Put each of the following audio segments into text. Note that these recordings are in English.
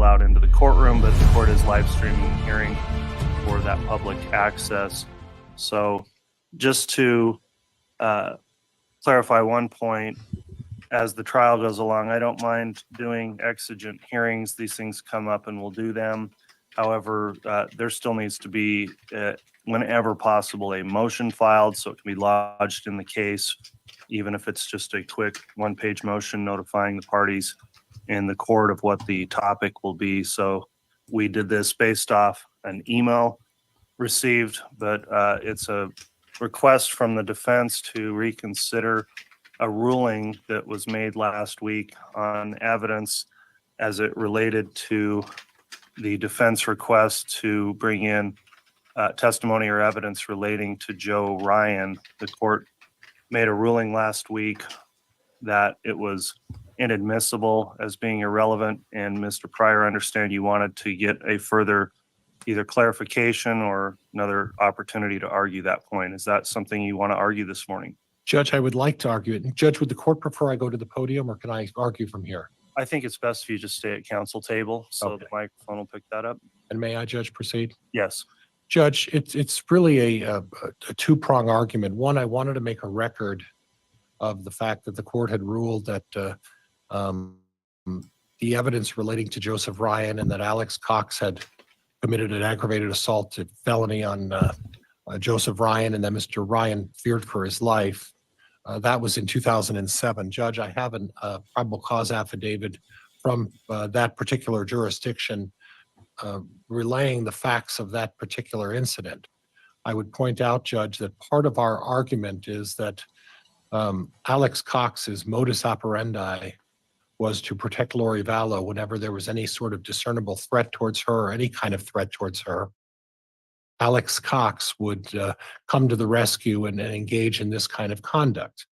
allowed into the courtroom, but the court is live streaming the hearing for that public access. So just to clarify one point, as the trial goes along, I don't mind doing exigent hearings. These things come up and we'll do them. However, there still needs to be, whenever possible, a motion filed so it can be lodged in the case, even if it's just a quick one-page motion notifying the parties in the court of what the topic will be. So we did this based off an email received, but it's a request from the defense to reconsider a ruling that was made last week on evidence as it related to the defense request to bring in testimony or evidence relating to Joe Ryan. The court made a ruling last week that it was inadmissible as being irrelevant, and Mr. Pryor, I understand you wanted to get a further either clarification or another opportunity to argue that point. Is that something you want to argue this morning? Judge, I would like to argue it. Judge, would the court prefer I go to the podium or can I argue from here? I think it's best if you just stay at council table so Okay. the microphone will pick that up. And may I, Judge, proceed? Yes. Judge, it's really a two-prong argument. One, I wanted to make a record of the fact that the court had ruled that the evidence relating to Joseph Ryan and that Alex Cox had committed an aggravated assault to felony on Joseph Ryan, and that Mr. Ryan feared for his life. That was in 2007. Judge, I have a probable cause affidavit from that particular jurisdiction relaying the facts of that particular incident. I would point out, Judge, that part of our argument is that Alex Cox's modus operandi was to protect Lori Vallow whenever there was any sort of discernible threat towards her or any kind of threat towards her. Alex Cox would come to the rescue and engage in this kind of conduct.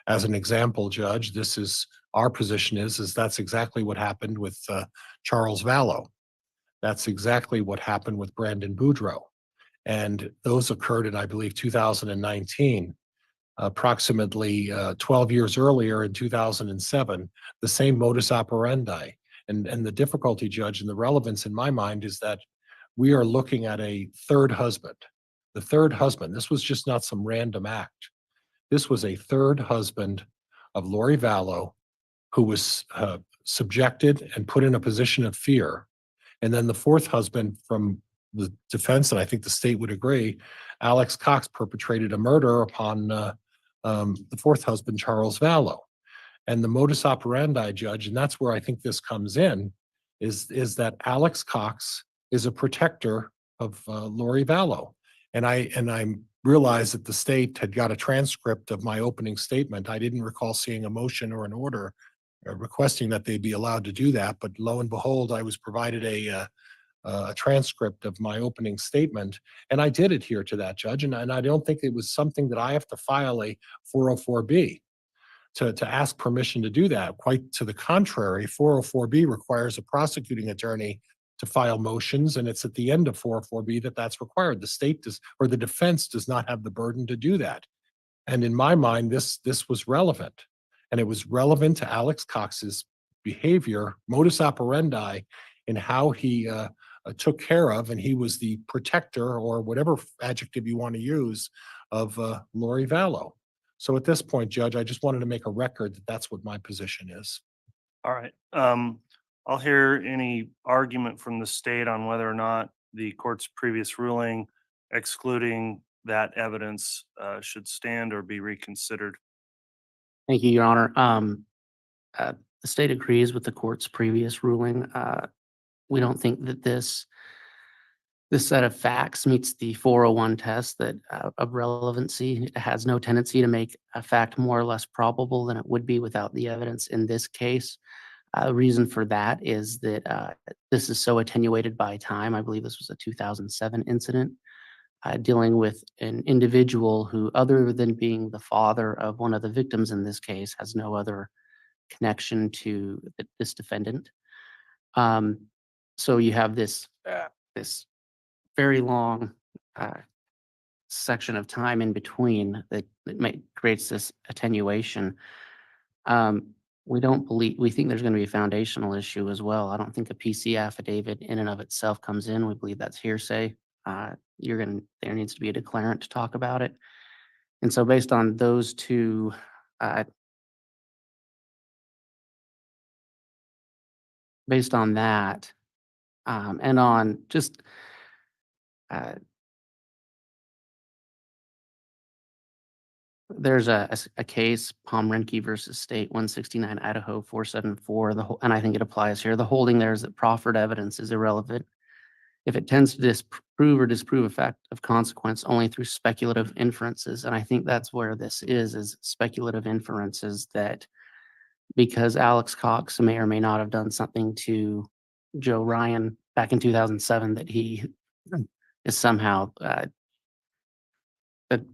As an example, Judge, this is our position is that's exactly what happened with Charles Vallow. That's exactly what happened with Brandon Boudreaux. And those occurred in, I believe, 2019. Approximately 12 years earlier in 2007, the same modus operandi. And the difficulty, Judge, and the relevance in my mind is that we are looking at a third husband. The third husband, this was just not some random act. This was a third husband of Lori Vallow who was subjected and put in a position of fear. And then the fourth husband from the defense, and I think the state would agree, Alex Cox perpetrated a murder upon the fourth husband, Charles Vallow. And the modus operandi, Judge, and that's where I think this comes in, is that Alex Cox is a protector of Lori Vallow. And I realized that the state had got a transcript of my opening statement. I didn't recall seeing a motion or an order requesting that they be allowed to do that. But lo and behold, I was provided a transcript of my opening statement, and I did adhere to that, Judge. And I don't think it was something that I have to file a 404B to ask permission to do that. Quite to the contrary, 404B requires a prosecuting attorney to file motions, and it's at the end of 404B that's required. The state does, or the defense does not have the burden to do that. And in my mind, this was relevant, and it was relevant to Alex Cox's behavior, modus operandi, in how he took care of, and he was the protector, or whatever adjective you want to use, of Lori Vallow. So at this point, Judge, I just wanted to make a record that that's what my position is. All right. I'll hear any argument from the state on whether or not the court's previous ruling excluding that evidence should stand or be reconsidered. Thank you, Your Honor. The state agrees with the court's previous ruling. We don't think that this set of facts meets the 401 test that of relevancy. It has no tendency to make a fact more or less probable than it would be without the evidence in this case. The reason for that is that this is so attenuated by time. I believe this was a 2007 incident dealing with an individual who, other than being the father of one of the victims in this case, has no other connection to this defendant. So you have this this very long section of time in between that creates this attenuation. We don't believe, we think there's going to be a foundational issue as well. I don't think a PC affidavit in and of itself comes in. We believe that's hearsay. There needs to be a declarant to talk about it. And so based on those two, based on that, and on just, there's a case, Pomrenke versus State, 169 Idaho 474. And I think it applies here. The holding there is that proffered evidence is irrelevant if it tends to disprove or disprove a fact of consequence only through speculative inferences. And I think that's where this is speculative inferences, that because Alex Cox may or may not have done something to Joe Ryan back in 2007, that he is somehow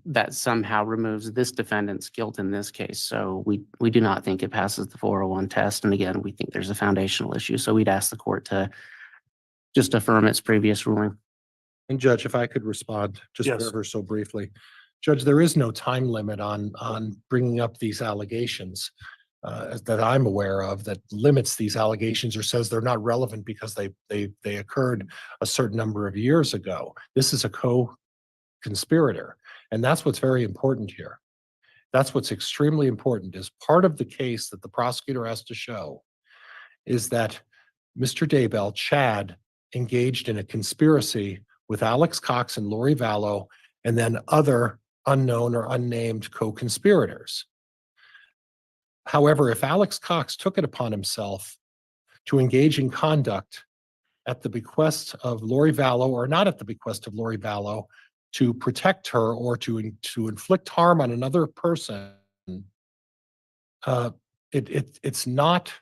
that somehow removes this defendant's guilt in this case. So we do not think it passes the 401 test. And again, we think there's a foundational issue. So we'd ask the court to just affirm its previous ruling. And Judge, if I could respond just Yes. ever so briefly. Judge, there is no time limit on bringing up these allegations that I'm aware of that limits these allegations or says they're not relevant because they occurred a certain number of years ago. This is a co-conspirator. And that's what's very important here. That's what's extremely important, is part of the case that the prosecutor has to show is that Mr. Daybell, Chad, engaged in a conspiracy with Alex Cox and Lori Vallow, and then other unknown or unnamed co-conspirators. However, if Alex Cox took it upon himself to engage in conduct at the bequest of Lori Vallow, or not at the bequest of Lori Vallow, to protect her or to inflict harm on another person, it's not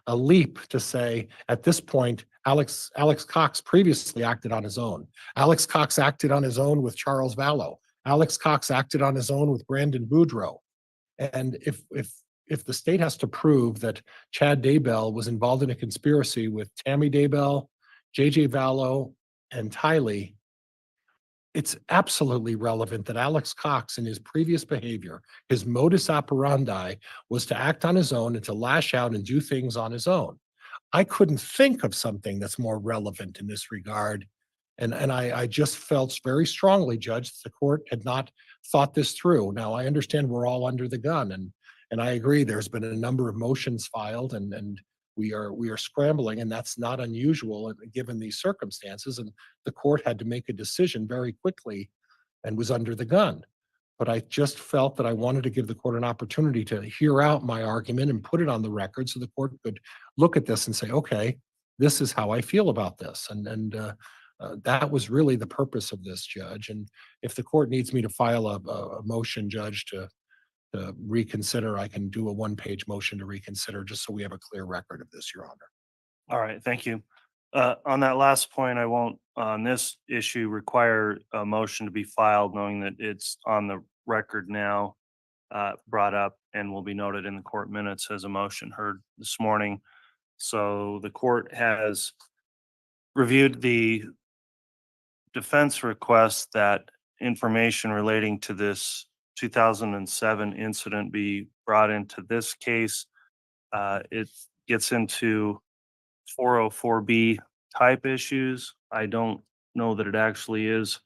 a leap to say at this point, Alex Cox previously acted on his own. Alex Cox acted on his own with Charles Vallow. Alex Cox acted on his own with Brandon Boudreaux. And if the state has to prove that Chad Daybell was involved in a conspiracy with Tammy Daybell, JJ Vallow, and Tylee, it's absolutely relevant that Alex Cox, in his previous behavior, his modus operandi was to act on his own and to lash out and do things on his own. I couldn't think of something that's more relevant in this regard. And I just felt very strongly, Judge, that the court had not thought this through. Now, I understand we're all under the gun, and I agree there's been a number of motions filed, and we are scrambling, and that's not unusual given these circumstances. And the court had to make a decision very quickly and was under the gun. But I just felt that I wanted to give the court an opportunity to hear out my argument and put it on the record so the court could look at this and say, okay, this is how I feel about this. And that was really the purpose of this, Judge. And if the court needs me to file a motion, Judge, to reconsider, I can do a one-page motion to reconsider just so we have a clear record of this, Your Honor. All right, thank you. On that last point, I won't, on this issue, require a motion to be filed, knowing that it's on the record now, brought up, and will be noted in the court minutes as a motion heard this morning. So the court has reviewed the defense request that information relating to this 2007 incident be brought into this case. It gets into 404B type issues. I don't know that it actually is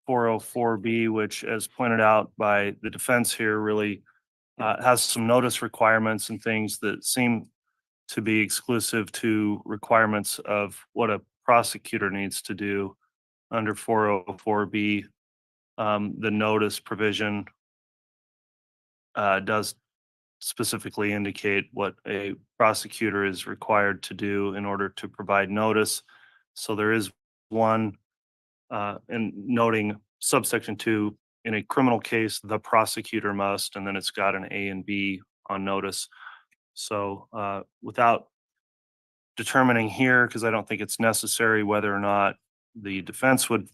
404B, which, as pointed out by the defense here, really has some notice requirements and things that seem to be exclusive to requirements of what a prosecutor needs to do under 404B. The notice provision does specifically indicate what a prosecutor is required to do in order to provide notice. So there is one, and noting subsection 2, in a criminal case, the prosecutor must, and then it's got an A and B on notice. So without determining here, because I don't think it's necessary, whether or not the defense would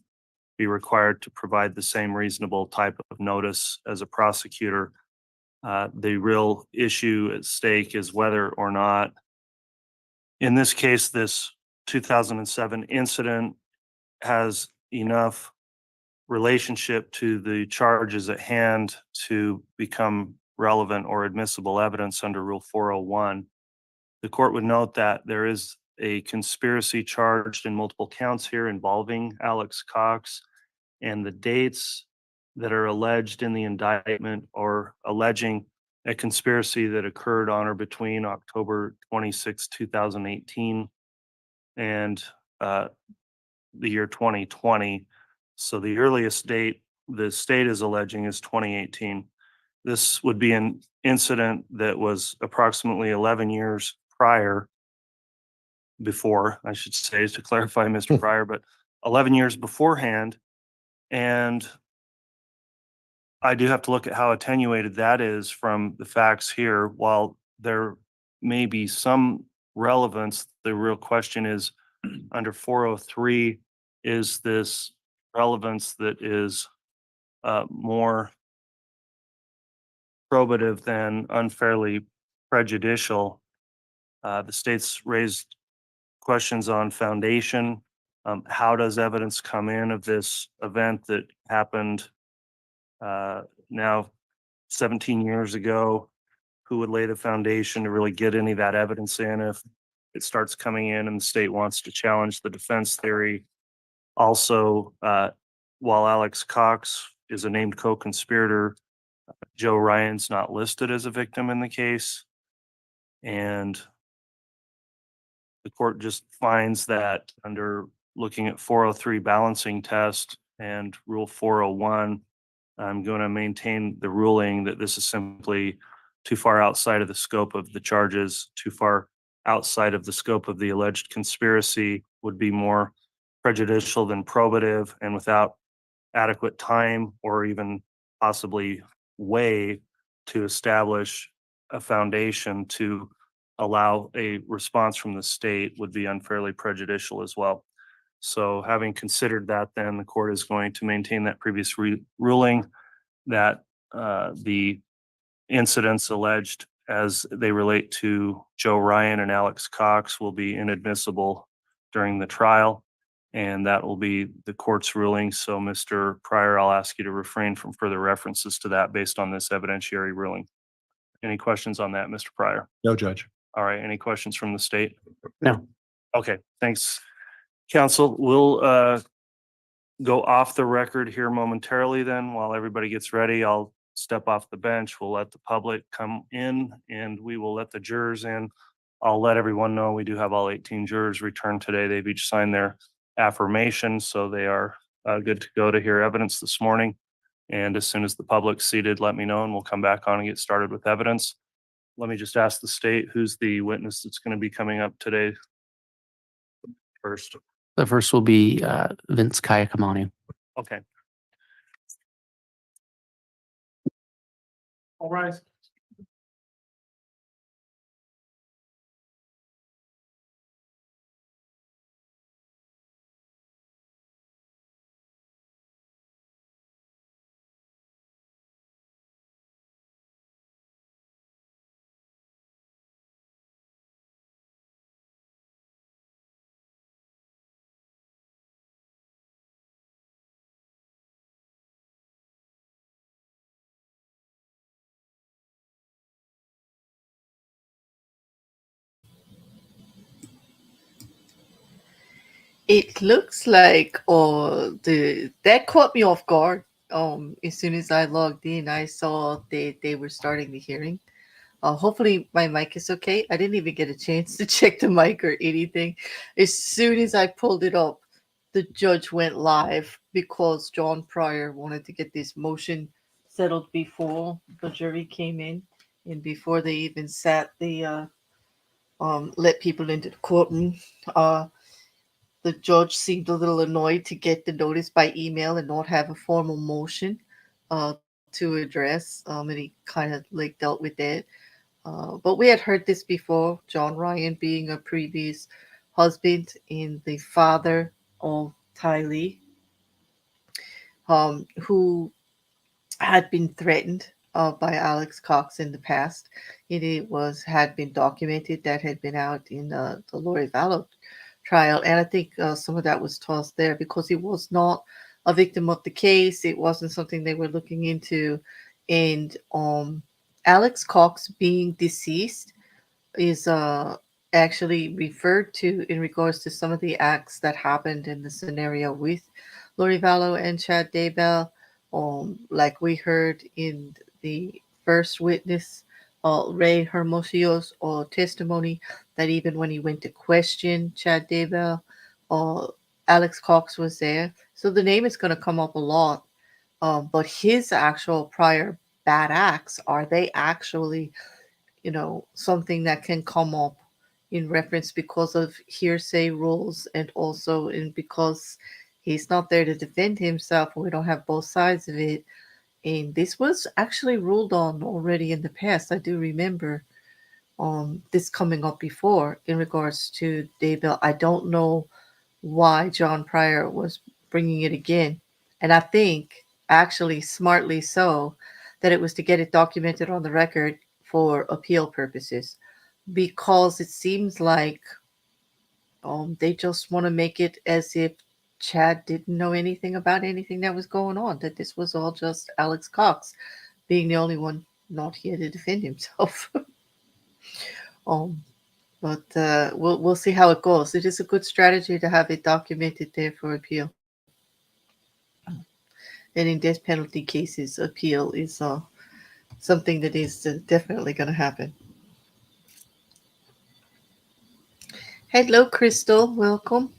be required to provide the same reasonable type of notice as a prosecutor. The real issue at stake is whether or not, in this case, this 2007 incident has enough relationship to the charges at hand to become relevant or admissible evidence under Rule 401. The court would note that there is a conspiracy charged in multiple counts here involving Alex Cox, and the dates that are alleged in the indictment are alleging a conspiracy that occurred on or between October 26, 2018 and the year 2020. So the earliest date the state is alleging is 2018. This would be an incident that was approximately 11 years before, I should say, to clarify, Mr. Pryor, but 11 years beforehand. And I do have to look at how attenuated that is from the facts here. While there may be some relevance, the real question is under 403, is this relevance that is more probative than unfairly prejudicial? The state's raised questions on foundation. How does evidence come in of this event that happened now 17 years ago? Who would lay the foundation to really get any of that evidence in if it starts coming in and the state wants to challenge the defense theory? Also, while Alex Cox is a named co-conspirator, Joe Ryan's not listed as a victim in the case. And the court just finds that under looking at 403 balancing test and rule 401, I'm going to maintain the ruling that this is simply too far outside of the scope of the charges, too far outside of the scope of the alleged conspiracy, would be more prejudicial than probative, and without adequate time or even possibly way to establish a foundation to allow a response from the state would be unfairly prejudicial as well. So having considered that, then the court is going to maintain that previous ruling that the incidents alleged as they relate to Joe Ryan and Alex Cox will be inadmissible during the trial, and that will be the court's ruling. So Mr. Pryor, I'll ask you to refrain from further references to that based on this evidentiary ruling. Any questions on that, Mr. Pryor? No, Judge. All right, any questions from the state? No. Okay, thanks, counsel. We'll go off the record here momentarily then. While everybody gets ready, I'll step off the bench. We'll let the public come in and we will let the jurors in. I'll let everyone know we do have all 18 jurors returned today. They've each signed their affirmation, so they are good to go to hear evidence this morning. And as soon as the public's seated, let me know and we'll come back on and get started with evidence. Let me just ask the state, who's the witness that's going to be coming up today first? The first will be Vince Kaaiakamanu. Okay. All rise. It looks like that caught me off guard. As soon as I logged in, I saw they were starting the hearing. Hopefully my mic is okay. I didn't even get a chance to check the mic or anything. As soon as I pulled it up, the judge went live because John Pryor wanted to get this motion settled before the jury came in and before they even sat the let people into the courtroom. The judge seemed a little annoyed to get the notice by email and not have a formal motion to address, and he kind of like dealt with that. But we had heard this before, John Ryan being a previous husband and the father of Tylee, who had been threatened by Alex Cox in the past. It had been documented that had been out in the Lori Vallow trial, and I think some of that was tossed there because he was not a victim of the case. It wasn't something they were looking into, and Alex Cox being deceased is actually referred to in regards to some of the acts that happened in the scenario with Lori Vallow and Chad Daybell. Like we heard in the first witness, Ray Hermosio's testimony, that even when he went to question Chad Daybell, Alex Cox was there. So the name is going to come up a lot. But his actual prior bad acts, are they actually, something that can come up in reference because of hearsay rules, and also because he's not there to defend himself and we don't have both sides of it. And this was actually ruled on already in the past. I do remember this coming up before in regards to Daybell. I don't know why John Pryor was bringing it again. And I think, actually smartly so, that it was to get it documented on the record for appeal purposes, because it seems like they just want to make it as if Chad didn't know anything about anything that was going on, that this was all just Alex Cox being the only one not here to defend himself. But we'll see how it goes. It is a good strategy to have it documented there for appeal. And in death penalty cases, appeal is something that is definitely going to happen. Hello, Crystal. Welcome.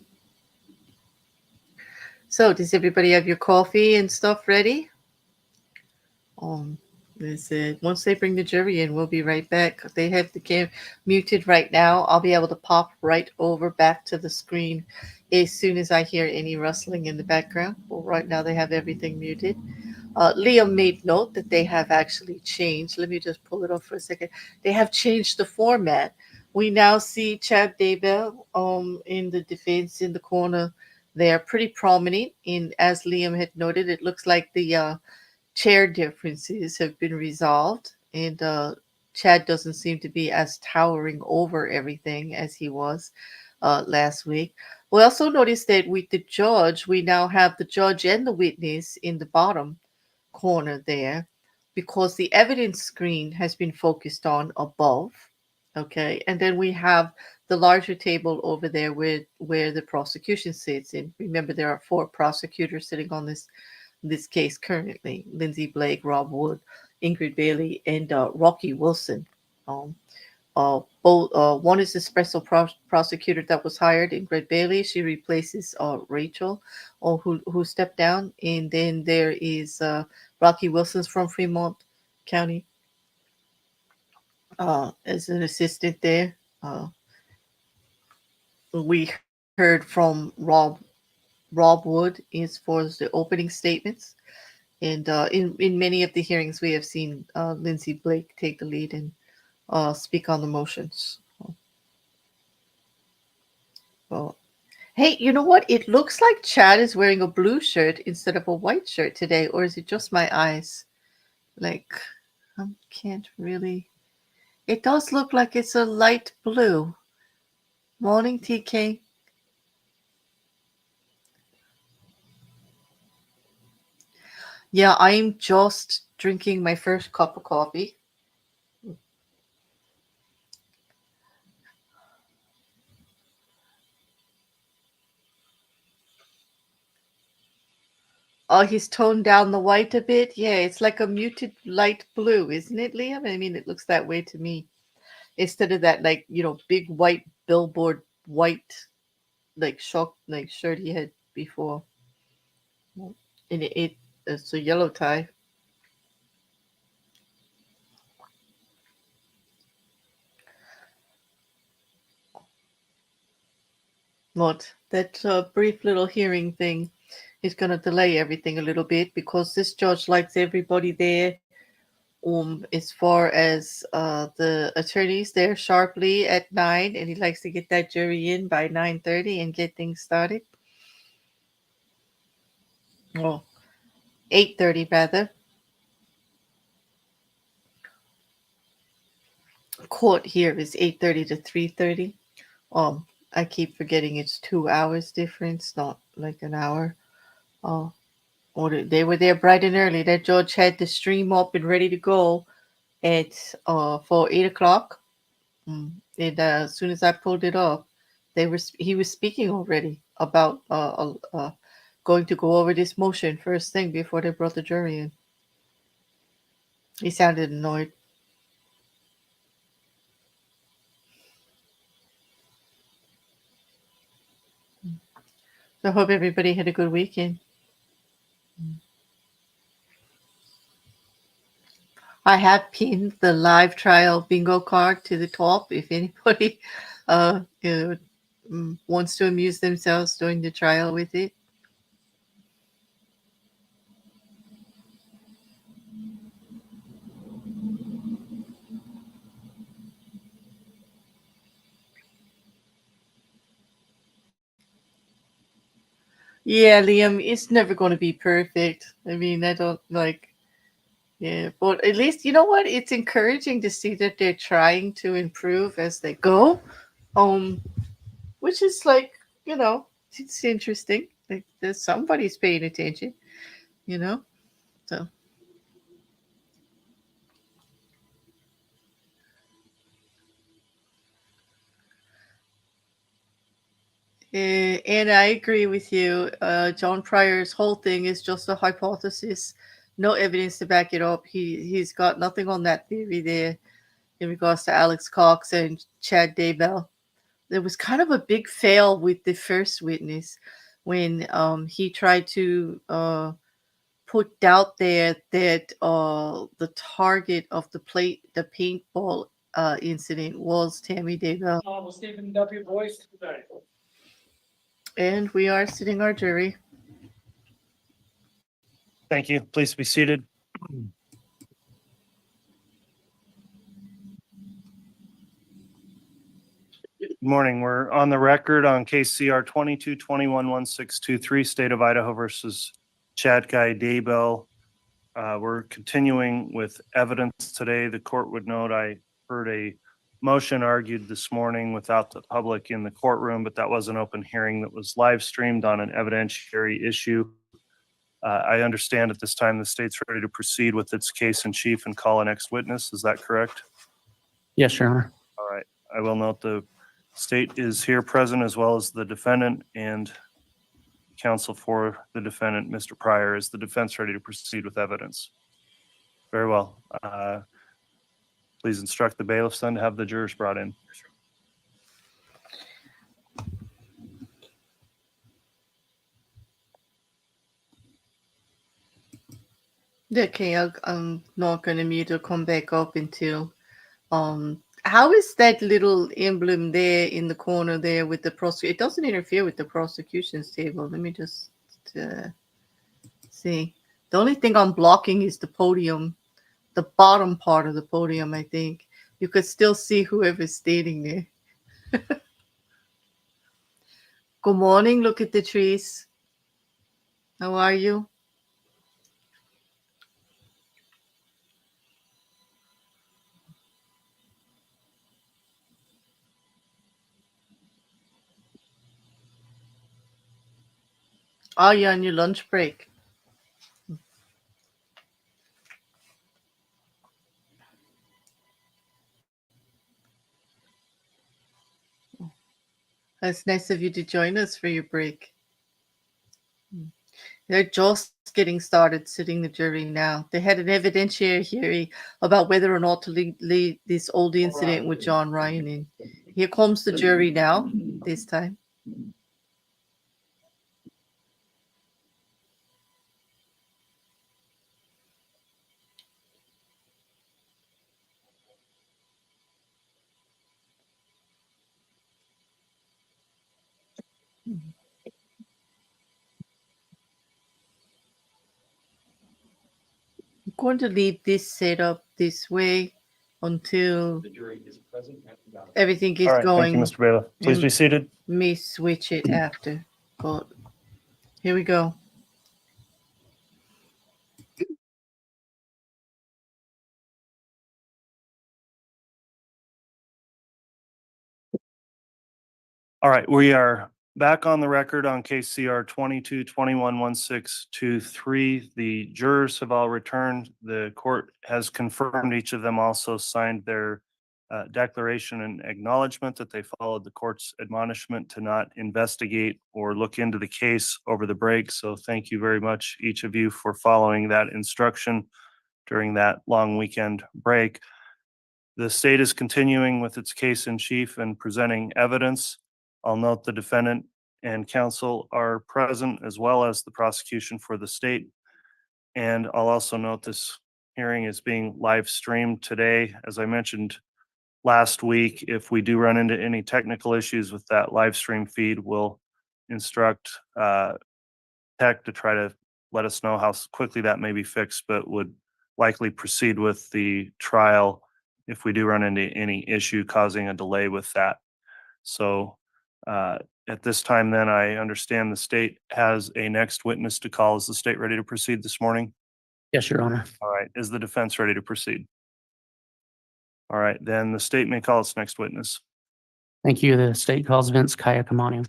So, does everybody have your coffee and stuff ready? Once they bring the jury in, we'll be right back. They have the cam muted right now. I'll be able to pop right over back to the screen as soon as I hear any rustling in the background. Well, right now they have everything muted. Liam made note that they have actually changed. Let me just pull it up for a second. They have changed the format. We now see Chad Daybell in the defense in the corner. They are pretty prominent. As Liam had noted, it looks like the chair differences have been resolved, and Chad doesn't seem to be as towering over everything as he was last week. We also noticed that with the judge, we now have the judge and the witness in the bottom corner there, because the evidence screen has been focused on above. Okay, and then we have the larger table over there where the prosecution sits. And remember, there are 4 prosecutors sitting on this case currently: Lindsey Blake, Rob Wood, Ingrid Bailey, and Rocky Wilson. Both one is the special prosecutor that was hired, Ingrid Bailey. She replaces Rachel, who stepped down. And then there is Rocky Wilson's from Fremont County as an assistant there. We heard from Rob Wood is for the opening statements. And in many of the hearings, we have seen Lindsey Blake take the lead and speak on the motions. Well, hey, you know what? It looks like Chad is wearing a blue shirt instead of a white shirt today. Or is it just my eyes? Like, I can't really. It does look like it's a light blue. Morning, TK. Yeah, I'm just drinking my first cup of coffee. Oh, he's toned down the white a bit. Yeah, it's like a muted light blue, isn't it, Liam? I mean, it looks that way to me. Instead of that, like, big white billboard white, like shirt he had before. And it's a yellow tie. What? That brief little hearing thing is going to delay everything a little bit, because this judge likes everybody there. As far as the attorneys there sharply at 9, and he likes to get that jury in by 9:30 and get things started. Well, 8:30 rather. Court here is 8:30 to 3:30. I keep forgetting it's 2 hours difference, not like an hour. They were there bright and early. That judge had the stream up and ready to go at for 8 o'clock. And as soon as I pulled it up, he was speaking already about going to go over this motion first thing before they brought the jury in. He sounded annoyed. So I hope everybody had a good weekend. I have pinned the live trial bingo card to the top if anybody wants to amuse themselves during the trial with it. Yeah, Liam, it's never going to be perfect. I mean, I don't like, yeah, but at least, you know what? It's encouraging to see that they're trying to improve as they go. Which is like, you know, it's interesting. Like there's somebody's paying attention, you know? So. And I agree with you. John Pryor's whole thing is just a hypothesis, no evidence to back it up. He's got nothing on that theory there in regards to Alex Cox and Chad Daybell. There was kind of a big fail with the first witness when he tried to put doubt there that the target of the paintball incident was Tammy Daybell. Steven Deputy Boyce today. And we are sitting our jury. Thank you. Please be seated. Good morning. We're on the record on case CR 22-21-1623, State of Idaho versus Chad Daybell. We're continuing with evidence today. The court would note I heard a motion argued this morning without the public in the courtroom, but that was an open hearing that was live streamed on an evidentiary issue. I understand at this time the state's ready to proceed with its case in chief and call a next witness. Is that correct? Yes, Your Honor. All right. I will note the state is here present as well as the defendant, and counsel for the defendant, Mr. Pryor. Is the defense ready to proceed with evidence? Very well. Please instruct the bailiffs then to have the jurors brought in. Okay, I'm not going to mute or come back up until. How is that little emblem there in the corner there with the prosecution? It doesn't interfere with the prosecution's table. Let me just see. The only thing I'm blocking is the podium, the bottom part of the podium, I think. You could still see whoever's standing there. Good morning. Look at the trees. How are you? Are you on your lunch break? It's nice of you to join us for your break. They're just getting started sitting the jury now. They had an evidentiary hearing about whether or not to lead this old incident with John Ryan in. Here comes the jury now, this time. I'm going to leave this set up this way until everything gets All right. going. Thank you, Mr. Bailiff. Please be seated. May switch it after, but here we go. All right. We are back on the record on case CR 22-21-1623. The jurors have all returned. The court has confirmed each of them also signed their declaration and acknowledgement that they followed the court's admonishment to not investigate or look into the case over the break. So thank you very much, each of you, for following that instruction during that long weekend break. The state is continuing with its case in chief and presenting evidence. I'll note the defendant and counsel are present, as well as the prosecution for the state. And I'll also note this hearing is being live streamed today. As I mentioned last week, if we do run into any technical issues with that live stream feed, we'll instruct tech to try to let us know how quickly that may be fixed, but would likely proceed with the trial if we do run into any issue causing a delay with that. So at this time, then, I understand the state has a next witness to call. Is the state ready to proceed this morning? Yes, Your Honor. All right. Is the defense ready to proceed? All right. Then the state may call its next witness. Thank you. The state calls Vince Kaaiakamanu.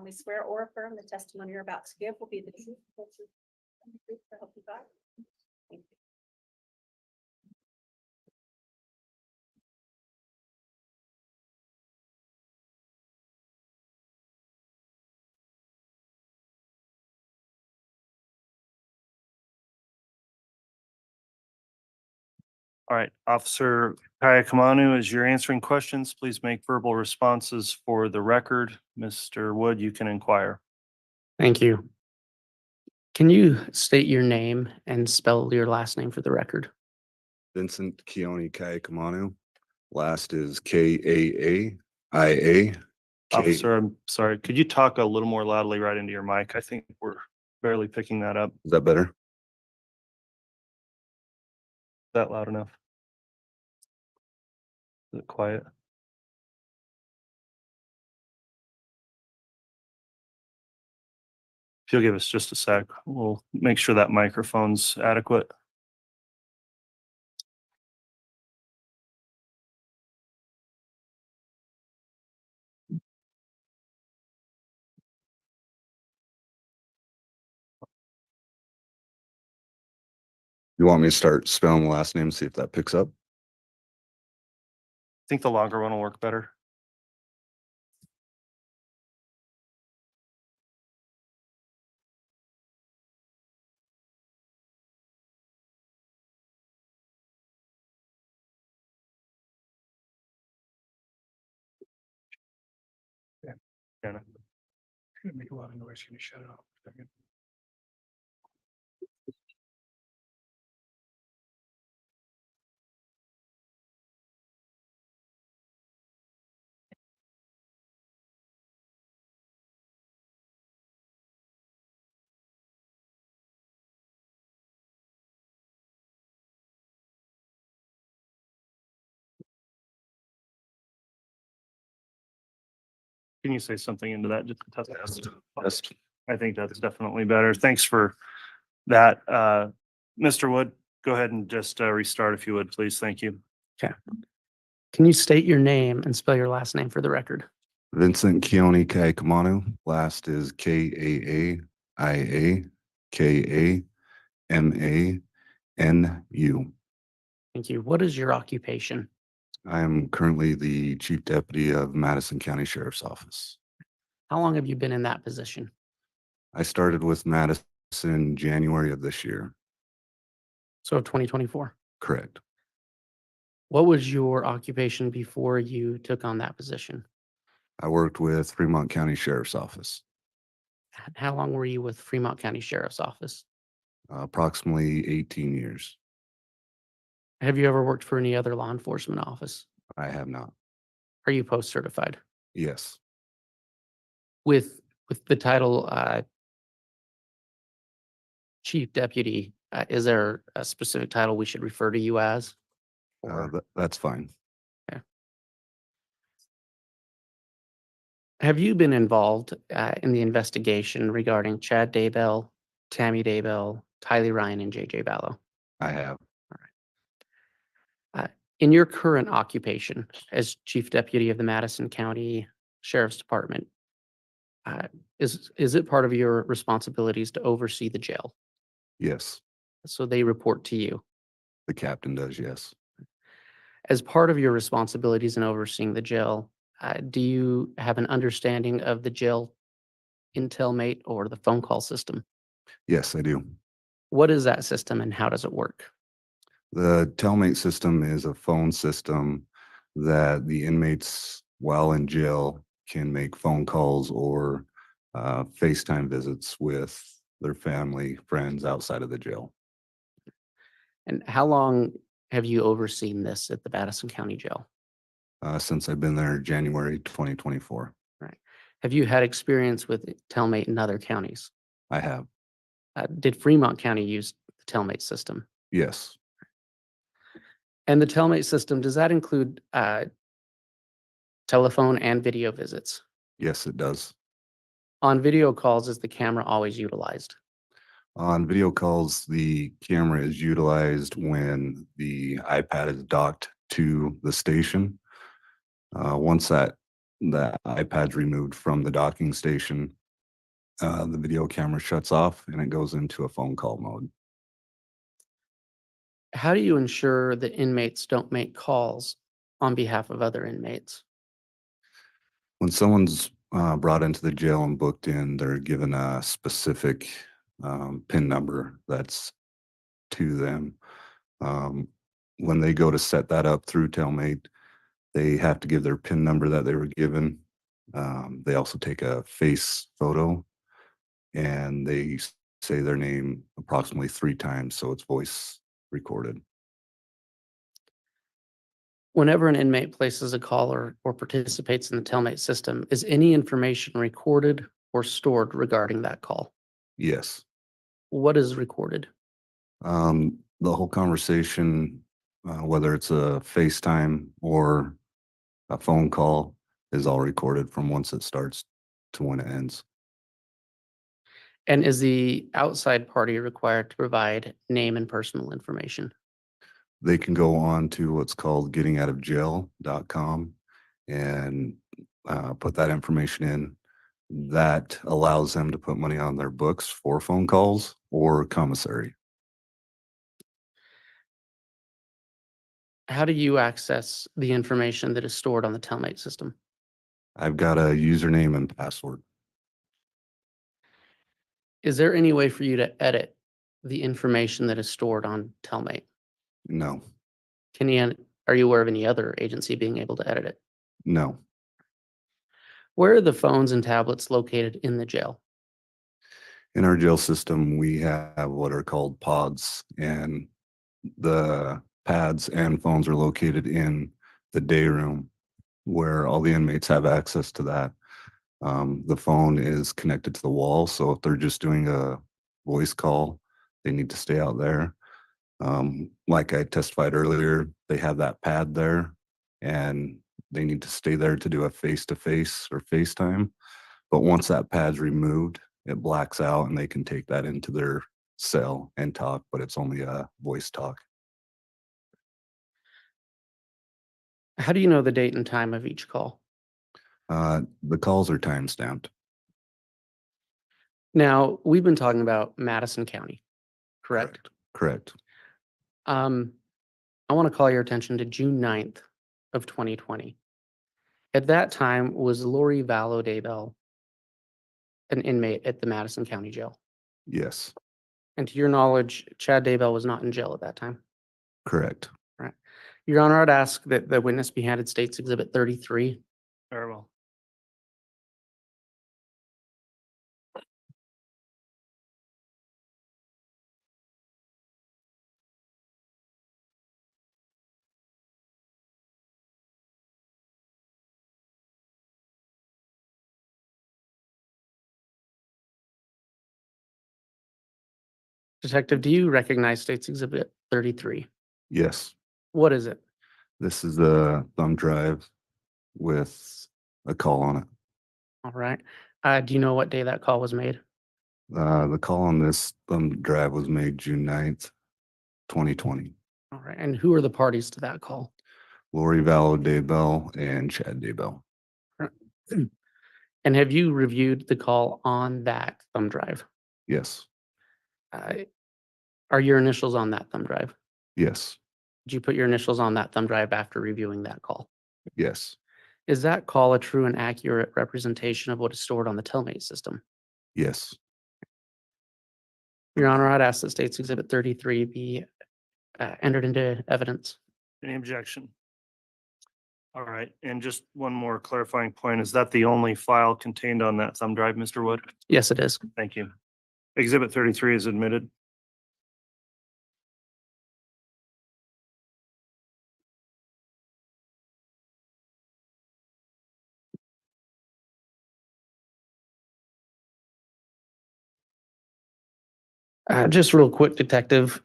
We swear or affirm the testimony you're about to give will be the truth, whole truth, and the truth, so help you God. Thank you. All right. Officer Kaaiakamanu, as you're answering questions, please make verbal responses for the record. Mr. Wood, you can inquire. Thank you. Can you state your name and spell your last name for the record? Vincent Kaaiakamanu. Last is Kaaiia. Officer, I'm sorry. Could you talk a little more loudly right into your mic? I think we're barely picking that up. Is that better? Is that loud enough? Is it quiet? If you'll give us just a sec, we'll make sure that microphone's adequate. You want me to start spelling the last name, see if that picks up? I think the longer one will work better. Anna. Gonna make a lot of noise. Can you shut it off for a second? Can you say something into that? Just to test it? Yes. I think that's definitely better. Thanks for that. Mr. Wood, go ahead and just restart if you would, please. Thank you. Can you state your name and spell your last name for the record? Vincent Kaaiakamanu. Last is Kaaiiakamanu. Thank you. What is your occupation? I am currently the Chief Deputy of Madison County Sheriff's Office. How long have you been in that position? I started with Madison January of this year. So 2024. Correct. What was your occupation before you took on that position? I worked with Fremont County Sheriff's Office. How long were you with Fremont County Sheriff's Office? Approximately 18 years. Have you ever worked for any other law enforcement office? I have not. Are you post certified? Yes. With the title Chief Deputy, is there a specific title we should refer to you as? Or That's fine. have you been involved in the investigation regarding Chad Daybell, Tammy Daybell, Tylee Ryan, and JJ Ballo? I have. In your current occupation as Chief Deputy of the Madison County Sheriff's Department, Is it part of your responsibilities to oversee the jail? Yes, So they report to you. the captain does, yes. As part of your responsibilities in overseeing the jail, do you have an understanding of the jail intelmate or the phone call system? Yes, I do. What is that system and how does it work? The Telmate system is a phone system that the inmates, while in jail, can make phone calls or FaceTime visits with their family, friends outside of the jail. And how long have you overseen this at the Madison County Jail? Since I've been there January 2024, Right. Have you had experience with Telmate in other counties? I have. Did Fremont County use the Telmate system? Yes, And the Telmate system, does that include telephone and video visits? yes, it does. On video calls, is the camera always utilized? On video calls, the camera is utilized when the iPad is docked to the station. Once that iPad's removed from the docking station, the video camera shuts off and it goes into a phone call mode. How do you ensure that inmates don't make calls on behalf of other inmates? When someone's brought into the jail and booked in, they're given a specific PIN number that's to them. When they go to set that up through Telmate, they have to give their PIN number that they were given. They also take a face photo and they say their name approximately 3 times, so it's voice recorded. Whenever an inmate places a call or participates in the Telmate system, is any information recorded or stored regarding that call? Yes. What is recorded? The whole conversation, whether it's a FaceTime or a phone call, is all recorded from once it starts to when it ends. And is the outside party required to provide name and personal information? They can go on to what's called gettingoutofjail.com and put that information in. That allows them to put money on their books for phone calls or commissary. How do you access the information that is stored on the Telmate system? I've got a username and password. Is there any way for you to edit the information that is stored on Telmate? No, Are you aware of any other agency being able to edit it? no. Where are the phones and tablets located in the jail? In our jail system, we have what are called pods, and the pads and phones are located in the day room where all the inmates have access to that. The phone is connected to the wall, so if they're just doing a voice call, they need to stay out there. Like I testified earlier, they have that pad there and they need to stay there to do a face-to-face or FaceTime. But once that pad's removed, it blacks out and they can take that into their cell and talk, but it's only a voice talk. How do you know the date and time of each call? The calls are time stamped. Now, we've been talking about Madison County, correct? Correct. I want to call your attention to June 9th of 2020. At that time, was Lori Vallow Daybell an inmate at the Madison County Jail? Yes, And to your knowledge, Chad Daybell was not in jail at that time. correct. Right. Your Honor, I'd ask that the witness be handed State's Exhibit 33. Very well. Detective, do you recognize State's Exhibit 33? Yes, What is it? this is the thumb drive with a call on it. All right. Do you know what day that call was made? The call on this thumb drive was made June 9th, 2020. All right. And who are the parties to that call? Lori Vallow Daybell and Chad Daybell. And have you reviewed the call on that thumb drive? Yes, Are your initials on that thumb drive? yes, Did you put your initials on that thumb drive after reviewing that call? yes, Is that call a true and accurate representation of what is stored on the Telmate system? yes, Your Honor, I'd ask that State's Exhibit 33 be entered into evidence. Any objection? All right, and just one more clarifying point. Is that the only file contained on that thumb drive, Mr. Wood? Yes, it is. Thank you. Exhibit 33 is admitted. Just real quick, Detective.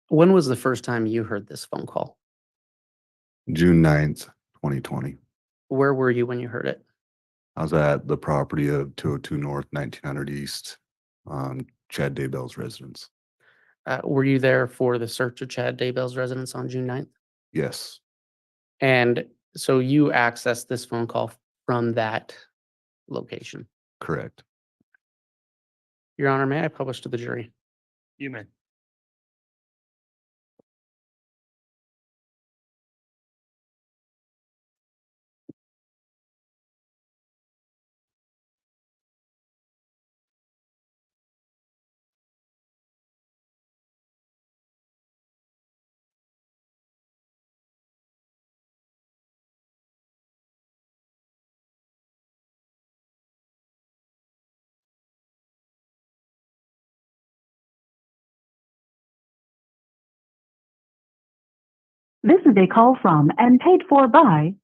When was the first time you heard this phone call? June 9th, 2020. Where were you when you heard it? I was at the property of 202 North, 1900 East, Chad Daybell's residence. Were you there for the search of Chad Daybell's residence on June 9th? Yes, And so you accessed this phone call from that location. correct. Your Honor, may I publish to the jury? You may. This is a call from and paid for by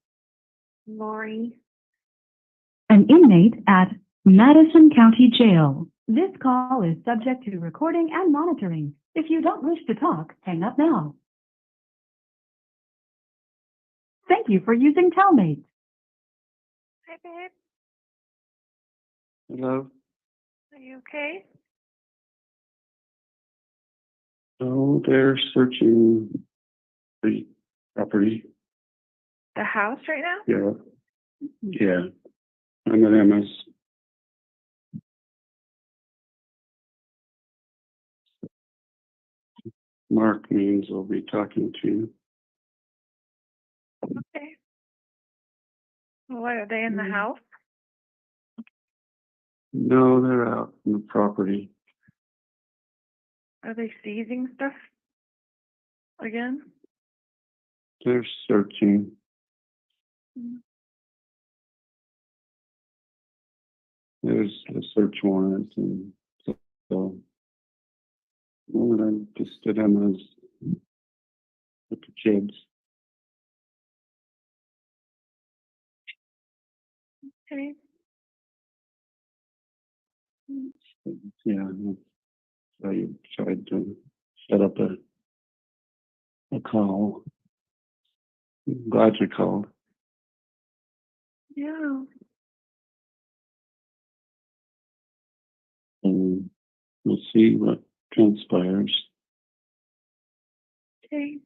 Lori. an inmate at Madison County Jail. This call is subject to recording and monitoring. If you don't wish to talk, hang up now. Thank you for using Telmate. Hi, babe. Hello. Are you okay? So they're searching the property. The house right now? Yeah. Yeah. I'm at MS. Mark means we'll be talking to you. Okay. What, are they in the house? No, they're out in the property. Are they seizing stuff again? They're searching. There's a search warrant, and so well, I just did MS with the kids. Okay. Yeah, I tried to set up a call. I'm glad you called. Yeah. And we'll see what transpires. Okay.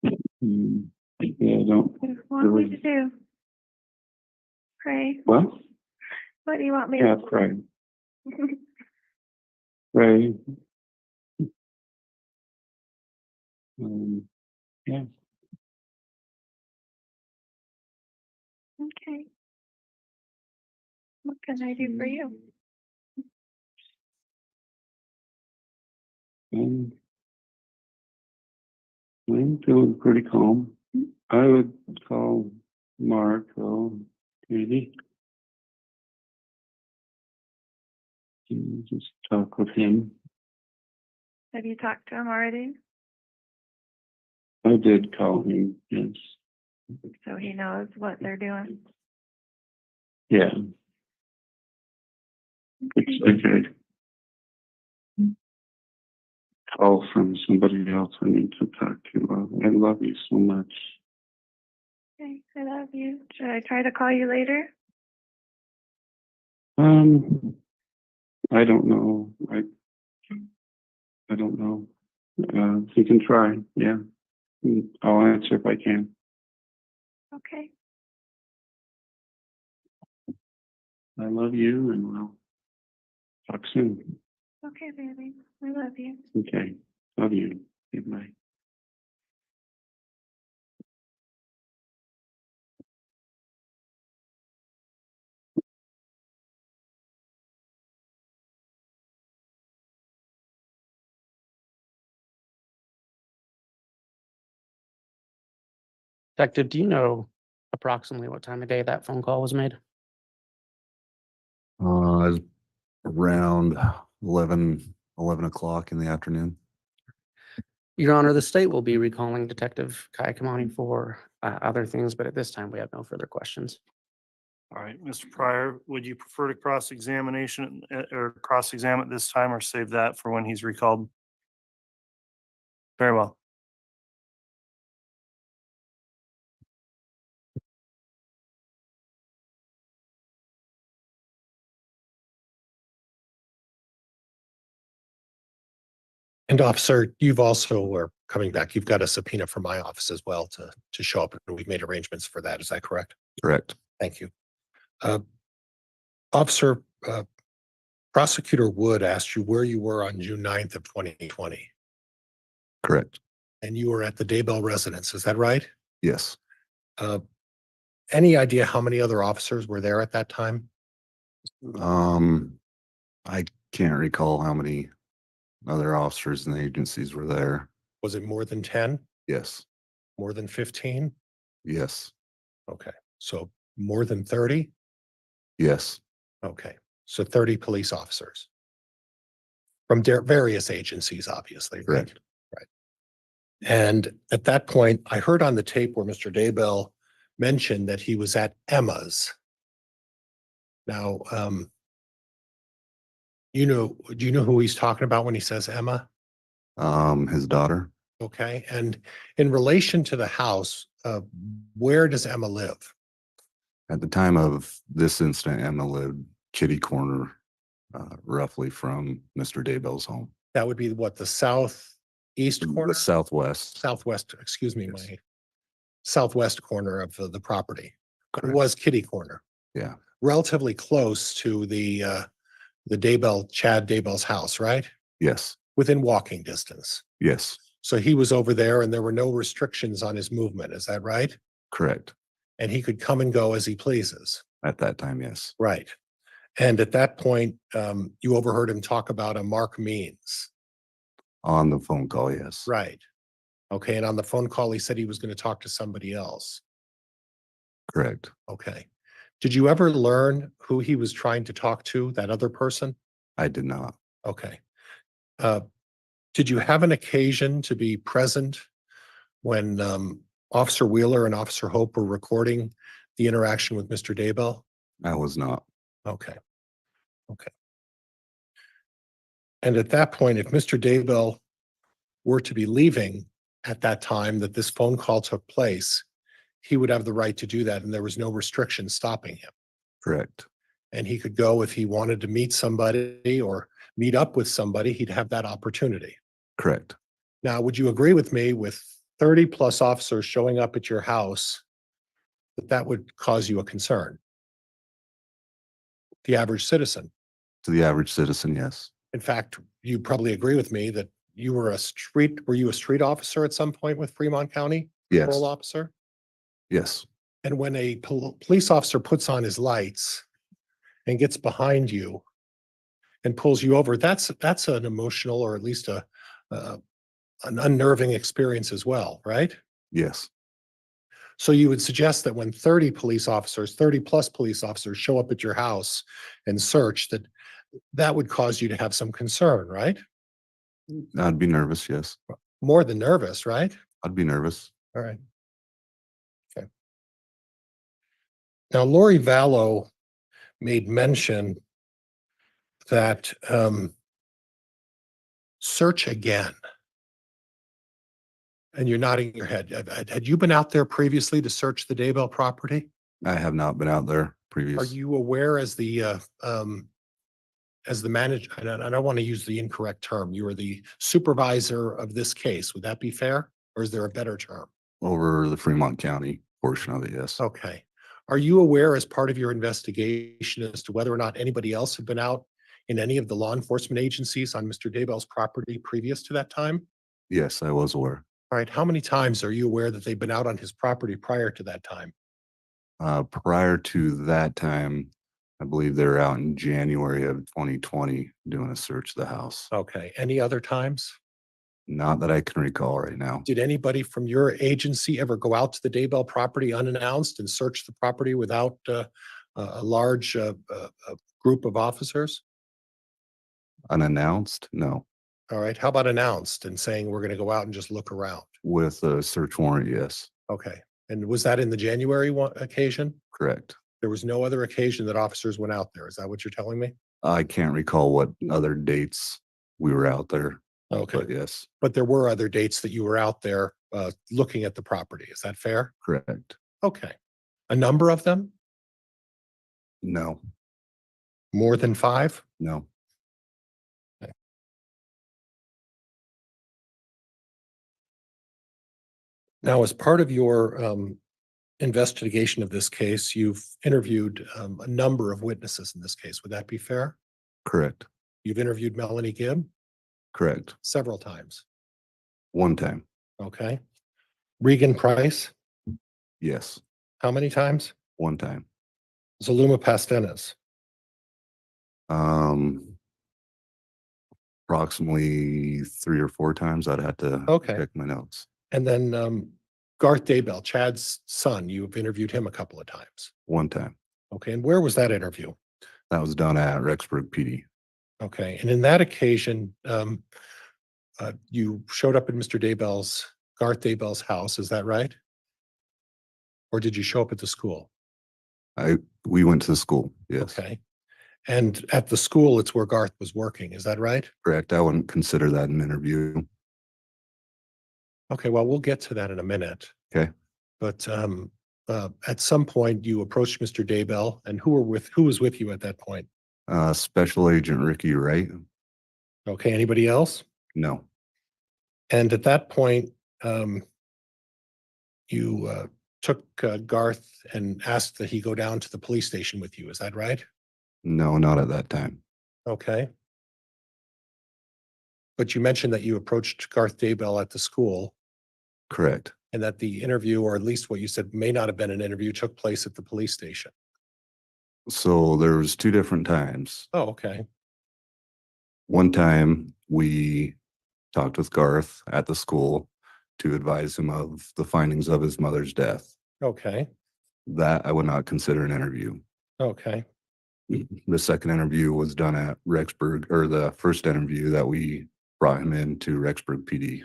Yeah, I don't. What do you want me to do? Pray. What? What do you want me Yeah, to pray. Pray. Yeah. Okay. What can I do for you? I'm feeling pretty calm. I would call Mark or Katie. And just talk with him. Have you talked to him already? I did call him, yes. So he knows what they're doing? Yeah. It's like a call from somebody else I need to talk to. I love you so much. Okay, I love you. Should I try to call you later? I don't know. I don't know. You can try. Yeah. I'll answer if I can. Okay. I love you and we'll talk soon. Okay, baby. I love you. Okay. Love you. Goodbye. Detective, do you know approximately what time of day that phone call was made? Around 11 o'clock in the afternoon. Your Honor, the state will be recalling Detective Kaaiakamanu for other things, but at this time, we have no further questions. All right, Mr. Pryor, would you prefer to cross-examination or cross-examine at this time or save that for when he's recalled? Very well. And officer, you've also are coming back. You've got a subpoena from my office as well to show up, and we've made arrangements for that. Is that correct? Correct. Thank you. Officer, Prosecutor Wood asked you where you were on June 9th of 2020, Correct. and you were at the Daybell residence. Is that right? Yes. Any idea how many other officers were there at that time? I can't recall how many other officers and agencies were there. Was it more than 10? Yes. More than 15? Yes. Okay. So more than 30? Yes. Okay. So 30 police officers from various agencies, obviously. Right? Correct. Right. And at that point, I heard on the tape where Mr. Daybell mentioned that he was at Emma's. Now, do you know who he's talking about when he says Emma? His daughter. Okay. And in relation to the house, where does Emma live? At the time of this incident, Emma lived kitty corner, roughly from Mr. Daybell's home. That would be what, the southeast corner? The southwest. Southwest, excuse me, Yes. my southwest corner of the property. It Correct. was kitty corner, Yeah. relatively close to the Chad Daybell's house, right? Yes. Within walking distance. Yes. So he was over there and there were no restrictions on his movement. Is that right? Correct. And he could come and go as he pleases. At that time, yes. Right. And at that point, you overheard him talk about a Mark Means. On the phone call, yes. Right. Okay. And on the phone call, he said he was going to talk to somebody else. Correct. Okay. Did you ever learn who he was trying to talk to, that other person? I did not. Okay. Did you have an occasion to be present when Officer Wheeler and Officer Hope were recording the interaction with Mr. Daybell? I was not. Okay. Okay. And at that point, if Mr. Daybell were to be leaving at that time that this phone call took place, he would have the right to do that, and there was no restriction stopping him. Correct. And he could go if he wanted to meet somebody or meet up with somebody, he'd have that opportunity. Correct. Now, would you agree with me with 30 plus officers showing up at your house that would cause you a concern? The average citizen. To the average citizen, yes. In fact, you probably agree with me that you were were you a street officer at some point with Fremont County? Yes. Patrol officer? Yes. And when a police officer puts on his lights and gets behind you and pulls you over, that's an emotional or at least an unnerving experience as well, right? Yes. So you would suggest that when 30 plus police officers show up at your house and search, that would cause you to have some concern, right? I'd be nervous, yes. More than nervous, right? I'd be nervous. All right. Okay. Now, Lori Vallow made mention that search again. And you're nodding your head. Had you been out there previously to search the Daybell property? I have not been out there Are previous. you aware as the manager, and I don't want to use the incorrect term, you are the supervisor of this case. Would that be fair? Or is there a better term? Over the Fremont County. portion of it, yes. Okay. Are you aware as part of your investigation as to whether or not anybody else had been out in any of the law enforcement agencies on Mr. Daybell's property previous to that time? Yes, I was aware. All right. How many times are you aware that they've been out on his property prior to that time? Prior to that time, I believe they were out in January of 2020 doing a search of the house. Okay. Any other times? Not that I can recall right now. Did anybody from your agency ever go out to the Daybell property unannounced and search the property without a large group of officers? Unannounced? No. All right. How about announced and saying we're going to go out and just look around? With a search warrant, yes. Okay. And was that in the January occasion? Correct. There was no other occasion that officers went out there. Is that what you're telling me? I can't recall what other dates we were out there, Okay. but yes, But there were other dates that you were out there looking at the property. Is that fair? correct. Okay. A number of them? No, More than 5? no. Now, as part of your investigation of this case, you've interviewed a number of witnesses in this case. Would that be fair? Correct. You've interviewed Melanie Gibb Correct. several times. One time. Okay. Regan Price, Yes. how many times? One time. Zaluma Pastenes, Approximately 3 or 4 times. I'd have to Okay. check my notes. and then Garth Daybell, Chad's son. You've interviewed him a couple of times. One time. Okay. And where was that interview? That was done at Rexburg PD. Okay. And in that occasion, you showed up at Garth Daybell's house. Is that right? Or did you show up at the school? We went to the school. Yes. Okay. And at the school, it's where Garth was working. Is that right? Correct. I wouldn't consider that an interview. Okay. Well, we'll get to that in a minute. Okay. But at some point, you approached Mr. Daybell, and who was with you at that point? Special Agent Ricky Wright. Okay. Anybody else? No. And at that point, you took Garth and asked that he go down to the police station with you. Is that right? No, not at that time. Okay. But you mentioned that you approached Garth Daybell at the school Correct. and that the interview, or at least what you said may not have been an interview, took place at the police station. So there was 2 different times. Oh, okay. One time we talked with Garth at the school to advise him of the findings of his mother's death. Okay. That I would not consider an interview. Okay. The second interview was done at Rexburg, or the first interview that we brought him into Rexburg PD.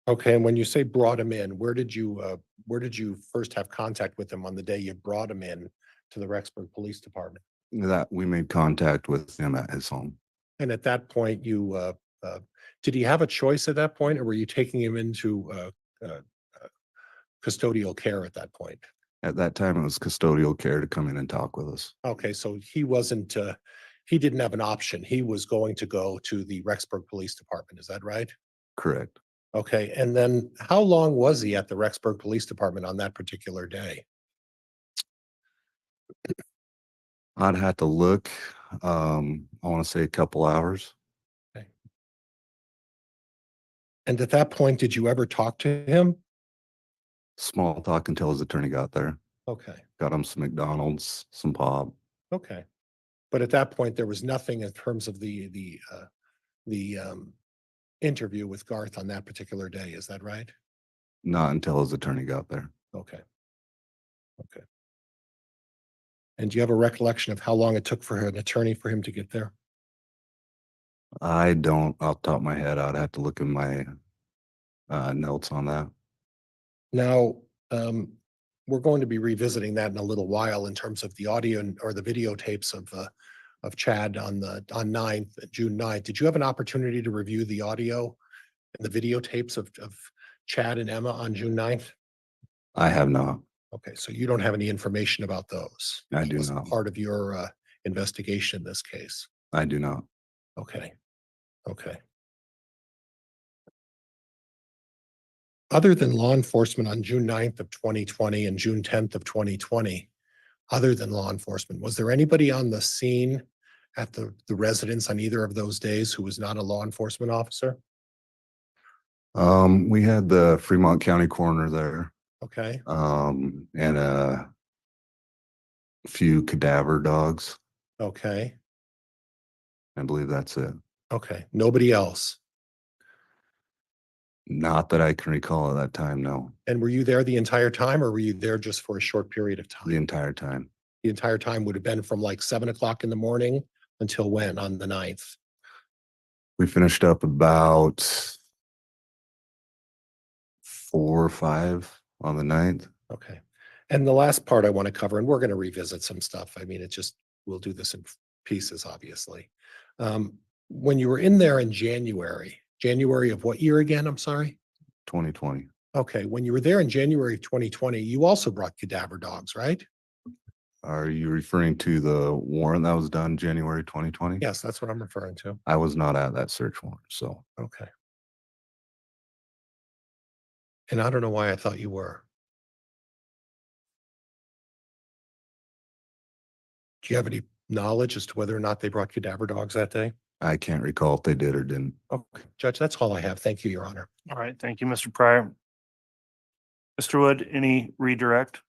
Okay. And when you say brought him in, where did you first have contact with him on the day you brought him in to the Rexburg Police Department? That we made contact with him at his home. And at that point, did he have a choice at that point, or were you taking him into custodial care at that point? At that time, it was custodial care to come in and talk with us. Okay, so he didn't have an option. He was going to go to the Rexburg Police Department. Is that right? Correct. Okay, and then how long was he at the Rexburg Police Department on that particular day? I'd have to look. I want to say a couple hours. And at that point, did you ever talk to him? Small talk until his attorney got there. Okay, Got him some McDonald's, some pop. okay. But at that point, there was nothing in terms of the interview with Garth on that particular day. Is that right? Not until his attorney got there. Okay. Okay. And do you have a recollection of how long it took for an attorney for him to get there? I don't off the top of my head. I'd have to look in my notes on that. Now, we're going to be revisiting that in a little while in terms of the audio or the videotapes of Chad on June 9th. Did you have an opportunity to review the audio and the videotapes of Chad and Emma on June 9th? I have not. Okay, so you don't have any information about those? I It do wasn't not. part of your investigation in this case? I do not. Okay, okay. Other than law enforcement on June 9th of 2020 and June 10th of 2020, other than law enforcement, was there anybody on the scene at the residence on either of those days who was not a law enforcement officer? We had the Fremont County coroner there, Okay, and a few cadaver dogs. okay, I believe that's it. okay. Nobody else. Not that I can recall at that time, no, And were you there the entire time or were you there just for a short period of time? the entire time. The entire time would have been from like 7 o'clock in the morning until when on the 9th? We finished up about 4 or 5 on the 9th. Okay. And the last part I want to cover, and we're going to revisit some stuff. I mean, we'll do this in pieces, obviously. When you were in there in January of what year again? I'm sorry. 2020. Okay. When you were there in January of 2020, you also brought cadaver dogs, right? Are you referring to the warrant that was done January 2020? Yes, that's what I'm referring to. I was not at that search warrant, so Okay. And I don't know why I thought you were. Do you have any knowledge as to whether or not they brought cadaver dogs that day? I can't recall if they did or didn't. Okay, Judge, that's all I have. Thank you, Your Honor. All right, thank you, Mr. Pryor. Mr. Wood, any redirect?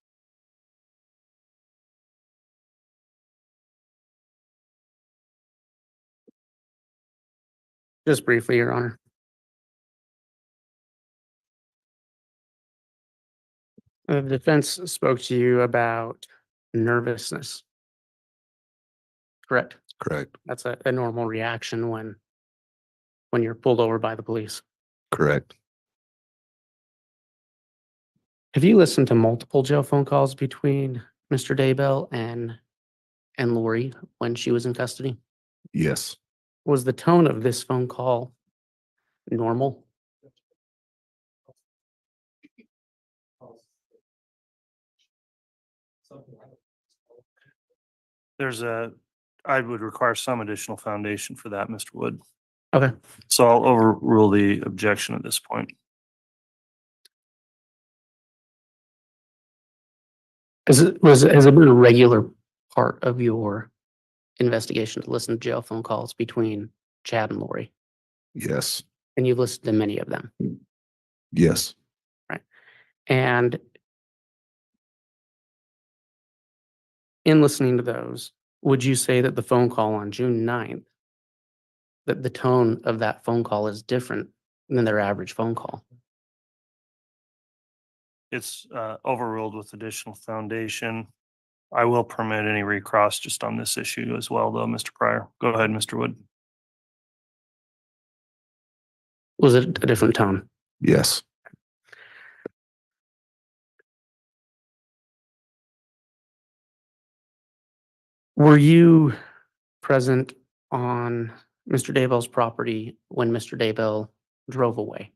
Just briefly, Your Honor. The defense spoke to you about nervousness. Correct. Correct. That's a normal reaction when you're pulled over by the police. Correct. Have you listened to multiple jail phone calls between Mr. Daybell and Lori when she was in custody? Yes. Was the tone of this phone call normal? I would require some additional foundation for that, Mr. Wood. Okay. So I'll overrule the objection at this point. Has it been a regular part of your investigation to listen to jail phone calls between Chad and Lori? Yes. And you've listened to many of them. Yes. And in listening to those, would you say that the phone call on June 9th, that the tone of that phone call is different than their average phone call? It's overruled with additional foundation. I will permit any recross just on this issue as well, though, Mr. Pryor. Go ahead, Mr. Wood. Was it a different tone? Yes. Were you present on Mr. Daybell's property when Mr. Daybell drove away?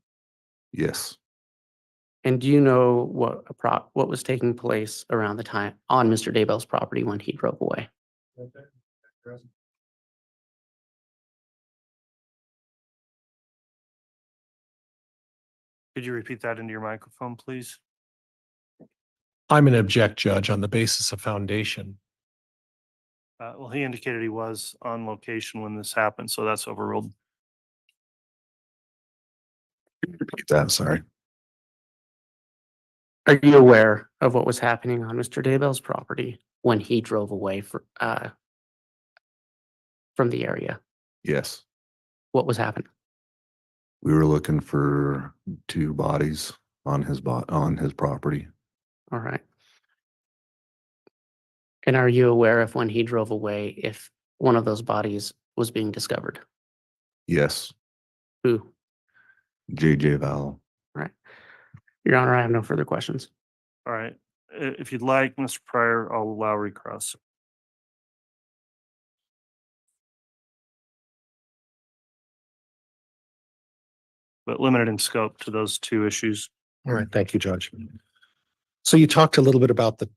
Yes. And do you know what was taking place around the time on Mr. Daybell's property when he drove away? Could you repeat that into your microphone, please? I'm an object, Judge, on the basis of foundation. Well, he indicated he was on location when this happened, so that's overruled. Repeat that, sorry. Are you aware of what was happening on Mr. Daybell's property when he drove away from the area? Yes. What was happening? We were looking for 2 bodies on his property. All right. And are you aware of when he drove away if one of those bodies was being discovered? Yes. Who? JJ Val. Your Honor, I have no further questions. All right. If you'd like, Mr. Pryor, I'll allow recross. But limited in scope to those 2 issues. All right, thank you, Judge. So you talked a little bit about the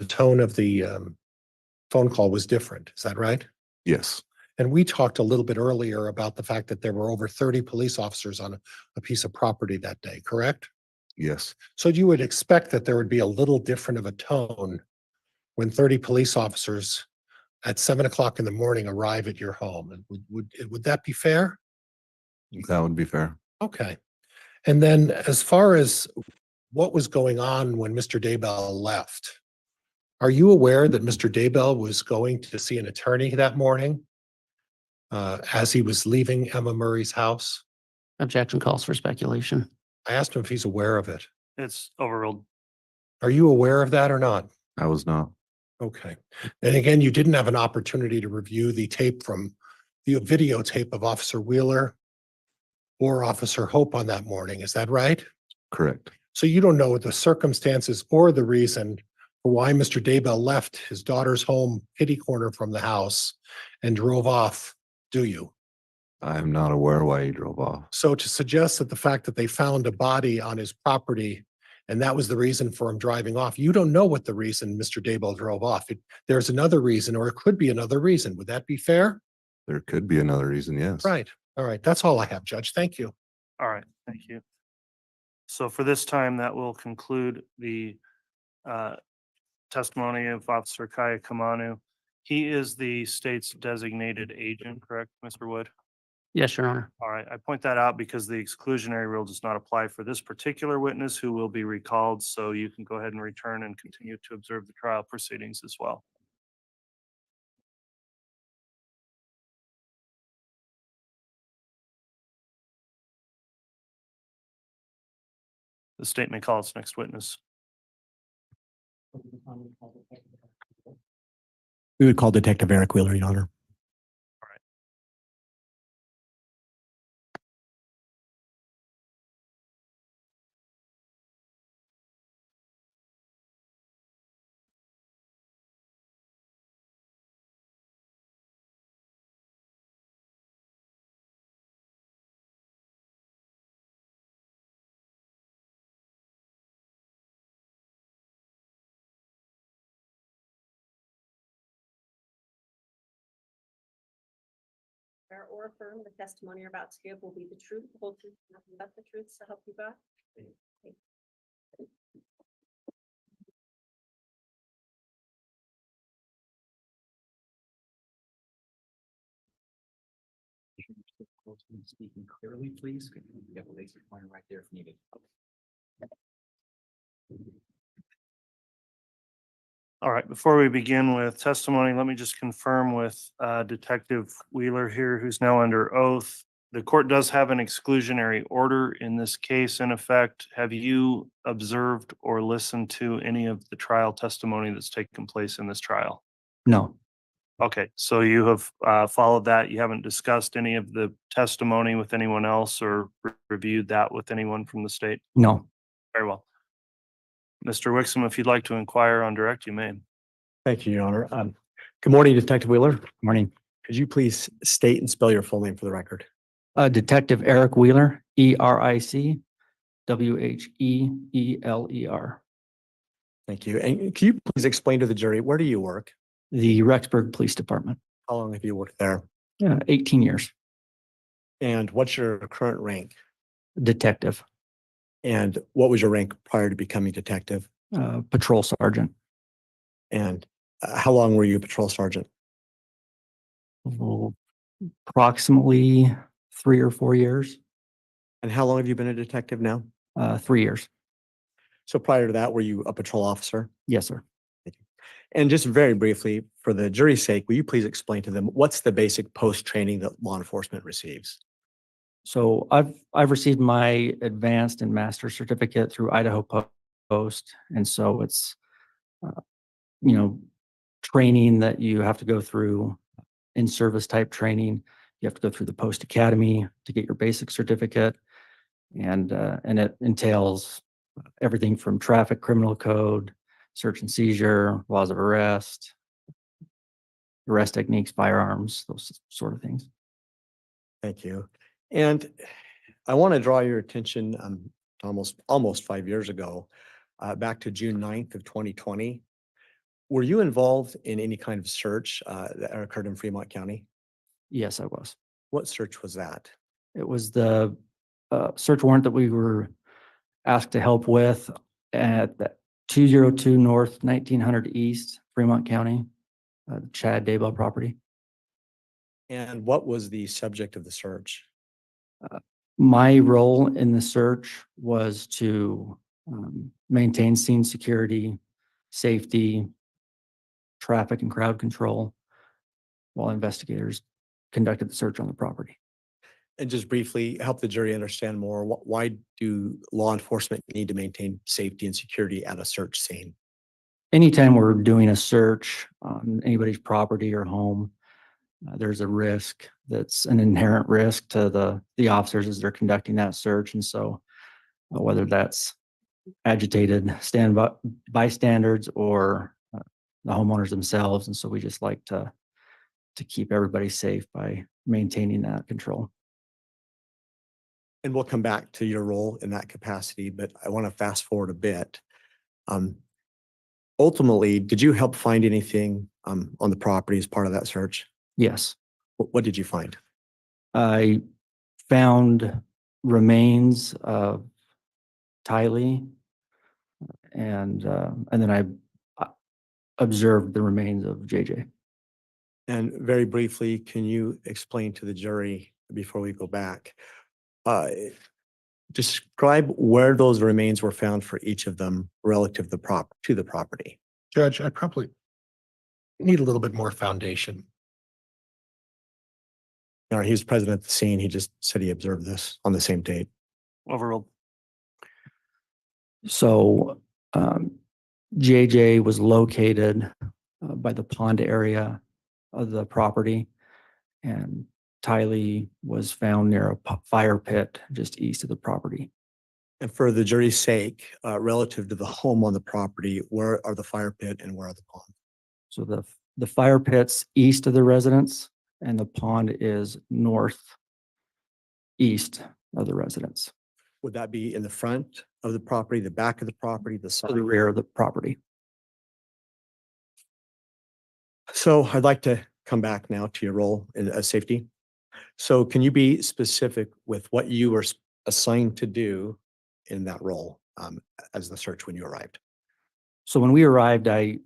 tone of the phone call was different. Is that right? Yes. And we talked a little bit earlier about the fact that there were over 30 police officers on a piece of property that day, correct? Yes, So you would expect that there would be a little different of a tone when 30 police officers at 7 o'clock in the morning arrive at your home. And would that be fair? that would be fair. Okay. And then as far as what was going on when Mr. Daybell left, are you aware that Mr. Daybell was going to see an attorney that morning as he was leaving Emma Murray's house? Objection calls for speculation. I asked him if he's aware of it. It's overruled. Are you aware of that or not? I was not. Okay. And again, you didn't have an opportunity to review the tape from the videotape of Officer Wheeler or Officer Hope on that morning. Is that right? Correct. So you don't know the circumstances or the reason for why Mr. Daybell left his daughter's home kitty corner from the house and drove off, do you? I'm not aware why he drove off. So to suggest that the fact that they found a body on his property and that was the reason for him driving off, you don't know what the reason Mr. Daybell drove off. There's another reason, or it could be another reason. Would that be fair? There could be another reason, yes. Right. All right. That's all I have, Judge. Thank you. All right, thank you. So for this time, that will conclude the testimony of Officer Kaaiakamanu. He is the state's designated agent, correct, Mr. Wood? Yes, Your Honor. All right, I point that out because the exclusionary rule does not apply for this particular witness who will be recalled, so you can go ahead and return and continue to observe the trial proceedings as well. The state may call its next witness. We would call Detective Eric Wheeler, Your Honor. Or affirm the testimony you're about to give will be the truth, the whole truth, and nothing but the truth, so help you God. Speaking clearly, please. You have a laser pointer right there if needed. All right, before we begin with testimony, let me just confirm with Detective Wheeler here, who's now under oath. The court does have an exclusionary order in this case in effect. Have you observed or listened to any of the trial testimony that's taken place in this trial? No. Okay, so you have followed that. You haven't discussed any of the testimony with anyone else or reviewed that with anyone from the state? No. Very well. Mr. Wixom, if you'd like to inquire on direct, you may. Thank you, Your Honor. Good morning, Detective Wheeler. Morning. Could you please state and spell your full name for the record? Detective Eric Wheeler, ERIC WHEELER. Thank you. And can you please explain to the jury, where do you work? The Rexburg Police Department. How long have you worked there? 18 years. And what's your current rank? Detective. And what was your rank prior to becoming detective? Patrol sergeant. And how long were you a patrol sergeant? Approximately 3 or 4 years. And how long have you been a detective now? 3 years. So prior to that, were you a patrol officer? Yes, sir. And just very briefly, for the jury's sake, will you please explain to them what's the basic post-training that law enforcement receives? So I've received my advanced and master certificate through Idaho Post, and so it's training that you have to go through, in service type training. You have to go through the Post Academy to get your basic certificate, and it entails everything from traffic, criminal code, search and seizure, laws of arrest techniques, firearms, those sort of things. Thank you. And I want to draw your attention almost 5 years ago, back to June 9th of 2020. Were you involved in any kind of search that occurred in Fremont County? Yes, I was. What search was that? It was the search warrant that we were asked to help with at the 202 North, 1900 East, Fremont County, Chad Daybell property. And what was the subject of the search? My role in the search was to maintain scene security, safety, traffic and crowd control while investigators conducted the search on the property. And just briefly help the jury understand more. Why do law enforcement need to maintain safety and security at a search scene? Anytime we're doing a search on anybody's property or home, there's a risk that's an inherent risk to the officers as they're conducting that search. And so whether that's agitated bystanders or the homeowners themselves. And so we just like to keep everybody safe by maintaining that control. And we'll come back to your role in that capacity, but I want to fast forward a bit. Ultimately, did you help find anything on the property as part of that search? Yes. What did you find? I found remains of Tylee and then I observed the remains of JJ. And very briefly, can you explain to the jury before we go back, describe where those remains were found for each of them relative to the property? Judge, I probably need a little bit more foundation. He was present at the scene. He just said he observed this on the same date. Overruled. So JJ was located by the pond area of the property, and Tylee was found near a fire pit just east of the property. And for the jury's sake, relative to the home on the property, where are the fire pit and where are the pond? So the fire pit's east of the residence, and the pond is northeast of the residence. Would that be in the front of the property, the back of the property, the To side? the rear of the property. So I'd like to come back now to your role in safety. So can you be specific with what you were assigned to do in that role as the search when you arrived? So when we arrived, I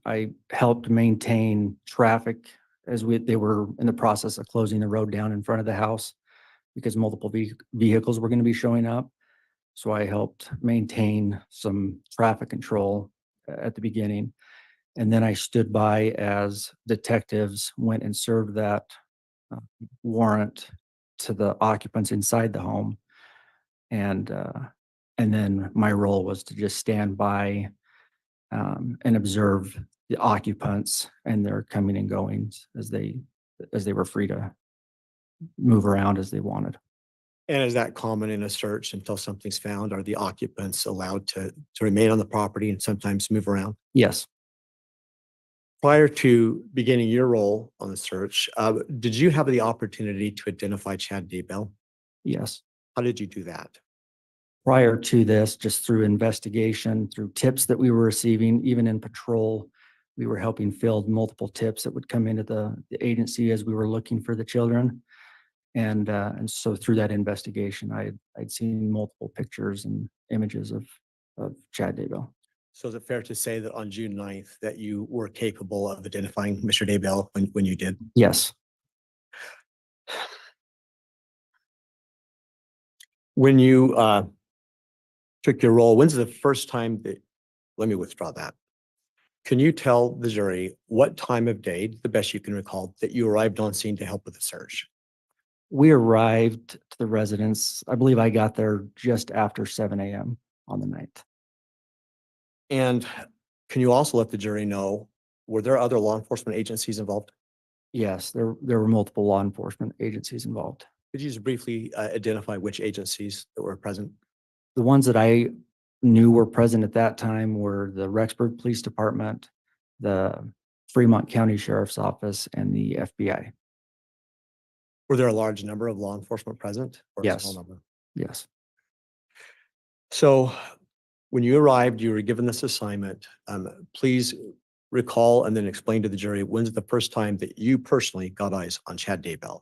helped maintain traffic as they were in the process of closing the road down in front of the house because multiple vehicles were going to be showing up. So I helped maintain some traffic control at the beginning. And then I stood by as detectives went and served that warrant to the occupants inside the home. And then my role was to just stand by and observe the occupants and their coming and goings as they were free to move around as they wanted. And is that common in a search until something's found? Are the occupants allowed to remain on the property and sometimes move around? Yes. Prior to beginning your role on the search, did you have the opportunity to identify Chad Daybell? Yes. How did you do that? Prior to this, just through investigation, through tips that we were receiving, even in patrol, we were helping field multiple tips that would come into the agency as we were looking for the children. And so through that investigation, I'd seen multiple pictures and images of Chad Daybell. So is it fair to say that on June 9th that you were capable of identifying Mr. Daybell when you did? Yes. When you took your role, when's the first time that, let me withdraw that. Can you tell the jury what time of day, the best you can recall, that you arrived on scene to help with the search? We arrived to the residence, I believe I got there just after 7 a.m. on the 9th. And can you also let the jury know, were there other law enforcement agencies involved? Yes, there were multiple law enforcement agencies involved. Could you just briefly identify which agencies that were present? The ones that I knew were present at that time were the Rexburg Police Department, the Fremont County Sheriff's Office, and the FBI. Were there a large number of law enforcement present? Or a Yes. small number? Yes. So when you arrived, you were given this assignment. Please recall and then explain to the jury, when's the first time that you personally got eyes on Chad Daybell?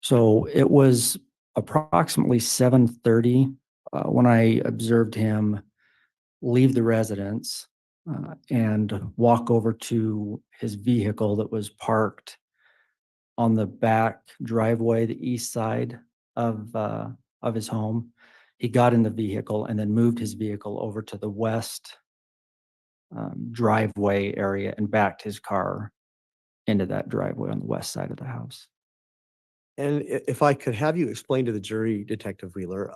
So it was approximately 7:30 when I observed him leave the residence and walk over to his vehicle that was parked on the back driveway, the east side of his home. He got in the vehicle and then moved his vehicle over to the west driveway area and backed his car into that driveway on the west side of the house. And if I could have you explain to the jury, Detective Wheeler,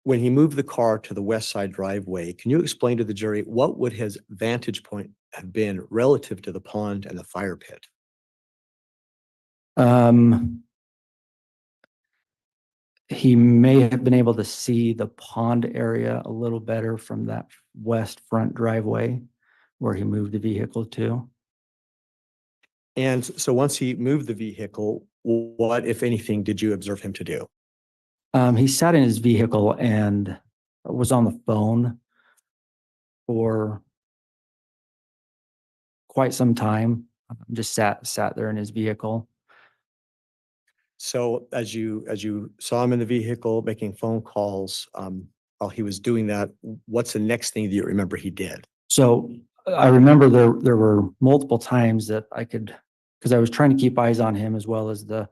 when he moved the car to the west side driveway, can you explain to the jury what would his vantage point have been relative to the pond and the fire pit? He may have been able to see the pond area a little better from that west front driveway where he moved the vehicle to. And so once he moved the vehicle, what, if anything, did you observe him to do? He sat in his vehicle and was on the phone for quite some time. Just sat there in his vehicle. So as you saw him in the vehicle making phone calls, while he was doing that, what's the next thing that you remember he did? So I remember there were multiple times that I could, because I was trying to keep eyes on him as well as the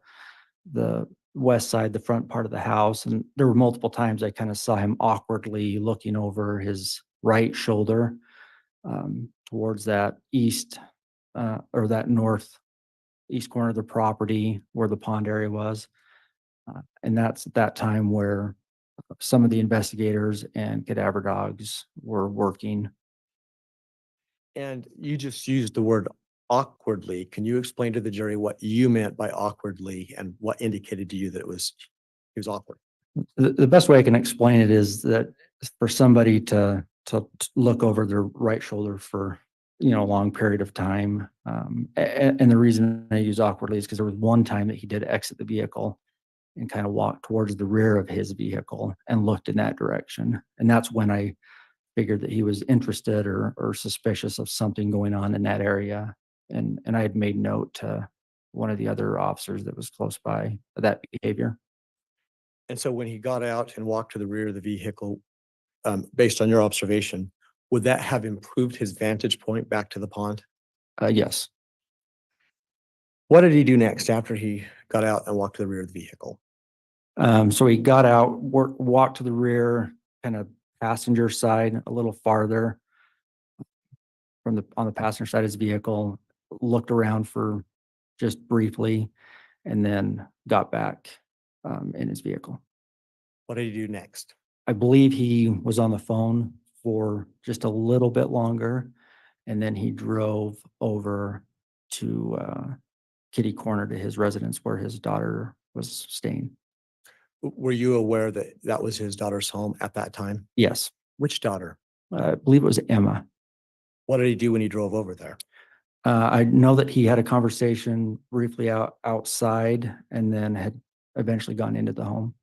west side, the front part of the house. And there were multiple times I kind of saw him awkwardly looking over his right shoulder towards that east or that northeast corner of the property where the pond area was. And that's at that time where some of the investigators and cadaver dogs were working. And you just used the word awkwardly. Can you explain to the jury what you meant by awkwardly and what indicated to you that he was awkward? The best way I can explain it is that for somebody to look over their right shoulder for, a long period of time. And the reason I use awkwardly is because there was one time that he did exit the vehicle and kind of walked towards the rear of his vehicle and looked in that direction. And that's when I figured that he was interested or suspicious of something going on in that area. And I had made note to one of the other officers that was close by of that behavior. And so when he got out and walked to the rear of the vehicle, based on your observation, would that have improved his vantage point back to the pond? Yes. What did he do next after he got out and walked to the rear of the vehicle? So he got out, walked to the rear, kind of passenger side a little farther on the passenger side of his vehicle, looked around for just briefly, and then got back in his vehicle. What did he do next? I believe he was on the phone for just a little bit longer, and then he drove over to Kitty Corner to his residence where his daughter was staying. Were you aware that that was his daughter's home at that time? Yes. Which daughter? I believe it was Emma. What did he do when he drove over there? I know that he had a conversation briefly outside and then had eventually gone into the home.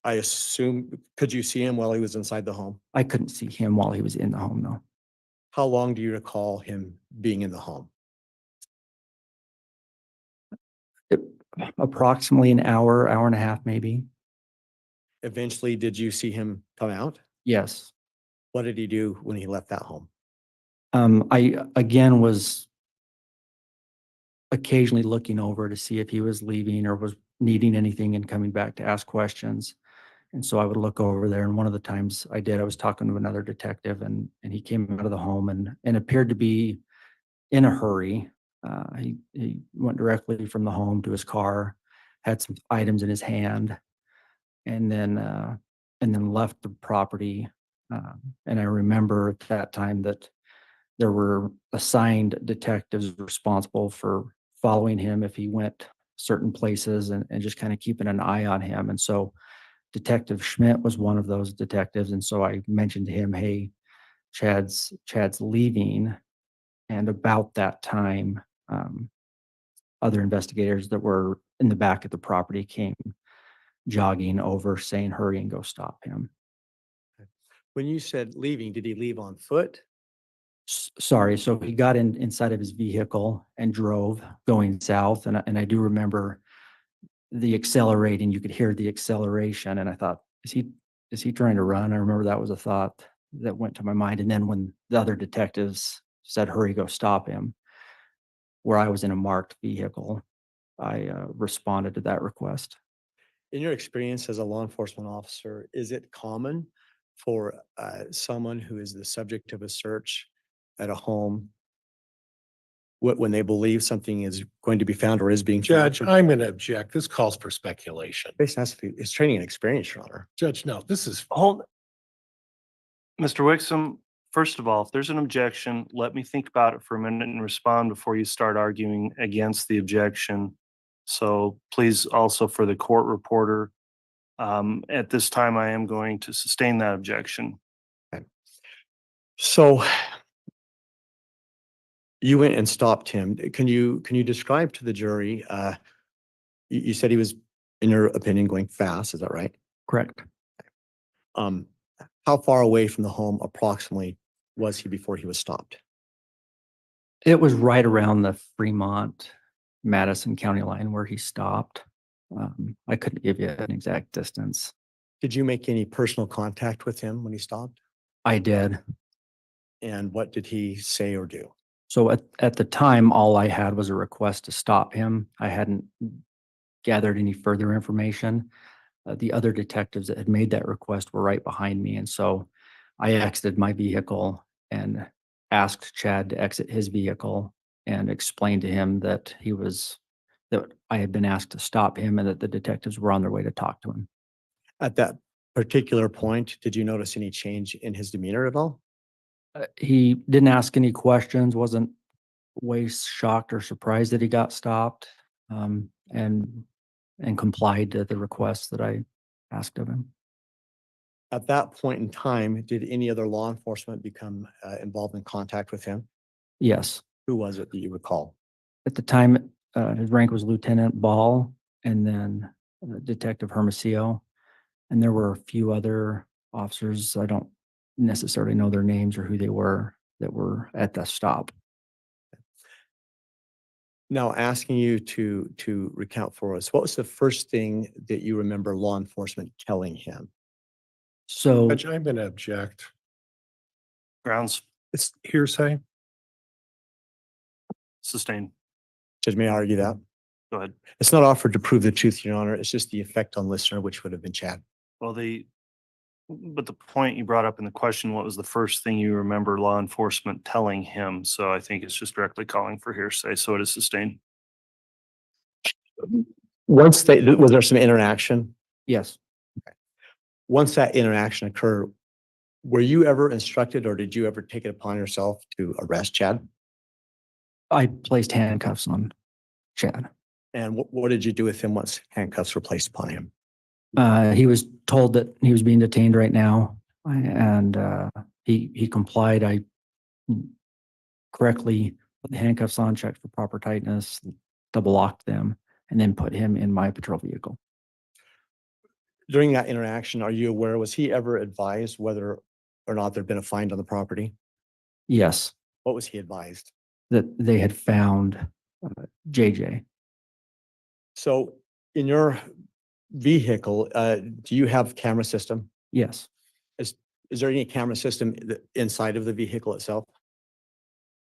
I assume, could you see him while he was inside the home? I couldn't see him while he was in the home, no. How long do you recall him being in the home? Approximately an hour and a half, maybe. Eventually, did you see him come out? Yes. What did he do when he left that home? I again was occasionally looking over to see if he was leaving or was needing anything and coming back to ask questions. And so I would look over there. And one of the times I did, I was talking to another detective and he came out of the home and appeared to be in a hurry. He went directly from the home to his car, had some items in his hand, and then left the property. And I remember at that time that there were assigned detectives responsible for following him if he went certain places and just kind of keeping an eye on him. And so Detective Schmidt was one of those detectives. And so I mentioned to him, hey, Chad's leaving. And about that time, other investigators that were in the back of the property came jogging over saying, hurry and go stop him. When you said leaving, did he leave on foot? Sorry. So he got inside of his vehicle and drove going south. And I do remember the accelerating, you could hear the acceleration. And I thought, is he trying to run? I remember that was a thought that went to my mind. And then when the other detectives said, hurry, go stop him, where I was in a marked vehicle, I responded to that request. In your experience as a law enforcement officer, is it common for someone who is the subject of a search at a home when they believe something is going to be found or is being found? Judge, I'm going to object. This calls for speculation. It's training and experience, Your Honor. Judge, no, this is, Hold, Mr. Wixom, first of all, if there's an objection, let me think about it for a minute and respond before you start arguing against the objection. So please also for the court reporter, at this time, I am going to sustain that objection. So you went and stopped him. Can you describe to the jury, you said he was, in your opinion, going fast, is that right? Correct. How far away from the home approximately was he before he was stopped? It was right around the Fremont, Madison County line where he stopped. I couldn't give you an exact distance. Did you make any personal contact with him when he stopped? I did. And what did he say or do? So at the time, all I had was a request to stop him. I hadn't gathered any further information. The other detectives that had made that request were right behind me. And so I exited my vehicle and asked Chad to exit his vehicle and explained to him that that I had been asked to stop him and that the detectives were on their way to talk to him. At that particular point, did you notice any change in his demeanor at all? He didn't ask any questions, wasn't way shocked or surprised that he got stopped, and complied to the request that I asked of him. At that point in time, did any other law enforcement become involved in contact with him? Yes. Who was it that you recall? At the time, his rank was Lieutenant Ball and then Detective Hermosillo. And there were a few other officers. I don't necessarily know their names or who they were that were at the stop. Now asking you to recount for us, what was the first thing that you remember law enforcement telling him? So Judge, I'm going to object. Grounds It's hearsay. sustained. Judge, may I argue that? Go ahead. It's not offered to prove the truth, Your Honor. It's just the effect on listener, which would have been Chad. Well, but the point you brought up in the question, what was the first thing you remember law enforcement telling him? So I think it's just directly calling for hearsay. So it is sustained. Was there some interaction? yes, Once that interaction occurred, were you ever instructed or did you ever take it upon yourself to arrest Chad? I placed handcuffs on Chad. And what did you do with him once handcuffs were placed upon him? He was told that he was being detained right now, and he complied. I correctly put the handcuffs on, checked for proper tightness, double locked them, and then put him in my patrol vehicle. During that interaction, are you aware, was he ever advised whether or not there'd been a find on the property? Yes, What was he advised? that they had found JJ. So in your vehicle, do you have camera system? Yes, Is there any camera system inside of the vehicle itself?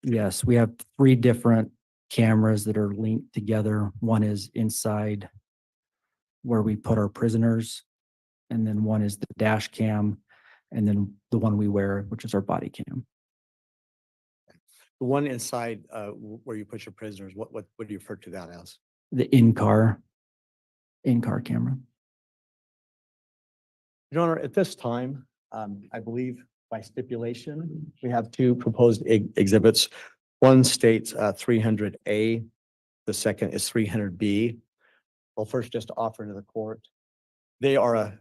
yes, we have 3 different cameras that are linked together. One is inside where we put our prisoners, and then one is the dash cam, and then the one we wear, which is our body cam. The one inside where you put your prisoners, what do you refer to that as? The in-car camera. Your Honor, at this time, I believe by stipulation, we have 2 proposed exhibits. One states 300A, the second is 300B. Well, first, just to offer to the court, they are a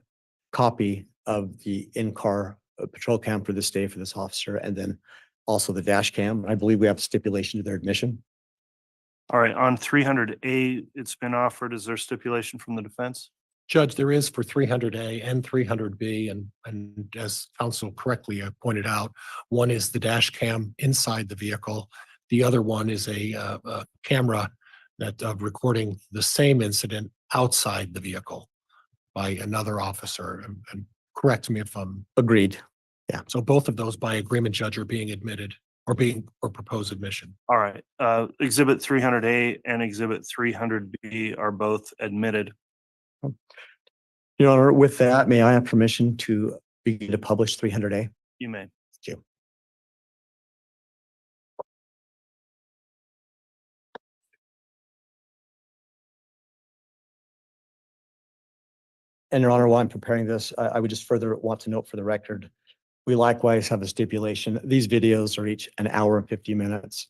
copy of the in-car patrol cam for this day for this officer, and then also the dash cam. I believe we have stipulation to their admission. All right. On 300A, it's been offered. Is there stipulation from the defense? Judge, there is for 300A and 300B, and as counsel correctly pointed out, one is the dash cam inside the vehicle. The other one is a camera that recording the same incident outside the vehicle by another officer, and correct me if I'm, Agreed. so both of those by agreement, Judge, are being admitted or proposed admission. All right, Exhibit 300A and Exhibit 300B are both admitted. Your Honor, with that, may I have permission to begin to publish 300A? You may. Thank you. And Your Honor, while I'm preparing this, I would just further want to note for the record, we likewise have a stipulation. These videos are each an hour and 50 minutes.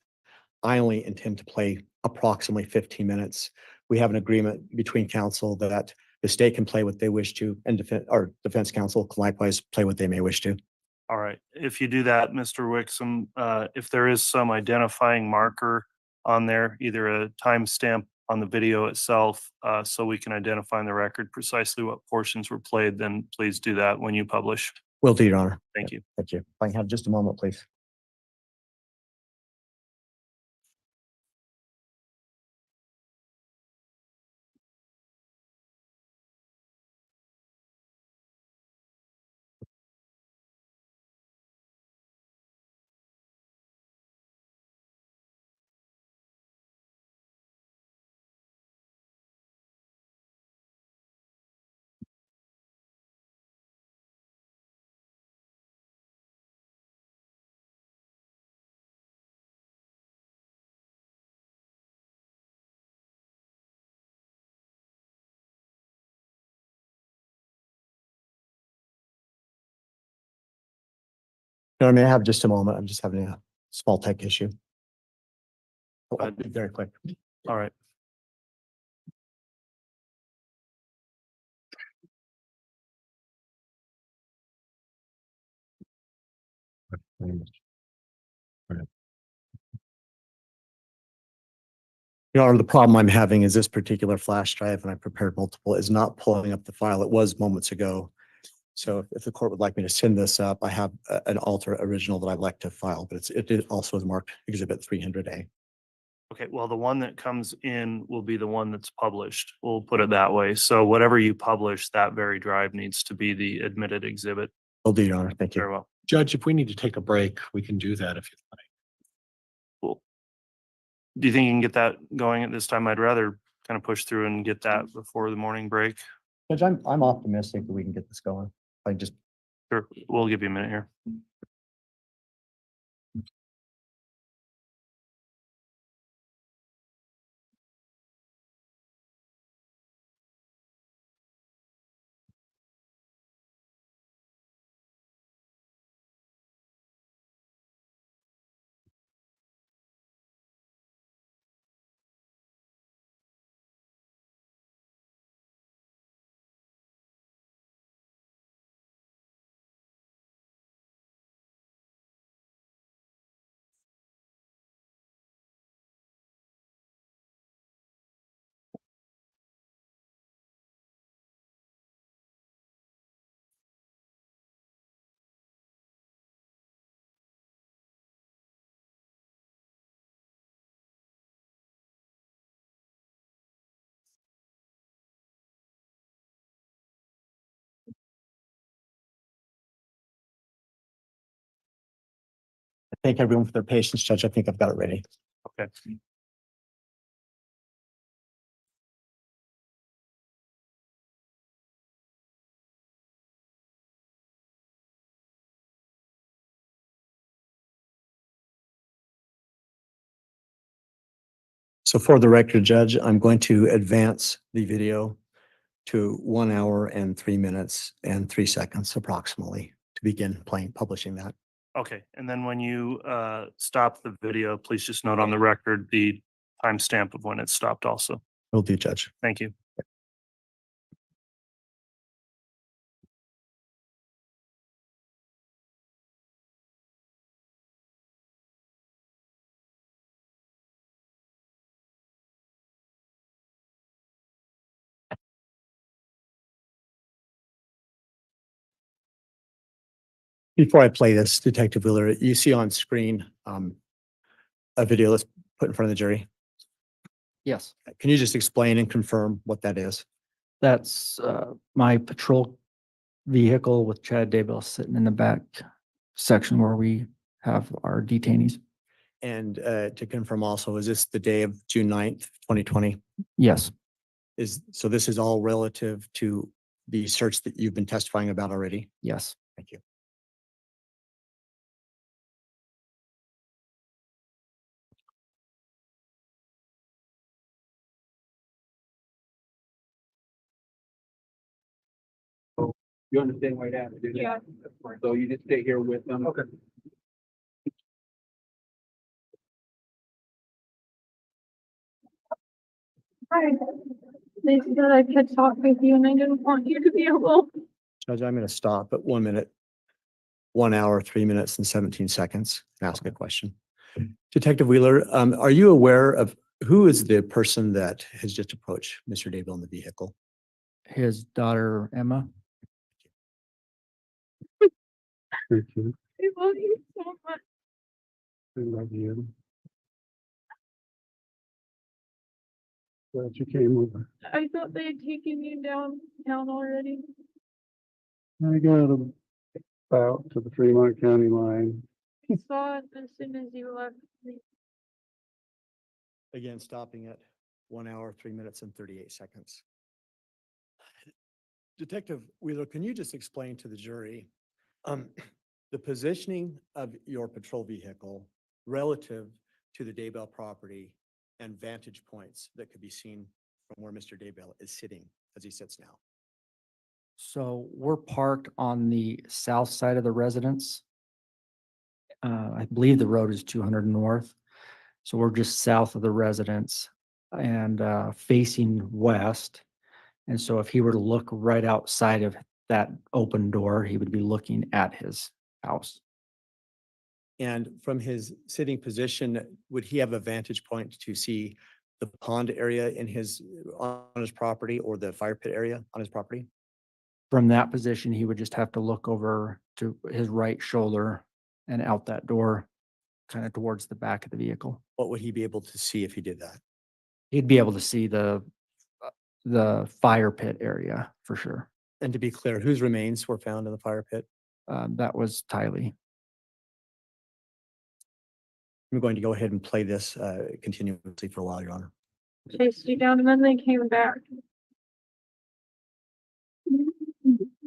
I only intend to play approximately 15 minutes. We have an agreement between counsel that the state can play what they wish to, and defense counsel can likewise play what they may wish to. All right, if you do that, Mr. Wixom, if there is some identifying marker on there, either a timestamp on the video itself, so we can identify in the record precisely what portions were played, then please do that when you publish. Will do, Your Honor. Thank you. Thank you. If I can have just a moment, please. Your Honor, may I have just a moment? I'm just having a small tech issue. I'll be very quick. All right. Your Honor, the problem I'm having is this particular flash drive, and I prepared multiple, is not pulling up the file. It was moments ago. So if the court would like me to send this up, I have an alter original that I'd like to file, but it also is marked Exhibit 300A. Okay, well, the one that comes in will be the one that's published. We'll put it that way. So whatever you publish, that very drive needs to be the admitted exhibit. Will do, Your Honor. Thank you. Very well. Judge, if we need to take a break, we can do that if you'd like. Cool. Do you think you can get that going at this time? I'd rather kind of push through and get that before the morning break. Judge, I'm optimistic that we can get this going. I just, Sure, we'll give you a minute here. thank everyone for their patience, Judge. I think I've got it ready. Okay. So for the record, Judge, I'm going to advance the video to 1 hour and 3 minutes and 3 seconds approximately to begin publishing that. Okay, and then when you stop the video, please just note on the record the timestamp of when it stopped also. Will do, Judge. Thank you. Before I play this, Detective Wheeler, you see on screen a video that's put in front of the jury. Yes, Can you just explain and confirm what that is? that's my patrol vehicle with Chad Daybell sitting in the back section where we have our detainees. And to confirm also, is this the day of June 9th, 2020? Yes, So this is all relative to the search that you've been testifying about already? yes. Thank you. You understand why that happened? Yeah. So you just stay here with them? Okay. Hi. They said I could talk with you and I didn't want you to be alone. Judge, I'm going to stop at 1 minute, 1 hour, 3 minutes and 17 seconds and ask a question. Detective Wheeler, are you aware of who is the person that has just approached Mr. Daybell in the vehicle? His daughter, Emma. Thank you. I love you so much. I love you. Glad you came over. I thought they had taken you downtown already. I got about to the Fremont County line. I saw it as soon as you left. Again, stopping at 1 hour, 3 minutes and 38 seconds. Detective Wheeler, can you just explain to the jury the positioning of your patrol vehicle relative to the Daybell property and vantage points that could be seen from where Mr. Daybell is sitting as he sits now? So we're parked on the south side of the residence. I believe the road is 200 north. So we're just south of the residence and facing west. And so if he were to look right outside of that open door, he would be looking at his house. And from his sitting position, would he have a vantage point to see the pond area on his property or the fire pit area on his property? From that position, he would just have to look over to his right shoulder and out that door, kind of towards the back of the vehicle. What would he be able to see if he did that? He'd be able to see the fire pit area for sure. And to be clear, whose remains were found in the fire pit? That was Tylee. I'm going to go ahead and play this continuously for a while, Your Honor. Chased you down and then they came back.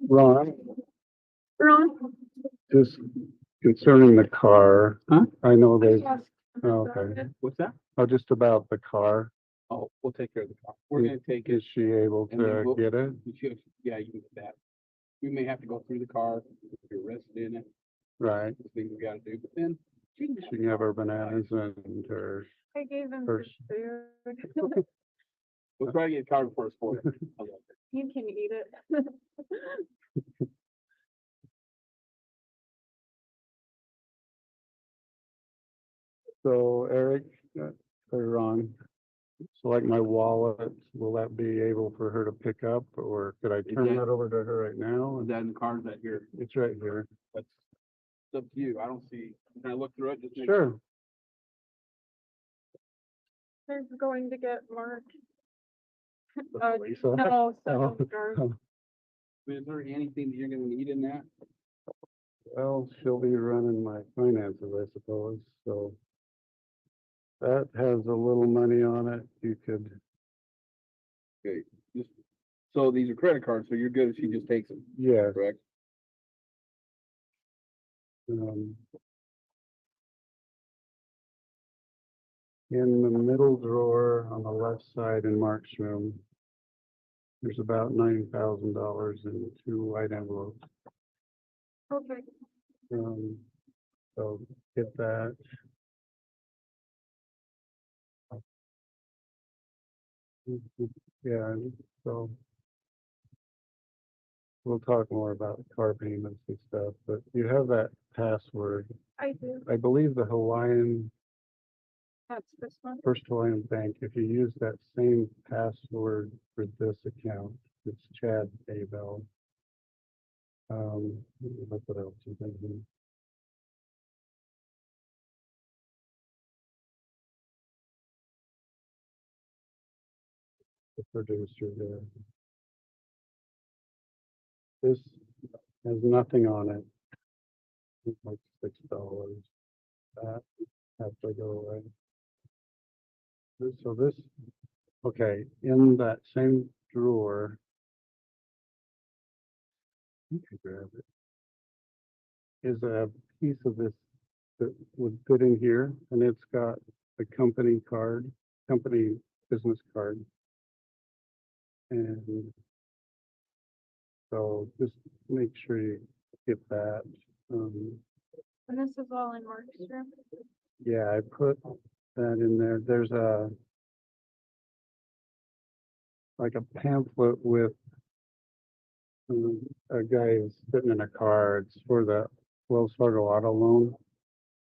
Ron, Ron? just concerning the car, Huh? I know they, Yes. okay, What's that? just about the car. Oh, we'll take care of the car. We're gonna take it. Is she able and then to we'll- get it? Yeah, you can get that. We may have to go through the car, if you're arrested in it, Right. the things we gotta do, but then. She can have her bananas and her, I gave him First. food. We'll try to get a car before it's full. You can eat it. so Eric, or Ron, so like my wallet, will that be able for her to pick up or could I turn that over to her right now? Is that in the car, is that here? It's right here. That's up to you. I don't see, can I look through it? Just make Sure. They're going to get Mark. Lisa? No, Oh, so Garth. oh. Is there anything that you're gonna need in that? Well, she'll be running my finances, I suppose, so. That has a little money on it. You could, Okay, just, so these are credit cards, so you're good if she just takes them, yes. correct? In the middle drawer on the left side in Mark's room, there's about $9,000 in 2 white envelopes. Okay. So get that. Yeah, so we'll talk more about car payments and stuff, but you have that password. I do. I believe the That's this one. First Hawaiian Bank, if you use that same password for this account, it's Chad Daybell. What else is in here? the producer there. This has nothing on it. It's like $6. That has to go away. So this, okay, in that same drawer, you can grab it, is a piece of this that would fit in here, and it's got the company card, company business card. And so just make sure you get that. And this is all in Mark's room. Yeah, I put that in there. There's like a pamphlet with a guy who's sitting in a car. It's for the Wells Fargo auto loan.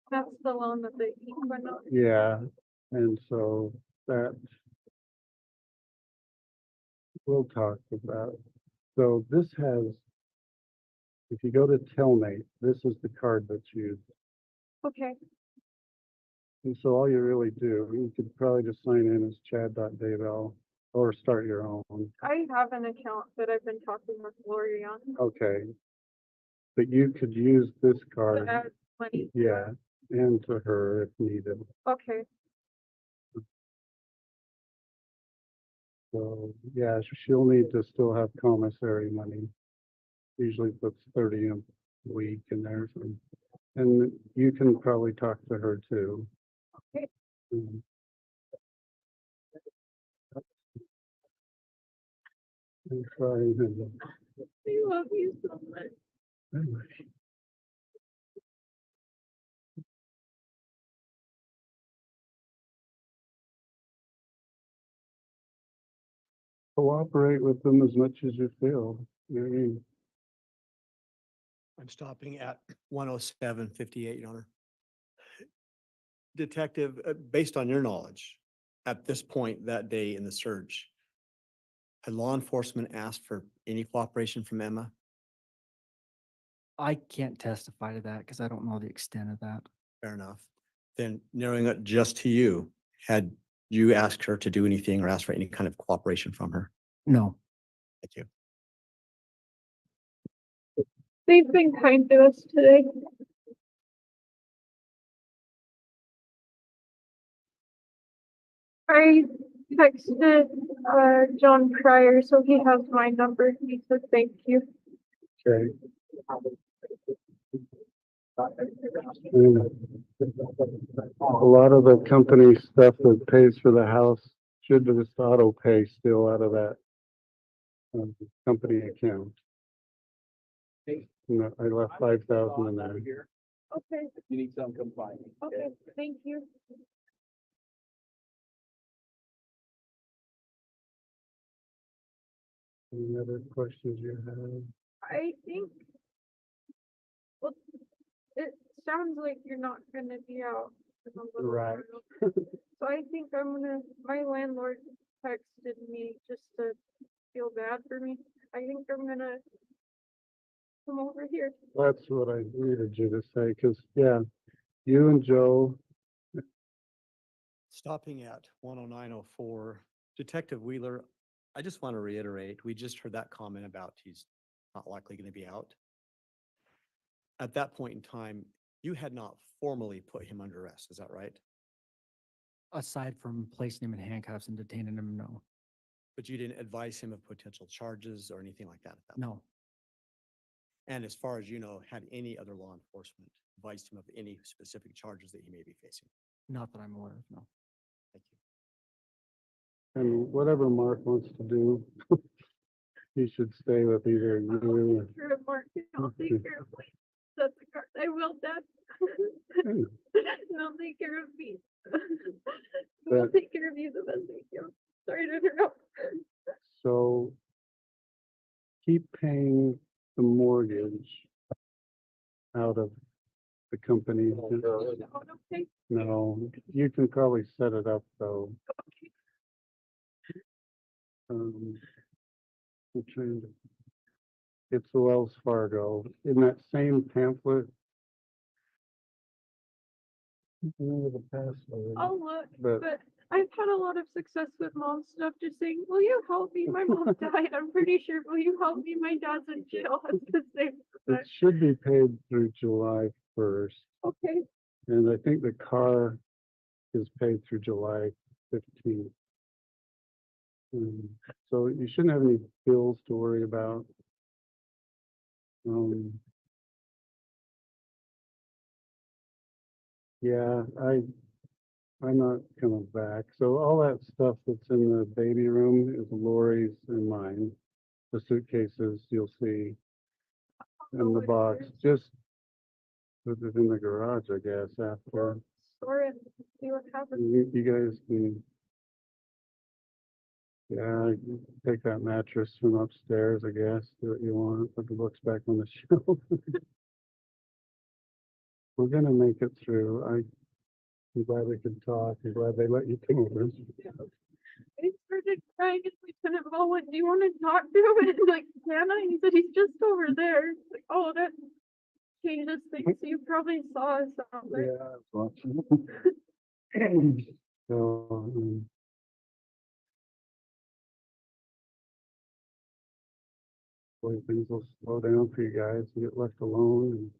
That's the loan that they went on. Yeah, and so that we'll talk about. So this has, if you go to Telmate, this is the card that's used. Okay. And so all you really do, you could probably just sign in as Chad.Daybell or start your own. I have an account that I've been talking with Lori on. Okay. But you could use this To card, add money. yeah, and to her if needed. Okay. So, yeah, she'll need to still have commissary money. Usually puts 30 a week in there. And you can probably talk to her too. Okay. I'm sorry. I love you so much. Anyway. Cooperate with them as much as you feel. You know what I mean? I'm stopping at 10758, Your Honor. Detective, based on your knowledge, at this point that day in the search, had law enforcement asked for any cooperation from Emma? I can't testify to that because I don't know the extent of that. Fair enough. Then narrowing it just to you, had you asked her to do anything or asked for any kind of cooperation from her? No. Thank you. They've been kind to us today. I texted John Pryor, so he has my number. He said thank you. Okay. And a lot of the company stuff that pays for the house should just auto pay still out of that company account. No, I left 5,000 in there. Okay. If you need some, come find me. Okay, thank you. Any other questions you have? I think, well, it sounds like you're not gonna be out. for a little Right. while. So I think my landlord texted me just to feel bad for me. I think I'm gonna come over here. That's what I needed you to say, because, yeah, you and Joe, Stopping at 10904, Detective Wheeler, I just want to reiterate, we just heard that comment about he's not likely going to be out. At that point in time, you had not formally put him under arrest, is that right? Aside from placing him in handcuffs and detaining him, no. But you didn't advise him of potential charges or anything like that at that point? No. And as far as you know, had any other law enforcement advised him of any specific charges that he may be facing? Not that I'm aware of, no. Thank you. and whatever Mark wants to do, he should stay with either you or. Take care of Mark, and I'll take care of Lee. That's the card. I will, Dad. Hmm. And I'll take care of me. We'll But- take care of you the best we can. Sorry to interrupt. So keep paying the mortgage out of the company. Okay. No, you can probably set it up though. I'm trying to, it's the Wells Fargo. In that same pamphlet, Remember the password, I'll look, but but I've had a lot of success with mom stuff, just saying, will you help me? My mom died. I'm pretty sure, will you help me? My dad's in jail. It's the same. it should be paid through July 1st. Okay, And I think the car is paid through July 15th. So you shouldn't have any bills to worry about. Yeah, I'm not coming back. So all that stuff that's in the baby room is Lori's and mine. The suitcases you'll see in the box. Just put it in the garage, I guess, after. store it, see what happens. You guys can, yeah, take that mattress from upstairs, I guess, do what you want, put the books back on the shelf. We're gonna make it through. I'm glad we could talk. I'm glad they let you come over. I started crying and Lieutenant Ball went, do you want to talk to him? And like, can I? He said, he's just over there. It's like, oh, that changes things. So you probably saw us out there. Yeah, I was watching. So, hopefully things will slow down for you guys and get left alone.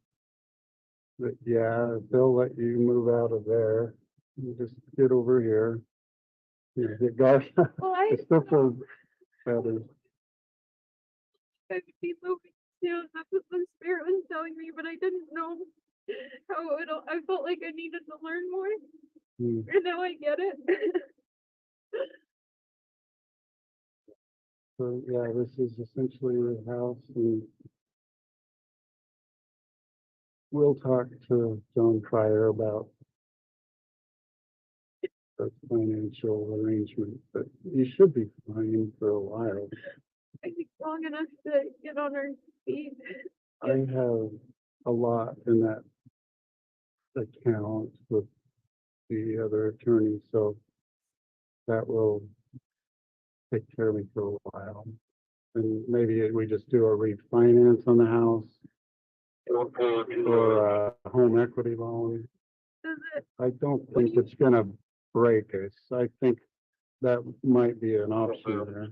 But yeah, they'll let you move out of there. You just get over here. You know, get guard. Well, I It still feels better. would be moving soon. That's what the spirit was telling me, but I didn't know how it all, I felt like I needed to learn more. Hmm. And now I get it. So yeah, this is essentially the house, and we'll talk to John Pryor about the financial arrangement, but you should be fine for a while. I think long enough to get on our feet. I have a lot in that account with the other attorney, so that will take care of me for a while. And maybe we just do a refinance on the house or a home equity loan. Does it, I don't think it's gonna break us. I think that might be an option there.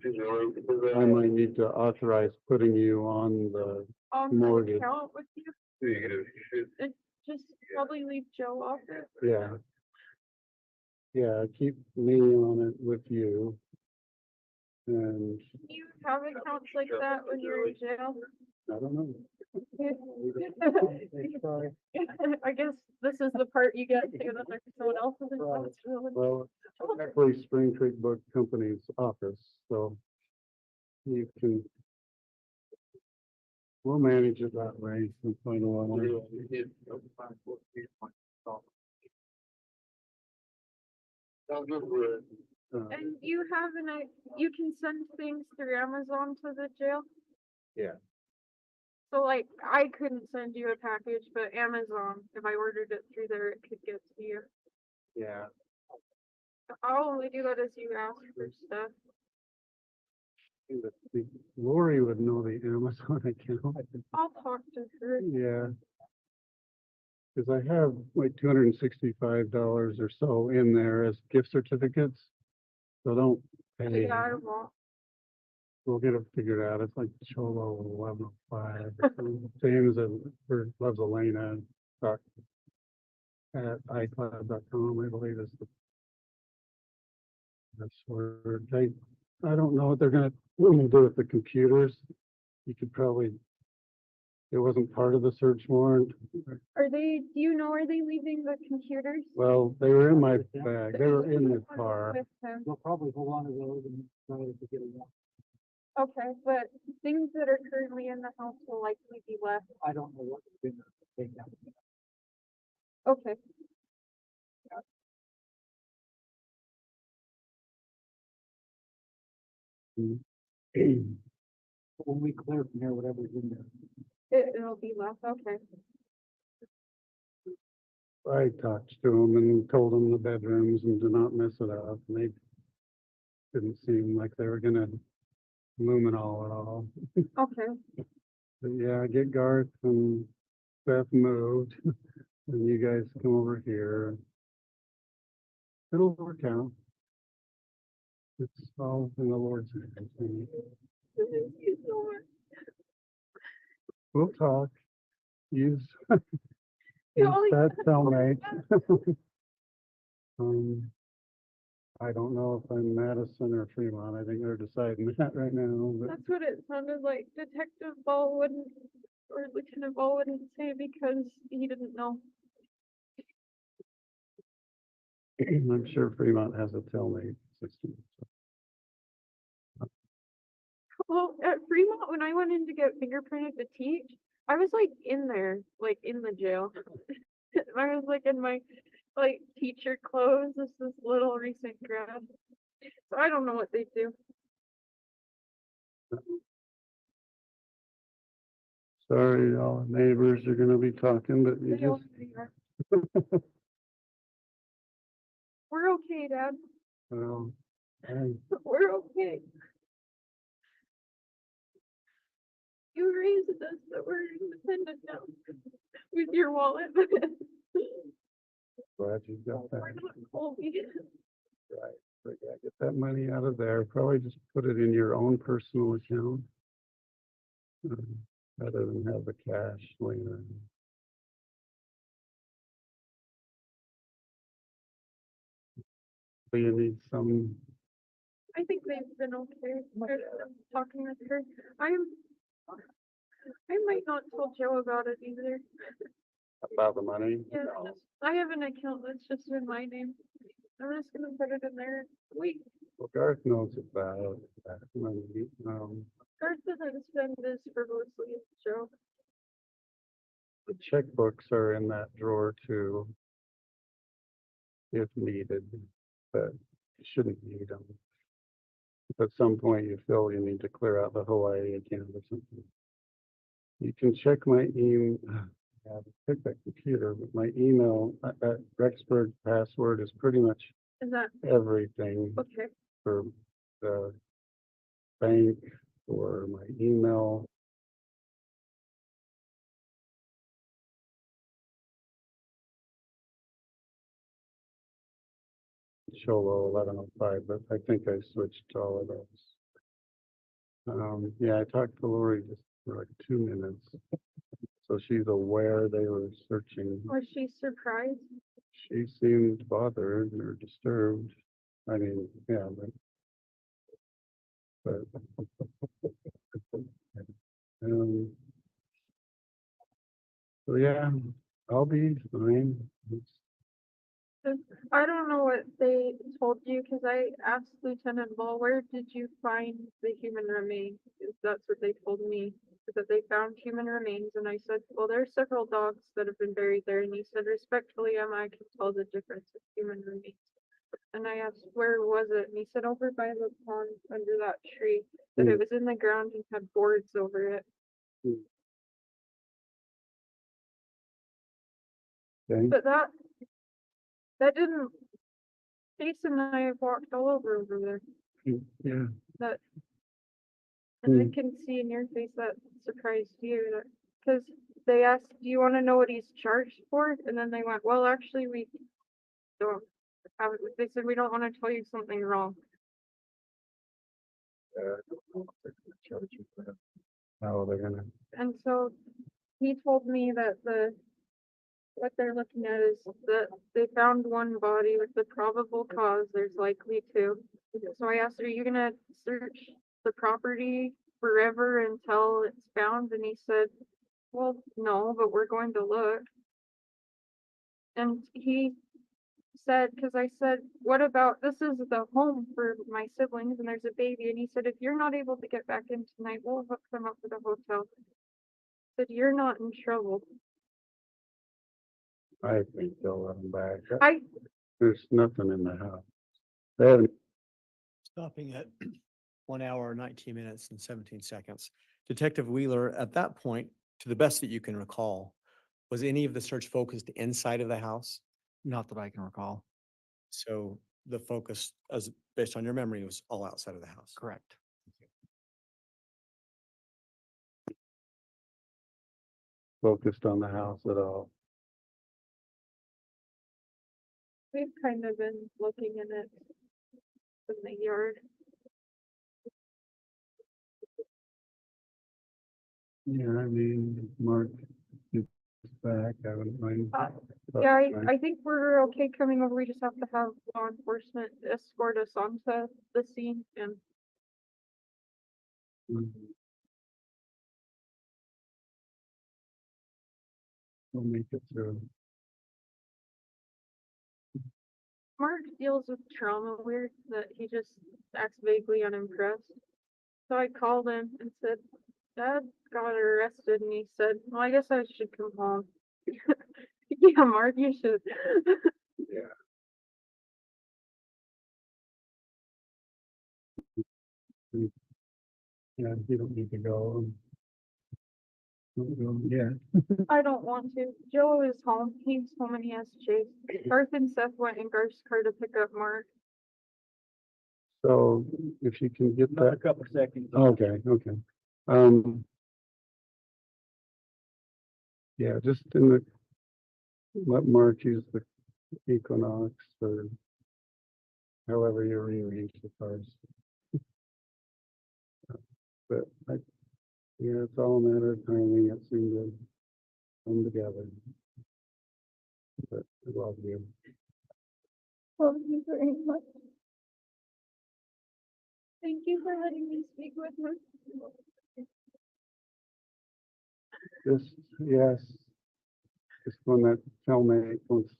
I might need to authorize putting you on the on the mortgage. account with you? And just probably leave Joe off it. Yeah. Yeah, keep me on it with you. And Do you have accounts like that when you're in jail? I don't know. I guess this is the part you get to, that there's someone else's accounts. Well, technically Spring Creek Book Company's office, so you can, we'll manage it that way and find a way. And you have you can send things through Amazon to the jail? Yeah. So like, I couldn't send you a package, but Amazon, if I ordered it through there, it could get to you. Yeah. I'll only do that as you ask for stuff. Lori would know the Amazon account. I'll talk to her. Yeah. Because I have like $265 or so in there as gift certificates. So don't pay. Yeah, I won't. We'll get it figured out. It's like Cholo 1105. James loves Elena at iCloud.com, I believe is the password. I don't know what they're gonna do with the computers. You could probably, it wasn't part of the search warrant. Are they, do you know, are they leaving the computers? Well, they were in my bag. They were in the car. With him? We'll probably hold on to those and try to get it. Okay, but things that are currently in the house will likely be left. I don't know what they're gonna take down. Okay. When we clear from here, whatever's in there. It'll be left, okay. I talked to them and told them the bedrooms and to not mess it up. And they didn't seem like they were gonna lumen all at all. Okay. But yeah, get Garth and Beth moved, and you guys come over here. It'll work out. It's all in the Lord's hands. Thank you so much. We'll talk. Use, You use always that have cellmate. I don't know if I'm Madison or Fremont. I think they're deciding that right now, but That's what it sounded like. Detective Ball wouldn't, or Lieutenant Ball wouldn't say because he didn't know. I'm sure Fremont has a cellmate system. Well, at Fremont, when I went in to get fingerprinted to teach, I was like in there, like in the jail. I was like in my like teacher clothes, this little recent grad. So I don't know what they do. Sorry, all the neighbors are gonna be talking, but you They all just, they are. We're okay, Dad. well, I- We're okay. You raised us that we're independent now with your wallet. glad you got that We're not Colby. right. But yeah, get that money out of there. Probably just put it in your own personal account. Rather than have the cash laying around. So you need some, I think they've been okay. Talking with her. I might not tell Joe about it either. about the money. Yeah, I have an account that's just in my name. I'm just gonna put it in there. Wait, Well, Garth knows about that money. Garth doesn't spend this frivolously, Joe. The checkbooks are in that drawer too. If needed, but you shouldn't need them. If at some point you feel you need to clear out the Hawaii account or something. You can check my email. I have to pick that computer, but my email, that Rexburg password is pretty much Is that everything okay? for the bank or my email. Cholo 1105, but I think I switched to all of those. Yeah, I talked to Lori just for like 2 minutes. So she's aware they were searching. Was she surprised? She seemed bothered or disturbed. I mean, yeah, but so yeah, I'll be fine. I don't know what they told you because I asked Lieutenant Ball, where did you find the human remains? That's what they told me, is that they found human remains. And I said, well, there are several dogs that have been buried there. And he said, respectfully, Emma, I can tell the difference of human remains. And I asked, where was it? And he said, over by the pond under that tree, that it was in the ground and had boards over it. Okay. But that didn't, Jason and I have walked all over there. Yeah. That, and I can see in your face that surprised you, that, because they asked, do you want to know what he's charged for? And then they went, well, actually, we don't have it. They said, we don't want to tell you something wrong. How they're gonna. And so he told me that what they're looking at is that they found one body with the probable cause. There's likely two. So I asked, are you gonna search the property forever until it's found? And he said, well, no, but we're going to look. And he said, because I said, what about, this is the home for my siblings and there's a baby. And he said, if you're not able to get back in tonight, we'll hook them up with a hotel. Said, you're not in trouble. I think they'll let them back. There's nothing in the house. They haven't. Stopping at 1 hour, 19 minutes and 17 seconds. Detective Wheeler, at that point, to the best that you can recall, was any of the search focused inside of the house? Not that I can recall. So the focus, as based on your memory, was all outside of the house. Correct. Focused on the house at all. We've kind of been looking in it in the yard. Yeah, I mean, Mark gets back, I wouldn't mind. Yeah, I think we're okay coming over. We just have to have law enforcement escort us onto the scene and We'll make it through. Mark deals with trauma weird that he just acts vaguely unimpressed. So I called him and said, Dad got arrested, and he said, well, I guess I should come home. Yeah, Mark, you should. Yeah. Yeah, you don't need to go. Yeah. I don't want to. Joe is home. He's home and he has Chase. Garth and Seth went in Garth's car to pick up Mark. So if you can get Another that. couple seconds. Okay, okay. Um. Yeah, just in the, let Mark use the Equinox or however you rearrange the cars. But yeah, it's all a matter of timing. It seemed to come together. But I love you. Love you very much. Thank you for letting me speak with him. Just, yes. Just when that cellmate, once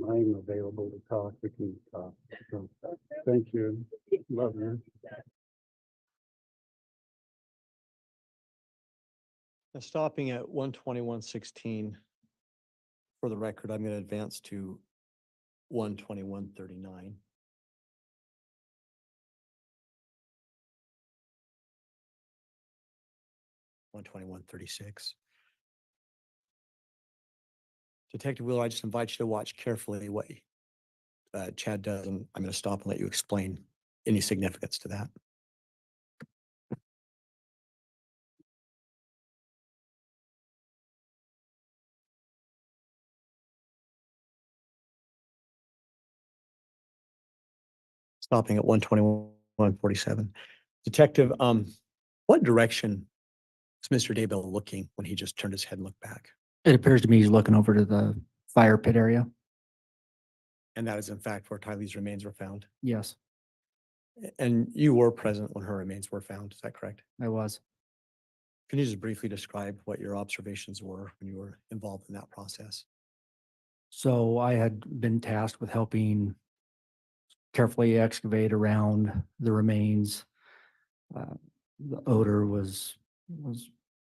I'm available to talk, we can talk. So, thank you. Love you. Now, stopping at 121:16. For the record, I'm going to advance to 121:39. $121.36. Detective Wheeler, I just invite you to watch carefully what Chad does, and I'm going to stop and let you explain any significance to that. Stopping at 121:47. Detective, what direction is Mr. Daybell looking when he just turned his head and looked back? It appears to me he's looking over to the fire pit area. And that is in fact where Tylee's remains were found. Yes, And you were present when her remains were found, is that correct? I was. Can you just briefly describe what your observations were when you were involved in that process? So I had been tasked with helping carefully excavate around the remains. The odor was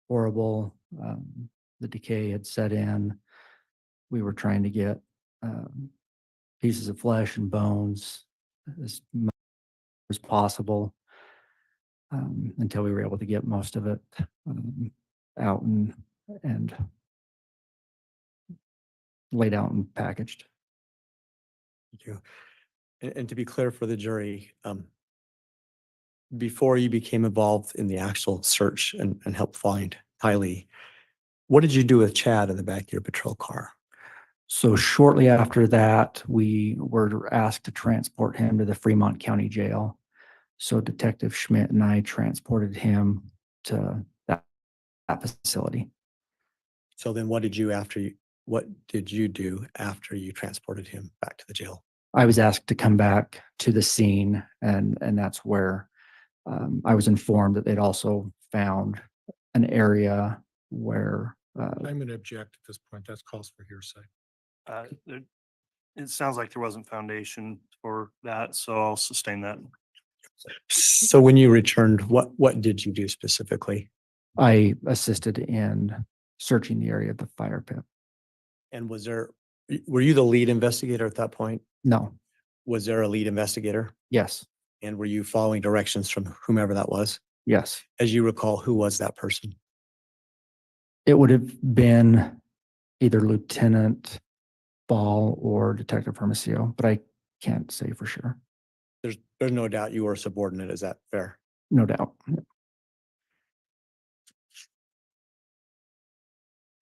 horrible. The decay had set in. We were trying to get pieces of flesh and bones as much as possible until we were able to get most of it out and laid out and packaged. Thank you. And to be clear for the jury, before you became involved in the actual search and helped find Tylee, what did you do with Chad in the back of your patrol car? So shortly after that, we were asked to transport him to the Fremont County Jail. So Detective Schmidt and I transported him to that facility. So then what did you do after you transported him back to the jail? I was asked to come back to the scene, and that's where I was informed that they'd also found an area where I'm going to object at this point. That's calls for hearsay. It sounds like there wasn't foundation for that, so I'll sustain that. So when you returned, what did you do specifically? I assisted in searching the area of the fire pit. And were you the lead investigator at that point? No. Was there a lead investigator? Yes. And were you following directions from whomever that was? Yes. As you recall, who was that person? It would have been either Lieutenant Ball or Detective Hermosillo, but I can't say for sure. There's no doubt you were a subordinate. Is that fair? No doubt.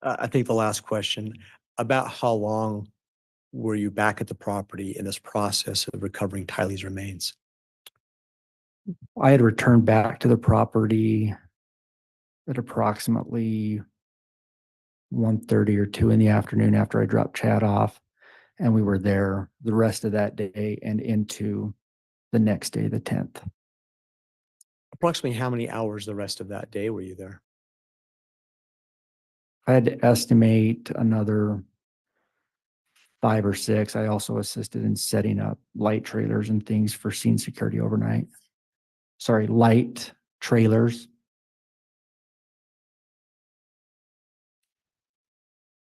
I think the last question, about how long were you back at the property in this process of recovering Tylee's remains? I had returned back to the property at approximately 1:30 or 2 in the afternoon after I dropped Chad off. And we were there the rest of that day and into the next day, the 10th. Approximately how many hours the rest of that day were you there? I had to estimate another 5 or 6. I also assisted in setting up light trailers and things for scene security overnight. Sorry, light trailers.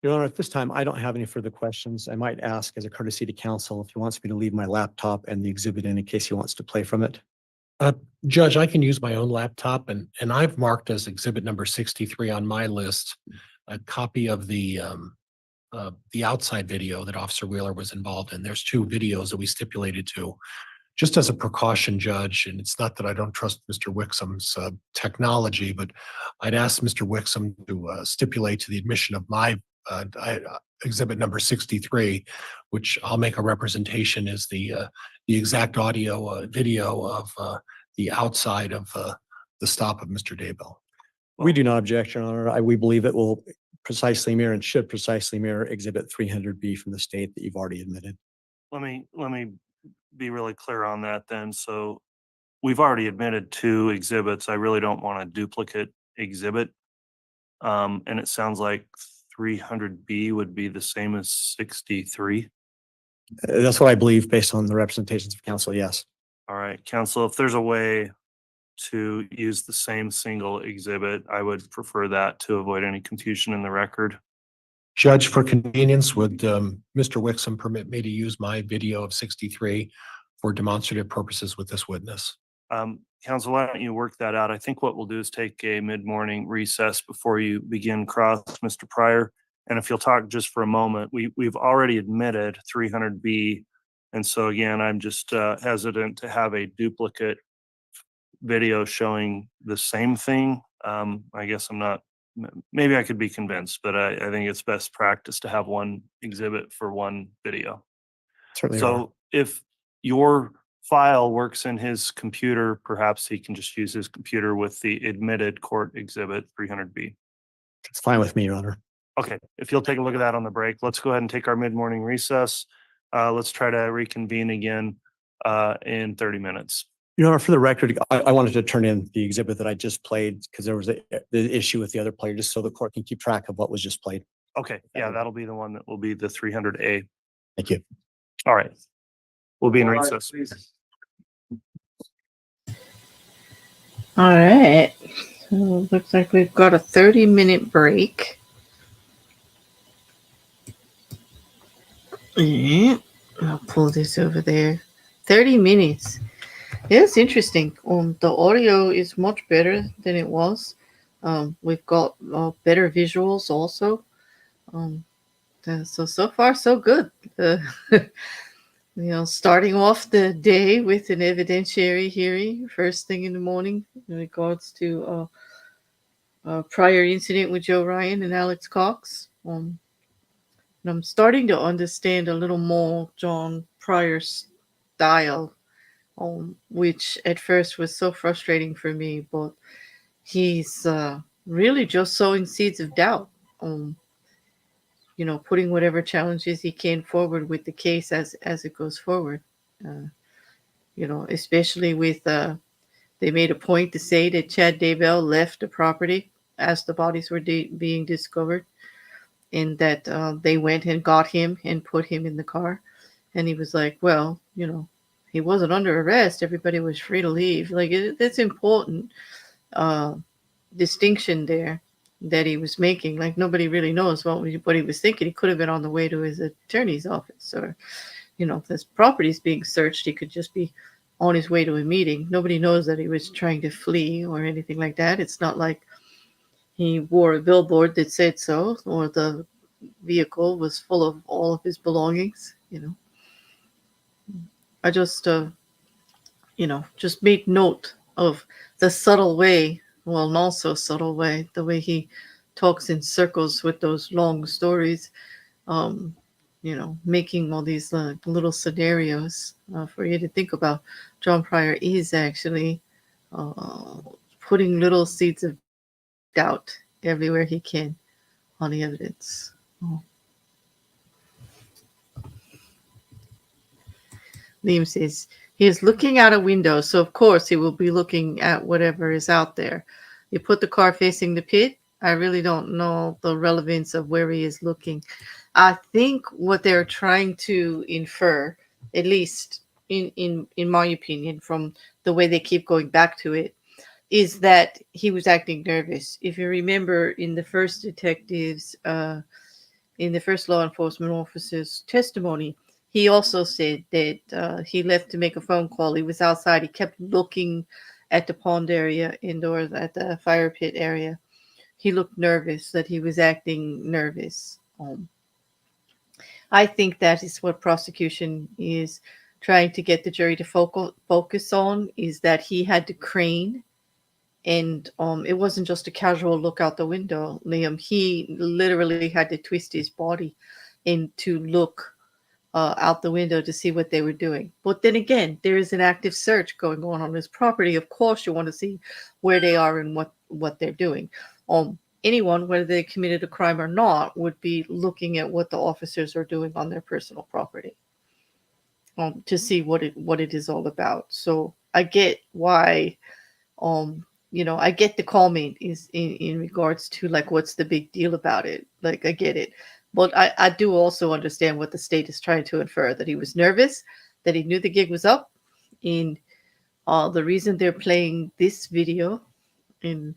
Your Honor, at this time, I don't have any further questions. I might ask as a courtesy to counsel if he wants me to leave my laptop and the exhibit in case he wants to play from it. Judge, I can use my own laptop and I've marked as exhibit number 63 on my list, a copy of the outside video that Officer Wheeler was involved in. There's 2 videos that we stipulated to, just as a precaution, Judge, and it's not that I don't trust Mr. Wixom's technology, but I'd ask Mr. Wixom to stipulate to the admission of my exhibit number 63, which I'll make a representation is the exact audio video of the outside of the stop of Mr. Daybell. We do not object, Your Honor. We believe it will precisely mirror and should precisely mirror exhibit 300B from the state that you've already admitted. Let me be really clear on that then. So we've already admitted 2 exhibits. I really don't want a duplicate exhibit. And it sounds like 300B would be the same as 63. That's what I believe based on the representations of counsel, yes. All right, counsel, if there's a way to use the same single exhibit, I would prefer that to avoid any confusion in the record. Judge, for convenience, would Mr. Wixom permit me to use my video of 63 for demonstrative purposes with this witness? Counsel, why don't you work that out? I think what we'll do is take a mid-morning recess before you begin cross, Mr. Pryor. And if you'll talk just for a moment, we've already admitted 300B. And so again, I'm just hesitant to have a duplicate video showing the same thing. I guess I'm not, maybe I could be convinced, but I think it's best practice to have one exhibit for one video. Certainly. So if your file works in his computer, perhaps he can just use his computer with the admitted court exhibit 300B. It's fine with me, Your Honor. Okay, if you'll take a look at that on the break, let's go ahead and take our mid-morning recess. Let's try to reconvene again in 30 minutes. Your Honor, for the record, I wanted to turn in the exhibit that I just played because there was the issue with the other player, just so the court can keep track of what was just played. Okay, yeah, that'll be the one that will be the 300A. Thank you. All right, we'll be in recess. All right. So looks like we've got a 30-minute break. And I'll pull this over there. 30 minutes. Yeah, it's interesting. The audio is much better than it was. We've got better visuals also. So far, so good. Starting off the day with an evidentiary hearing first thing in the morning in regards to a prior incident with Joe Ryan and Alex Cox. And I'm starting to understand a little more John Pryor's style, which at first was so frustrating for me, but he's really just sowing seeds of doubt. Putting whatever challenges he can forward with the case as it goes forward. Especially with they made a point to say that Chad Daybell left the property as the bodies were being discovered, and that they went and got him and put him in the car. And he was like, well, he wasn't under arrest. Everybody was free to leave. Like, that's important distinction there that he was making. Like, nobody really knows what he was thinking. He could have been on the way to his attorney's office, or, if his property is being searched, he could just be on his way to a meeting. Nobody knows that he was trying to flee or anything like that. It's not like he wore a billboard that said so, or the vehicle was full of all of his belongings. I just, just made note of the subtle way, well, not so subtle way, the way he talks in circles with those long stories, making all these little scenarios for you to think about. John Pryor is actually putting little seeds of doubt everywhere he can on the evidence. Oh. Liam says he is looking out a window, so of course he will be looking at whatever is out there. You put the car facing the pit. I really don't know the relevance of where he is looking. I think what they're trying to infer, at least in my opinion, from the way they keep going back to it, is that he was acting nervous. If you remember, in the first detectives, in the first law enforcement officer's testimony, he also said that he left to make a phone call. He was outside. He kept looking at the pond area indoors, at the fire pit area. He looked nervous, that he was acting nervous. I think that is what prosecution is trying to get the jury to focus on, is that he had to crane, and it wasn't just a casual look out the window, Liam. He literally had to twist his body and to look out the window to see what they were doing. But then again, there is an active search going on this property. Of course, you want to see where they are and what they're doing. Anyone, whether they committed a crime or not, would be looking at what the officers are doing on their personal property to see what it is all about. So I get why, I get the comment is in regards to like, what's the big deal about it? Like, I get it. But I do also understand what the state is trying to infer, that he was nervous, that he knew the gig was up. And the reason they're playing this video, in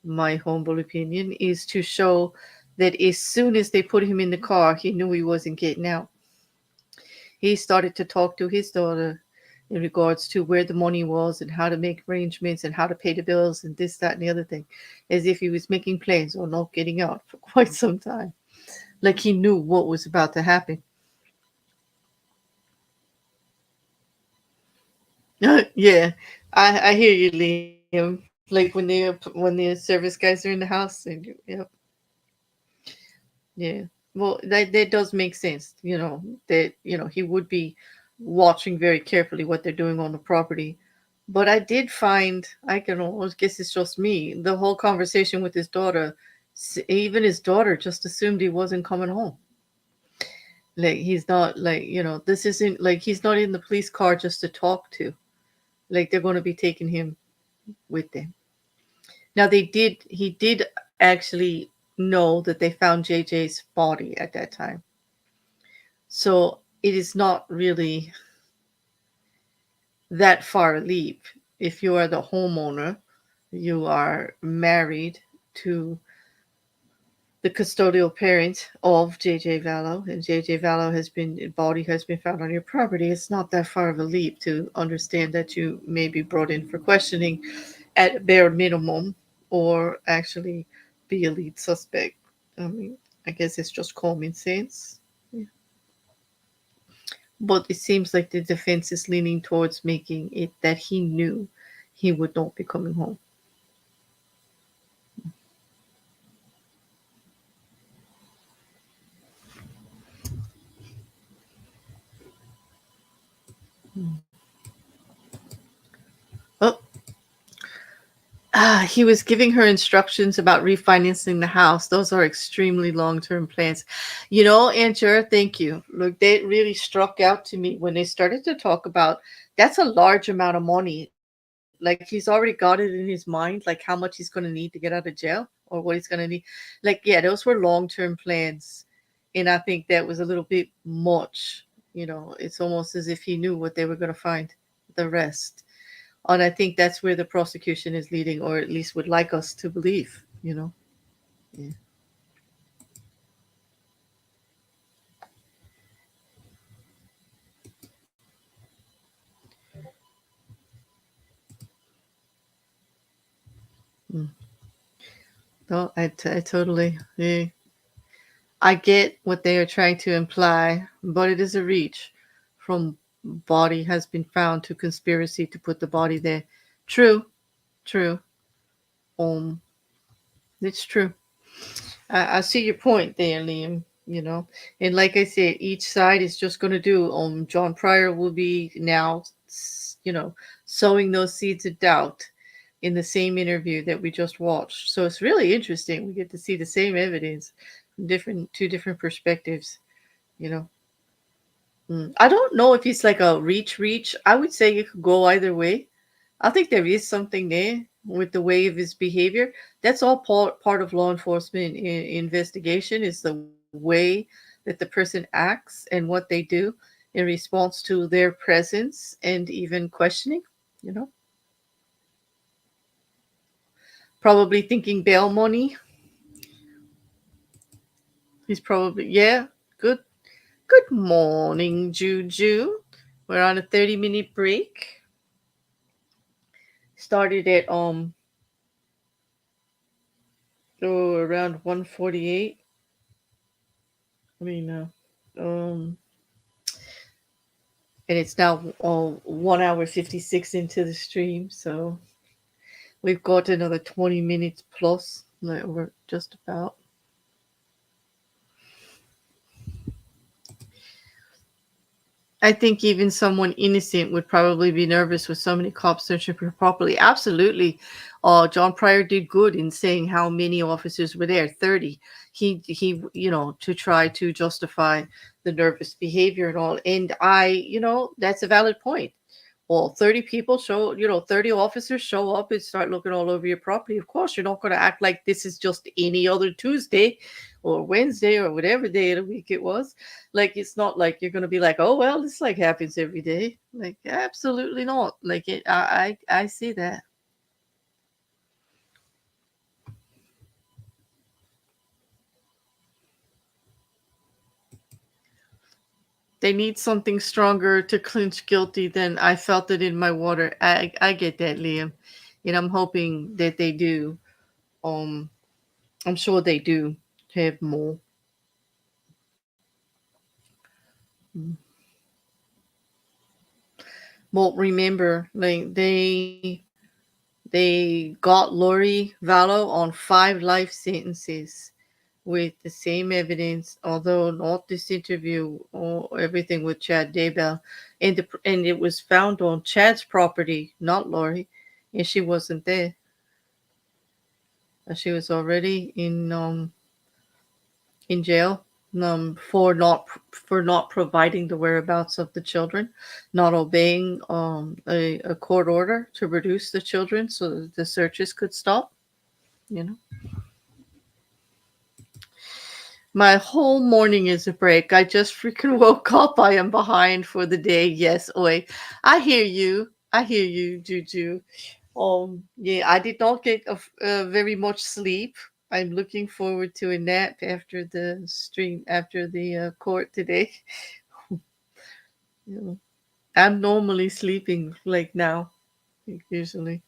my humble opinion, is to show that as soon as they put him in the car, he knew he wasn't getting out. He started to talk to his daughter in regards to where the money was and how to make arrangements and how to pay the bills and this, that, and the other thing, as if he was making plans or not getting out for quite some time. Like he knew what was about to happen. Yeah, I hear you, Liam. Like when the service guys are in the house, and yeah. Well, that does make sense. That he would be watching very carefully what they're doing on the property. But I did find, I guess it's just me, the whole conversation with his daughter. Even his daughter just assumed he wasn't coming home. Like he's not, like, this isn't like he's not in the police car just to talk to. Like they're going to be taking him with them. Now he did actually know that they found JJ's body at that time. So it is not really that far a leap. If you are the homeowner, you are married to the custodial parent of JJ Vallow, and JJ Vallow body has been found on your property. It's not that far of a leap to understand that you may be brought in for questioning at bare minimum, or actually be a lead suspect. I mean, I guess it's just common sense. Yeah. But it seems like the defense is leaning towards making it that he knew he would not be coming home. Oh. He was giving her instructions about refinancing the house. Those are extremely long-term plans. Angela, thank you. Look, they really struck out to me when they started to talk about, that's a large amount of money. Like he's already got it in his mind, like how much he's going to need to get out of jail or what he's going to need. Like, yeah, those were long-term plans. And I think that was a little bit much. It's almost as if he knew what they were going to find, the rest. And I think that's where the prosecution is leading, or at least would like us to believe, Yeah. No, I totally, yeah. I get what they are trying to imply, but it is a reach from body has been found to conspiracy to put the body there. True. It's true. I see your point there, Liam. you know. And like I said, each side is just going to do. John Pryor will be now, you know, sowing those seeds of doubt in the same interview that we just watched. So it's really interesting. We get to see the same evidence from two different perspectives, you know. I don't know if it's like a reach. I would say it could go either way. I think there is something there with the way of his behavior. That's all part of law enforcement investigation, is the way that the person acts and what they do in response to their presence and even questioning, you know. Probably thinking bail money. He's probably, yeah, good. Good morning, Juju. We're on a 30-minute break. Started at around 1:48. And it's now 1 hour 56 into the stream, so we've got another 20 minutes plus. Like, we're just about. I think even someone innocent would probably be nervous with so many cops searching for properly. Absolutely. John Pryor did good in saying how many officers were there. 30. He, you know, to try to justify the nervous behavior and all. And that's a valid point. Well, 30 people 30 officers show up and start looking all over your property. Of course, you're not going to act like this is just any other Tuesday or Wednesday or whatever day of the week it was. Like, it's not like you're going to be like, oh, well, this like happens every day. Like, absolutely not. Like, I see that. They need something stronger to clinch guilty than I felt it in my water. I get that, Liam. And I'm hoping that they do. I'm sure they do have more. Well, remember, like they got Lori Vallow on 5 life sentences with the same evidence, although not this interview or everything with Chad Daybell, and it was found on Chad's property, not Lori, and she wasn't there. She was already in jail for not providing the whereabouts of the children, not obeying a court order to produce the children so that the searches could stop. You know. My whole morning is a break. I just freaking woke up. I am behind for the day. Yes, oi. I hear you. Juju. Yeah, I did not get very much sleep. I'm looking forward to a nap after the stream, after the court today. You know, I'm normally sleeping like now, usually.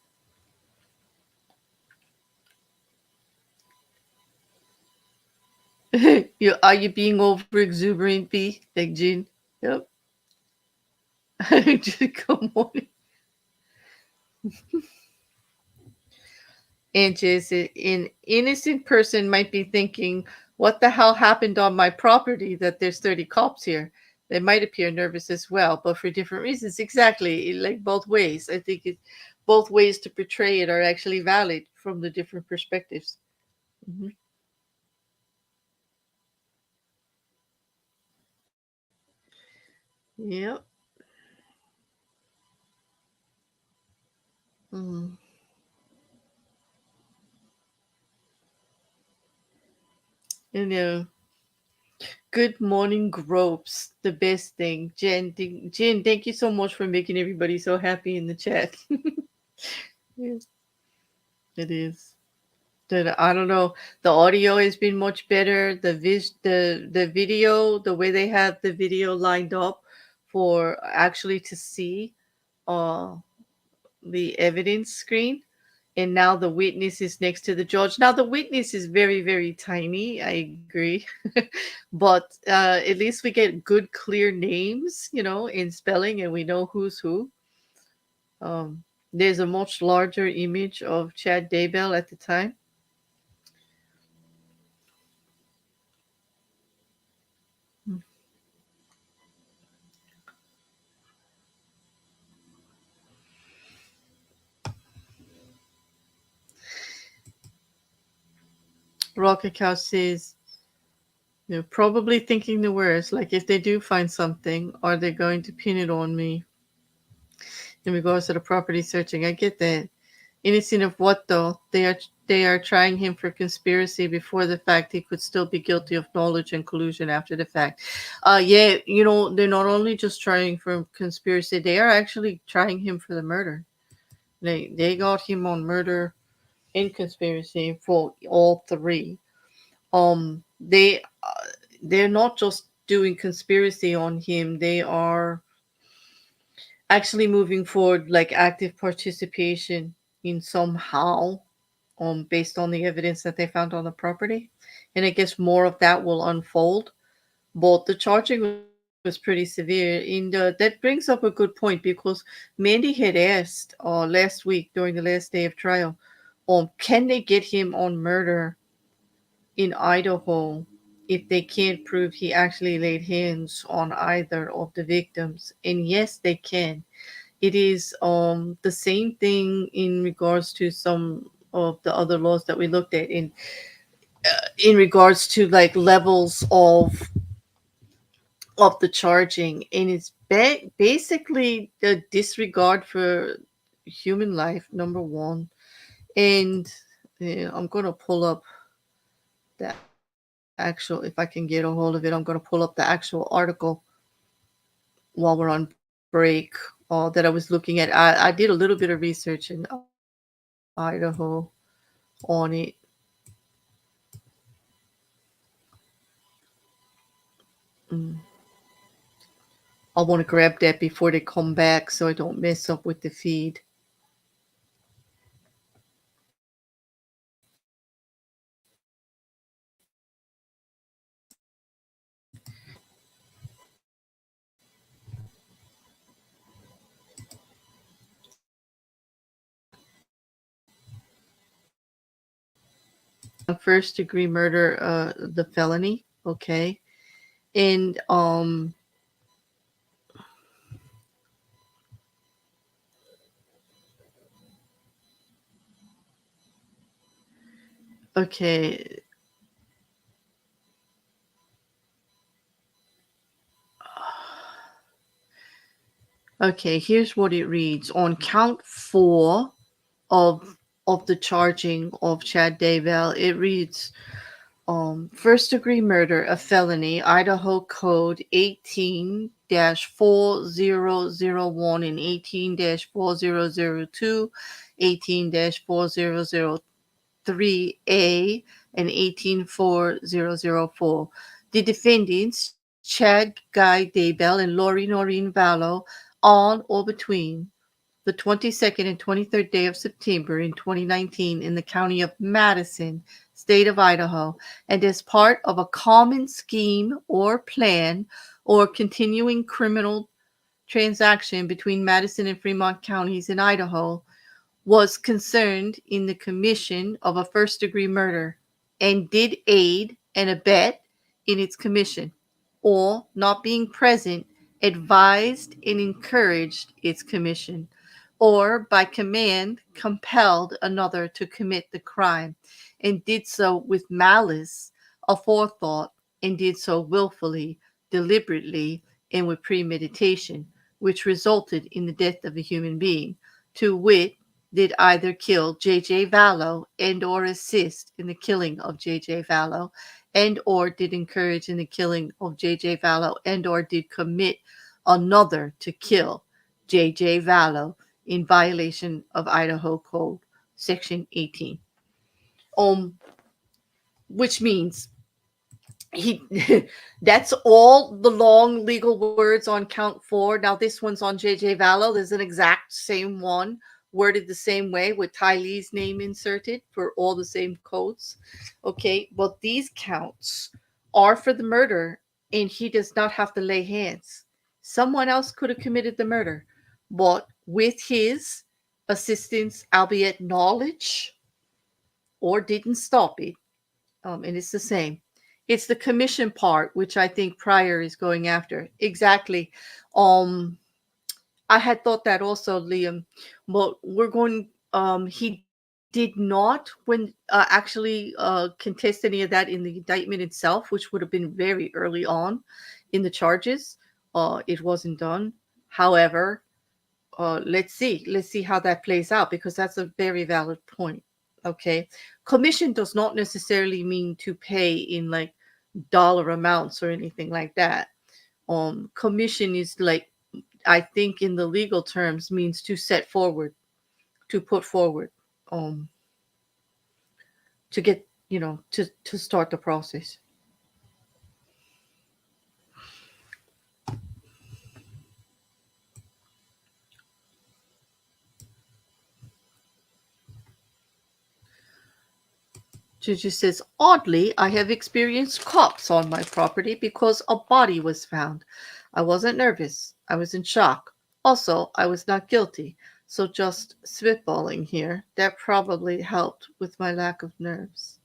Are you being over exuberant, B? Like Jean? Yep. Good morning. And just an innocent person might be thinking, what the hell happened on my property that there's 30 cops here? They might appear nervous as well, but for different reasons. Exactly. Like both ways. I think both ways to portray it are actually valid from the different perspectives. Mm-hmm. Yep. Mm. You know, good morning, Gropes. The best thing. Jen, thank you so much for making everybody so happy in the chat. Yes, it is. I don't know. The audio has been much better. The video, the way they have the video lined up for actually to see the evidence screen. And now the witness is next to the judge. Now the witness is very, very tiny. I agree. But at least we get good, clear names, in spelling, and we know who's who. There's a much larger image of Chad Daybell at the time. Rocket Cow says, probably thinking the worst. Like, if they do find something, are they going to pin it on me in regards to the property searching? I get that. Innocent of what, though? They are trying him for conspiracy before the fact. He could still be guilty of knowledge and collusion after the fact. Yeah, they're not only just trying for conspiracy, they are actually trying him for the murder. They got him on murder and conspiracy for all three. They're not just doing conspiracy on him. They are actually moving forward like active participation in somehow, based on the evidence that they found on the property. And I guess more of that will unfold. But the charging was pretty severe. And that brings up a good point, because Mandy had asked last week during the last day of trial, can they get him on murder in Idaho if they can't prove he actually laid hands on either of the victims? And yes, they can. It is the same thing in regards to some of the other laws that we looked at in regards to like levels of the charging, and it's basically the disregard for human life, number one. And I'm gonna pull up the actual, if I can get a hold of it, I'm gonna pull up the actual article while we're on break that I was looking at. I did a little bit of research in Idaho on it. I want to grab that before they come back so I don't mess up with the feed. First degree murder, the felony, okay. And okay. Okay, here's what it reads. On count 4 of the charging of Chad Daybell, it reads first degree murder, a felony, Idaho Code 18-4001 and 18-4002, 18-4003A, and 18-4004. The defendants, Chad Guy Daybell and Lori Noreen Vallow, on or between the 22nd and 23rd day of September in 2019 in the county of Madison, state of Idaho, and as part of a common scheme or plan or continuing criminal transaction between Madison and Fremont counties in Idaho, was concerned in the commission of a first-degree murder and did aid and abet in its commission, or not being present, advised and encouraged its commission, or by command compelled another to commit the crime, and did so with malice aforethought, and did so willfully, deliberately, and with premeditation, which resulted in the death of a human being, to wit, did either kill JJ Vallow and or assist in the killing of JJ Vallow, and or did encourage in the killing of JJ Vallow, and or did commit another to kill JJ Vallow in violation of Idaho Code Section 18. Which means he that's all the long legal words on count 4. Now this one's on JJ Vallow. There's an exact same one worded the same way with Tylee's name inserted for all the same codes. Okay, but these counts are for the murder, and he does not have to lay hands. Someone else could have committed the murder, but with his assistance, albeit knowledge, or didn't stop it, and it's the same. It's the commission part, which I think Pryor is going after. Exactly. I had thought that also, Liam, but we're going, he did not actually contest any of that in the indictment itself, which would have been very early on in the charges. It wasn't done. However, let's see how that plays out, because that's a very valid point. Okay, commission does not necessarily mean to pay in like dollar amounts or anything like that. Commission is like, I think in the legal terms, means to set forward, to put forward, to get, to start the process. Juju says, oddly, I have experienced cops on my property because a body was found. I wasn't nervous. I was in shock. Also, I was not guilty. So just spitballing here. That probably helped with my lack of nerves.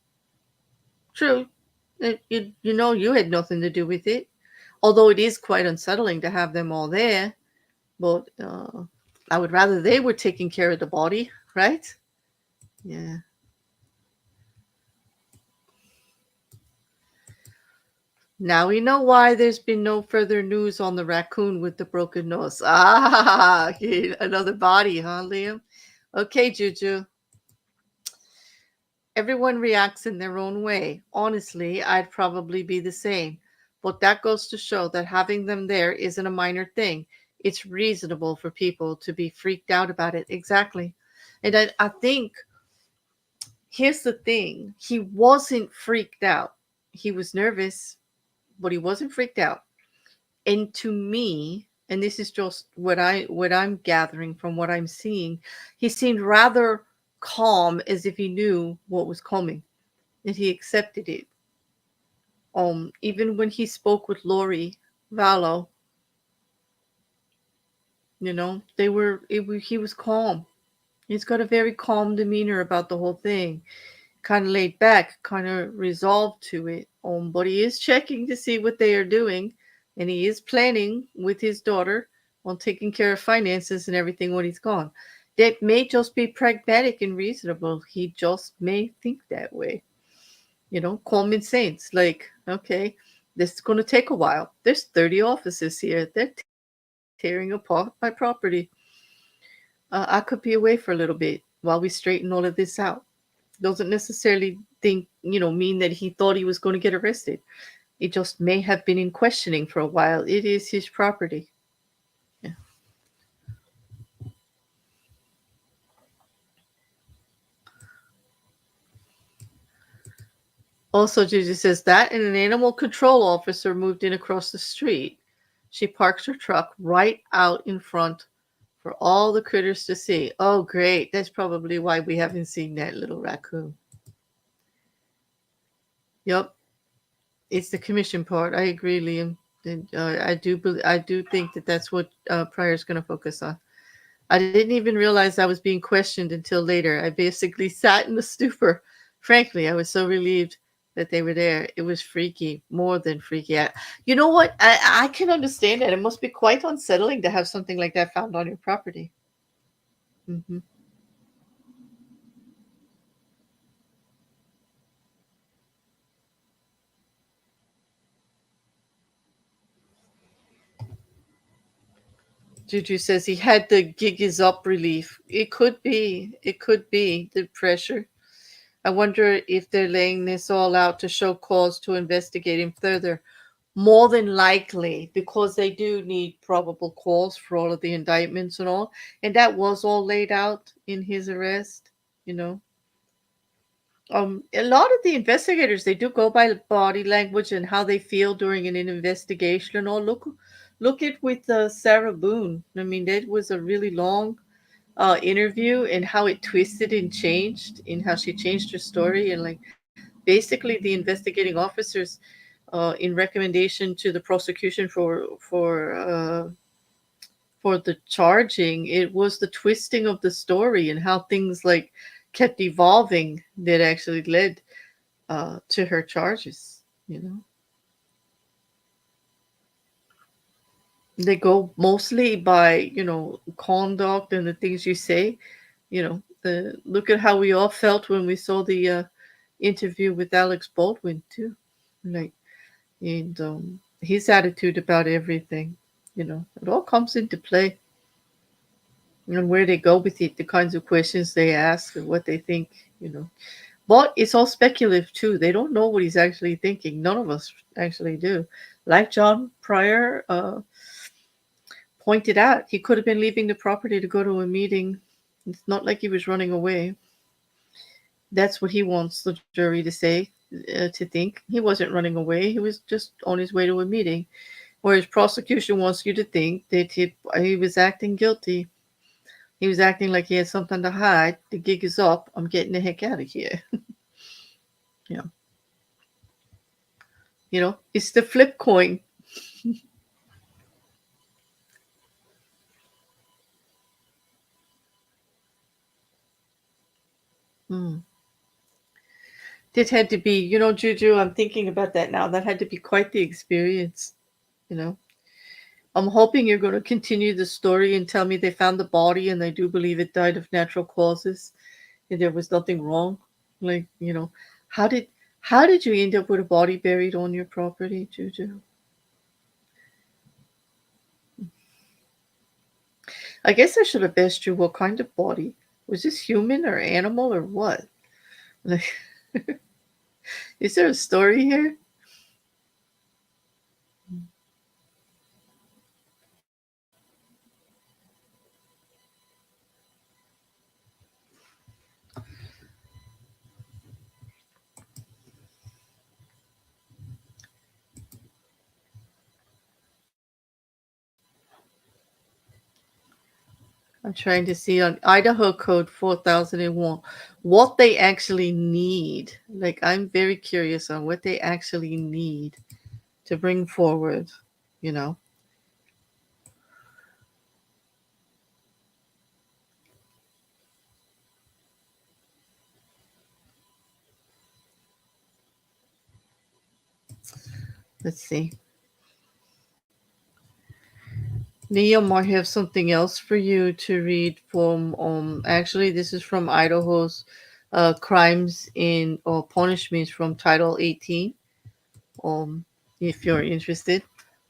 True. You had nothing to do with it. Although it is quite unsettling to have them all there. But I would rather they were taking care of the body, right? Yeah. Now we know why there's been no further news on the raccoon with the broken nose. Ah, another body, huh, Liam? Okay, Juju. Everyone reacts in their own way. Honestly, I'd probably be the same. But that goes to show that having them there isn't a minor thing. It's reasonable for people to be freaked out about it. Exactly. And I think, here's the thing. He wasn't freaked out. He was nervous, but he wasn't freaked out. And to me, and this is just what I'm gathering from what I'm seeing, he seemed rather calm, as if he knew what was coming, and he accepted it. Even when he spoke with Lori Vallow, he was calm. He's got a very calm demeanor about the whole thing, kind of laid back, kind of resolved to it. But he is checking to see what they are doing, and he is planning with his daughter on taking care of finances and everything when he's gone. That may just be pragmatic and reasonable. He just may think that way. Common sense. Like, okay, this is going to take a while. There's 30 offices here. They're tearing apart my property. I could be away for a little bit while we straighten all of this out. Doesn't necessarily mean that he thought he was going to get arrested. It just may have been in questioning for a while. It is his property. Yeah. Also, Gigi says that, and an animal control officer moved in across the street. She parked her truck right out in front for all the critters to see. Oh, great. That's probably why we haven't seen that little raccoon. Yep. It's the commission part. I agree, Liam. And, I do think that that's what Pryor's going to focus on. I didn't even realize I was being questioned until later. I basically sat in a stupor. Frankly, I was so relieved that they were there. It was freaky, more than freaky. You know what? I can understand that. It must be quite unsettling to have something like that found on your property. Mm-hmm. Juju says he had the gig is up relief. It could be. It could be the pressure. I wonder if they're laying this all out to show cause to investigate him further. More than likely, because they do need probable cause for all of the indictments and all. And that was all laid out in his arrest, A lot of the investigators, they do go by body language and how they feel during an investigation and all. Look at with Sarah Boone. I mean, that was a really long interview, and how it twisted and changed, in how she changed her story, and like basically the investigating officers in recommendation to the prosecution for the charging, it was the twisting of the story and how things like kept evolving that actually led to her charges. They go mostly by conduct and the things you say. Look at how we all felt when we saw the interview with Alex Baldwin too, like, and his attitude about everything. It all comes into play, and where they go with it, the kinds of questions they ask, and what they think. But it's all speculative too. They don't know what he's actually thinking. None of us actually do. Like John Pryor pointed out, he could have been leaving the property to go to a meeting. It's not like he was running away. That's what he wants the jury to say, to think. He wasn't running away. He was just on his way to a meeting. Whereas prosecution wants you to think that he was acting guilty. He was acting like he had something to hide. The gig is up. I'm getting the heck out of here. Yeah. It's the flip coin. That had to be, Juju, I'm thinking about that now. That had to be quite the experience, I'm hoping you're going to continue the story and tell me they found the body and they do believe it died of natural causes and there was nothing wrong. Like, how did you end up with a body buried on your property, Juju? I guess I should have asked you what kind of body. Was this human or animal or what? Like, is there a story here? I'm trying to see on Idaho Code 4001 what they actually need. Like, I'm very curious on what they actually need to bring forward, Let's see. Liam might have something else for you to read from, actually, this is from Idaho's crimes or punishments from Title 18, if you're interested.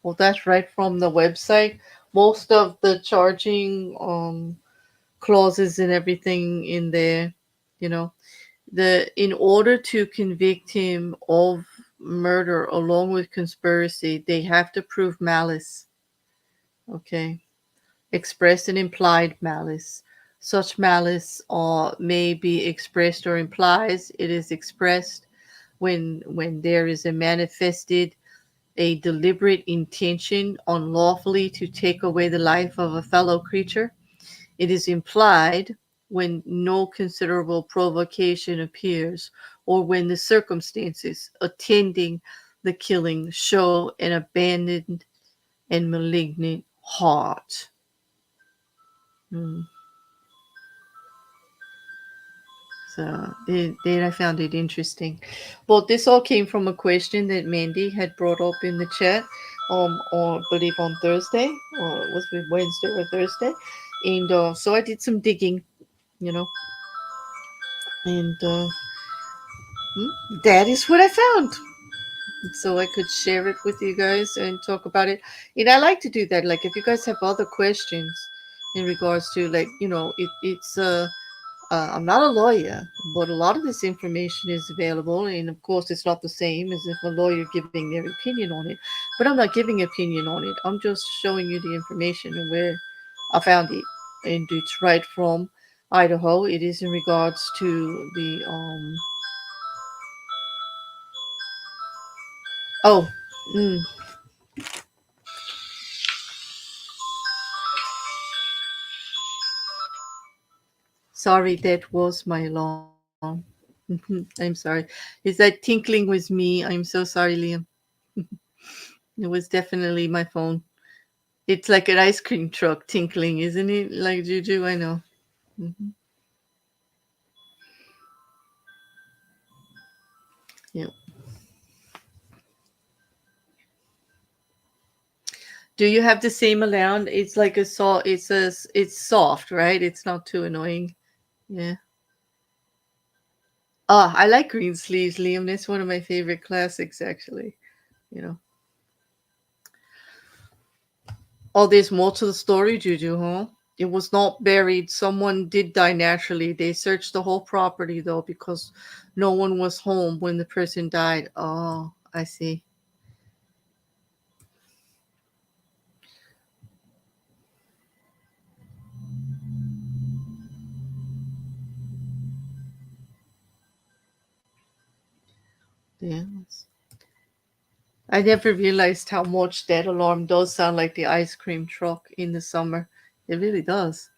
Well, that's right from the website. Most of the charging clauses and everything in there, in order to convict him of murder along with conspiracy, they have to prove malice. Okay. Expressed and implied malice. Such malice may be expressed or implies. It is expressed when there is a deliberate intention unlawfully to take away the life of a fellow creature. It is implied when no considerable provocation appears, or when the circumstances attending the killing show an abandoned and malignant heart. So then I found it interesting. But this all came from a question that Mandy had brought up in the chat, or I believe on Thursday, or was it Wednesday or Thursday? And so I did some digging, and that is what I found. So I could share it with you guys and talk about it. And I like to do that. Like, if you guys have other questions in regards to, like, I'm not a lawyer, but a lot of this information is available. And of course, it's not the same as if a lawyer giving their opinion on it. But I'm not giving opinion on it. I'm just showing you the information and where I found it. And it's right from Idaho. It is in regards to the sorry, that was my alarm. I'm sorry. Is that tinkling was me? I'm so sorry, Liam. It was definitely my phone. It's like an ice cream truck tinkling, isn't it? Like Juju, I know. Yeah. Do you have the same alarm? It's like it's soft, right? It's not too annoying. Yeah. Oh, I like Green Sleeves, Liam. That's one of my favorite classics, actually. You know. Oh, there's more to the story, Juju, huh? It was not buried. Someone did die naturally. They searched the whole property, though, because no one was home when the person died. Oh, I see. Yeah. I never realized how much that alarm does sound like the ice cream truck in the summer. It really does.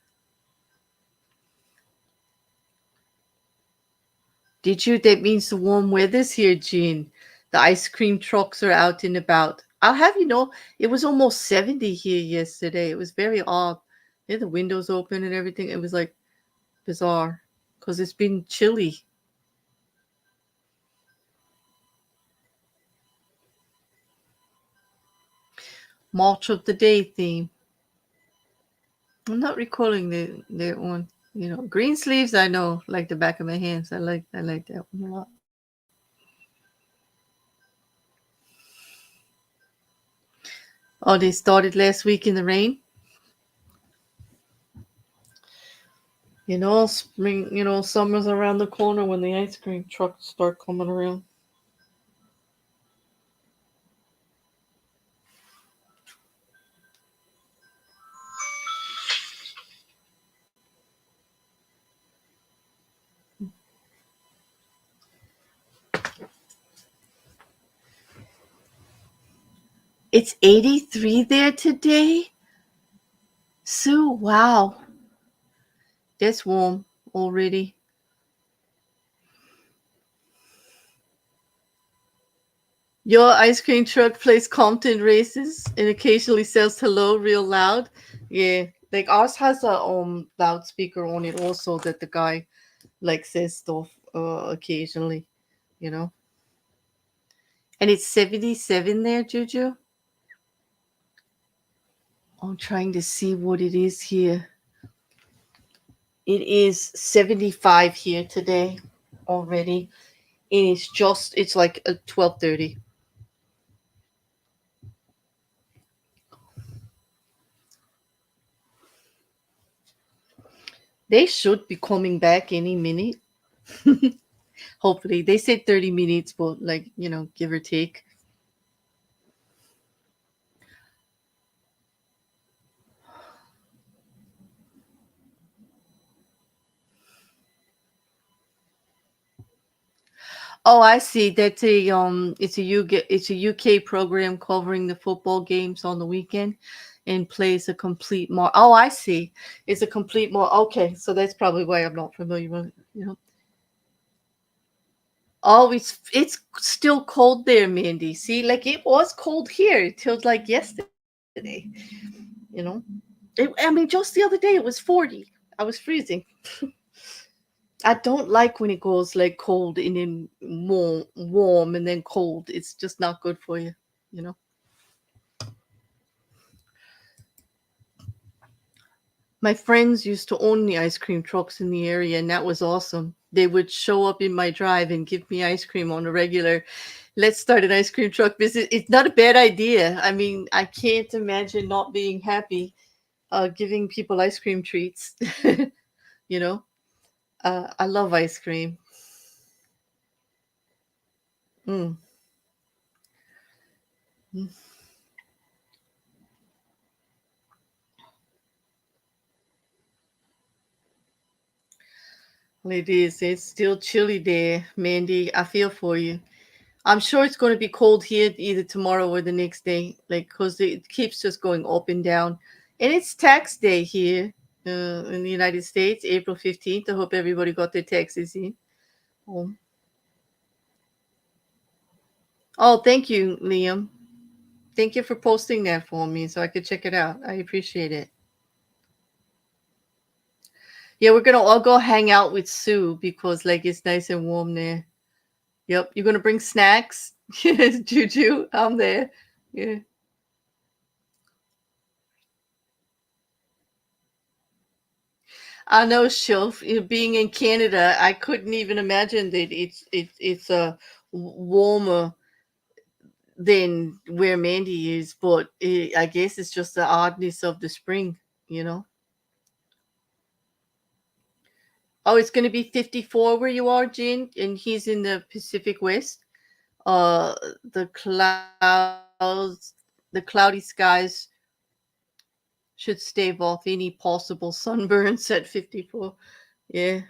Did you? That means the warm weather's here, Jean. The ice cream trucks are out and about. I'll have you know, it was almost 70 here yesterday. It was very odd. Yeah, the windows open and everything. It was like bizarre because it's been chilly. March of the Day theme. I'm not recalling that one. You know, Green Sleeves. I know, like the back of my hands. I like that one a lot. Oh, they started last week in the rain. You know, spring. You know, summer's around the corner when the ice cream trucks start coming around. It's 83 there today. Sue, wow. That's warm already. Your ice cream truck plays Compton races and occasionally says hello real loud. Yeah, like ours has a loudspeaker on it also that the guy like says stuff occasionally, you know. And it's 77 there, Juju. I'm trying to see what it is here. It is 75 here today already. And it's like 12:30. They should be coming back any minute. Hopefully. They said 30 minutes, but like, you know, give or take. Oh, I see. That's it's a UK program covering the football games on the weekend and plays a complete Oh, I see. It's a complete okay, so that's probably why I'm not familiar with it, you know. Oh, it's still cold there, Mandy. See, like it was cold here till like yesterday. You know, I mean, just the other day it was 40. I was freezing. I don't like when it goes like cold and then warm and then cold. It's just not good for you, you know. My friends used to own the ice cream trucks in the area, and that was awesome. They would show up in my drive and give me ice cream on a regular. Let's start an ice cream truck business. It's not a bad idea. I mean, I can't imagine not being happy giving people ice cream treats. You know, I love ice cream. Mm. Mm. It is. It's still chilly there, Mandy. I feel for you. I'm sure it's going to be cold here either tomorrow or the next day, like because it keeps just going up and down. And it's tax day here in the United States, April 15th. I hope everybody got their taxes in. Oh, thank you, Liam. Thank you for posting that for me so I could check it out. I appreciate it. Yeah, we're going to all go hang out with Sue because like it's nice and warm there. Yep. You're going to bring snacks? Yes, Juju. I'm there. Yeah. I know, Shelf. Being in Canada, I couldn't even imagine that it's warmer than where Mandy is, but I guess it's just the oddness of the spring, you know. Oh, it's going to be 54 where you are, Jen, and he's in the Pacific West. The cloudy skies should stave off any possible sunburns at 54. Yeah.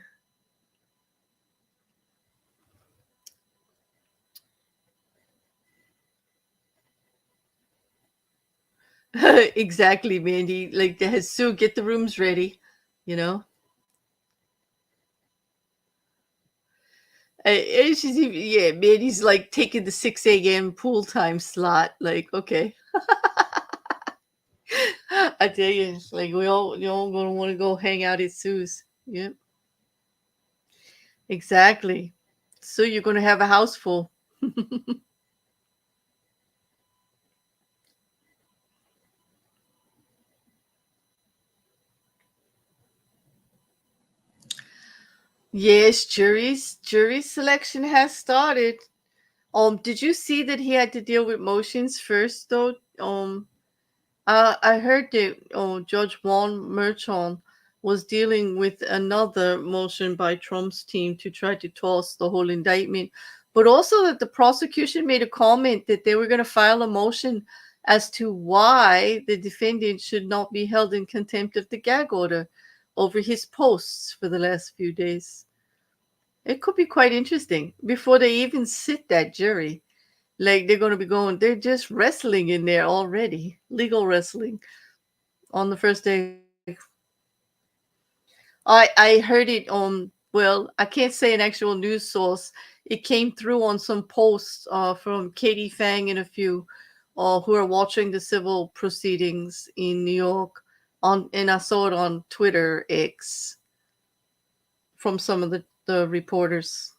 Exactly, Mandy. Like, Sue, get the rooms ready, you know. And she's even, yeah, Mandy's like taking the 6 a.m. pool time slot. Like, okay. I tell you, like we all gonna want to go hang out at Sue's. Yep. Exactly. So you're gonna have a house full. Yes, jury selection has started. Did you see that he had to deal with motions first though? I heard that Judge Juan Merchon was dealing with another motion by Trump's team to try to toss the whole indictment, but also that the prosecution made a comment that they were going to file a motion as to why the defendant should not be held in contempt of the gag order over his posts for the last few days. It could be quite interesting before they even sit that jury. Like they're going to be going, they're just wrestling in there already, legal wrestling on the first day. I heard it on, well, I can't say an actual news source. It came through on some posts from Katie Fang and a few who are watching the civil proceedings in New York. And I saw it on Twitter X from some of the reporters.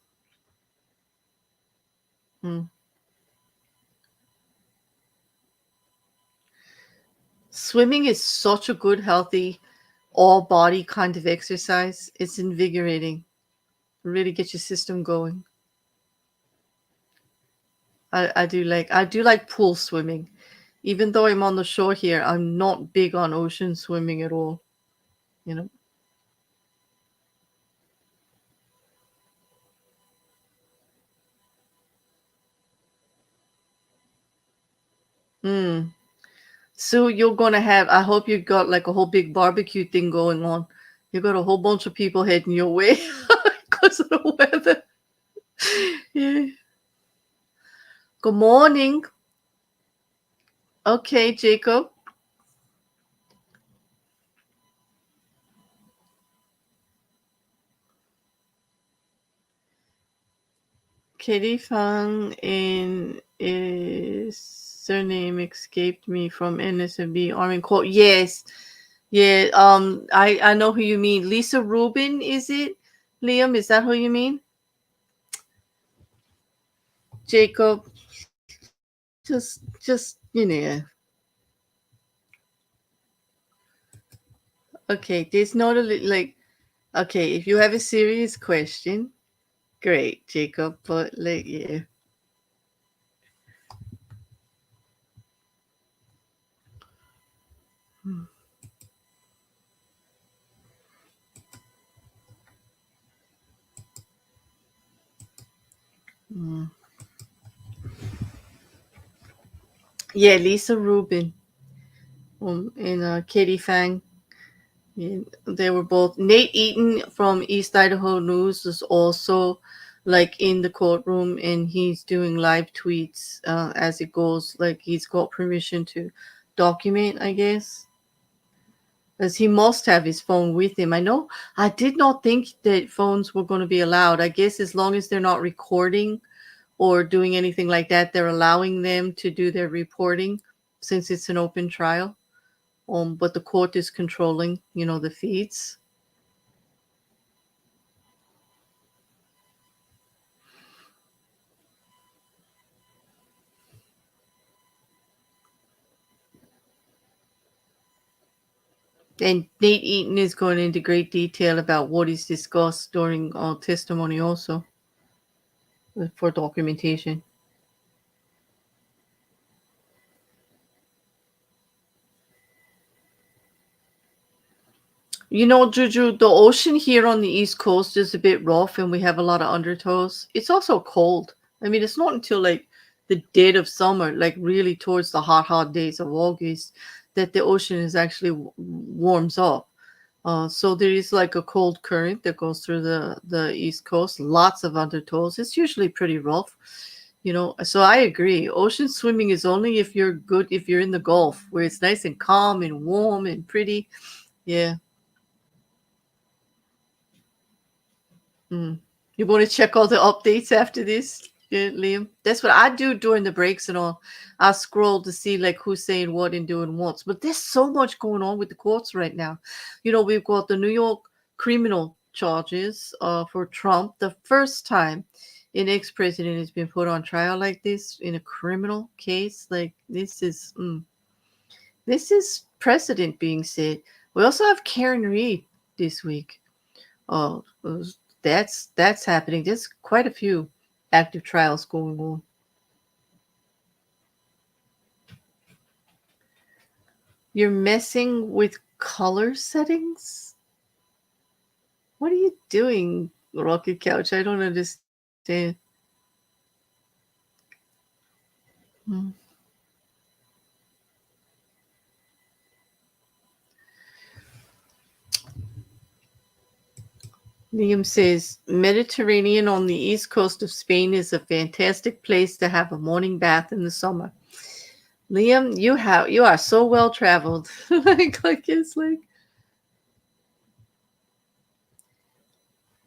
Swimming is such a good, healthy, all body kind of exercise. It's invigorating. Really get your system going. I do like pool swimming. Even though I'm on the shore here, I'm not big on ocean swimming at all. You know. So you're gonna have, I hope you got like a whole big barbecue thing going on. You got a whole bunch of people heading your way because of the weather. Yeah. Good morning. Okay, Jacob. Katie Fang in is surname escaped me from NSB Army Corps. Yes. Yeah, I know who you mean. Lisa Rubin, is it? Liam, is that who you mean? Jacob, just you know. Okay, there's not a like. Okay, if you have a serious question, great, Jacob. But like, yeah. Yeah, Lisa Rubin, and Katie Fang. Yeah, they were both. Nate Eaton from East Idaho News is also like in the courtroom, and he's doing live tweets as it goes. Like he's got permission to document, I guess, as he must have his phone with him. I did not think that phones were going to be allowed. I guess as long as they're not recording or doing anything like that, they're allowing them to do their reporting since it's an open trial. But the court is controlling, the feeds. And Nate Eaton is going into great detail about what is discussed during testimony also for documentation. You know, Juju, the ocean here on the East Coast is a bit rough and we have a lot of undertows. It's also cold. I mean, it's not until like the dead of summer, like really towards the hot days of August, that the ocean is actually warms up. So there is like a cold current that goes through the East Coast, lots of undertows. It's usually pretty rough, you know. So I agree. Ocean swimming is only if you're good, if you're in the Gulf, where it's nice and calm and warm and pretty. Yeah. You want to check all the updates after this, Liam? That's what I do during the breaks and all. I scroll to see like who's saying what and doing what. But there's so much going on with the courts right now. You know, we've got the New York criminal charges for Trump. The first time an ex-president has been put on trial like this in a criminal case. Like this is precedent being set. We also have Karen Reed this week. Oh, that's happening. There's quite a few active trials going on. You're messing with color settings? What are you doing, Rocket Couch? I don't understand. Liam says, Mediterranean on the east coast of Spain is a fantastic place to have a morning bath in the summer. Liam, you are so well traveled. like it's like,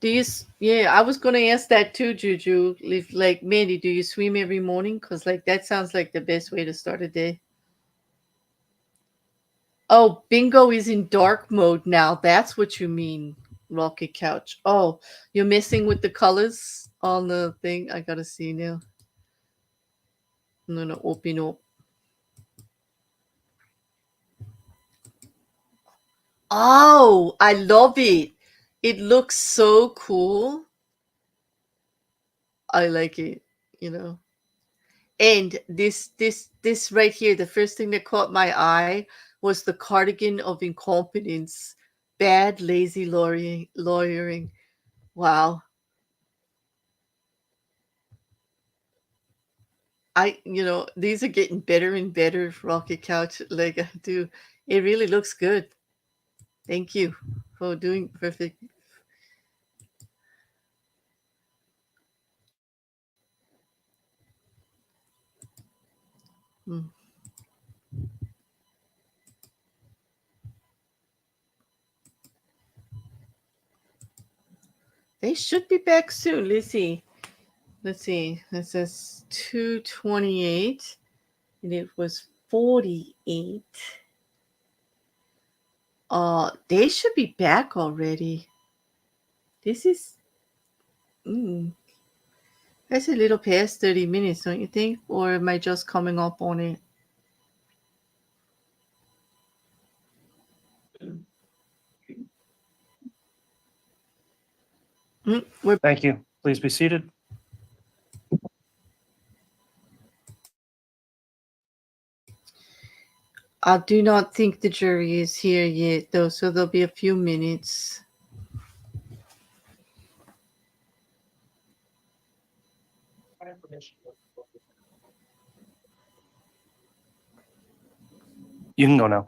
do you? Yeah, I was gonna ask that too, Juju. If like Mandy, do you swim every morning? Because like that sounds like the best way to start a day. Oh, bingo is in dark mode now. That's what you mean, Rocket Couch. Oh, you're messing with the colors on the thing. I gotta see now. No, open up. Oh, I love it. It looks so cool. I like it, you know. And this right here, the first thing that caught my eye was the cardigan of incompetence. Bad, lazy lawyering. Wow. These are getting better and better, Rocket Couch. Like I do. It really looks good. Thank you for doing perfect. They should be back soon. Let's see. It says 228 and it was 48. They should be back already. This is that's a little past 30 minutes, don't you think? Or am I just coming up on it? Thank you. Please be seated. I do not think the jury is here yet, though, so there'll be a few minutes. You can go now.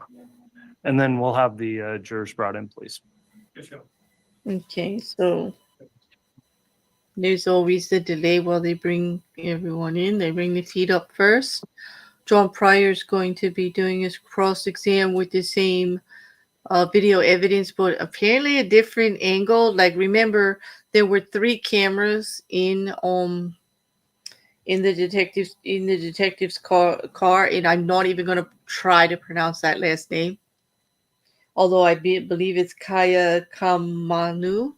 And then we'll have the jurors brought in, please. Okay, so there's always the delay while they bring everyone in. They bring the feet up first. John Pryor is going to be doing his cross-exam with the same video evidence, but apparently a different angle. Like, remember, there were 3 cameras in the detective's car, and I'm not even going to try to pronounce that last name. Although I believe it's Kaaiakamanu.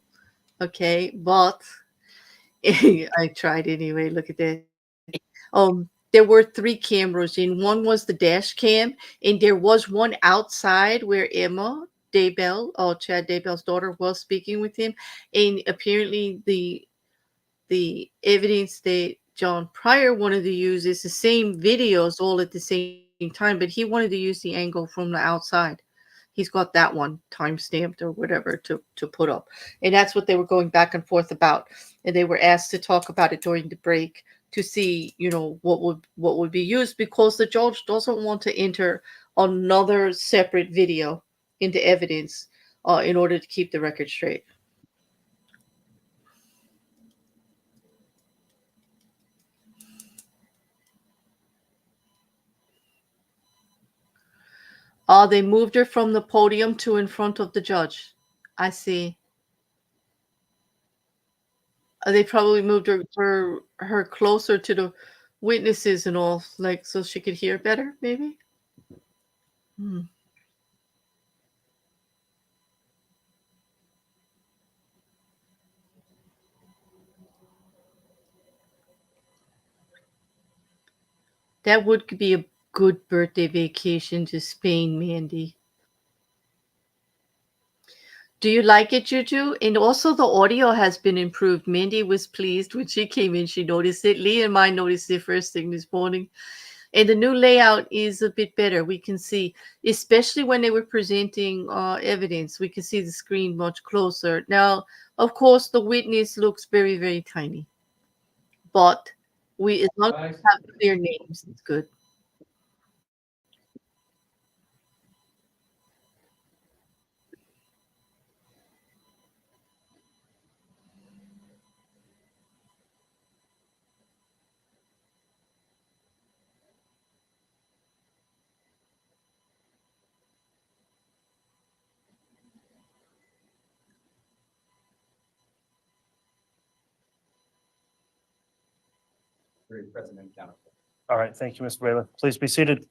Okay, but I tried anyway. Look at that. There were 3 cameras, and one was the dash cam, and there was one outside where Emma Daybell, or Chad Daybell's daughter, was speaking with him, and apparently the evidence that John Pryor wanted to use is the same videos all at the same time, but he wanted to use the angle from the outside. He's got that one time stamped or whatever to put up. And that's what they were going back and forth about. And they were asked to talk about it during the break to see, what would be used, because the judge doesn't want to enter another separate video into evidence in order to keep the record straight. They moved her from the podium to in front of the judge. I see. They probably moved her closer to the witnesses and all, like so she could hear better, maybe. That would be a good birthday vacation to Spain, Mandy. Do you like it, Juju? And also the audio has been improved. Mandy was pleased when she came in. She noticed it. Lee and I noticed it first thing this morning. And the new layout is a bit better. We can see, especially when they were presenting evidence, we can see the screen much closer. Now, of course, the witness looks very, very tiny. But as long as we have clear names, it's good. All right, thank you, Mr. Bailiff. Please be seated.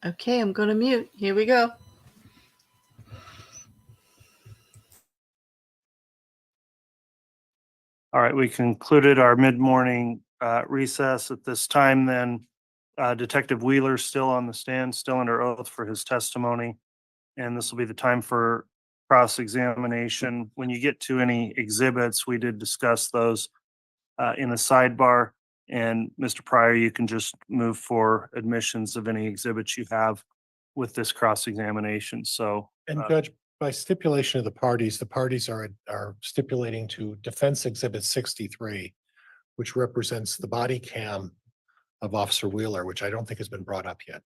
Okay, I'm going to mute. Here we go. All right, we concluded our mid-morning recess. At this time, then, Detective Wheeler still on the stand, still under oath for his testimony. And this will be the time for cross-examination. When you get to any exhibits, we did discuss those in the sidebar. And Mr. Pryor, you can just move for admissions of any exhibits you have with this cross-examination. So, And Judge, by stipulation of the parties are stipulating to Defense Exhibit 63, which represents the body cam of Officer Wheeler, which I don't think has been brought up yet.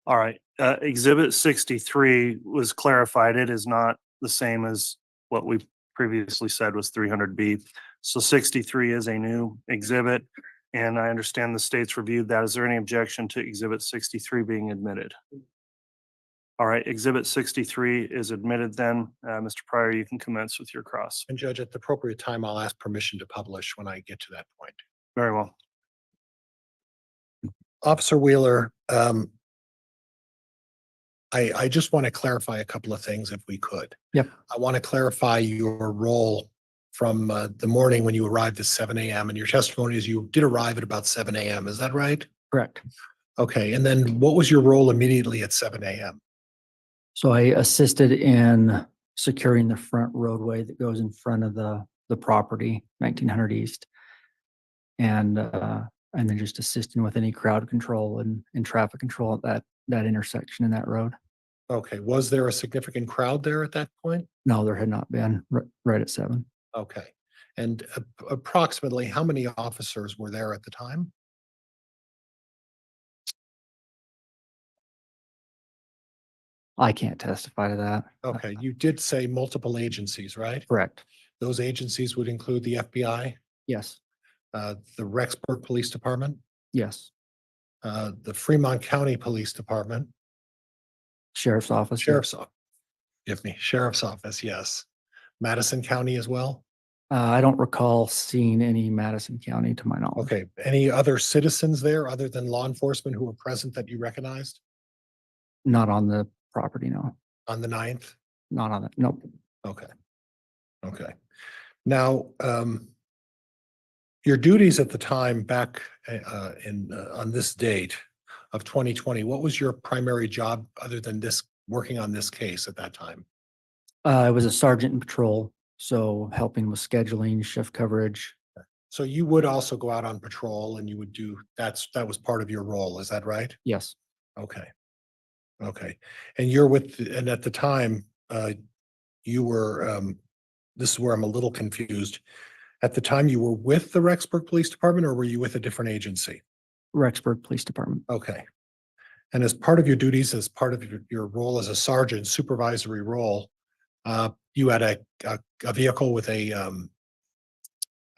all right, Exhibit 63 was clarified. It is not the same as what we previously said was 300B. So 63 is a new exhibit, and I understand the state's reviewed that. Is there any objection to Exhibit 63 being admitted? All right, Exhibit 63 is admitted then. Mr. Pryor, you can commence with your cross. And Judge, at the appropriate time, I'll ask permission to publish when I get to that point. Very well. Officer Wheeler, I just want to clarify a couple of things if we could. Yep. I want to clarify your role from the morning when you arrived at 7 a.m. and your testimony is you did arrive at about 7 a.m. Is that right? Correct. Okay. And then what was your role immediately at 7 a.m.? So I assisted in securing the front roadway that goes in front of the property, 1900 East. And then just assisting with any crowd control and traffic control at that intersection in that road. Okay. Was there a significant crowd there at that point? No, there had not been right at 7. Okay. And approximately how many officers were there at the time? I can't testify to that. Okay. You did say multiple agencies, right? Correct. Those agencies would include the FBI, Yes. the Rexburg Police Department, Yes. the Fremont County Police Department, Sheriff's Office. Sheriff's Office. Give me Sheriff's Office. Yes. Madison County as well. I don't recall seeing any Madison County to my knowledge. Okay. Any other citizens there other than law enforcement who were present that you recognized Not on the property, no. on the 9th? Not on it. Nope. Okay. Okay. Now, your duties at the time back on this date of 2020, what was your primary job other than this, working on this case at that time? I was a sergeant in patrol, so helping with scheduling, shift coverage. So you would also go out on patrol and you would do, that was part of your role, is that right? Yes, Okay. Okay. And you're with, and at the time, you were, this is where I'm a little confused. At the time you were with the Rexburg Police Department or were you with a different agency? Rexburg Police Department. Okay. And as part of your duties, as part of your role as a sergeant, supervisory role, you had a vehicle with a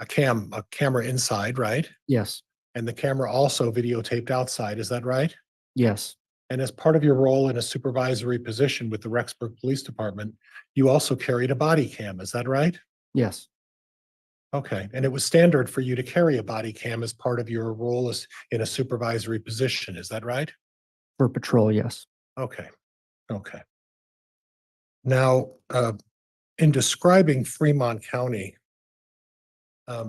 camera inside, right? Yes, And the camera also videotaped outside, is that right? yes, And as part of your role in a supervisory position with the Rexburg Police Department, you also carried a body cam, is that right? yes, Okay, and it was standard for you to carry a body cam as part of your role as in a supervisory position, is that right? for patrol, yes. Okay, okay. Now, in describing Fremont County,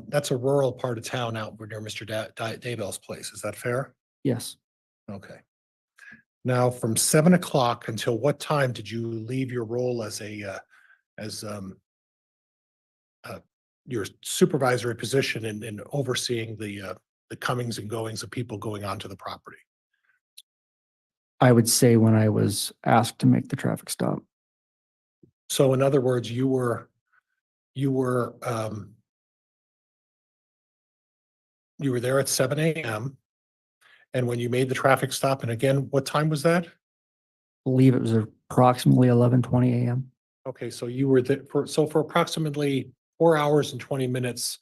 that's a rural part of town out near Mr. Daybell's place, is that fair? Yes. Okay. Now, from 7 o'clock until what time did you leave your role as your supervisory position in overseeing the comings and goings of people going onto the property? I would say when I was asked to make the traffic stop. So in other words, you were there at 7 a.m. And when you made the traffic stop, and again, what time was that? Believe it was approximately 11:20 a.m. Okay, so you were there for approximately 4 hours and 20 minutes.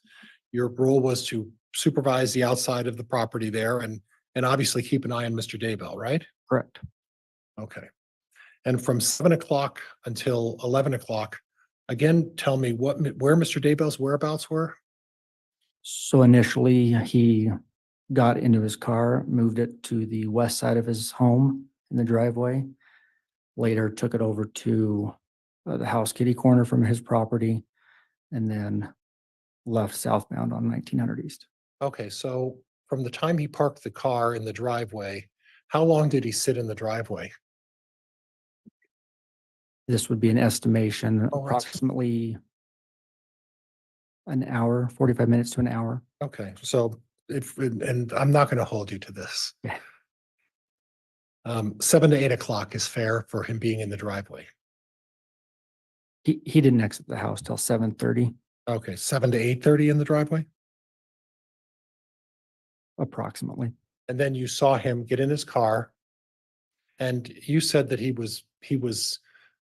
Your role was to supervise the outside of the property there and obviously keep an eye on Mr. Daybell, right? Correct. Okay. And from 7 o'clock until 11 o'clock, again, tell me where Mr. Daybell's whereabouts were? So initially, he got into his car, moved it to the west side of his home in the driveway. Later took it over to the house kitty corner from his property and then left southbound on 1900 East. Okay, so from the time he parked the car in the driveway, how long did he sit in the driveway? This would be an estimation, Oh, that's- approximately an hour, 45 minutes to an hour. Okay, so and I'm not going to hold you to this. Yeah. 7 to 8 o'clock is fair for him being in the driveway. He didn't exit the house till 7:30 Okay, 7 to 8:30 in the driveway? approximately. And then you saw him get in his car. And you said that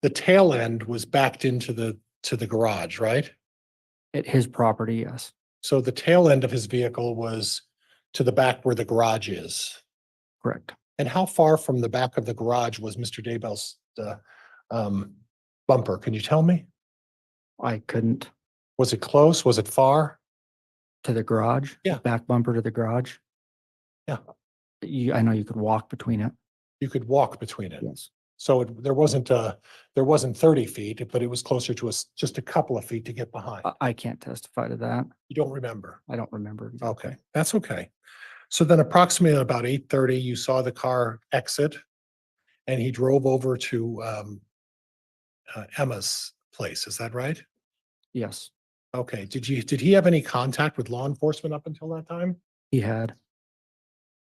the tail end was backed into the garage, right? At his property, yes, So the tail end of his vehicle was to the back where the garage is. correct. And how far from the back of the garage was Mr. Daybell's bumper? Can you tell me? I couldn't. Was it close? Was it far? To the garage? Yeah. Back bumper to the garage? Yeah. I know you could walk between it. You could walk between it. Yes. So there wasn't 30 feet, but it was closer to just a couple of feet to get behind. I can't testify to that. You don't remember? I don't remember. exactly. Okay, that's okay. So then approximately about 8:30, you saw the car exit and he drove over to Emma's place. Is that right? Yes, Okay, did he have any contact with law enforcement up until that time? he had.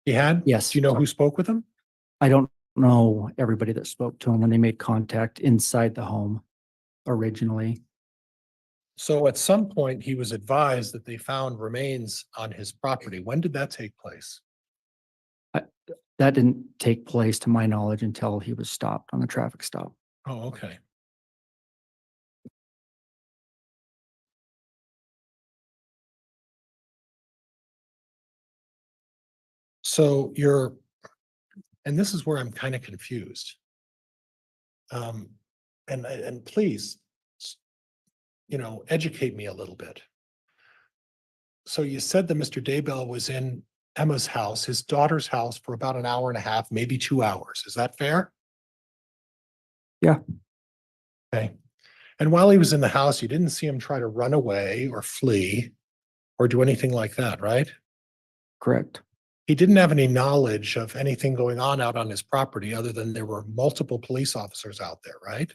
He had? Yes. Do you know who spoke with him? I don't know everybody that spoke to him when they made contact inside the home originally. So at some point, he was advised that they found remains on his property. When did that take place? That didn't take place to my knowledge until he was stopped on a traffic stop. Oh, okay. So and this is where I'm kind of confused. And please, educate me a little bit. So you said that Mr. Daybell was in Emma's house, his daughter's house, for about an hour and a half, maybe 2 hours. Is that fair? Yeah. Okay. And while he was in the house, you didn't see him try to run away or flee or do anything like that, right? Correct. He didn't have any knowledge of anything going on out on his property other than there were multiple police officers out there, right?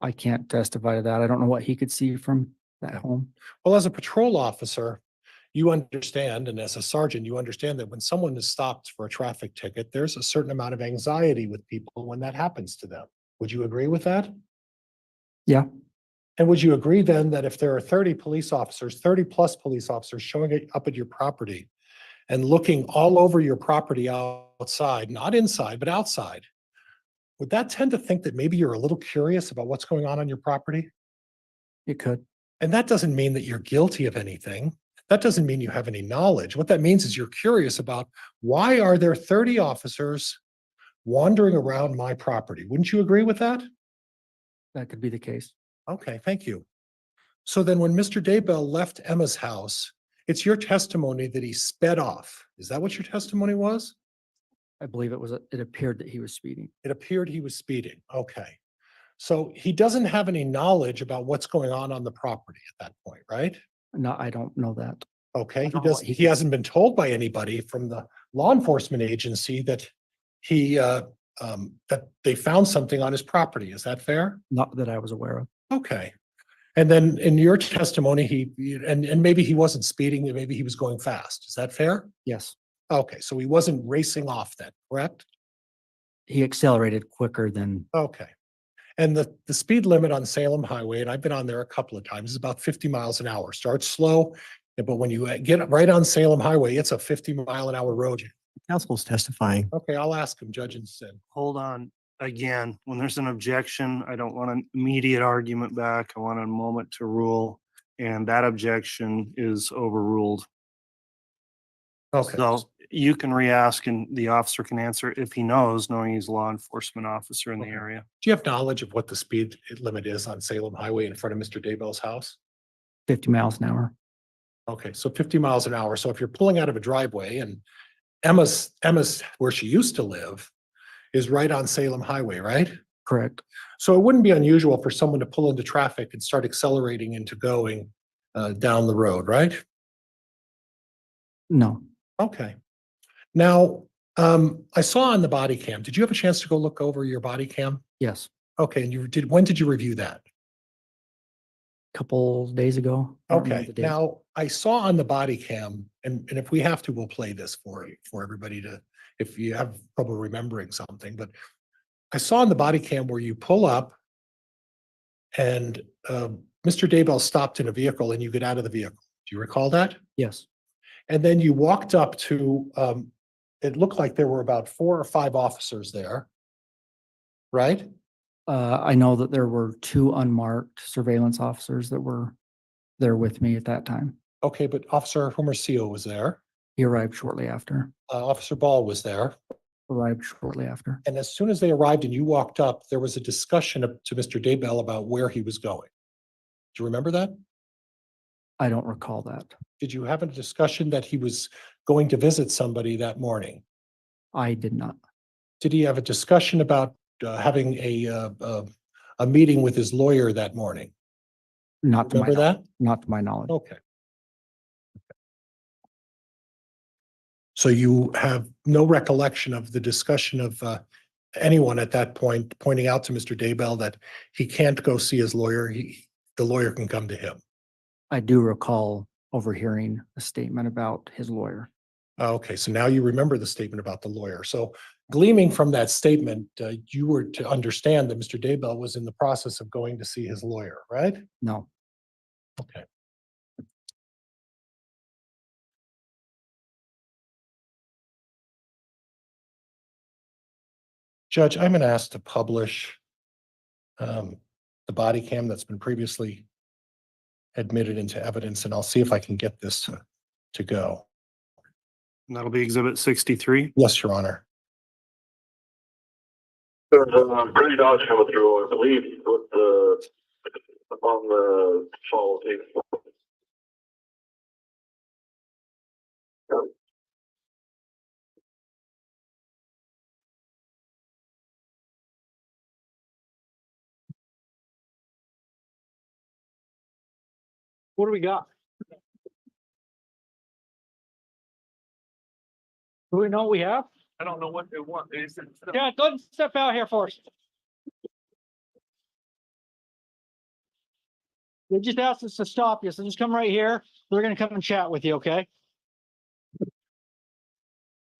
I can't testify to that. I don't know what he could see from that home. Well, as a patrol officer, you understand, and as a sergeant, you understand that when someone is stopped for a traffic ticket, there's a certain amount of anxiety with people when that happens to them. Would you agree with that? Yeah. And would you agree then that if there are 30 police officers, 30 plus police officers showing up at your property and looking all over your property outside, not inside, but outside, would that tend to think that maybe you're a little curious about what's going on your property? It could. And that doesn't mean that you're guilty of anything. That doesn't mean you have any knowledge. What that means is you're curious about why are there 30 officers wandering around my property? Wouldn't you agree with that? That could be the case. Okay, thank you. So then when Mr. Daybell left Emma's house, it's your testimony that he sped off. Is that what your testimony was? I believe it appeared that he was speeding. It appeared he was speeding. Okay. So he doesn't have any knowledge about what's going on the property at that point, right? No, I don't know that. Okay, don't know what he hasn't been told by anybody from the law enforcement agency that that they found something on his property. Is that fair? Not that I was aware of. Okay. And then in your testimony, and maybe he wasn't speeding, maybe he was going fast. Is that fair? Yes. Okay, so he wasn't racing off then, correct? He accelerated quicker than, Okay. And the speed limit on Salem Highway, and I've been on there a couple of times, is about 50 miles an hour. Starts slow, but when you get right on Salem Highway, it's a 50-mile-an-hour road. Council's testifying. Okay, I'll ask him, Judge Instead. Hold on. Again, when there's an objection, I don't want an immediate argument back. I want a moment to rule, and that objection is overruled. Okay. So you can re-ask and the officer can answer if he knows, knowing he's a law enforcement officer in the Okay. area. Do you have knowledge of what the speed limit is on Salem Highway in front of Mr. Daybell's house? 50 miles an hour. Okay, so 50 miles an hour. So if you're pulling out of a driveway and Emma's where she used to live is right on Salem Highway, right? Correct. So it wouldn't be unusual for someone to pull into traffic and start accelerating into going down the road, right? No. Okay. Now, I saw on the body cam, did you have a chance to go look over your body cam? Yes. Okay, and when did you review that? Couple days ago. I don't remember Okay, the date. now I saw on the body cam, and if we have to, we'll play this for everybody if you have trouble remembering something, but I saw on the body cam where you pull up and Mr. Daybell stopped in a vehicle and you get out of the vehicle. Do you recall that? Yes. And then you walked up to, it looked like there were about 4 or 5 officers there, right? I know that there were 2 unmarked surveillance officers that were there with me at that time. Okay, but Officer Hermosillo was there. He arrived shortly after. Officer Ball was there. Arrived shortly after. And as soon as they arrived and you walked up, there was a discussion to Mr. Daybell about where he was going. Do you remember that? I don't recall that. Did you have a discussion that he was going to visit somebody that morning? I did not. Did he have a discussion about having a meeting with his lawyer that morning? Not to my Remember that? Not to my knowledge. Okay. So you have no recollection of the discussion of anyone at that point pointing out to Mr. Daybell that he can't go see his lawyer, the lawyer can come to him? I do recall overhearing a statement about his lawyer. Okay, so now you remember the statement about the lawyer. So gleaming from that statement, you were to understand that Mr. Daybell was in the process of going to see his lawyer, right? No. Okay. Judge, I'm going to ask to publish the body cam that's been previously admitted into evidence, and I'll see if I can get this to go. And that'll be exhibit 63. Yes, Your Honor. There's a pretty dodge coming through, I believe, with on the follow tape. What do we got? Do we know what we have? I don't know what they want. They said, Yeah, go and step out here for us. They just asked us to stop you, so just come right here. They're gonna come and chat with you, okay?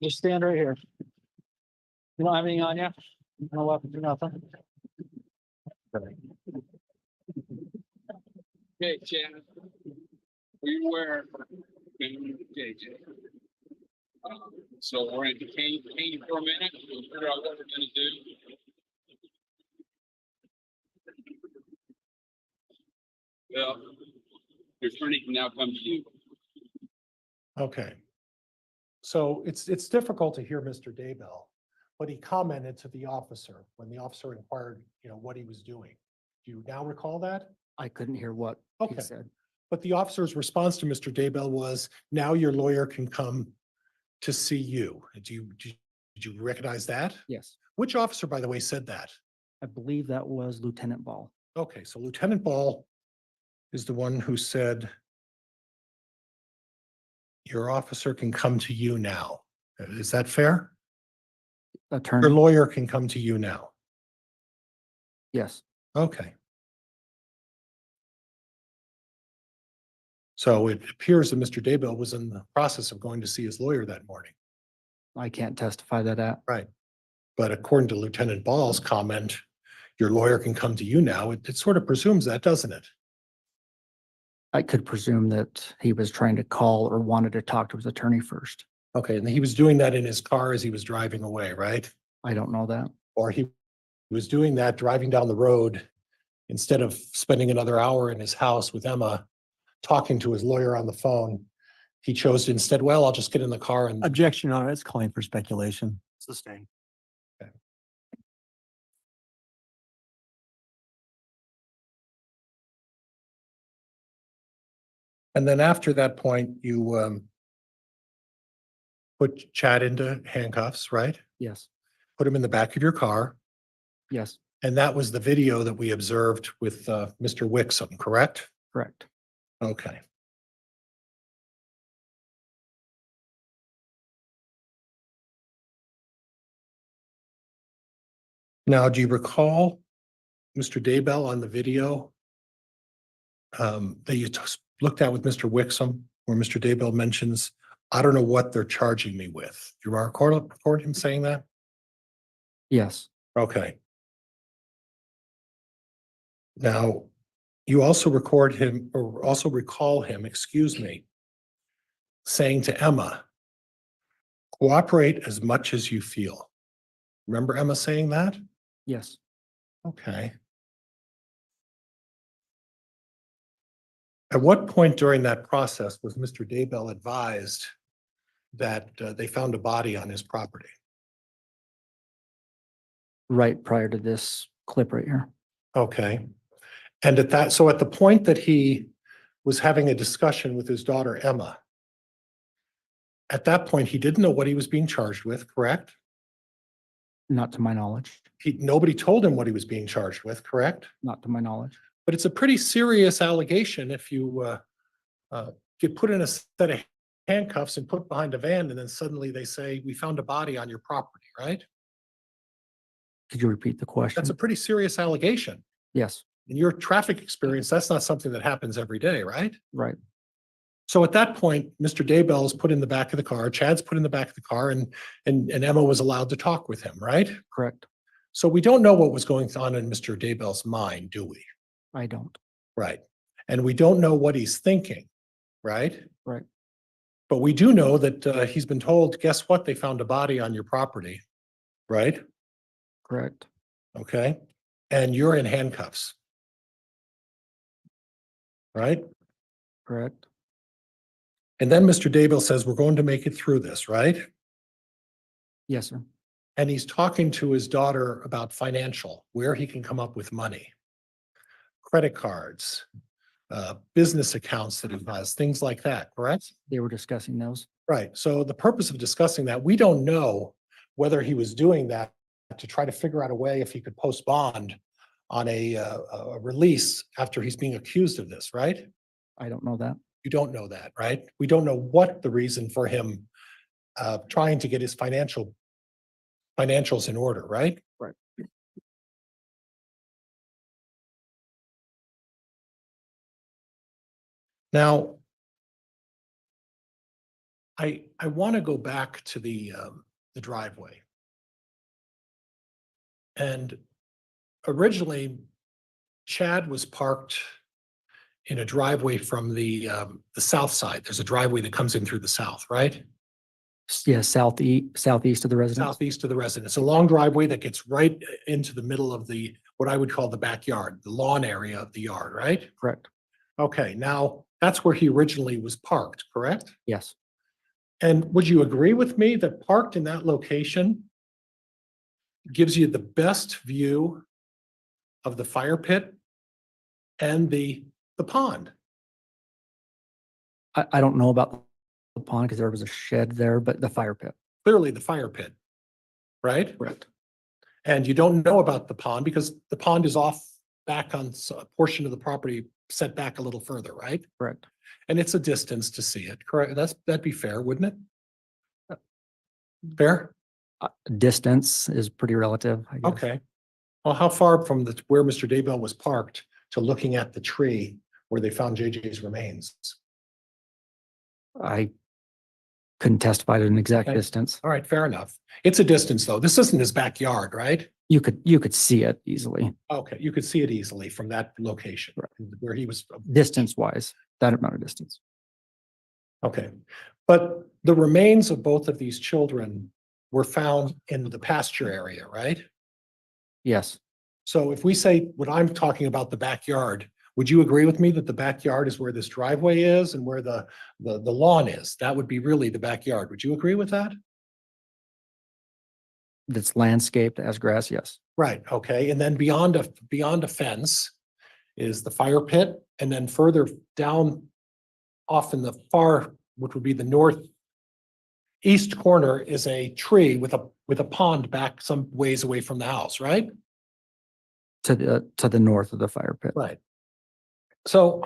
Just stand right here. You don't have anything on you? No weapons or nothing? Okay, Chad. We were JJ. So we're gonna detain you for a minute. We'll figure out what we're gonna do. Well, your attorney can now come to you. Okay. So it's difficult to hear Mr. Daybell, but he commented to the officer when the officer inquired, what he was doing. Do you now recall that? I couldn't hear what he Okay. said. But the officer's response to Mr. Daybell was, now your lawyer can come to see you. Did you recognize that? Yes, Which officer, by the way, said that? I believe that was Lieutenant Ball. Okay, so Lieutenant Ball is the one who said, your officer can come to you now. Is that fair? Your Attorney, lawyer can come to you now. yes, Okay. So it appears that Mr. Daybell was in the process of going to see his lawyer that morning. I can't testify to that. Right. But according to Lieutenant Ball's comment, your lawyer can come to you now. It sort of presumes that, doesn't it? I could presume that he was trying to call or wanted to talk to his attorney first. Okay, and he was doing that in his car as he was driving away, right? I don't know that. Or he was doing that driving down the road instead of spending another hour in his house with Emma, talking to his lawyer on the phone. He chose to instead, well, I'll just get in the car and. Objection, Your Honor, it's calling for speculation. Sustained. And then after that point, you put Chad into handcuffs, right? Yes, Put him in the back of your car. yes, And that was the video that we observed with Mr. Wixom, correct? correct. Okay. Now, do you recall, Mr. Daybell, on the video that you looked at with Mr. Wixom, where Mr. Daybell mentions, I don't know what they're charging me with. Do you record him saying that? Yes, Okay. Now, you also record him, or also recall him, excuse me, saying to Emma, cooperate as much as you feel. Remember Emma saying that? yes. Okay. At what point during that process was Mr. Daybell advised that they found a body on his property? Right prior to this clip right here. Okay. And at the point that he was having a discussion with his daughter, Emma, at that point, he didn't know what he was being charged with, correct? Not to my knowledge, Nobody told him what he was being charged with, correct? not to my knowledge. But it's a pretty serious allegation if you get put in a set of handcuffs and put behind a van, and then suddenly they say, we found a body on your property, right? Could you repeat the question? That's a pretty serious allegation. Yes, In your traffic experience, that's not something that happens every day, right? right. So at that point, Mr. Daybell is put in the back of the car, Chad's put in the back of the car, and Emma was allowed to talk with him, right? Correct. So we don't know what was going on in Mr. Daybell's mind, do we? I don't. Right. And we don't know what he's thinking, right? Right. But we do know that he's been told, guess what? They found a body on your property, right? Correct. Okay. And you're in handcuffs. Right? Correct. And then Mr. Daybell says, we're going to make it through this, right? Yes, sir. And he's talking to his daughter about financial, where he can come up with money, credit cards, business accounts that he has, things like that, correct? They were discussing those. Right. So the purpose of discussing that, we don't know whether he was doing that to try to figure out a way if he could post bond on a release after he's being accused of this, right? I don't know that. You don't know that, right? We don't know what the reason for him trying to get his financials in order, right? Right. Now, I want to go back to the driveway. And originally, Chad was parked in a driveway from the south side. There's a driveway that comes in through the south, right? Yeah, southeast of the residence. Southeast of the residence. A long driveway that gets right into the middle of the, what I would call the backyard, the lawn area of the yard, right? Correct. Okay, now that's where he originally was parked, correct? Yes. And would you agree with me that parked in that location gives you the best view of the fire pit and the pond? I don't know about the pond because there was a shed there, but the fire pit. Clearly the fire pit, right? Correct. And you don't know about the pond because the pond is off back on a portion of the property set back a little further, right? Correct. And it's a distance to see it, correct? That'd be fair, wouldn't it? Fair? Distance is pretty relative, I guess. Okay. Well, how far from where Mr. Daybell was parked to looking at the tree where they found JJ's remains? I couldn't testify to an exact Okay. distance. All right, fair enough. It's a distance though. This isn't his backyard, right? You could see it easily, Okay, you could see it easily from that location where he was. distance wise, that amount of distance. Okay, but the remains of both of these children were found in the pasture area, right? Yes. So if we say what I'm talking about, the backyard, would you agree with me that the backyard is where this driveway is and where the lawn is? That would be really the backyard. Would you agree with that? That's landscaped as grass, yes. Right, okay, and then beyond a fence is the fire pit, and then further down off in the far, which would be the northeast corner, is a tree with a pond back some ways away from the house, right? To the north of the fire pit. Right. So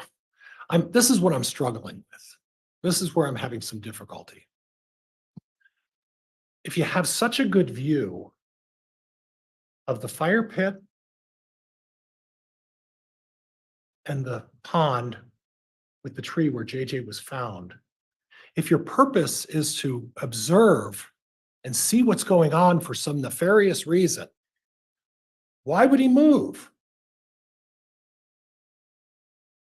this is what I'm struggling with. This is where I'm having some difficulty. If you have such a good view of the fire pit and the pond with the tree where JJ was found, if your purpose is to observe and see what's going on for some nefarious reason, why would he move?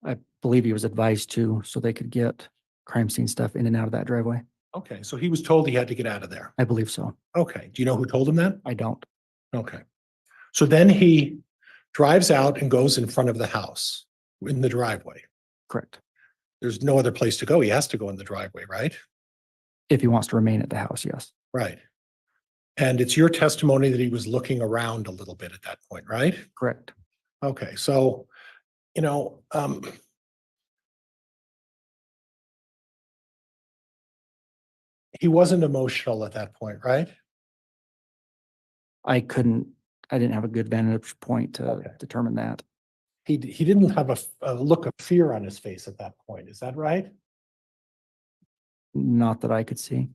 I believe he was advised to, so they could get crime scene stuff in and out of that driveway. Okay, so he was told he had to get out of there. I believe so. Okay, do you know who told him that? I don't. Okay. So then he drives out and goes in front of the house in the driveway. Correct. There's no other place to go. He has to go in the driveway, right? If he wants to remain at the house, yes. Right. And it's your testimony that he was looking around a little bit at that point, right? Correct. Okay, so, he wasn't emotional at that point, right? I didn't have a good vantage point to Okay. determine that. He didn't have a look of fear on his face at that point. Is that right? Not that I could see.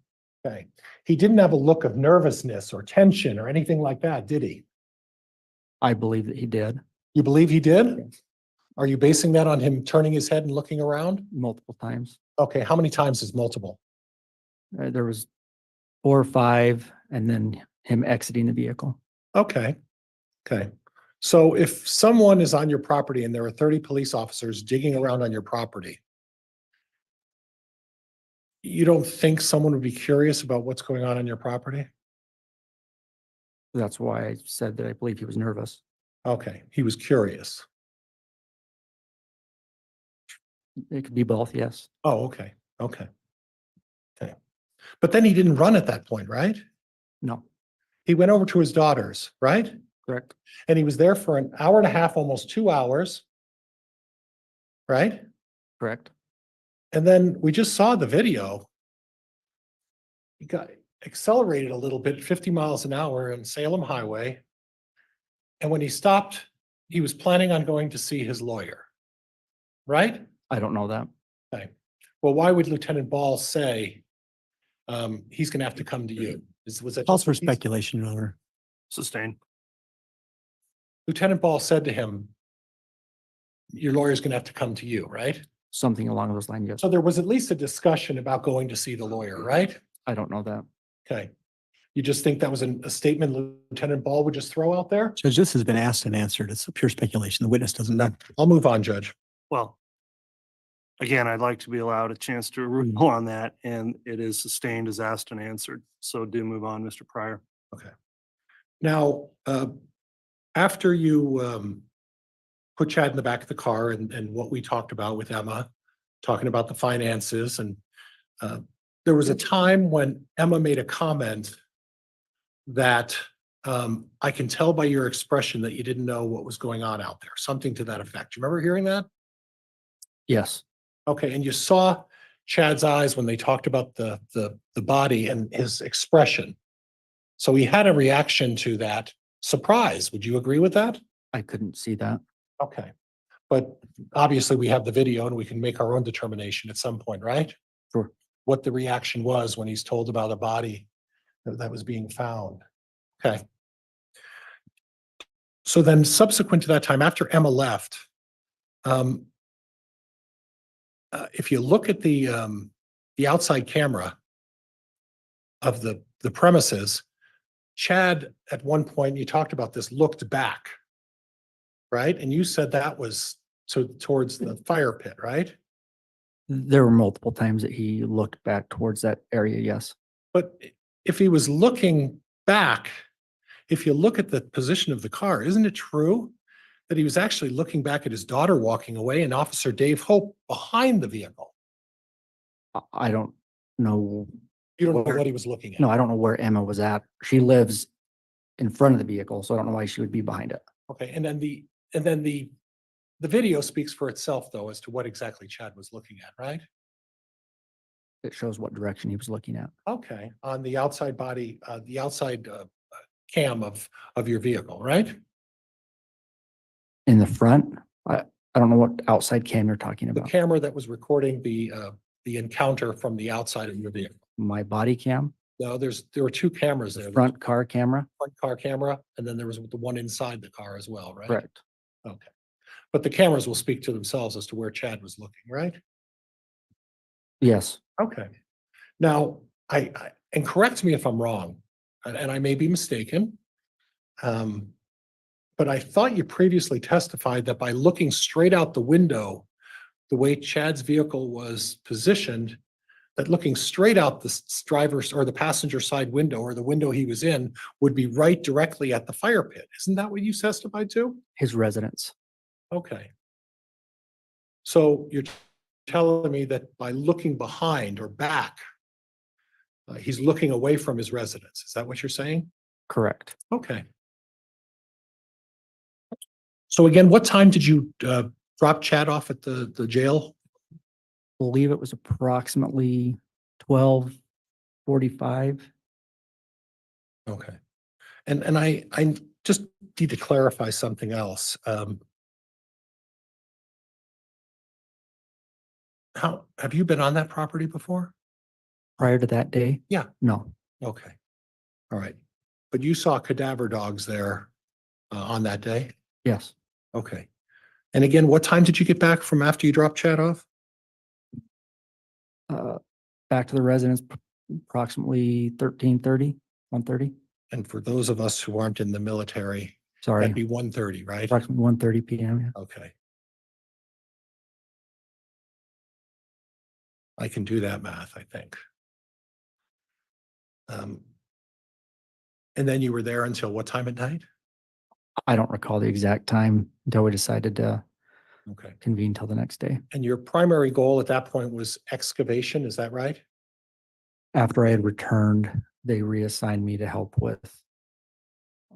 Okay. He didn't have a look of nervousness or tension or anything like that, did he? I believe that he did You believe he did? Yes. Are you basing that on him turning his head and looking around? multiple times. Okay, how many times is multiple? There was 4 or 5, and then him exiting the vehicle. Okay, okay. So if someone is on your property and there are 30 police officers digging around on your property, you don't think someone would be curious about what's going on your property? That's why I said that I believe he was nervous. Okay, he was curious. It could be both, yes. Oh, okay, okay. Okay. But then he didn't run at that point, right? No, He went over to his daughter's, right? correct. And he was there for an hour and a half, almost 2 hours. Right? Correct. And then we just saw the video. He got accelerated a little bit, 50 miles an hour on Salem Highway. And when he stopped, he was planning on going to see his lawyer. Right? I don't know that. Okay. Well, why would Lieutenant Ball say he's gonna have to come to you. Was that? Calls just for what he- speculation, Your Honor. Sustained. Lieutenant Ball said to him, your lawyer's gonna have to come to you, right? Something along those lines, yes. So there was at least a discussion about going to see the lawyer, right? I don't know that. Okay. You just think that was a statement Lieutenant Ball would just throw out there? Judge, this has been asked and answered. It's a pure speculation. The witness doesn't know. I'll move on, Judge. Well, again, I'd like to be allowed a chance to rule on that, and it is sustained as asked and answered. So do move on, Mr. Pryor. Okay. Now, after you put Chad in the back of the car and what we talked about with Emma, talking about the finances, and there was a time when Emma made a comment that I can tell by your expression that you didn't know what was going on out there, something to that effect. You remember hearing that? Yes, Okay, and you saw Chad's eyes when they talked about the body and his expression. So he had a reaction to that surprise. Would you agree with that? I couldn't see that. Okay, but obviously we have the video and we can make our own determination at some point, right? Sure. What the reaction was when he's told about a body that was being found. Okay. So then subsequent to that time, after Emma left, if you look at the outside camera of the premises, Chad, at one point, you talked about this, looked back, right? And you said that was towards the fire pit, right? There were multiple times that he looked back towards that area, yes. But if he was looking back, if you look at the position of the car, isn't it true that he was actually looking back at his daughter walking away and Officer Dave Hope behind the vehicle? I don't know. You don't know where- what he was looking at? No, I don't know where Emma was at. She lives in front of the vehicle, so I don't know why she would be behind it. Okay, and then the video speaks for itself, though, as to what exactly Chad was looking at, right? It shows what direction he was looking at. Okay, on the outside body, the outside cam of your vehicle, right? In the front, I don't know what outside cam you're talking The about. camera that was recording the encounter from the outside of your vehicle. My body cam, No, there were two cameras there. the There was front car camera, a front car camera, and then there was the one inside the car as well, right? correct. Okay. But the cameras will speak to themselves as to where Chad was looking, right? Yes, Okay. Now, and correct me if I'm wrong, and I may be mistaken. But I thought you previously testified that by looking straight out the window, the way Chad's vehicle was positioned, that looking straight out the driver's or the passenger side window or the window he was in would be right directly at the fire pit. Isn't that what you testified to? his residence. Okay. So you're telling me that by looking behind or back, he's looking away from his residence. Is that what you're saying? Correct. Okay. So again, what time did you drop Chad off at the jail? Believe it was approximately 12:45. Okay. And I just need to clarify something else. How, have you been on that property before? Prior to that day? Yeah. No, Okay. All right. But you saw cadaver dogs there on that day? yes. Okay. And again, what time did you get back from after you dropped Chad off? Back to the residence approximately 13:30, 1:30. And for those of us who aren't in the military, Sorry, that'd be 1:30, right? approximately 1:30 PM. yeah. Okay. I can do that math, I think. And then you were there until what time at night? I don't recall the exact time until we decided to Okay. convene till the next day. And your primary goal at that point was excavation, is that right? After I had returned, they reassigned me to help with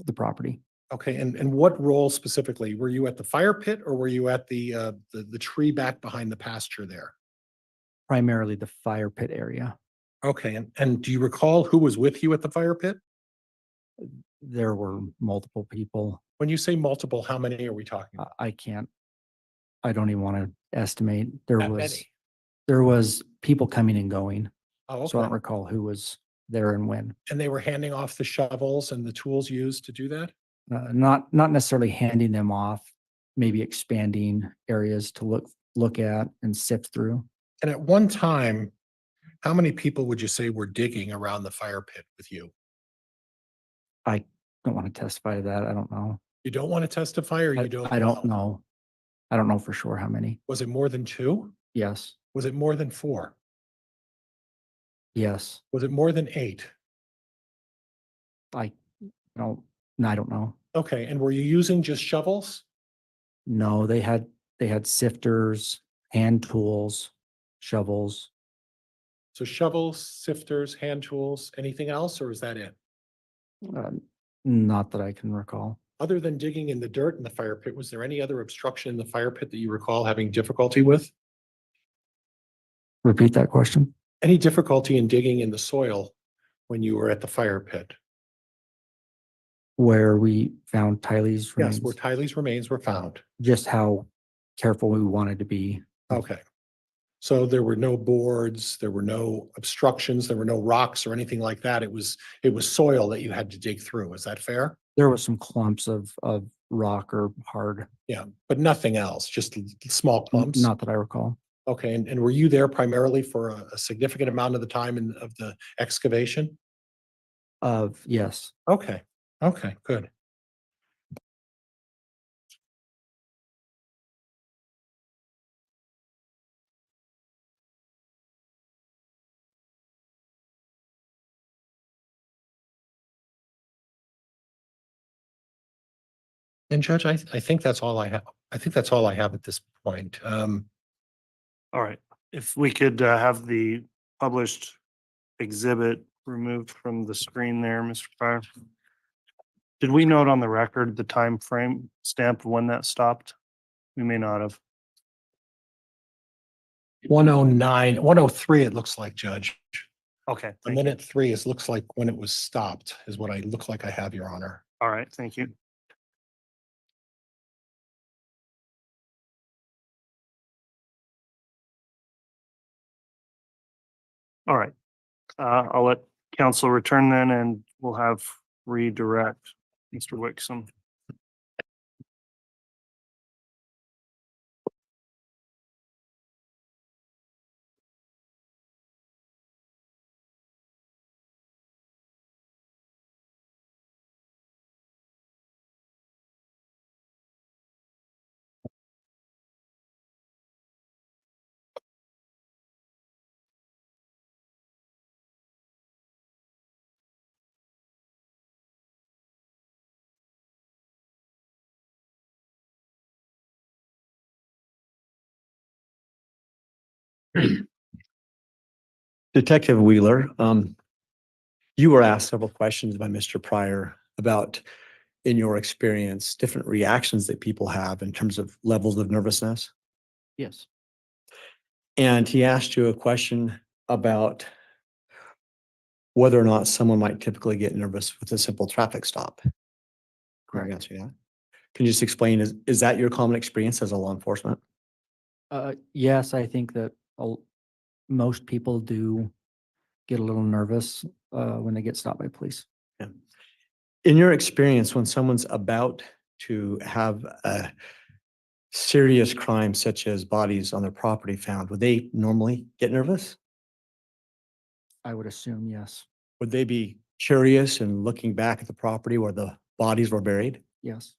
the property. Okay, and what role specifically? Were you at the fire pit or were you at the tree back behind the pasture there? Primarily the fire pit area. Okay, and do you recall who was with you at the fire pit? There were multiple people. When you say multiple, how many are we talking about? I don't even want to estimate. That many? There was people coming and going. Oh, So I don't okay. recall who was there and when. And they were handing off the shovels and the tools used to do that? Not necessarily handing them off, maybe expanding areas to look at and sift through. And at one time, how many people would you say were digging around the fire pit with you? I don't want to testify to that. I don't know. You don't want to testify or you don't? I don't know. I don't know for sure how many. Was it more than 2? Yes, Was it more than 4? yes. Was it more than 8? I don't, no, I don't know. Okay, and were you using just shovels? No, they had sifters, hand tools, shovels. So shovels, sifters, hand tools, anything else, or is that it? Not that I can recall. Other than digging in the dirt in the fire pit, was there any other obstruction in the fire pit that you recall having difficulty with? Repeat that question. Any difficulty in digging in the soil when you were at the fire pit? Where we found Tylee's Yes, remains, where Tylee's remains were found. just how careful we wanted to be. Okay. So there were no boards, there were no obstructions, there were no rocks or anything like that. It was soil that you had to dig through. Is that fair? There was some clumps of rock or hard, Yeah, but nothing else, just small clumps? not that I recall. Okay, and were you there primarily for a significant amount of the time of the excavation? Yes. Okay, okay, good. And Judge, I think that's all I have. I think that's all I have at this point. All right, if we could have the published exhibit removed from the screen there, Mr. Pryor. Did we note on the record the time frame stamp when that stopped? We may not have. 109, 103, it looks like, Judge. Okay, A thank you. minute 3 looks like when it was stopped is what I look like I have, Your Honor. All right, thank you. All right, I'll let council return then and we'll have redirect Mr. Wixom. Detective Wheeler, you were asked several questions by Mr. Pryor about, in your experience, different reactions that people have in terms of levels of nervousness. Yes. And he asked you a question about whether or not someone might typically get nervous with a simple traffic stop. Correct. Answer that. Can you just explain, is that your common experience as a law enforcement? Yes, I think that most people do get a little nervous when they get stopped by police. Yeah. In your experience, when someone's about to have a serious crime such as bodies on their property found, would they normally get nervous? I would assume, yes. Would they be curious and looking back at the property where the bodies were buried? Yes.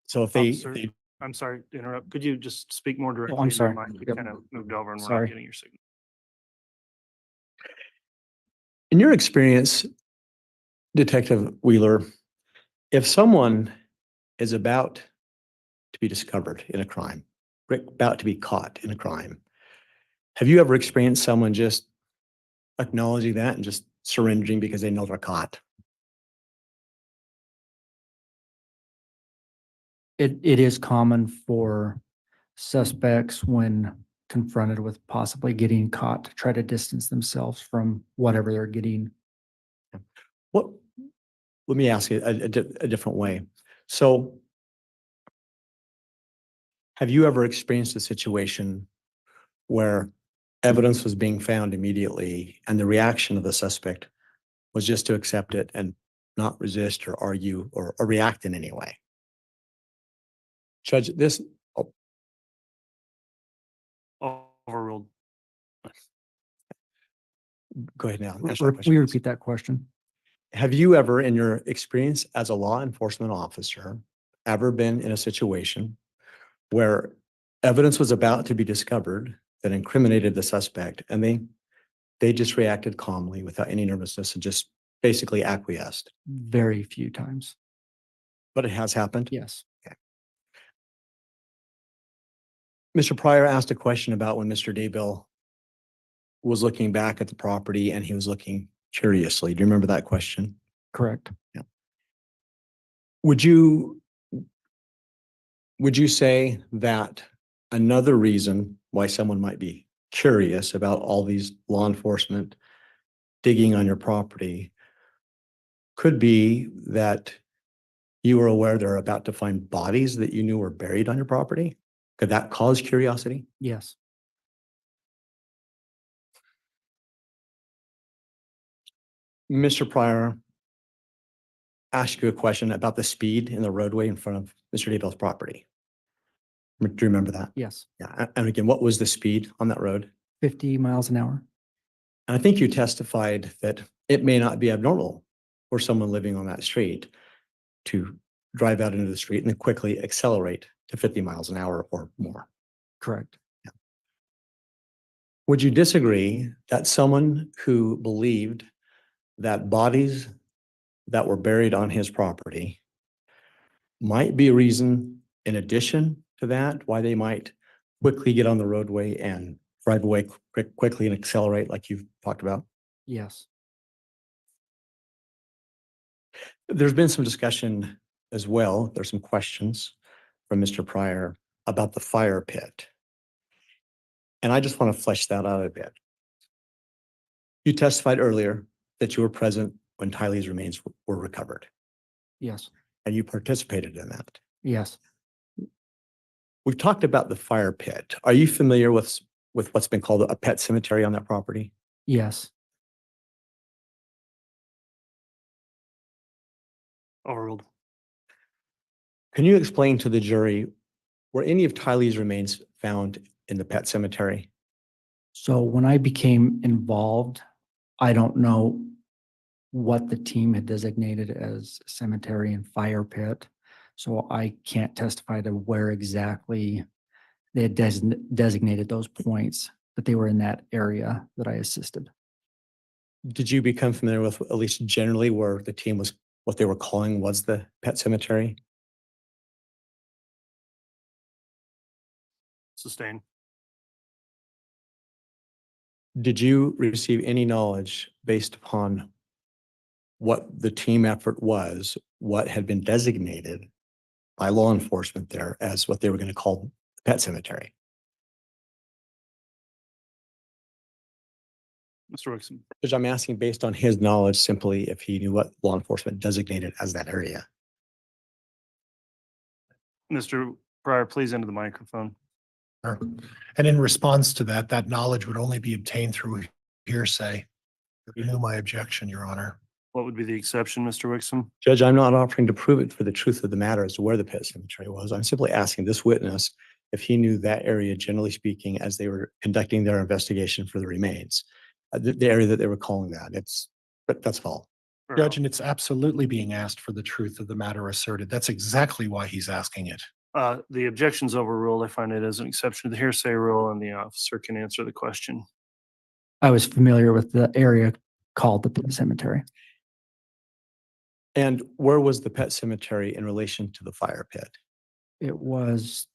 So if Officer, they I'm sorry to interrupt. Could you just speak more directly? I'm into your sorry. mic? You Yep. kind of moved over and we're Sorry. not getting your signal. in your experience, Detective Wheeler, if someone is about to be discovered in a crime, about to be caught in a crime, have you ever experienced someone just acknowledging that and just surrendering because they know they're caught? It is common for suspects when confronted with possibly getting caught to try to distance themselves from whatever they're getting. What, let me ask you a different way. So have you ever experienced a situation where evidence was being found immediately, and the reaction of the suspect was just to accept it and not resist or argue or react in any way. Judge, this, Overruled. go ahead now. Re- Answer the re- question, We please. repeat that question. Have you ever, in your experience as a law enforcement officer, ever been in a situation where evidence was about to be discovered that incriminated the suspect and they just reacted calmly without any nervousness and just basically acquiesced? Very few times. But it has happened? Yes. Mr. Pryor asked a question about when Mr. Daybell was looking back at the property and he was looking curiously. Do you remember that question? Correct. Would you say that another reason why someone might be curious about all these law enforcement digging on your property could be that you were aware they're about to find bodies that you knew were buried on your property? Could that cause curiosity? Yes. Mr. Pryor asked you a question about the speed in the roadway in front of Mr. Daybell's property. Do you remember that? Yes. Yeah. And again, what was the speed on that road? 50 miles an hour. And I think you testified that it may not be abnormal for someone living on that street to drive out into the street and then quickly accelerate to 50 miles an hour or more. Correct. Would you disagree that someone who believed that bodies that were buried on his property might be a reason, in addition to that, why they might quickly get on the roadway and drive away quickly and accelerate like you've talked about? Yes. There's been some discussion as well. There's some questions from Mr. Pryor about the fire pit. And I just want to flesh that out a bit. You testified earlier that you were present when Tylee's remains were recovered, Yes. and you participated in that. Yes. We've talked about the fire pit. Are you familiar with what's been called a pet cemetery on that property? Yes. Overruled. Can you explain to the jury, were any of Tylee's remains found in the pet cemetery? So when I became involved, I don't know what the team had designated as cemetery and fire pit. So I can't testify to where exactly they had designated those points, but they were in that area that I assisted. Did you become familiar with at least generally where the team was, what they were calling was the pet cemetery? Sustained. Did you receive any knowledge based upon what the team effort was, what had been designated by law enforcement there as what they were going to call the pet cemetery? Mr. Wixom. Because I'm asking based on his knowledge simply if he knew what law enforcement designated as that area. Mr. Pryor, please enter the microphone. And in response to that, that knowledge would only be obtained through hearsay. Renew my objection, Your Honor. What would be the exception, Mr. Wixom? Judge, I'm not offering to prove it for the truth of the matter as to where the pet cemetery was. I'm simply asking this witness if he knew that area, generally speaking, as they were conducting their investigation for the remains, the area that they were calling that. But that's all. Judge, and it's absolutely being asked for the truth of the matter asserted. That's exactly why he's asking it. The objection's overruled. I find it as an exception to the hearsay rule, and the officer can answer the question. I was familiar with the area called the pet cemetery. And where was the pet cemetery in relation to the fire pit? It was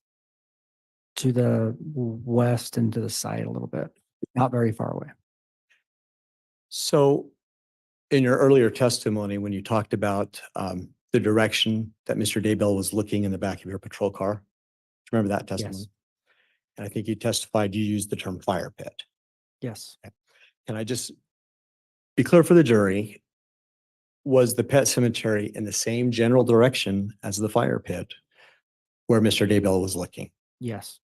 to the west and to the side a little bit, not very far away. So in your earlier testimony, when you talked about the direction that Mr. Daybell was looking in the back of your patrol car, do you remember that testimony? Yes. And I think you testified you used the term fire pit. Yes. Can I just be clear for the jury? Was the pet cemetery in the same general direction as the fire pit where Mr. Daybell was looking? Yes.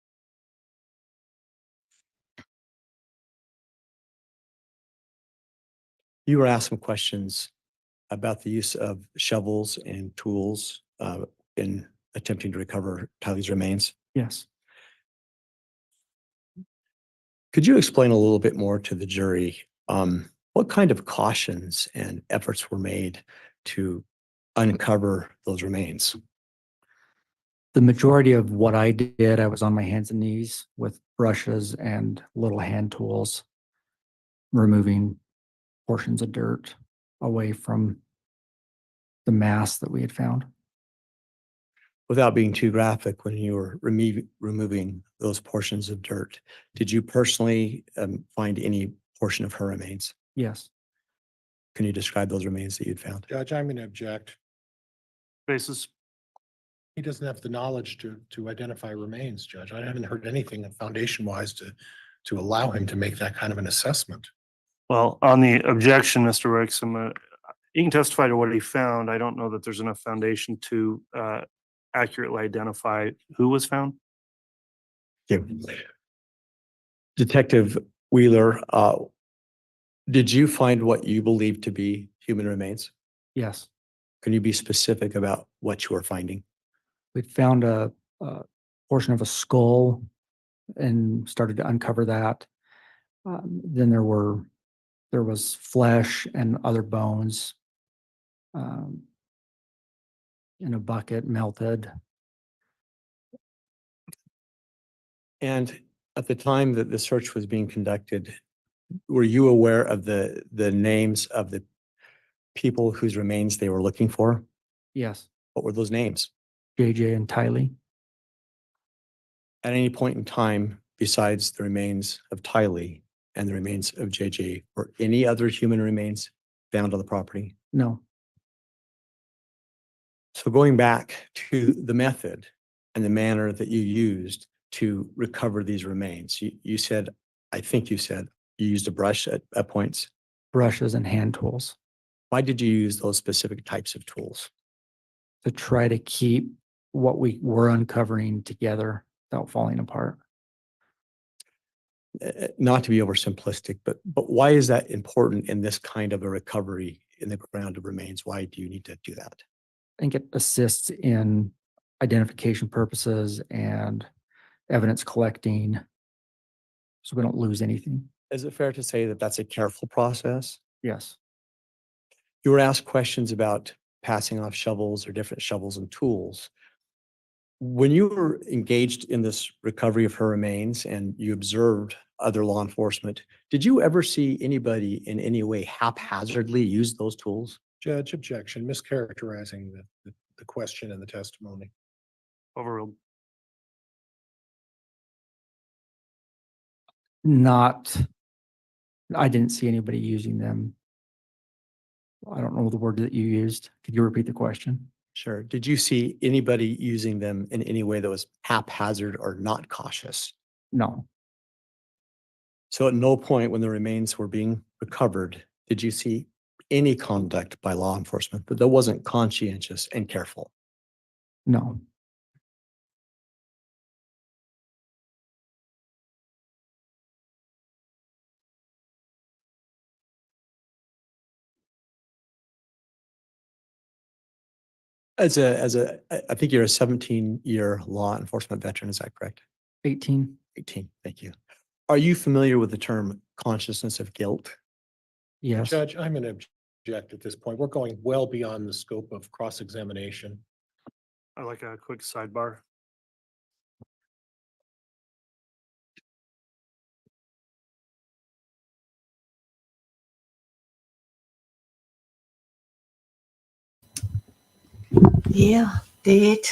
You were asked some questions about the use of shovels and tools in attempting to recover Tylee's remains. Yes. Could you explain a little bit more to the jury what kind of cautions and efforts were made to uncover those remains? The majority of what I did, I was on my hands and knees with brushes and little hand tools, removing portions of dirt away from the mass that we had found. Without being too graphic, when you were removing those portions of dirt, did you personally find any portion of her remains? Yes. Can you describe those remains that you'd found? Judge, I'm going to object. Basis. He doesn't have the knowledge to identify remains, Judge. I haven't heard anything foundation-wise to allow him to make that kind of an assessment. Well, on the objection, Mr. Wixom, he can testify to what he found. I don't know that there's enough foundation to accurately identify who was found. Okay. Detective Wheeler, did you find what you believe to be human remains? Yes. Can you be specific about what you are finding? We found a portion of a skull and started to uncover that. Then there was flesh and other bones in a bucket, melted. And at the time that the search was being conducted, were you aware of the names of the people whose remains they were looking for? Yes. What were those names? JJ and Tylee. At any point in time, besides the remains of Tylee and the remains of JJ, were any other human remains found on the property? No. So going back to the method and the manner that you used to recover these remains, you said, I think you said, you used a brush at points. Brushes and hand tools. Why did you use those specific types of tools? To try to keep what we were uncovering together without falling apart. Not to be oversimplistic, but why is that important in this kind of a recovery in the ground of remains? Why do you need to do that? I think it assists in identification purposes and evidence collecting, so we don't lose anything. Is it fair to say that that's a careful process? Yes. You were asked questions about passing off shovels or different shovels and tools. When you were engaged in this recovery of her remains and you observed other law enforcement, did you ever see anybody in any way haphazardly use those tools? Judge, objection, mischaracterizing the question and the testimony. Overruled. I didn't see anybody using them. I don't know the word that you used. Could you repeat the question? Sure. Did you see anybody using them in any way that was haphazard or not cautious? No. So at no point when the remains were being recovered, did you see any conduct by law enforcement that wasn't conscientious and careful? No. I think you're a 17-year law enforcement veteran, is that correct? 18. 18, thank you. Are you familiar with the term consciousness of guilt? Yes. Judge, I'm going to object at this point. We're going well beyond the scope of cross-examination. I like a quick sidebar. Yeah, did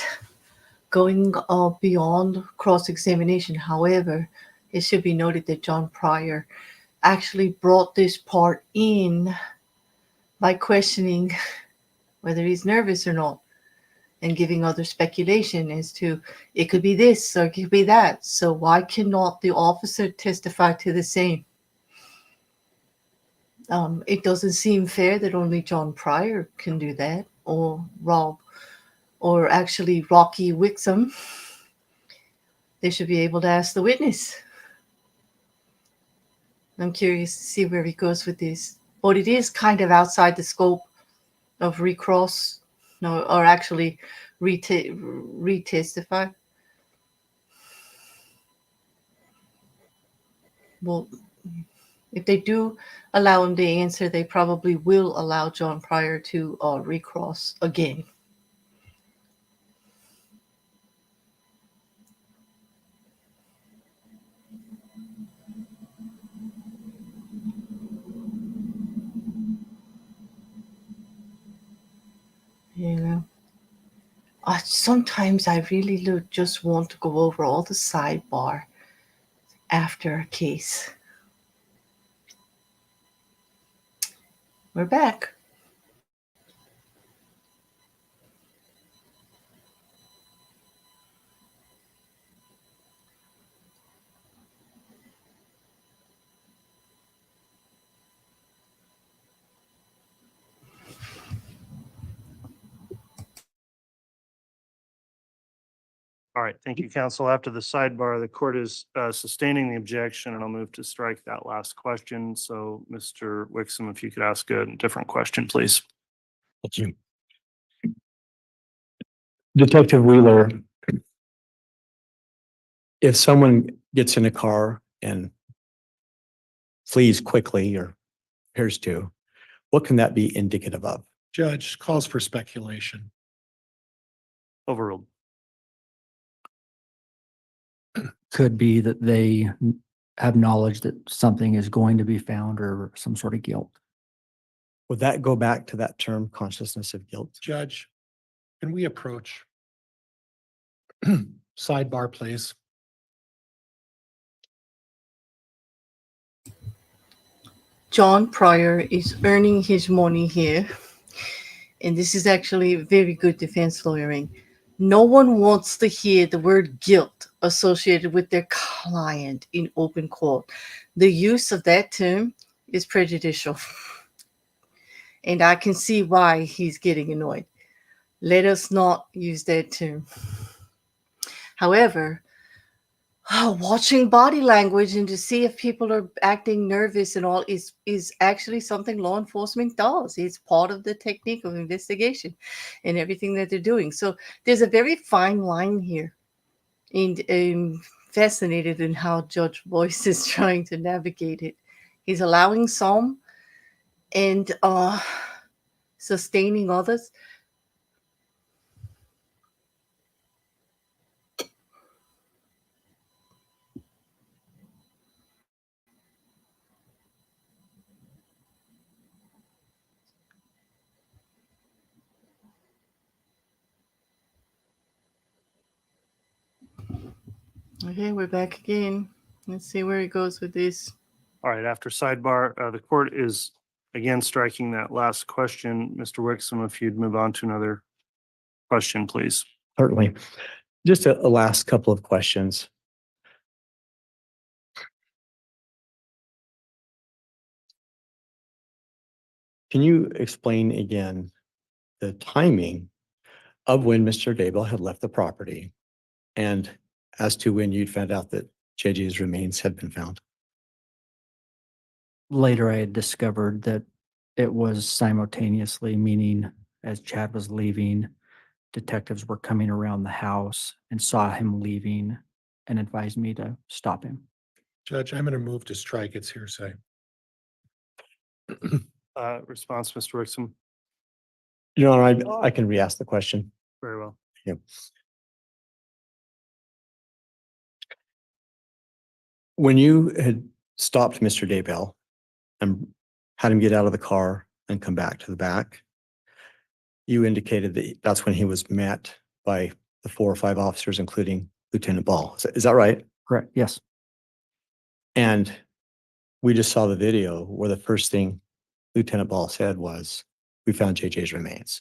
going beyond cross-examination. However, it should be noted that John Pryor actually brought this part in by questioning whether he's nervous or not and giving other speculation as to it could be this or it could be that. So why cannot the officer testify to the same? It doesn't seem fair that only John Pryor can do that, or Rob, or actually Rocky Wixom. They should be able to ask the witness. I'm curious to see where he goes with this. but it is kind of outside the scope of recross, no, or actually retestify. Well, if they do allow him to answer, they probably will allow John Pryor to recross again. Yeah. Sometimes I really just want to go over all the sidebar after a case. We're back. All right, thank you, counsel. After the sidebar, the court is sustaining the objection, and I'll move to strike that last question. So, Mr. Wixom, if you could ask a different question, please. Thank you. Detective Wheeler, if someone gets in a car and flees quickly or appears to, what can that be indicative of? Judge, calls for speculation. Overruled. Could be that they have knowledge that something is going to be found or some sort of guilt. Would that go back to that term, consciousness of guilt? Judge, can we approach sidebar, please? John Pryor is earning his money here, and this is actually very good defense lawyering. No one wants to hear the word guilt associated with their client in open court. The use of that term is prejudicial, and I can see why he's getting annoyed. Let us not use that term. However, watching body language and to see if people are acting nervous and all is actually something law enforcement does. It's part of the technique of investigation and everything that they're doing. So there's a very fine line here. And I'm fascinated in how Judge Boyce is trying to navigate it. He's allowing some and sustaining others. Okay, we're back again. Let's see where it goes with this. All right, after sidebar, the court is again striking that last question. Mr. Wixom, if you'd move on to another question, please. Certainly. Just a last couple of questions. Can you explain again the timing of when Mr. Daybell had left the property and as to when you'd found out that JJ's remains had been found? Later, I had discovered that it was simultaneously, meaning as Chad was leaving, detectives were coming around the house and saw him leaving and advised me to stop him. Judge, I'm going to move to strike. It's hearsay. Response, Mr. Wixom. Your Honor, I can re-ask the question. Very well. Yep. When you had stopped Mr. Daybell and had him get out of the car and come back to the back, you indicated that that's when he was met by the 4 or 5 officers, including Lieutenant Ball. Is that right? Correct. Yes. And we just saw the video where the first thing Lieutenant Ball said was, "We found JJ's remains."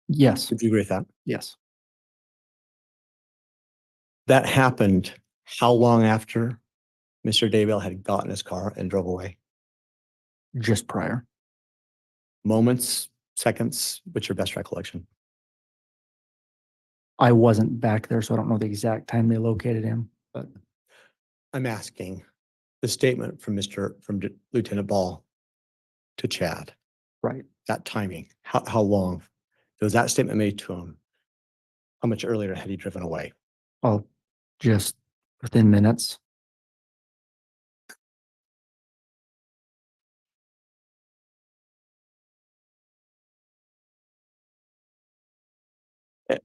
Yes. Would you agree with that? Yes. That happened how long after Mr. Daybell had gotten his car and drove away? Just prior. Moments, seconds? What's your best recollection? I wasn't back there, so I don't know the exact time they located him, but I'm asking the statement from Lieutenant Ball to Chad? Right. That timing, how long? Was that statement made to him? How much earlier had he driven away? Oh, just within minutes.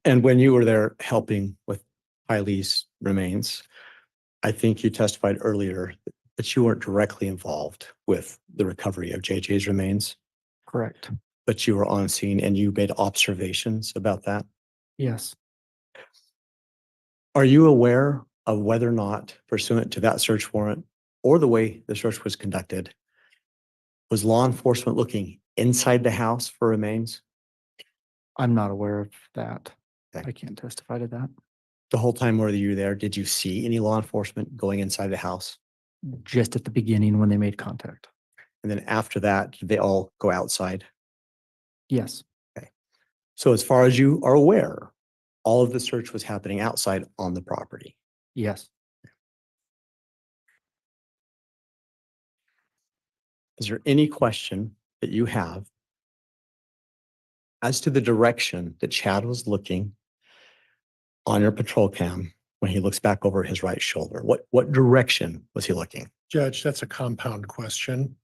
And when you were there helping with Tylee's remains, I think you testified earlier that you weren't directly involved with the recovery of JJ's remains, Correct. but you were on scene and you made observations about that. Yes. Are you aware of whether or not pursuant to that search warrant or the way the search was conducted, was law enforcement looking inside the house for remains? I'm not aware of that. Okay. I can't testify to that. The whole time were you there, did you see any law enforcement going inside the house? Just at the beginning when they made contact. And then after that, did they all go outside? Yes. So as far as you are aware, all of the search was happening outside on the property. Yes. Is there any question that you have as to the direction that Chad was looking on your patrol cam when he looks back over his right shoulder? What direction was he looking? Judge, that's a compound question,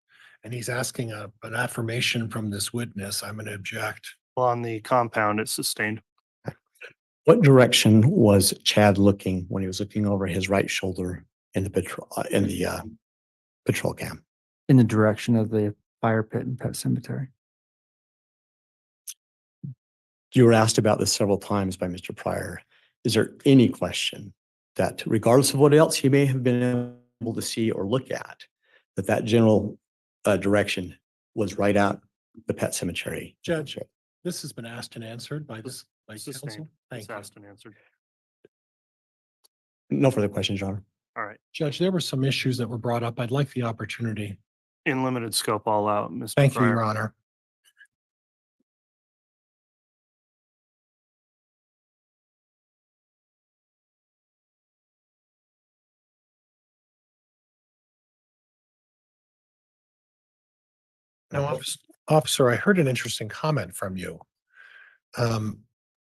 and he's asking an affirmation from this witness. I'm going to object. Well, on the compound, it's sustained. What direction was Chad looking when he was looking over his right shoulder in the patrol cam? In the direction of the fire pit and pet cemetery. You were asked about this several times by Mr. Pryor. Is there any question that regardless of what else he may have been able to see or look at, that general direction was right out the pet cemetery? Judge, this has been asked and answered by this, by counsel. Sustained. Thank It's you. asked and answered. No further questions, Your Honor. All right. Judge, there were some issues that were brought up. I'd like the opportunity. In limited scope, all out, Mr. Thank you, Pryor. Your Honor. Now, officer, I heard an interesting comment from you.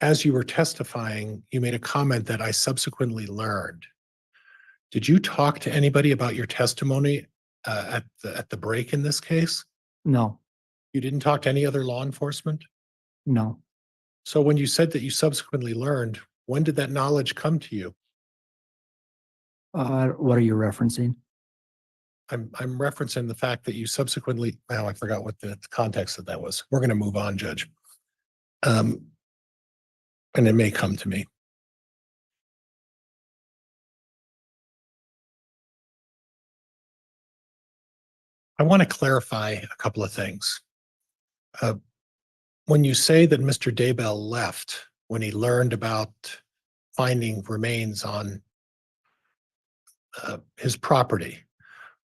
As you were testifying, you made a comment that I subsequently learned. Did you talk to anybody about your testimony at the break in this case? No, You didn't talk to any other law enforcement? no. So when you said that you subsequently learned, when did that knowledge come to you? What are you referencing? I'm referencing the fact that you subsequently, now I forgot what the context of that was. We're going to move on, Judge. And it may come to me. I want to clarify a couple of things. When you say that Mr. Daybell left when he learned about finding remains on his property,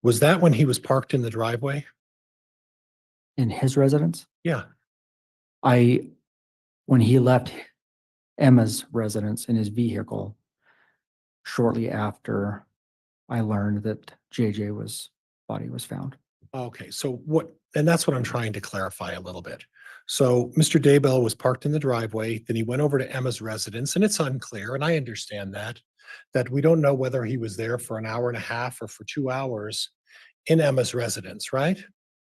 was that when he was parked in the driveway? In his residence? Yeah. When he left Emma's residence in his vehicle, shortly after I learned that JJ body was found. Okay, so and that's what I'm trying to clarify a little bit. So Mr. Daybell was parked in the driveway, then he went over to Emma's residence, and it's unclear, and I understand that we don't know whether he was there for an hour and a half or for 2 hours in Emma's residence, right?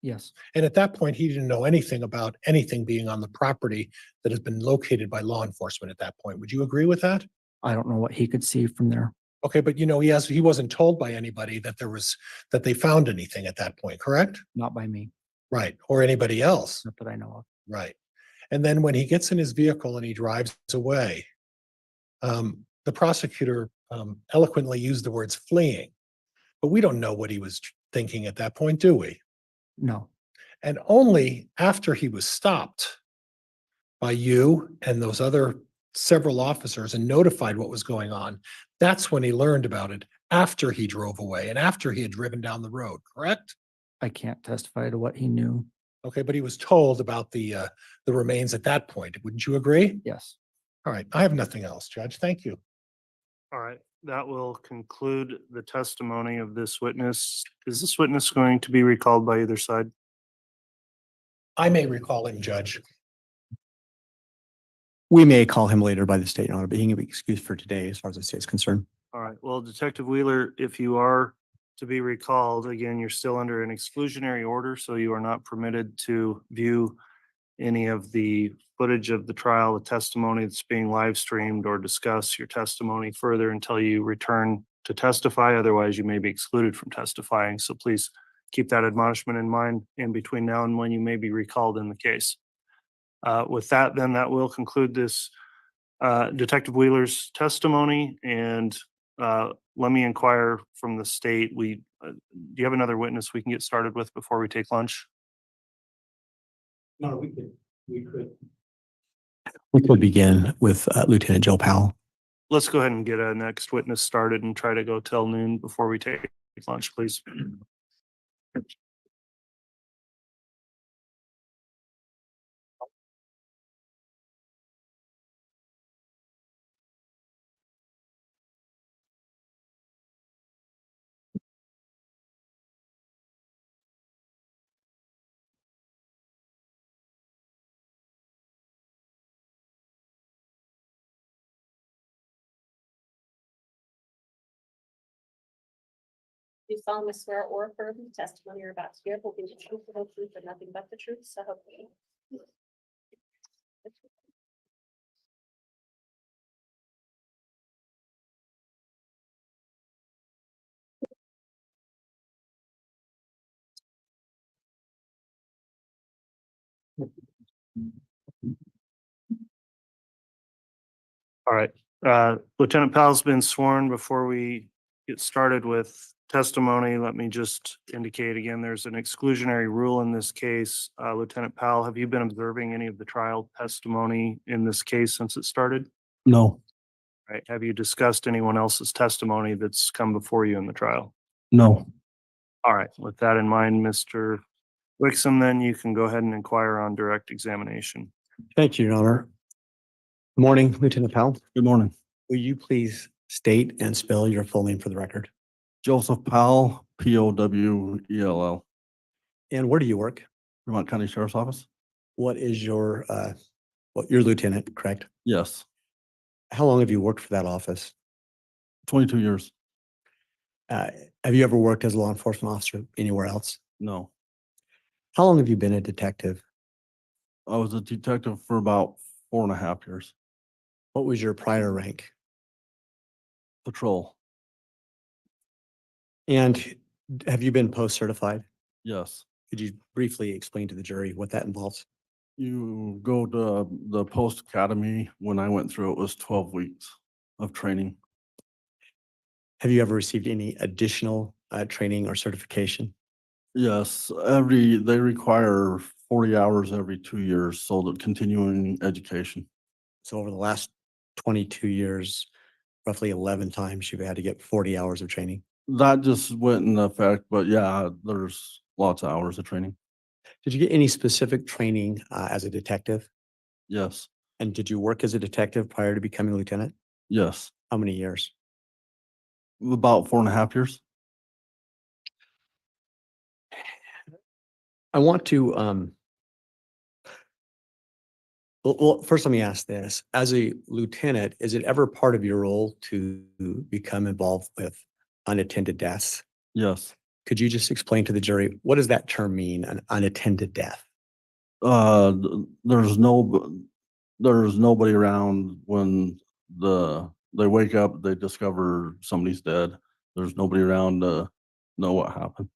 Yes, And at that point, he didn't know anything about anything being on the property that has been located by law enforcement at that point. Would you agree with that? I don't know what he could see from there. Okay, but he wasn't told by anybody that they found anything at that point, correct? Not by me, Right, or anybody else. not that I know of. Right. And then when he gets in his vehicle and he drives away, the prosecutor eloquently used the words fleeing, but we don't know what he was thinking at that point, do we? No, And only after he was stopped by you and those other several officers and notified what was going on, that's when he learned about it, after he drove away and after he had driven down the road, correct? I can't testify to what he knew. Okay, but he was told about the remains at that point. Wouldn't you agree? Yes. All right, I have nothing else, Judge. Thank you. All right, that will conclude the testimony of this witness. Is this witness going to be recalled by either side? I may recall him, Judge. We may call him later by the state, Your Honor, but he can be excused for today as far as the state is concerned. All right. Well, Detective Wheeler, if you are to be recalled, again, you're still under an exclusionary order, so you are not permitted to view any of the footage of the trial, the testimony that's being live streamed, or discuss your testimony further until you return to testify. Otherwise, you may be excluded from testifying. So please keep that admonishment in mind in between now and when you may be recalled in the case. With that, then that will conclude this Detective Wheeler's testimony, and let me inquire from the state. Do you have another witness we can get started with before we take lunch? No, we could. We could begin with Lieutenant Joe Powell. Let's go ahead and get a next witness started and try to go till noon before we take lunch, please. Do solemnly swear or affirm the testimony you're about to give will be the truth, the whole truth, and nothing but the truth, so help me. All right. Lieutenant Powell's been sworn. Before we get started with testimony, let me just indicate again, there's an exclusionary rule in this case. Lieutenant Powell, have you been observing any of the trial testimony in this case since it started? No. Right. Have you discussed anyone else's testimony that's come before you in the trial? No. All right. With that in mind, Mr. Wixom, then you can go ahead and inquire on direct examination. Thank you, Your Honor. Good morning, Lieutenant Powell. Good morning. Will you please state and spell your full name for the record? Joseph Powell, Powell. And where do you work? Fremont County Sheriff's Office? What is your your lieutenant, correct? Yes, How long have you worked for that office? 22 years. Have you ever worked as a law enforcement officer anywhere else? No, How long have you been a detective? I was a detective for about 4.5 years. What was your prior rank? Patrol, And have you been post-certified? yes. Could you briefly explain to the jury what that involves? You go to the post academy. When I went through, it was 12 weeks of training. Have you ever received any additional training or certification? Yes, they require 40 hours every 2 years, so that continuing education. So over the last 22 years, roughly 11 times you've had to get 40 hours of training. That just went in effect, but yeah, there's lots of hours of training. Did you get any specific training as a detective? Yes, And did you work as a detective prior to becoming a lieutenant? yes, How many years? about 4.5 years. I want to, well, first let me ask this. As a lieutenant, is it ever part of your role to become involved with unattended deaths? Yes. Could you just explain to the jury, what does that term mean, an unattended death? There's nobody around when they wake up, they discover somebody's dead. There's nobody around to know what happened.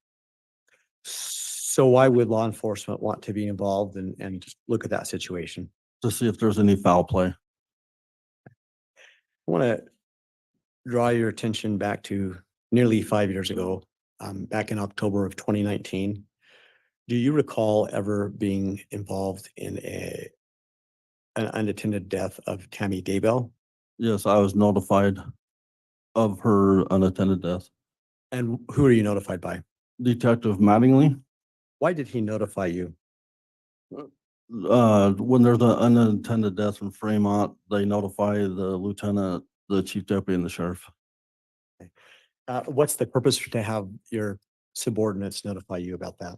So why would law enforcement want to be involved and just look at that situation? To see if there's any foul play. I want to draw your attention back to nearly 5 years ago, back in October of 2019. Do you recall ever being involved in an unattended death of Tammy Daybell? Yes, I was notified of her unattended death. And who are you notified by? Detective Mattingly. Why did he notify you? When there's an unattended death in Fremont, they notify the lieutenant, the chief deputy, and the sheriff. What's the purpose to have your subordinates notify you about that?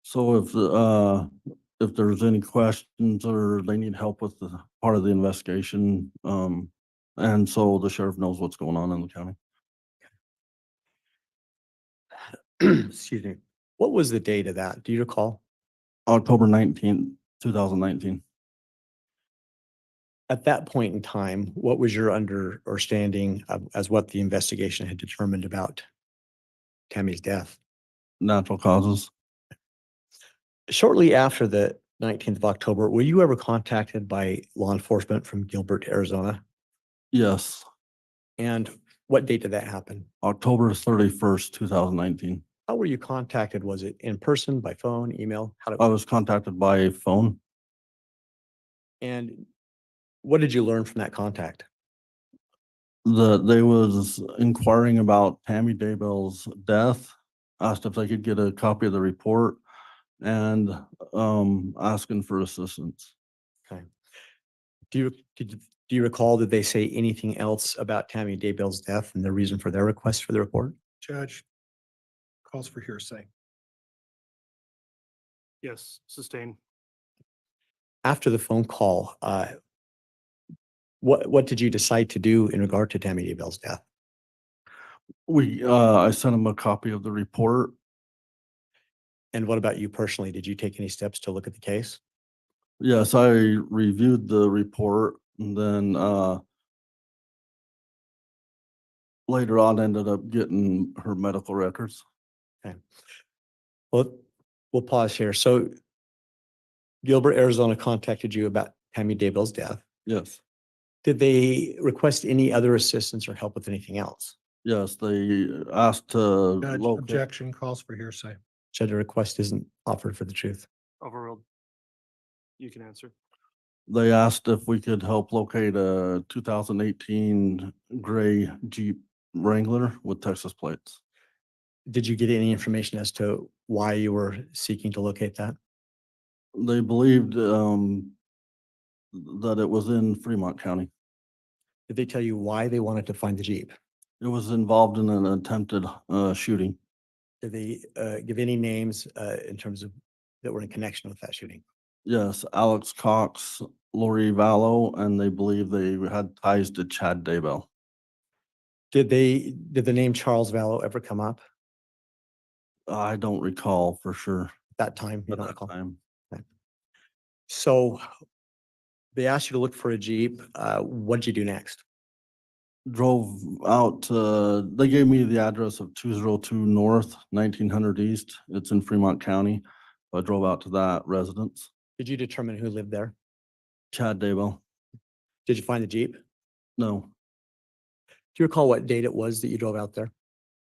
So if there's any questions or they need help with the part of the investigation, and so the sheriff knows what's going on in the county. Excuse me. What was the date of that? Do you recall? October 19th, 2019. At that point in time, what was your understanding of as what the investigation had determined about Tammy's death? Natural causes. Shortly after the 19th of October, were you ever contacted by law enforcement from Gilbert, Arizona? Yes, And what date did that happen? October 31st, 2019. How were you contacted? Was it in person, by phone, email? How did, I was contacted by phone. and what did you learn from that contact? They was inquiring about Tammy Daybell's death, asked if they could get a copy of the report, and asking for assistance. Okay. Do you recall, did they say anything else about Tammy Daybell's death and the reason for their request for the report? Judge calls for hearsay. Yes, sustain. After the phone call, what did you decide to do in regard to Tammy Daybell's death? I sent him a copy of the report. And what about you personally? Did you take any steps to look at the case? Yes, I reviewed the report and then later on ended up getting her medical records. Okay. Well, we'll pause here. So Gilbert, Arizona contacted you about Tammy Daybell's death. Yes, Did they request any other assistance or help with anything else? yes, they asked to Judge, locate. objection calls for hearsay. Judge, a request isn't offered for the truth. Overruled. You can answer. They asked if we could help locate a 2018 gray Jeep Wrangler with Texas plates. Did you get any information as to why you were seeking to locate that? They believed that it was in Fremont County. Did they tell you why they wanted to find the Jeep? It was involved in an attempted shooting. Did they give any names in terms of that were in connection with that shooting? Yes, Alex Cox, Lori Vallow, and they believe they had ties to Chad Daybell. Did the name Charles Vallow ever come up I don't recall for sure. at that time? You At don't that recall? time. So they asked you to look for a Jeep. What did you do next? Drove out to, they gave me the address of 202 North, 1900 East. It's in Fremont County. I drove out to that residence. Did you determine who lived there? Chad Daybell. Did you find the Jeep? No, Do you recall what date it was that you drove out there?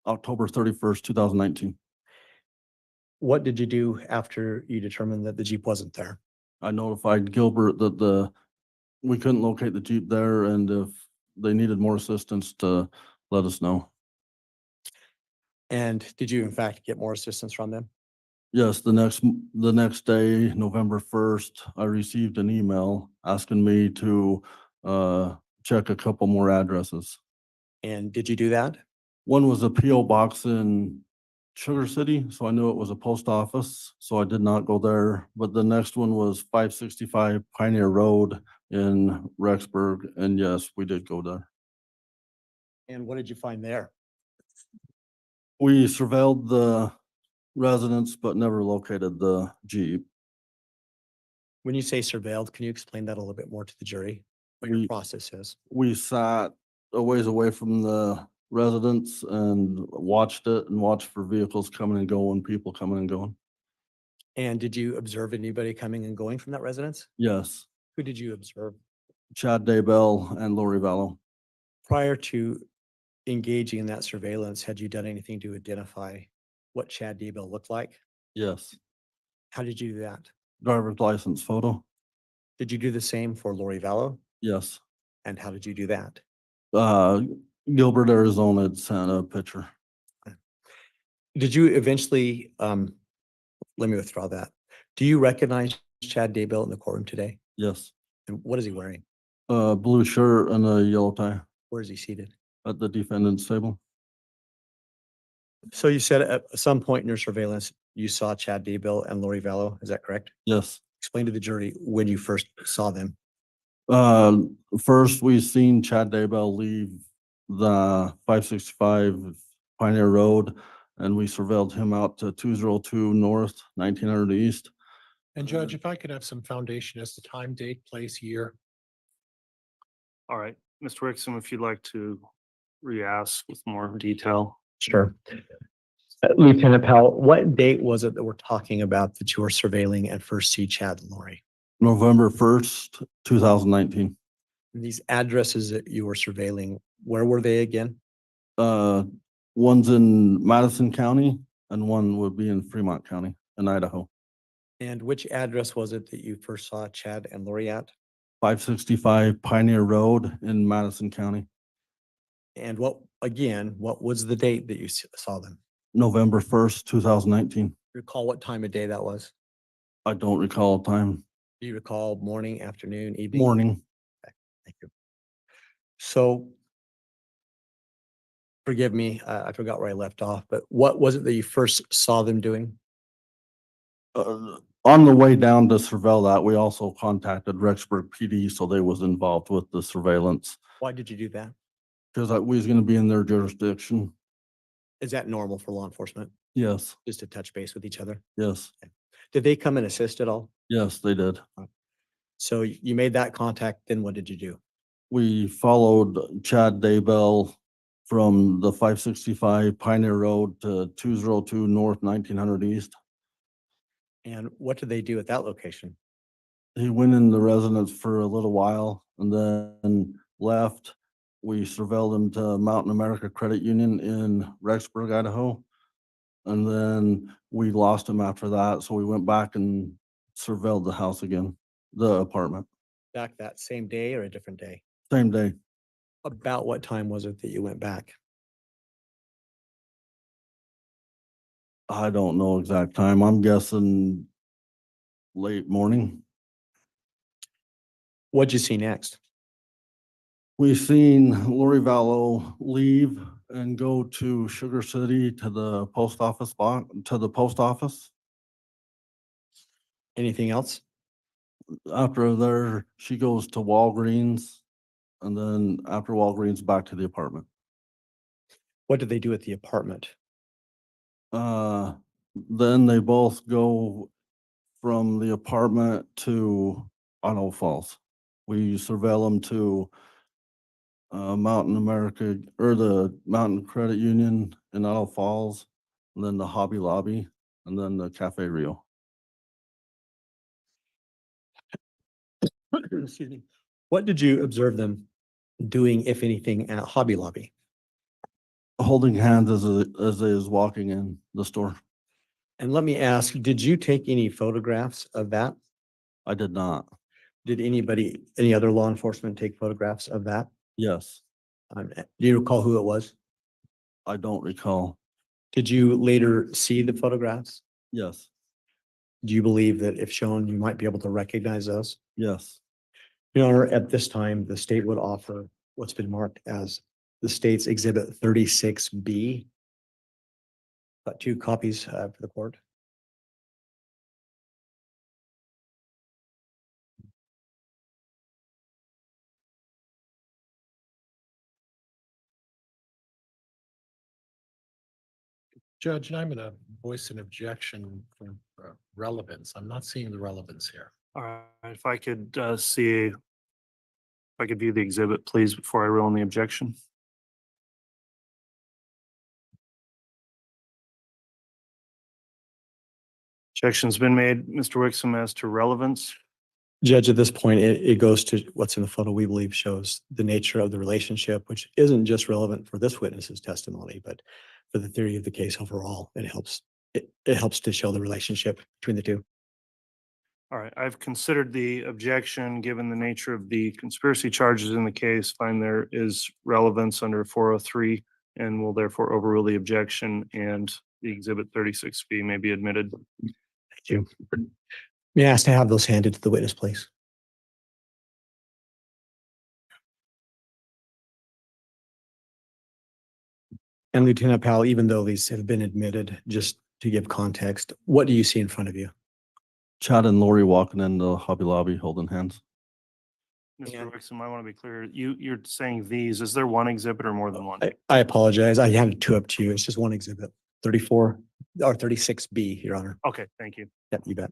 October 31st, 2019. What did you do after you determined that the Jeep wasn't there? I notified Gilbert that we couldn't locate the Jeep there, and if they needed more assistance to let us know. And did you in fact get more assistance from them? Yes, the next day, November 1st, I received an email asking me to check a couple more addresses. And did you do that? One was a PO box in Sugar City, so I knew it was a post office, so I did not go there. But the next one was 565 Pioneer Road in Rexburg, and yes, we did go there. And what did you find there? We surveilled the residence, but never located the Jeep. When you say surveilled, can you explain that a little bit more to the jury? What your We- process is? We sat a ways away from the residence and watched it and watched for vehicles coming and going, people coming and going. And did you observe anybody coming and going from that residence? Yes, Who did you observe? Chad Daybell and Lori Vallow. Prior to engaging in that surveillance, had you done anything to identify what Chad Daybell looked like? Yes, How did you do that? driver's license photo. Did you do the same for Lori Vallow? Yes. And how did you do that? Gilbert, Arizona had sent a picture. Did you eventually, let me withdraw that. Do you recognize Chad Daybell in the courtroom today? Yes. And what is he wearing? Blue shirt and a yellow tie Where is he seated? at the defendant's table. So you said at some point in your surveillance, you saw Chad Daybell and Lori Vallow. Is that correct? Yes. Explain to the jury when you first saw them. First, we seen Chad Daybell leave the 565 Pioneer Road, and we surveilled him out to 202 North, 1900 East. And Judge, if I could have some foundation as to time, date, place, year. All right, Mr. Wixom, if you'd like to re-ask with more detail. Sure. Lieutenant Powell, what date was it that we're talking about that you were surveilling and first see Chad and Lori? November 1st, 2019. These addresses that you were surveilling, where were they again? One's in Madison County and one would be in Fremont County in Idaho. And which address was it that you first saw Chad and Lori at? 565 Pioneer Road in Madison County. And what was the date that you saw them? November 1st, 2019. Recall what time of day that was? I don't recall time. Do you recall morning, afternoon, evening? Morning. Okay, thank you. So, forgive me, I forgot where I left off, but what was it that you first saw them doing? On the way down to surveil that, we also contacted Rexburg PD, so they was involved with the surveillance. Why did you do that? Because we was gonna be in their jurisdiction. Is that normal for law enforcement? Yes, Just to touch base with each other? yes, Did they come and assist at all? yes, they did. So you made that contact, then what did you do? We followed Chad Daybell from the 565 Pioneer Road to 202 North, 1900 East. And what did they do at that location? He went in the residence for a little while and then left. We surveilled him to Mountain America Credit Union in Rexburg, Idaho. And then we lost him after that, so we went back and surveilled the house again, the apartment. Back that same day or a different day? Same day. About what time was it that you went back? I don't know exact time. I'm guessing late morning. What'd you see next? We seen Lori Vallow leave and go to Sugar City to the post office office. Anything else? After there, she goes to Walgreens, and then after Walgreens, back to the apartment. What did they do at the apartment? Then they both go from the apartment to Idaho Falls. We surveil them to Mountain America or the Mountain Credit Union in Idaho Falls, and then the Hobby Lobby, and then the Cafe Rio. Excuse me. What did you observe them doing, if anything, at Hobby Lobby? Holding hands as they is walking in the store. And let me ask, did you take any photographs of that? I did not. Did any other law enforcement take photographs of that? Yes, Do you recall who it was? I don't recall. Did you later see the photographs? Yes, Do you believe that if shown, you might be able to recognize those? yes. Your Honor, at this time, the state would offer what's been marked as the state's Exhibit 36B. Got 2 copies for the court. Judge, and I'm gonna voice an objection for relevance. I'm not seeing the relevance here. All right, if I could if I could view the exhibit, please, before I rule on the objection. Objection's been made, Mr. Wixom, as to relevance. Judge, at this point, it goes to what's in the photo we believe shows the nature of the relationship, which isn't just relevant for this witness's testimony, but for the theory of the case overall. It helps to show the relationship between the two. All right, I've considered the objection, given the nature of the conspiracy charges in the case, find there is relevance under 403 and will therefore overrule the objection and the exhibit 36B may be admitted. Thank you. May I ask to have those handed to the witness, please? And Lieutenant Powell, even though these have been admitted, just to give context, what do you see in front of you? Chad and Lori walking in the Hobby Lobby holding hands. Mr. Wixom, I want to be clear. You're saying these, is there one exhibit or more than one? I apologize. I handed two up to you. It's just one exhibit, 34 or 36B, Your Honor. Okay, thank you. Yep, you bet.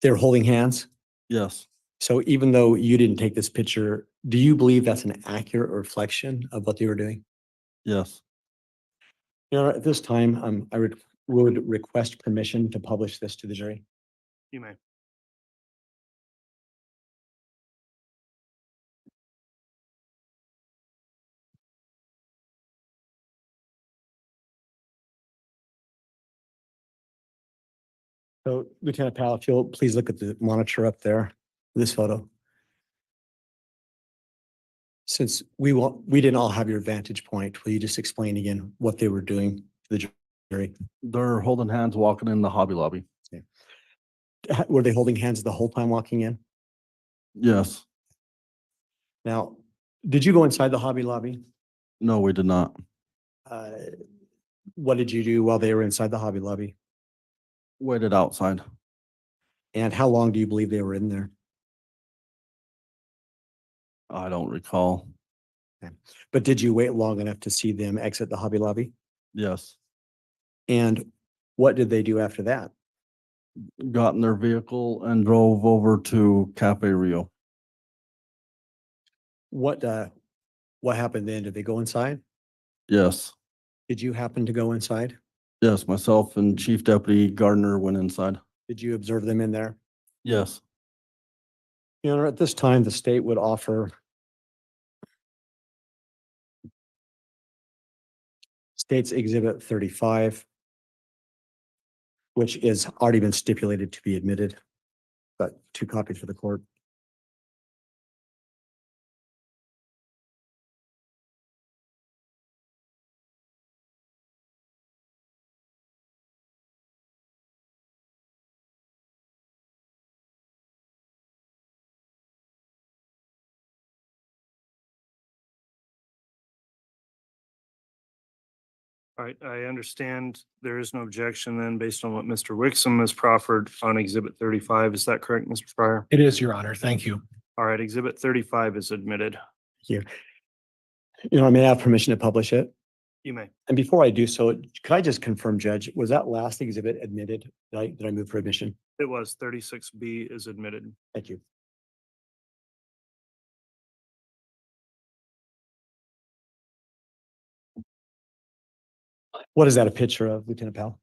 They're holding hands. Yes, So even though you didn't take this picture, do you believe that's an accurate reflection of what they were doing? yes. Your Honor, at this time, would request permission to publish this to the jury. You may. So Lieutenant Powell, if you'll please look at the monitor up there, this photo. Since we didn't all have your vantage point, will you just explain again what they were doing to the jury? They're holding hands walking in the Hobby Lobby. Were they holding hands the whole time walking in? Yes. Now, did you go inside the Hobby Lobby? No, we did not. What did you do while they were inside the Hobby Lobby? Waited outside. And how long do you believe they were in there? I don't recall. Okay. But did you wait long enough to see them exit the Hobby Lobby? Yes. And what did they do after that? Got in their vehicle and drove over to Cafe Rio. What happened then? Did they go inside? Yes. Did you happen to go inside? Yes, myself and Chief Deputy Gardner went inside. Did you observe them in there? Yes. Your Honor, at this time, the state would offer State's Exhibit 35, which is already been stipulated to be admitted, but 2 copies for the court. All right, I understand there is no objection then based on what Mr. Wixom has proffered on Exhibit 35. Is that correct, Mr. Fryer? It is, Your Honor. Thank you. All right, Exhibit 35 is admitted. Here. You know, I may have permission to publish it. You may. And before I do so, could I just confirm, Judge, was that last exhibit admitted? Did I move for admission? It was 36B is admitted. Thank you. What is that a picture of, Lieutenant Powell?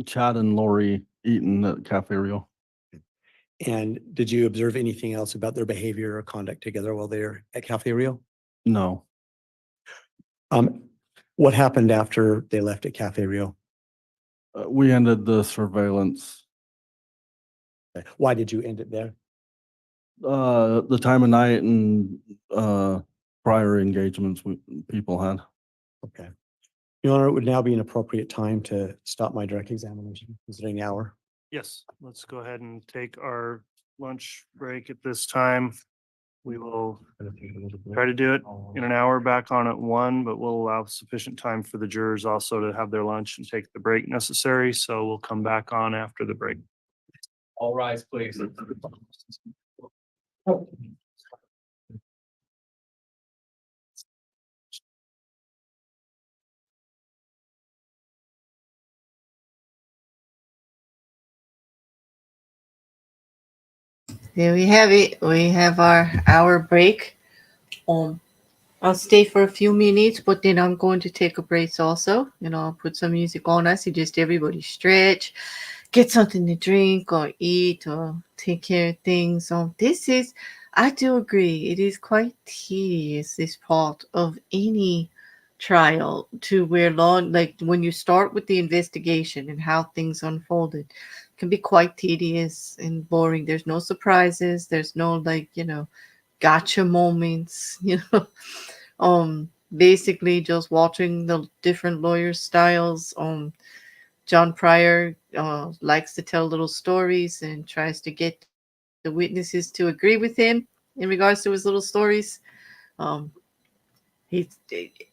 Chad and Lori eating at Cafe Rio. And did you observe anything else about their behavior or conduct together while they're at Cafe Rio? No. What happened after they left at Cafe Rio? We ended the surveillance. Why did you end it there? The time of night and prior engagements people had. Okay. Your Honor, it would now be an appropriate time to stop my direct examination, considering the hour. Yes, let's go ahead and take our lunch break at this time. We will try to do it in an hour, back on at 1, but we'll allow sufficient time for the jurors also to have their lunch and take the break necessary. So we'll come back on after the break. All rise, please. There we have it. We have our hour break. I'll stay for a few minutes, but then I'm going to take a break also. You know, I'll put some music on. I suggest everybody stretch, get something to drink or eat or take care of things. I do agree, it is quite tedious, this part of any trial, to where like when you start with the investigation and how things unfolded, can be quite tedious and boring. There's no surprises. There's no gotcha moments, basically just watching the different lawyers' styles. John Pryor likes to tell little stories and tries to get the witnesses to agree with him in regards to his little stories. He's,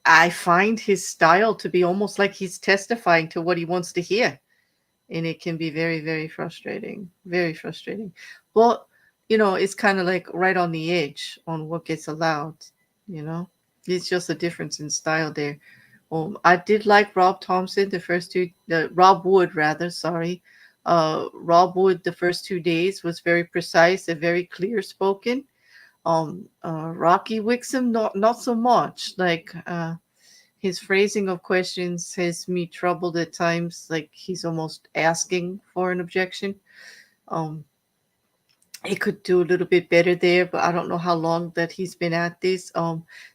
I find his style to be almost like he's testifying to what he wants to hear. And it can be very, very frustrating. Very frustrating. Well, it's kind of like right on the edge on what gets allowed, you know? It's just a difference in style there. I did like Rob Thompson Rob Wood rather, sorry. Rob Wood the first 2 days was very precise and very clear spoken. Rocky Wixom, not so much. Like his phrasing of questions has me troubled at times, like he's almost asking for an objection. He could do a little bit better there, but I don't know how long that he's been at this.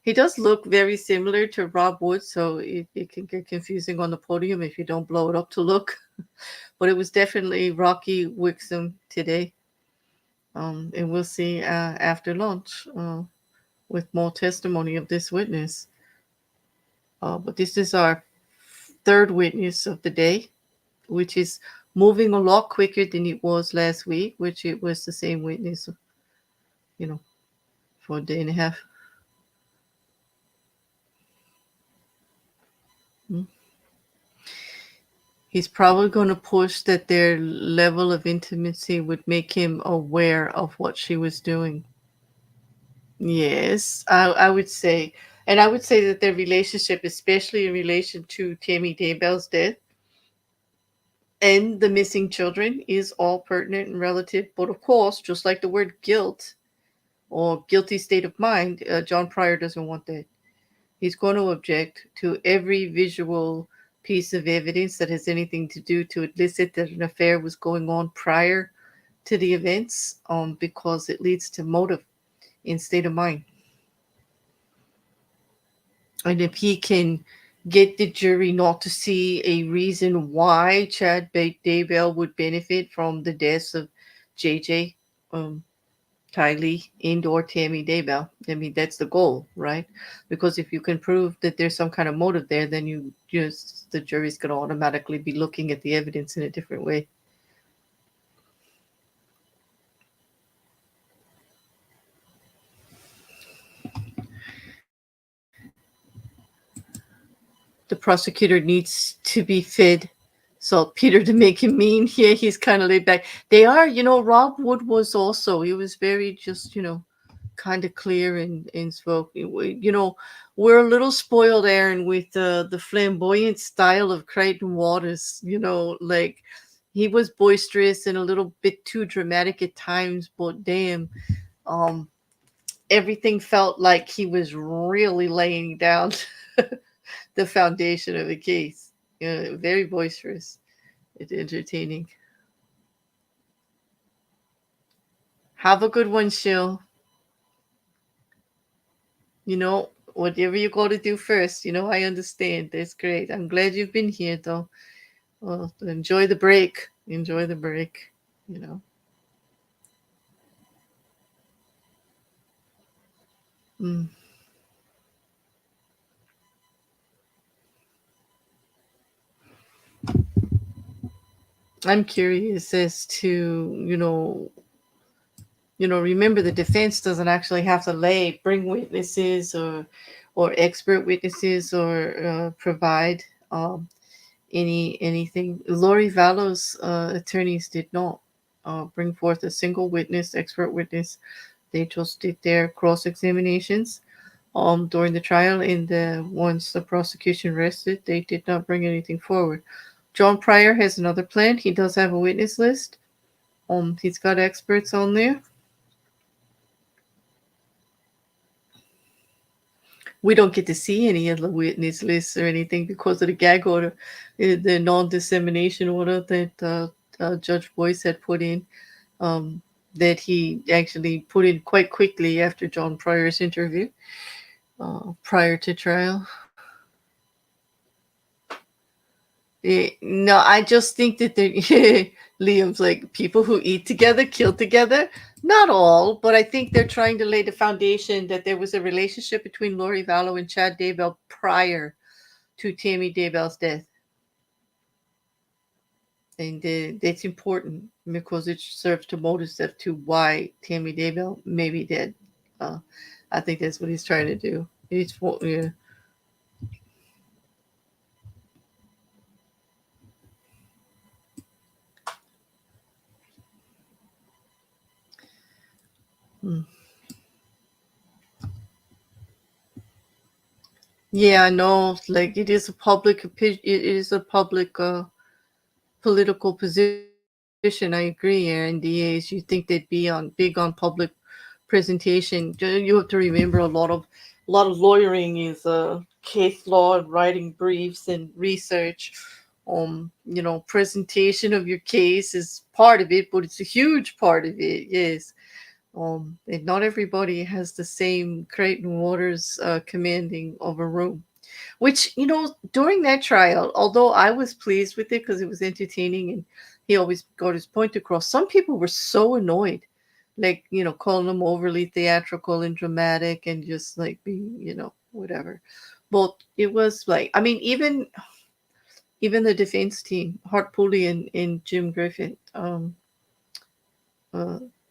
He does look very similar to Rob Wood, so it can get confusing on the podium if you don't blow it up to look. But it was definitely Rocky Wixom today. And we'll see after lunch with more testimony of this witness. But this is our third witness of the day, which is moving a lot quicker than it was last week, which it was the same witness, for a day and a half. He's probably going to push that their level of intimacy would make him aware of what she was doing. Yes, I would say. And I would say that their relationship, especially in relation to Tammy Daybell's death and the missing children, is all pertinent and relative. But of course, just like the word guilt or guilty state of mind, John Pryor doesn't want that. He's going to object to every visual piece of evidence that has anything to do to elicit that an affair was going on prior to the events, because it leads to motive in state of mind. And if he can get the jury not to see a reason why Chad Daybell would benefit from the deaths of JJ, Tylee, and or Tammy Daybell, I mean, that's the goal, right? Because if you can prove that there's some kind of motive there, then the jury's going to automatically be looking at the evidence in a different way. The prosecutor needs to be fed saltpeter to make him mean. Yeah, he's kind of laid back. They are, Rob Wood was also, he was very just, kind of clear and spoke. We're a little spoiled, Aaron, with the flamboyant style of Creighton Waters. Like he was boisterous and a little bit too dramatic at times, but damn, everything felt like he was really laying down the foundation of the case. Very boisterous. It's entertaining. Have a good one, Shill. Whatever you got to do first, I understand. That's great. I'm glad you've been here, though. Well, enjoy the break. Enjoy the break, I'm curious as to, remember the defense doesn't actually have to bring witnesses or expert witnesses or provide anything. Lori Vallow's attorneys did not bring forth a single expert witness. They just did their cross-examinations during the trial, and once the prosecution rested, they did not bring anything forward. John Pryor has another plan. He does have a witness list. He's got experts on there. We don't get to see any of the witness lists or anything because of the gag order, the non-dissemination order that Judge Boyce had put in, that he actually put in quite quickly after John Pryor's interview, prior to trial. No, I just think that Liam's like, people who eat together, kill together. Not all, but I think they're trying to lay the foundation that there was a relationship between Lori Vallow and Chad Daybell prior to Tammy Daybell's death. And that's important because it serves to motivate as to why Tammy Daybell may be dead. I think that's what he's trying to do. It's for, yeah. Hmm. Yeah, I know. Like it is a public opinion. It is a public political position. I agree, Aaron. DAs, you think they'd be on big on public presentation? You have to remember a lot of lawyering is case law and writing briefs and research. You know, presentation of your case is part of it, but it's a huge part of it. Yes. And not everybody has the same Creighton Waters commanding of a room. Which, you know, during that trial, although I was pleased with it because it was entertaining and he always got his point across, some people were so annoyed, like, you know, calling him overly theatrical and dramatic and just like being, you know, whatever. But it was like, I mean, even the defense team, Hart Pooley and Jim Griffin,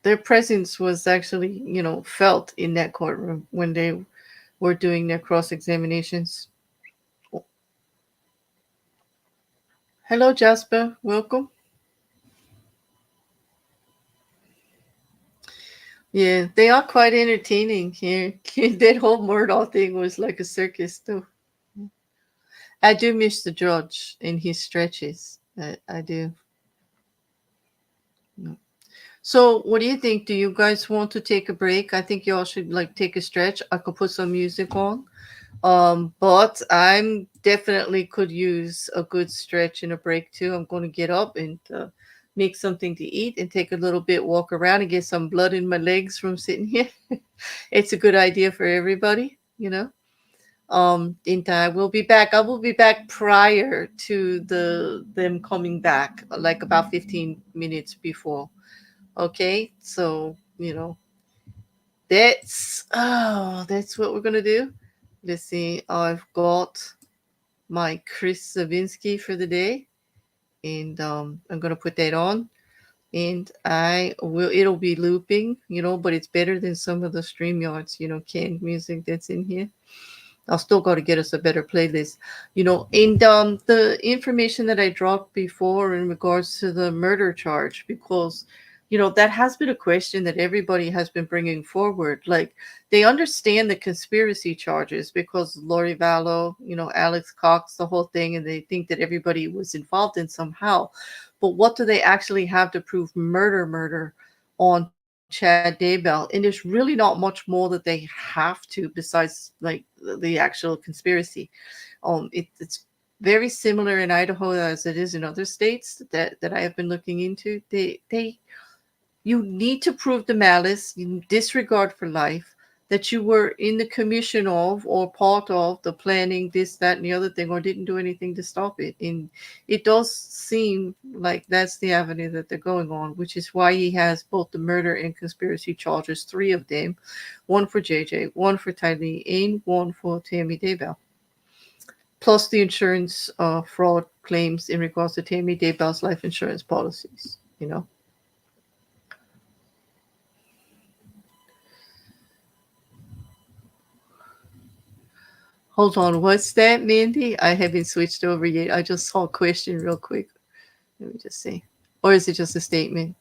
their presence was actually, you know, felt in that courtroom when they were doing their cross examinations. Hello, Jasper. Welcome. Yeah, they are quite entertaining here. That whole Murdoch thing was like a circus, too. I do miss the judge in his stretches. I do. So, what do you think? Do you guys want to take a break? I think y'all should like take a stretch. I could put some music on. But I'm definitely could use a good stretch and a break too. I'm going to get up and make something to eat and take a little bit walk around and get some blood in my legs from sitting here. It's a good idea for everybody, you know. And I will be back. I will be back prior to them coming back, like about 15 minutes before. Okay, so you know that's what we're gonna do. Let's see. I've got my Chris Savinsky for the day, and I'm gonna put that on, and it'll be looping, you know, but it's better than some of the StreamYards, you know, canned music that's in here. I'll still got to get us a better playlist, you know. And the information that I dropped before in regards to the murder charge, because you know that has been a question that everybody has been bringing forward. Like they understand the conspiracy charges because Lori Vallow, you know, Alex Cox, the whole thing, and they think that everybody was involved in somehow. But what do they actually have to prove murder on Chad Daybell? And there's really not much more that they have to besides like the actual conspiracy. It's very similar in Idaho as it is in other states that I have been looking into. You need to prove the malice, disregard for life, that you were in the commission of or part of the planning, this, that, and the other thing, or didn't do anything to stop it. And it does seem like that's the avenue that they're going on, which is why he has both the murder and conspiracy charges, 3 of them, one for JJ, one for Tylee, and one for Tammy Daybell. Plus the insurance fraud claims in regards to Tammy Daybell's life insurance policies, you know. Hold on, what's that, Mandy? I haven't switched over yet. I just saw a question real quick. Let me just see. Or is it just a statement?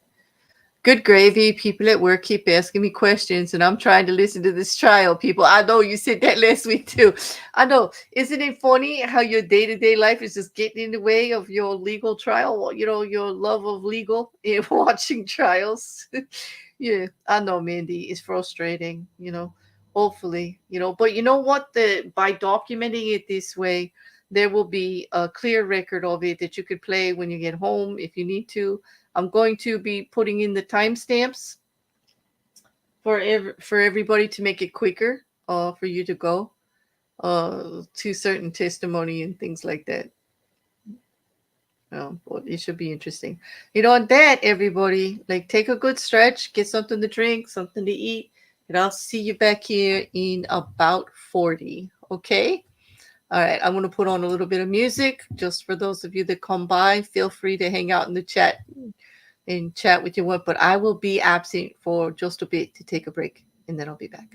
Good gravy. People at work keep asking me questions, and I'm trying to listen to this trial, people. I know you said that last week, too. I know. Isn't it funny how your day-to-day life is just getting in the way of your legal trial, you know, your love of legal and watching trials? Yeah, I know, Mandy. It's frustrating, you know. Hopefully, you know, but you know what? By documenting it this way, there will be a clear record of it that you could play when you get home if you need to. I'm going to be putting in the timestamps for everybody to make it quicker for you to go to certain testimony and things like that. But it should be interesting. You know, on that, everybody, like take a good stretch, get something to drink, something to eat, and I'll see you back here in about 40. Okay? All right. I'm going to put on a little bit of music just for those of you that come by. Feel free to hang out in the chat and chat with your work, but I will be absent for just a bit to take a break, and then I'll be back.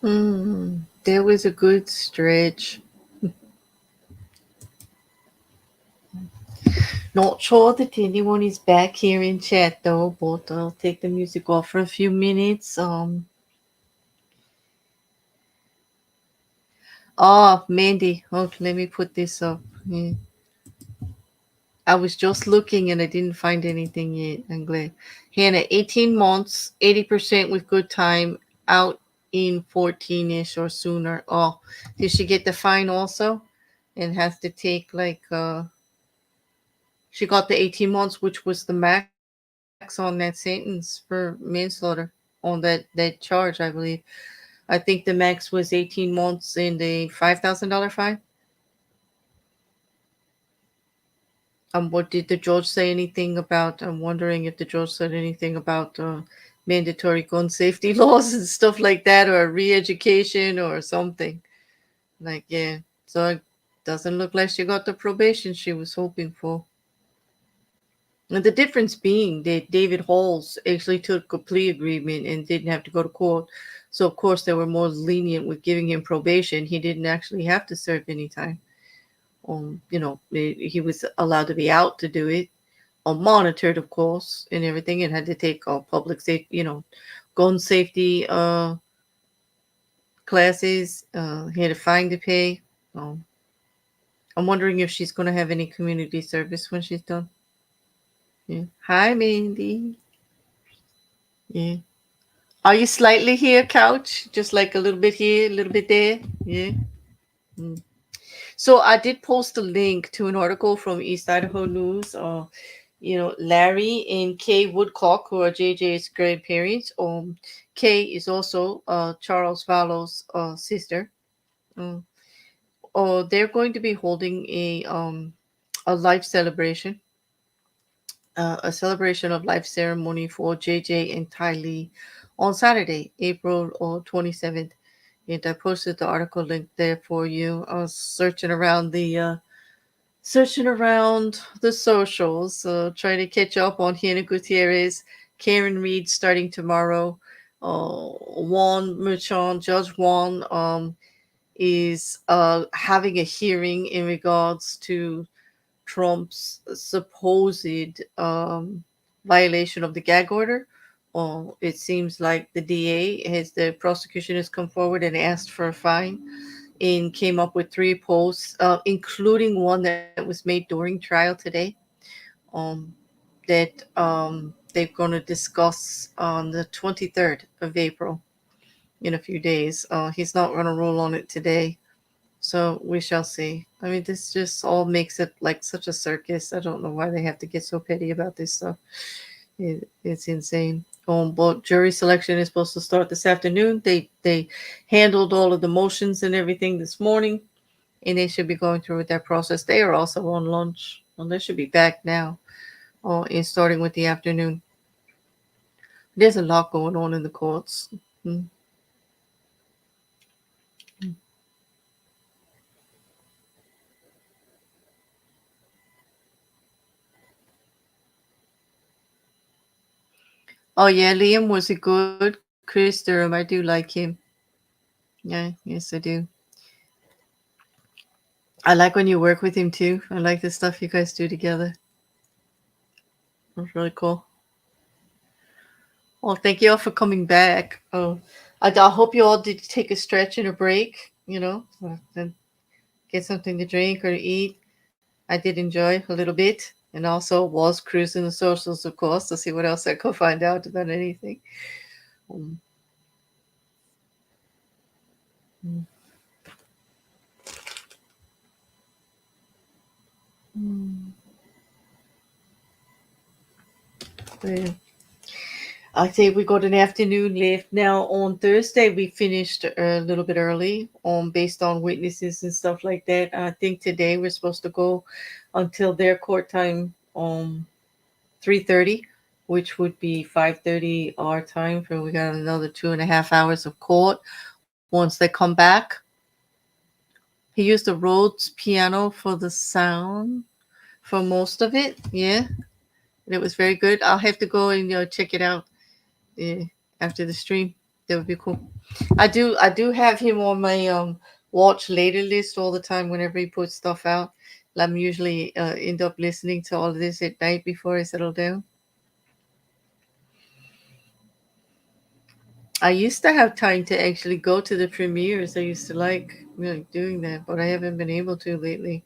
There was a good stretch. Not sure that anyone is back here in chat though, but I'll take the music off for a few minutes. Mandy. Oh, let me put this up. Yeah. I was just looking and I didn't find anything yet. I'm glad. Hannah, 18 months, 80% with good time, out in 14-ish or sooner. Oh, did she get the fine also? And has to take she got the 18 months, which was the max on that sentence for manslaughter on that charge, I believe. I think the max was 18 months and a $5,000 fine. What did the judge say anything about? I'm wondering if the judge said anything about mandatory gun safety laws and stuff like that, or re-education or something. Yeah. So it doesn't look like she got the probation she was hoping for. And the difference being that David Halls actually took a plea agreement and didn't have to go to court. So, of course, they were more lenient with giving him probation. He didn't actually have to serve any time. He was allowed to be out to do it, monitored, of course, and everything, and had to take public safety, gun safety classes. He had a fine to pay. I'm wondering if she's going to have any community service when she's done. Yeah. Hi, Mandy. Yeah. Are you slightly here, couch? Just like a little bit here, a little bit there? Yeah. So I did post a link to an article from East Idaho News. Larry and Kay Woodcock, who are JJ's grandparents. Kay is also Charles Vallow's sister. They're going to be holding a life celebration. A celebration of life ceremony for JJ and Tylee on Saturday, April 27th. And I posted the article link there for you. I was searching around the socials, trying to catch up on Hannah Gutierrez, Karen Reed starting tomorrow. Juan Merchant, Judge Juan, is having a hearing in regards to Trump's supposed violation of the gag order. It seems like the the prosecution has come forward and asked for a fine and came up with 3 posts, including one that was made during trial today, that they're going to discuss on the 23rd of April in a few days. He's not going to rule on it today. So we shall see. I mean, this just all makes it like such a circus. I don't know why they have to get so petty about this stuff. It's insane. But jury selection is supposed to start this afternoon. They handled all of the motions and everything this morning, and they should be going through with that process. They are also on lunch. Well, they should be back now, and starting with the afternoon. There's a lot going on in the courts. Oh yeah, Liam was a good Chris Durham. I do like him. Yeah, yes I do. I like when you work with him too. I like the stuff you guys do together. It's really cool. Well, thank you all for coming back. I hope you all did take a stretch and a break, and get something to drink or to eat. I did enjoy a little bit, and also was cruising the socials, of course, to see what else I could find out about anything. Yeah. I say we got an afternoon left now. On Thursday, we finished a little bit early based on witnesses and stuff like that. I think today we're supposed to go until their court time 3:30, which would be 5:30 our time. For we got another 2.5 hours of court. Once they come back, he used the Rhodes piano for the sound for most of it. Yeah, and it was very good. I'll have to go and check it out after the stream. That would be cool. I do have him on my watch later list all the time whenever he puts stuff out. I'm usually end up listening to all of this at night before I settle down. I used to have time to actually go to the premieres. I used to like doing that, but I haven't been able to lately.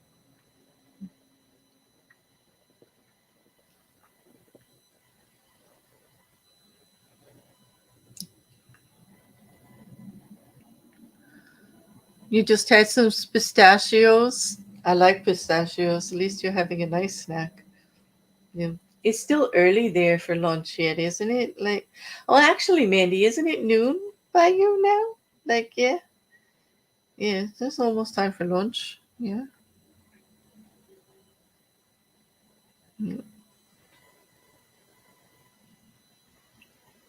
You just had some pistachios. I like pistachios. At least you're having a nice snack. Yeah. It's still early there for lunch yet, isn't it? Like, oh, actually, Mandy, isn't it noon by you now? Like, yeah. Yeah, it's almost time for lunch. Yeah. Yeah.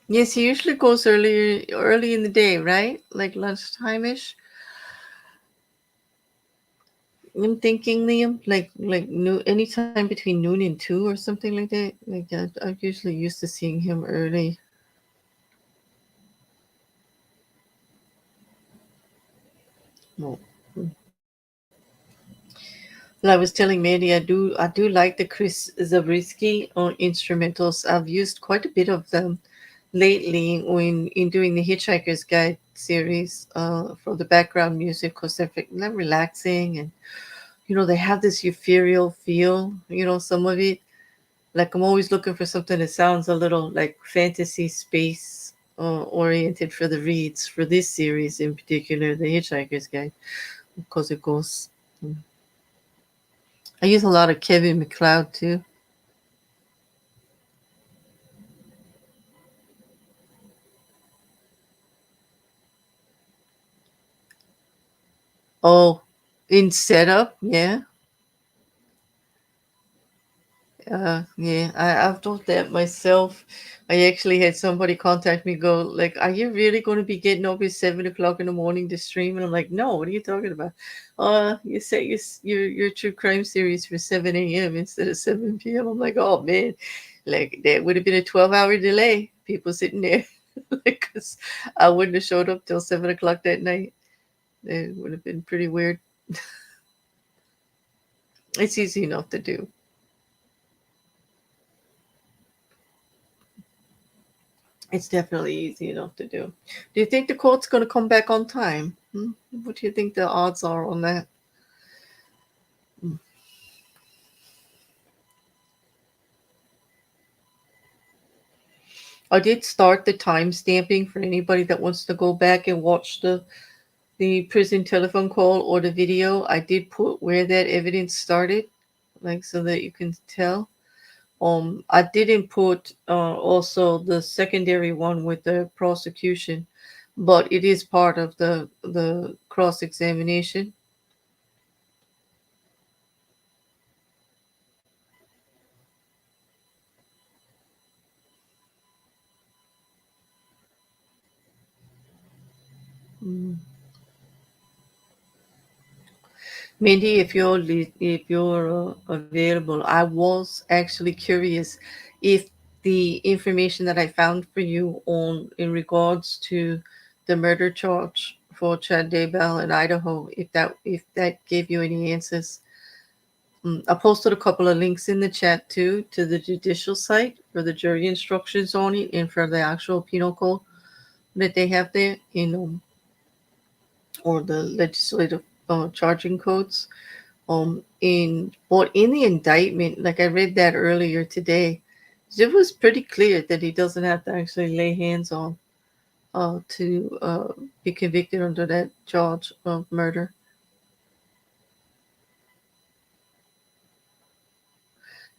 Yes, he usually goes early in the day, right? Like lunchtime-ish. I'm thinking, Liam, like noon, anytime between noon and 2 or something like that. Like I'm usually used to seeing him early. No. Well, I was telling Mandy, I do like the Chris Zabriskie instrumentals. I've used quite a bit of them lately when in doing the Hitchhiker's Guide series for the background music because they're relaxing and they have this ethereal feel. Some of it. Like I'm always looking for something that sounds a little like fantasy space oriented for the reads for this series in particular, the Hitchhiker's Guide, because it goes. I use a lot of Kevin MacLeod too. Oh, in setup, yeah. Yeah, I've done that myself. I actually had somebody contact me, go like, "Are you really going to be getting up at 7 o'clock in the morning to stream?" And I'm like, "No, what are you talking about? You say your true crime series for 7 a.m. instead of 7 p.m." I'm like, "Oh man, like that would have been a 12-hour delay. People sitting there, because I wouldn't have showed up till 7 o'clock that night. It would have been pretty weird." It's easy enough to do. It's definitely easy enough to do. Do you think the court's going to come back on time? What do you think the odds are on that? I did start the time stamping for anybody that wants to go back and watch the prison telephone call or the video. I did put where that evidence started, like so that you can tell. I didn't put also the secondary one with the prosecution, but it is part of the cross-examination. Mindy, if you're available, I was actually curious if the information that I found for you on in regards to the murder charge for Chad Daybell in Idaho, if that gave you any answers. I posted a couple of links in the chat too to the judicial site for the jury instructions on it and for the actual penal code that they have there, or the legislative charging codes. In the indictment, like I read that earlier today, it was pretty clear that he doesn't have to actually lay hands on to be convicted under that charge of murder.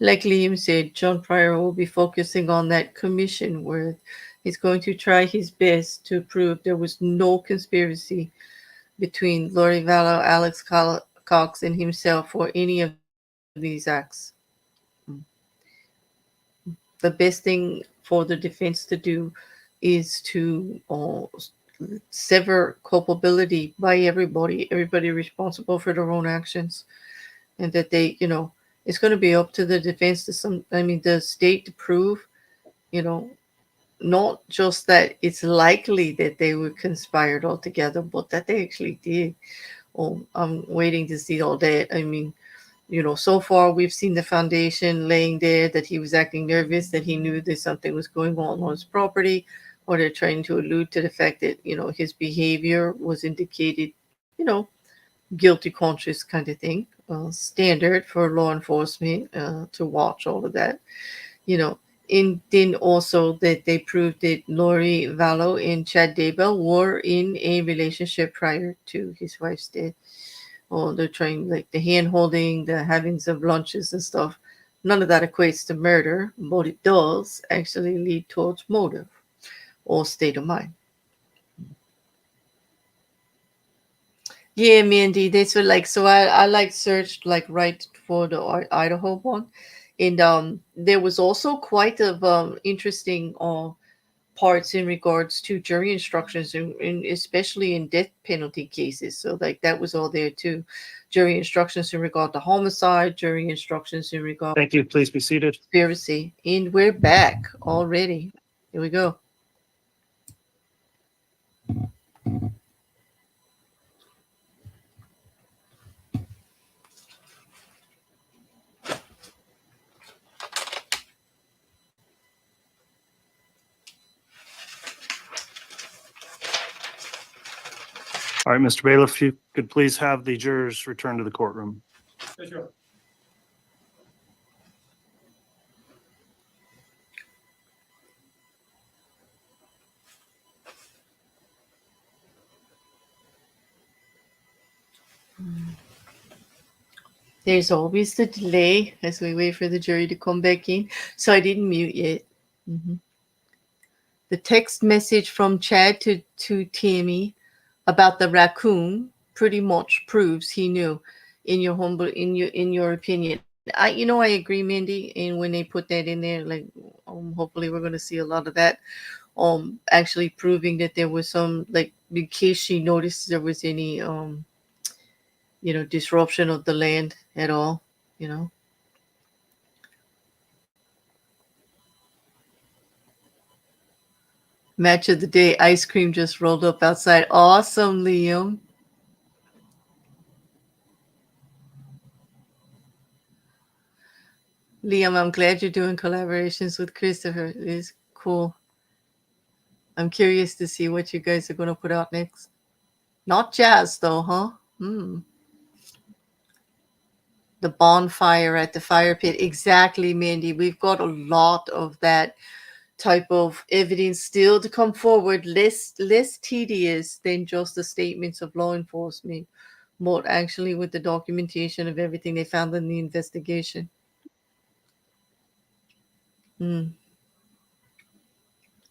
Like Liam said, John Pryor will be focusing on that commission where he's going to try his best to prove there was no conspiracy between Lori Vallow, Alex Cox, and himself for any of these acts. The best thing for the defense to do is to sever culpability by everybody responsible for their own actions, and that they, it's going to be up to the defense the state to prove, not just that it's likely that they were conspired all together, but that they actually did. I'm waiting to see all that. I mean, so far we've seen the foundation laying there, that he was acting nervous, that he knew that something was going on his property, or they're trying to allude to the fact that, his behavior was indicated, guilty conscious kind of thing. Standard for law enforcement to watch all of that, and then also that they proved that Lori Vallow and Chad Daybell were in a relationship prior to his wife's death. They're trying, like, the hand holding, the havings of lunches and stuff. None of that equates to murder, but it does actually lead towards motive or state of mind. Yeah, Mandy, that's what, like, so I like searched like right for the Idaho one, and there was also quite of interesting parts in regards to jury instructions, in especially in death penalty cases. So like that was all there too. Jury instructions in regard to homicide, jury instructions in regard Thank you. Please be seated. to conspiracy, and we're back already. Here we go. All right, Mr. Bailiff, if you could please have the jurors return to the courtroom. There's always the delay as we wait for the jury to come back in. So I didn't mute yet. The text message from Chad to Tammy about the raccoon pretty much proves he knew. In your opinion, I agree, Mindy. And when they put that in there, like, hopefully we're going to see a lot of that. Actually proving that there was some, like, in case she noticed there was any disruption of the land at all. Match of the day, ice cream just rolled up outside. Awesome, Liam. Liam, I'm glad you're doing collaborations with Christopher. It is cool. I'm curious to see what you guys are going to put out next. Not jazz, though, huh? The bonfire at the fire pit. Exactly, Mandy. We've got a lot of that type of evidence still to come forward, less tedious than just the statements of law enforcement, but actually with the documentation of everything they found in the investigation.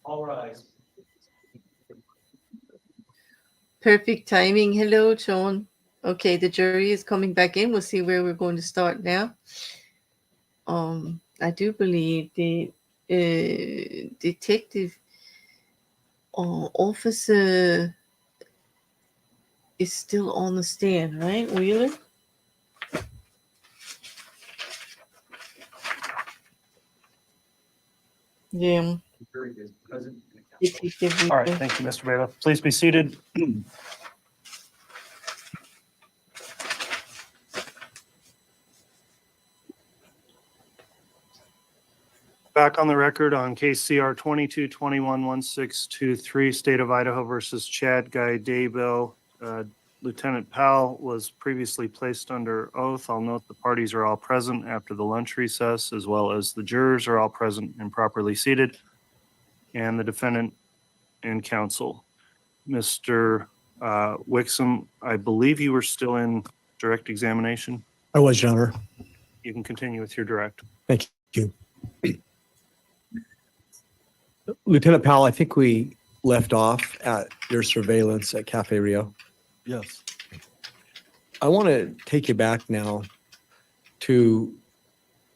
All rise. Perfect timing. Hello, John. Okay, the jury is coming back in. We'll see where we're going to start now. I do believe the detective officer is still on the stand, right, Wheeler? Yeah. All right, thank you, Mr. Bailiff. Please be seated. Back on the record on case CR 22211623, State of Idaho versus Chad Daybell. Lieutenant Powell was previously placed under oath. I'll note the parties are all present after the lunch recess, as well as the jurors are all present and properly seated, and the defendant and counsel. Mr. Wixom, I believe you were still in direct examination. I was, Your Honor. You can continue with your direct. Thank you. Lieutenant Powell, I think we left off at your surveillance at Cafe Rio. Yes. I want to take you back now to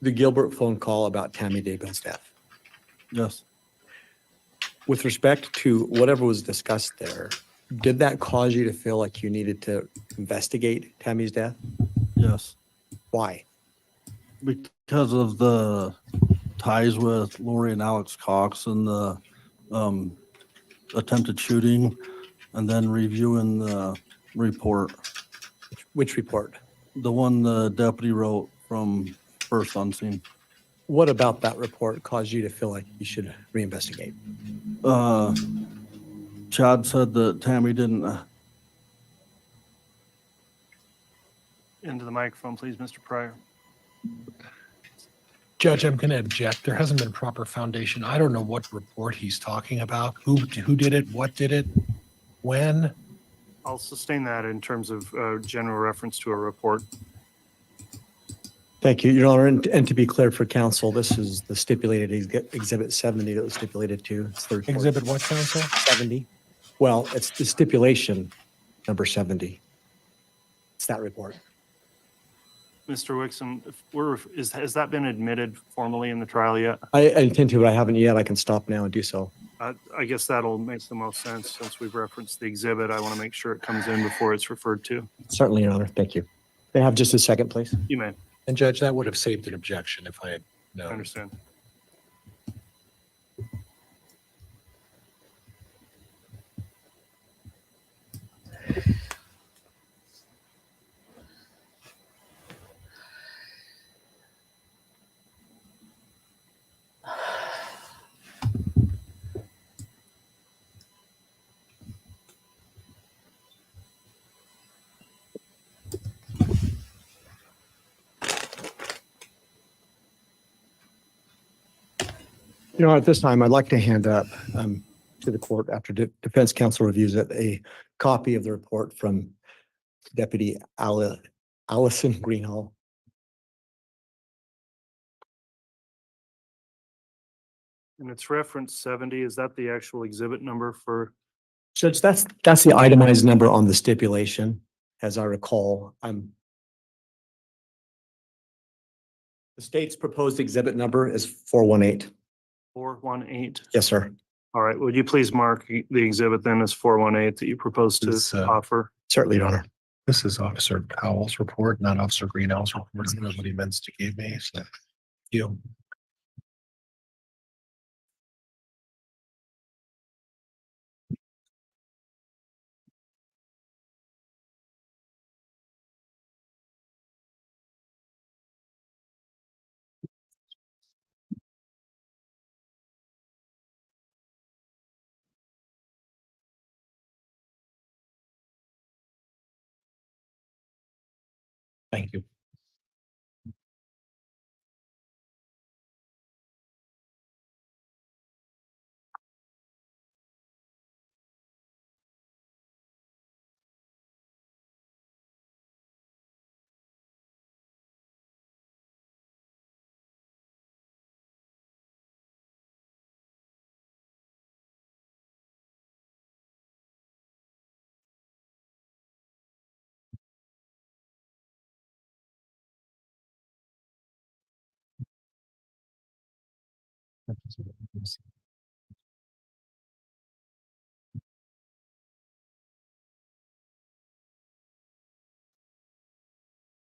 the Gilbert phone call about Tammy Daybell's death. Yes. With respect to whatever was discussed there, did that cause you to feel like you needed to investigate Tammy's death? Yes. Why? Because of the ties with Lori and Alex Cox and the attempted shooting and then reviewing the report, Which report? the one the deputy wrote from first on scene. What about that report caused you to feel like you should reinvestigate? Chad said that Tammy didn't, Into the microphone, please, Mr. Pryor. Judge, I'm going to object. There hasn't been proper foundation. I don't know what report he's talking about. Who did it? What did it? When? I'll sustain that in terms of general reference to a report. Thank you, Your Honor. And to be clear for counsel, this is the stipulated exhibit 70 that was stipulated to. It's the report. Exhibit what, counsel? 70. Well, it's the stipulation number 70. It's that report. Mr. Wixom, has that been admitted formally in the trial yet? I intend to, but I haven't yet. I can stop now and do so. I guess that'll make the most sense since we've referenced the exhibit. I want to make sure it comes in before it's referred to. Certainly, Your Honor. Thank you. May I have just a second, please? You may. And Judge, that would have saved an objection if I had I known. understand. You know, at this time, I'd like to hand up to the court, after defense counsel reviews it, a copy of the report from Deputy Allison Greenhall. And it's reference 70. Is that the actual exhibit number for? Judge, that's the itemized number on the stipulation, as I recall. The state's proposed exhibit number is 418. 418. Yes, sir. All right. Would you please mark the exhibit then as 418 that you propose to offer? Certainly, Your Honor. This is Officer Powell's report, not Officer Greenhall's report. That's what he meant to give me. So, you. Thank you.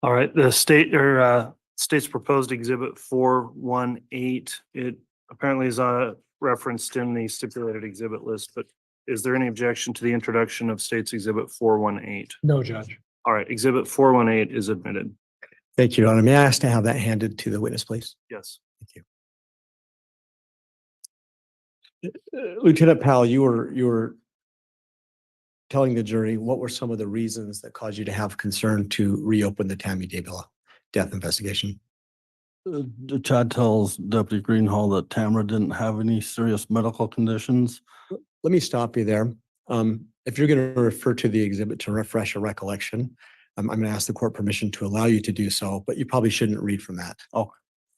All right. The state's proposed exhibit 418. It apparently is referenced in the stipulated exhibit list, but is there any objection to the introduction of state's exhibit 418? No, Judge. All right. Exhibit 418 is admitted. Thank you, Your Honor. May I ask to have that handed to the witness, please? Yes. Thank you. Lieutenant Powell, you were telling the jury what were some of the reasons that caused you to have concern to reopen the Tammy Daybell death investigation? Chad tells Deputy Greenhall that Tamara didn't have any serious medical conditions. Let me stop you there. If you're going to refer to the exhibit to refresh a recollection, I'm going to ask the court permission to allow you to do so, but you probably shouldn't read from that. Oh,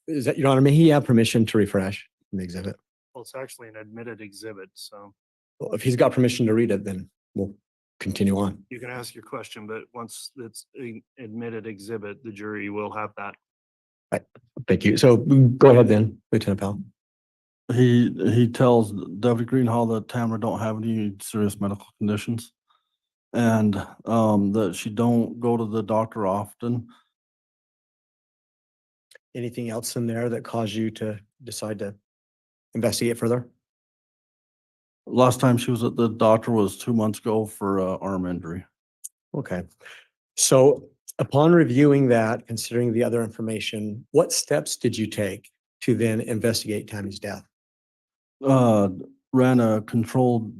is that, Your Honor? May he have permission to refresh from the exhibit? Well, it's actually an admitted exhibit, so Well, if he's got permission to read it, then we'll continue on. you can ask your question, but once it's an admitted exhibit, the jury will have that. Right. Thank you. So go ahead then, Lieutenant Powell. He tells Deputy Greenhall that Tamara don't have any serious medical conditions and that she don't go to the doctor often. Anything else in there that caused you to decide to investigate further? Last time she was at the doctor was 2 months ago for arm injury. Okay. So upon reviewing that, considering the other information, what steps did you take to then investigate Tammy's death? Ran a controlled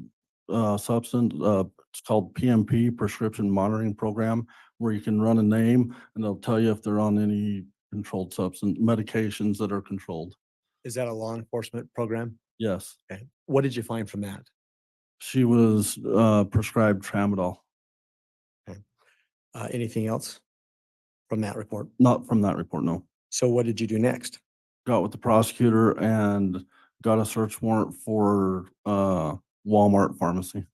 substance, it's called PMP, Prescription Monitoring Program, where you can run a name and they'll tell you if they're on any controlled substance, medications that are controlled. Is that a law enforcement program? Yes. Okay. What did you find from that? She was prescribed tramadol. Anything else from that report? Not from that report, no. So what did you do next? Got with the prosecutor and got a search warrant for Walmart pharmacy.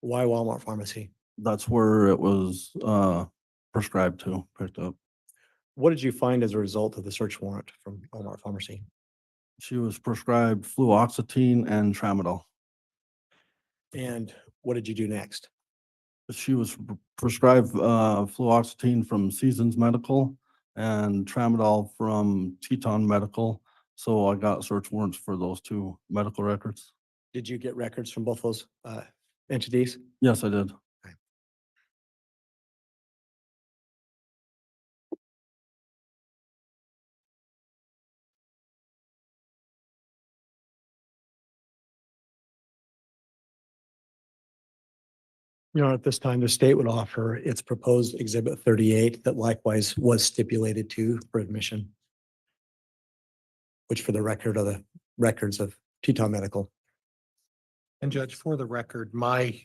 Why Walmart pharmacy? That's where it was prescribed to, picked up. What did you find as a result of the search warrant from Walmart pharmacy? She was prescribed fluoxetine and tramadol. And what did you do next? She was prescribed fluoxetine from Seasons Medical and tramadol from Teton Medical. So I got search warrants for those two medical records. Did you get records from both those entities? Yes, I did. You know, at this time, the state would offer its proposed Exhibit 38 that likewise was stipulated to for admission, which for the record are the records of Teton Medical. And Judge, for the record, my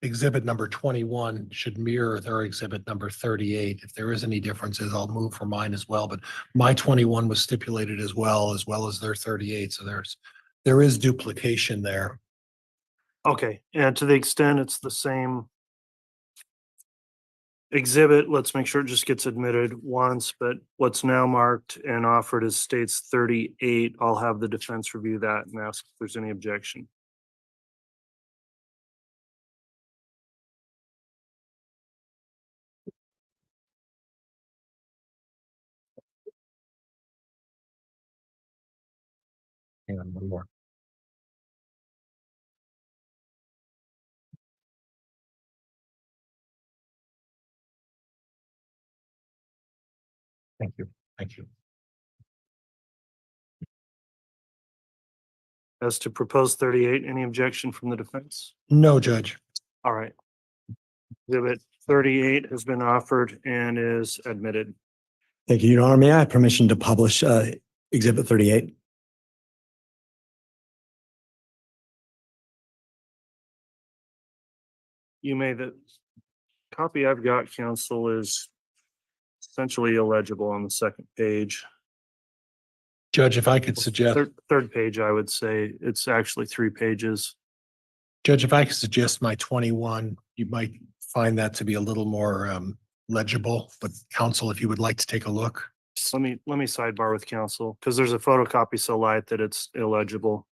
exhibit number 21 should mirror their exhibit number 38. If there is any differences, I'll move for mine as well, but my 21 was stipulated as well as their 38. So there is duplication there. Okay, and to the extent it's the same exhibit, let's make sure it just gets admitted once, but what's now marked and offered as states 38, I'll have the defense review that and ask if there's any objection. Hang on, one more. Thank you. Thank you. As to proposed 38, any objection from the defense? No, Judge. All right. Exhibit 38 has been offered and is admitted. Thank you, Your Honor. May I have permission to publish Exhibit 38? You may, the copy I've got, counsel, is essentially illegible on the second page. Judge, if I could suggest. Third page, I would say it's actually 3 pages. Judge, if I could suggest my 21, you might find that to be a little more legible, but counsel, if you would like to take a look. Let me sidebar with counsel because there's a photocopy so light that it's illegible.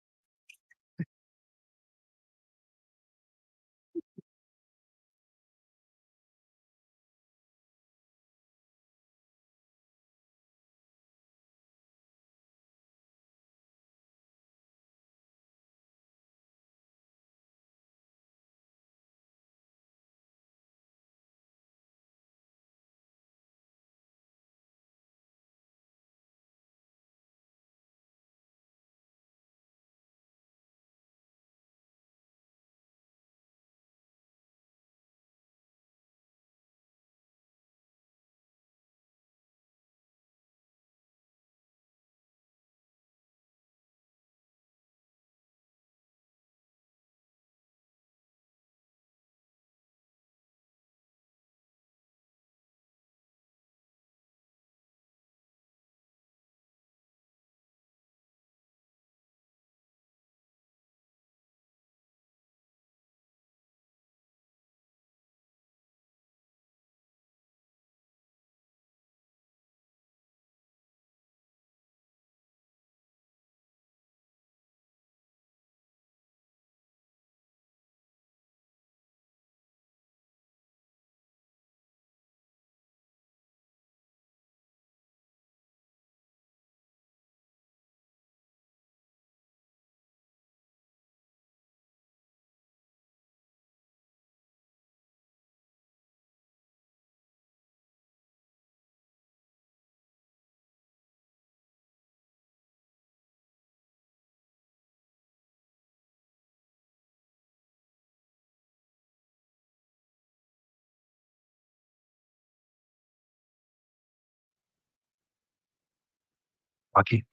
Rocky.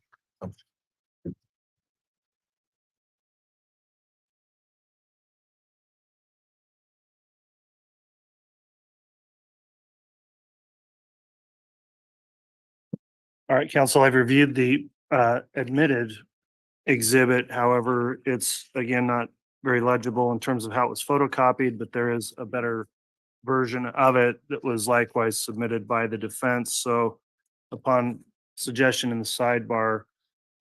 All right, council, I've reviewed the admitted exhibit. However, it's again not very legible in terms of how it was photocopied, but there is a better version of it that was likewise submitted by the defense. So upon suggestion in the sidebar,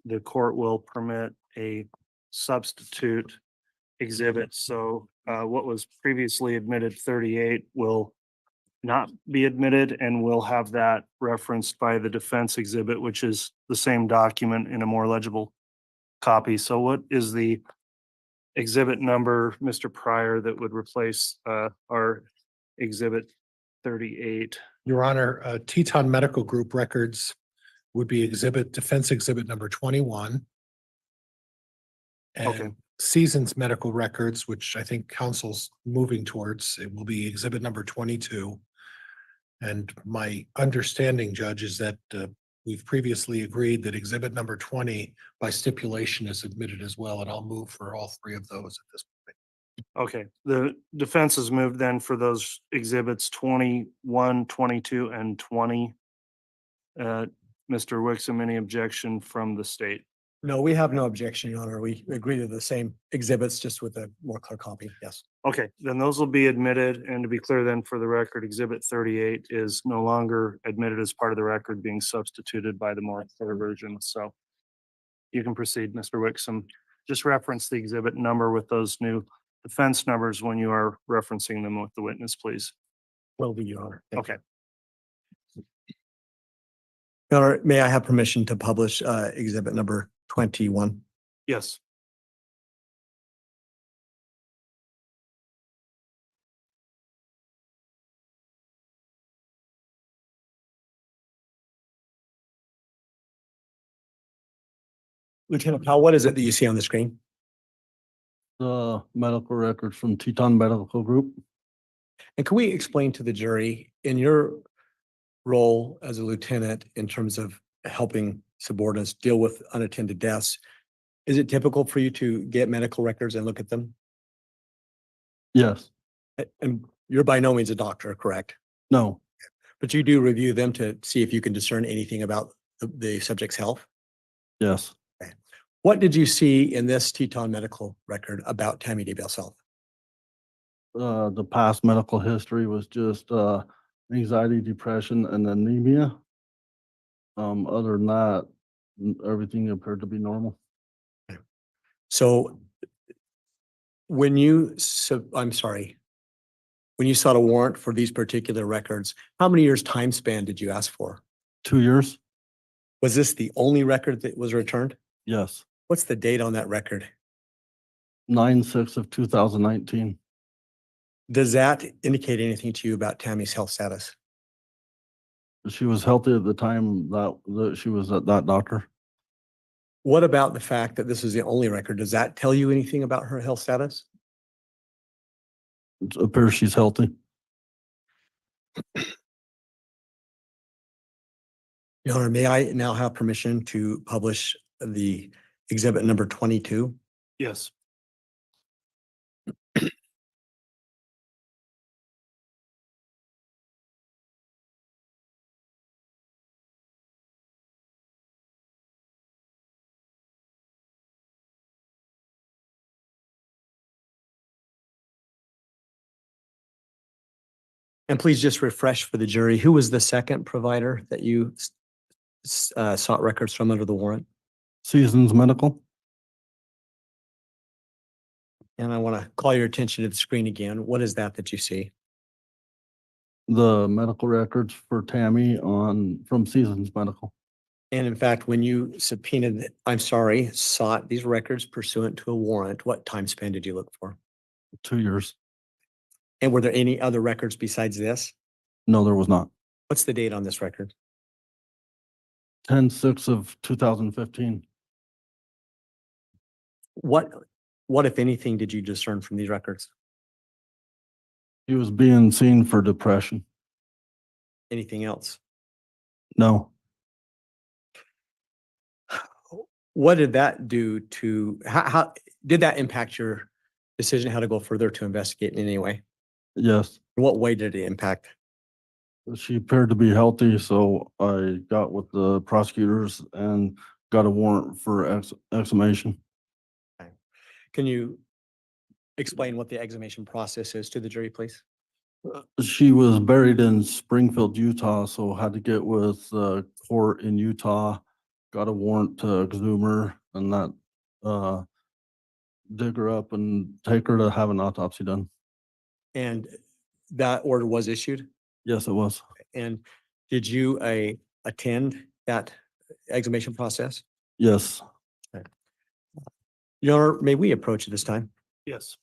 the court will permit a substitute exhibit. So what was previously admitted 38 will not be admitted, and we'll have that referenced by the defense exhibit, which is the same document in a more legible copy. So what is the exhibit number, Mr. Pryor, that would replace our exhibit 38? Your Honor, Teton Medical Group records would be defense exhibit number 21. Okay. And Seasons Medical Records, which I think council's moving towards, it will be exhibit number 22. And my understanding, Judge, is that we've previously agreed that exhibit number 20 by stipulation is admitted as well, and I'll move for all three of those at this point. Okay, the defense has moved then for those exhibits 21, 22, and 20. Mr. Wixom, any objection from the state? No, we have no objection, Your Honor. We agree to the same exhibits, just with a more clear copy. Yes. Okay, then those will be admitted, and to be clear then for the record, exhibit 38 is no longer admitted as part of the record, being substituted by the more clear version. So you can proceed, Mr. Wixom. Just reference the exhibit number with those new defense numbers when you are referencing them with the witness, please. Will be, Your Honor. Thank you. Okay. Your Honor, may I have permission to publish exhibit number 21? Yes. Lieutenant Powell, what is it that you see on the screen? The medical records from Teton Medical Group. And can we explain to the jury, in your role as a lieutenant in terms of helping subordinates deal with unattended deaths, is it typical for you to get medical records and look at them? Yes. And you're by no means a doctor, correct? No. But you do review them to see if you can discern anything about the subject's health? Yes. Okay. What did you see in this Teton medical record about Tammy Daybell's health? The past medical history was just anxiety, depression, and anemia. Other than that, everything appeared to be normal. So when you, I'm sorry, when you sought a warrant for these particular records, how many years time span did you ask for? 2 years? Was this the only record that was returned? Yes. What's the date on that record? 9/6 of 2019. Does that indicate anything to you about Tammy's health status? She was healthy at the time that she was at that doctor. What about the fact that this is the only record? Does that tell you anything about her health status? It appears she's healthy. Your Honor, may I now have permission to publish the exhibit number 22? Yes. And please just refresh for the jury, who was the second provider that you sought records from under the warrant? Seasons Medical. And I want to call your attention to the screen again. What is that you see? The medical records for Tammy from Seasons Medical. And in fact, when you sought these records pursuant to a warrant, what time span did you look for? 2 years. And were there any other records besides this? No, there was not. What's the date on this record? 10/6 of 2015. What, if anything, did you discern from these records? He was being seen for depression. Anything else? No. What did that do to, how did that impact your decision how to go further to investigate in any way? Yes, In what way did it impact? she appeared to be healthy, so I got with the prosecutors and got a warrant for exhumation. Can you explain what the exhumation process is to the jury, please? She was buried in Springfield, Utah, so had to get with the court in Utah, got a warrant to exhume her and that, dig her up and take her to have an autopsy done. And that order was issued? Yes, it was. And did you attend that exhumation process? Yes. Your Honor, may we approach at this time? Yes.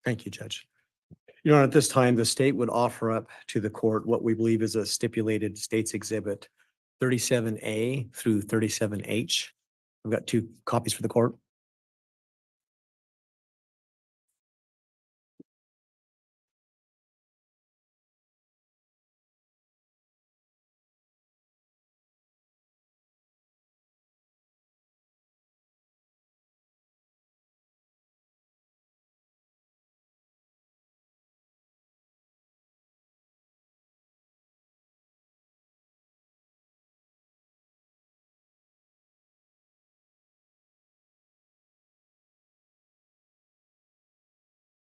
Thank you, Judge. Your Honor, at this time, the state would offer up to the court what we believe is a stipulated state's exhibit 37A through 37H. I've got 2 copies for the court.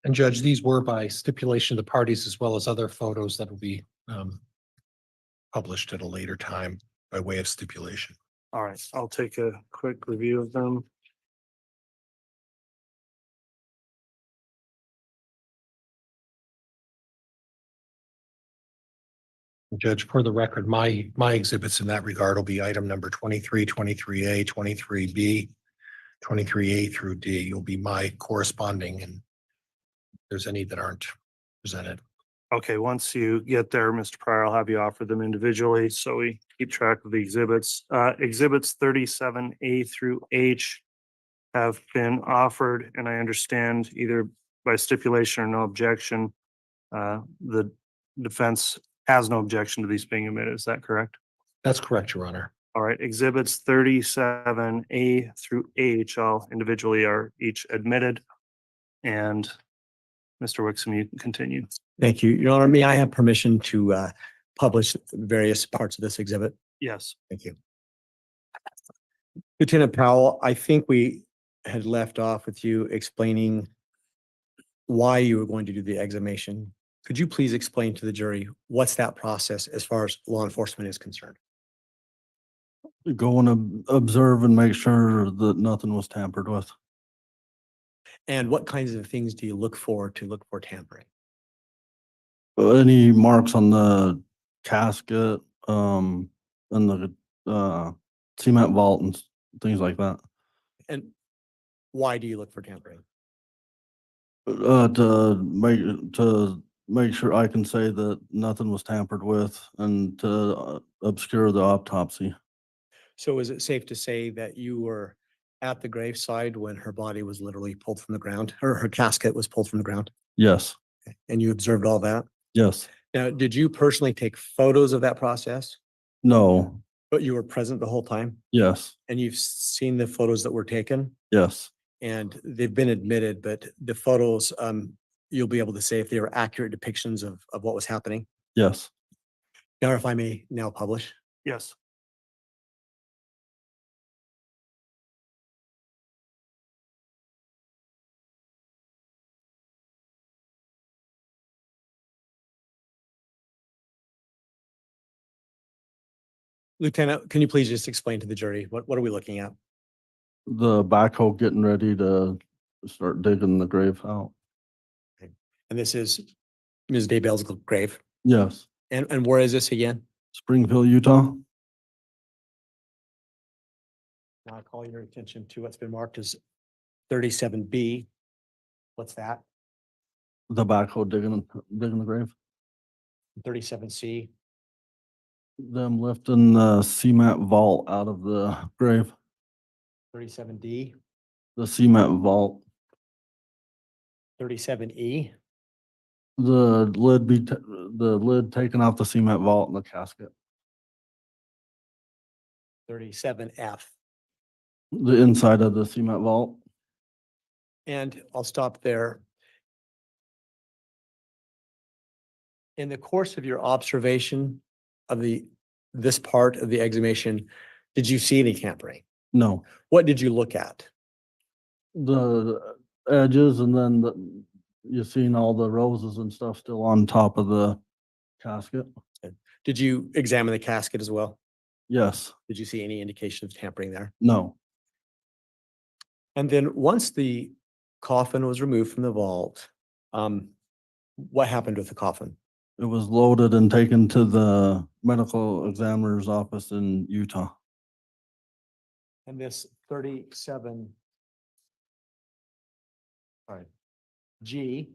And Judge, these were by stipulation of the parties as well as other photos that will be published at a later time by way of stipulation. All right, I'll take a quick review of them. Judge, for the record, my exhibits in that regard will be item number 23, 23A, 23B, 23A through D. You'll be my corresponding, and if there's any that aren't presented. Okay, once you get there, Mr. Pryor, I'll have you offer them individually, so we keep track of the exhibits. Exhibits 37A through H have been offered, and I understand either by stipulation or no objection, the defense has no objection to these being admitted. Is that correct? That's correct, Your Honor. All right, exhibits 37A through H, all individually are each admitted. And Mr. Wixom, you can continue. Thank you. Your Honor, may I have permission to publish various parts of this exhibit? Yes. Thank you. Lieutenant Powell, I think we had left off with you explaining why you were going to do the exhumation. Could you please explain to the jury what's that process as far as law enforcement is concerned? Go and observe and make sure that nothing was tampered with. And what kinds of things do you look for tampering? Any marks on the casket, and the cement vault and things like that. And why do you look for tampering? To make sure I can say that nothing was tampered with and to obscure the autopsy. So is it safe to say that you were at the graveside when her body was literally pulled from the ground, or her casket was pulled from the ground? Yes. And you observed all that? Yes. Now, did you personally take photos of that process? No. But you were present the whole time? Yes. And you've seen the photos that were taken? Yes. And they've been admitted, but the photos, you'll be able to say if they were accurate depictions of what was happening? Yes. Now, if I may now publish. Yes. Lieutenant, can you please just explain to the jury, what are we looking at? The backhoe getting ready to start digging the grave out. And this is Ms. Daybell's grave? Yes. And where is this again? Springfield, Utah. Now I call your attention to what's been marked as 37B. What's that? The backhoe digging the grave. 37C. Them lifting the cement vault out of the grave. 37D. The cement vault. 37E. The lid taken off the cement vault and the casket. 37F. The inside of the cement vault. And I'll stop there. In the course of your observation of this part of the exhumation, did you see any tampering? No. What did you look at? The edges, and then you've seen all the roses and stuff still on top of the casket. Did you examine the casket as well? Yes. Did you see any indication of tampering there? No. And then once the coffin was removed from the vault, what happened with the coffin? It was loaded and taken to the medical examiner's office in Utah. And this 37, all right, G,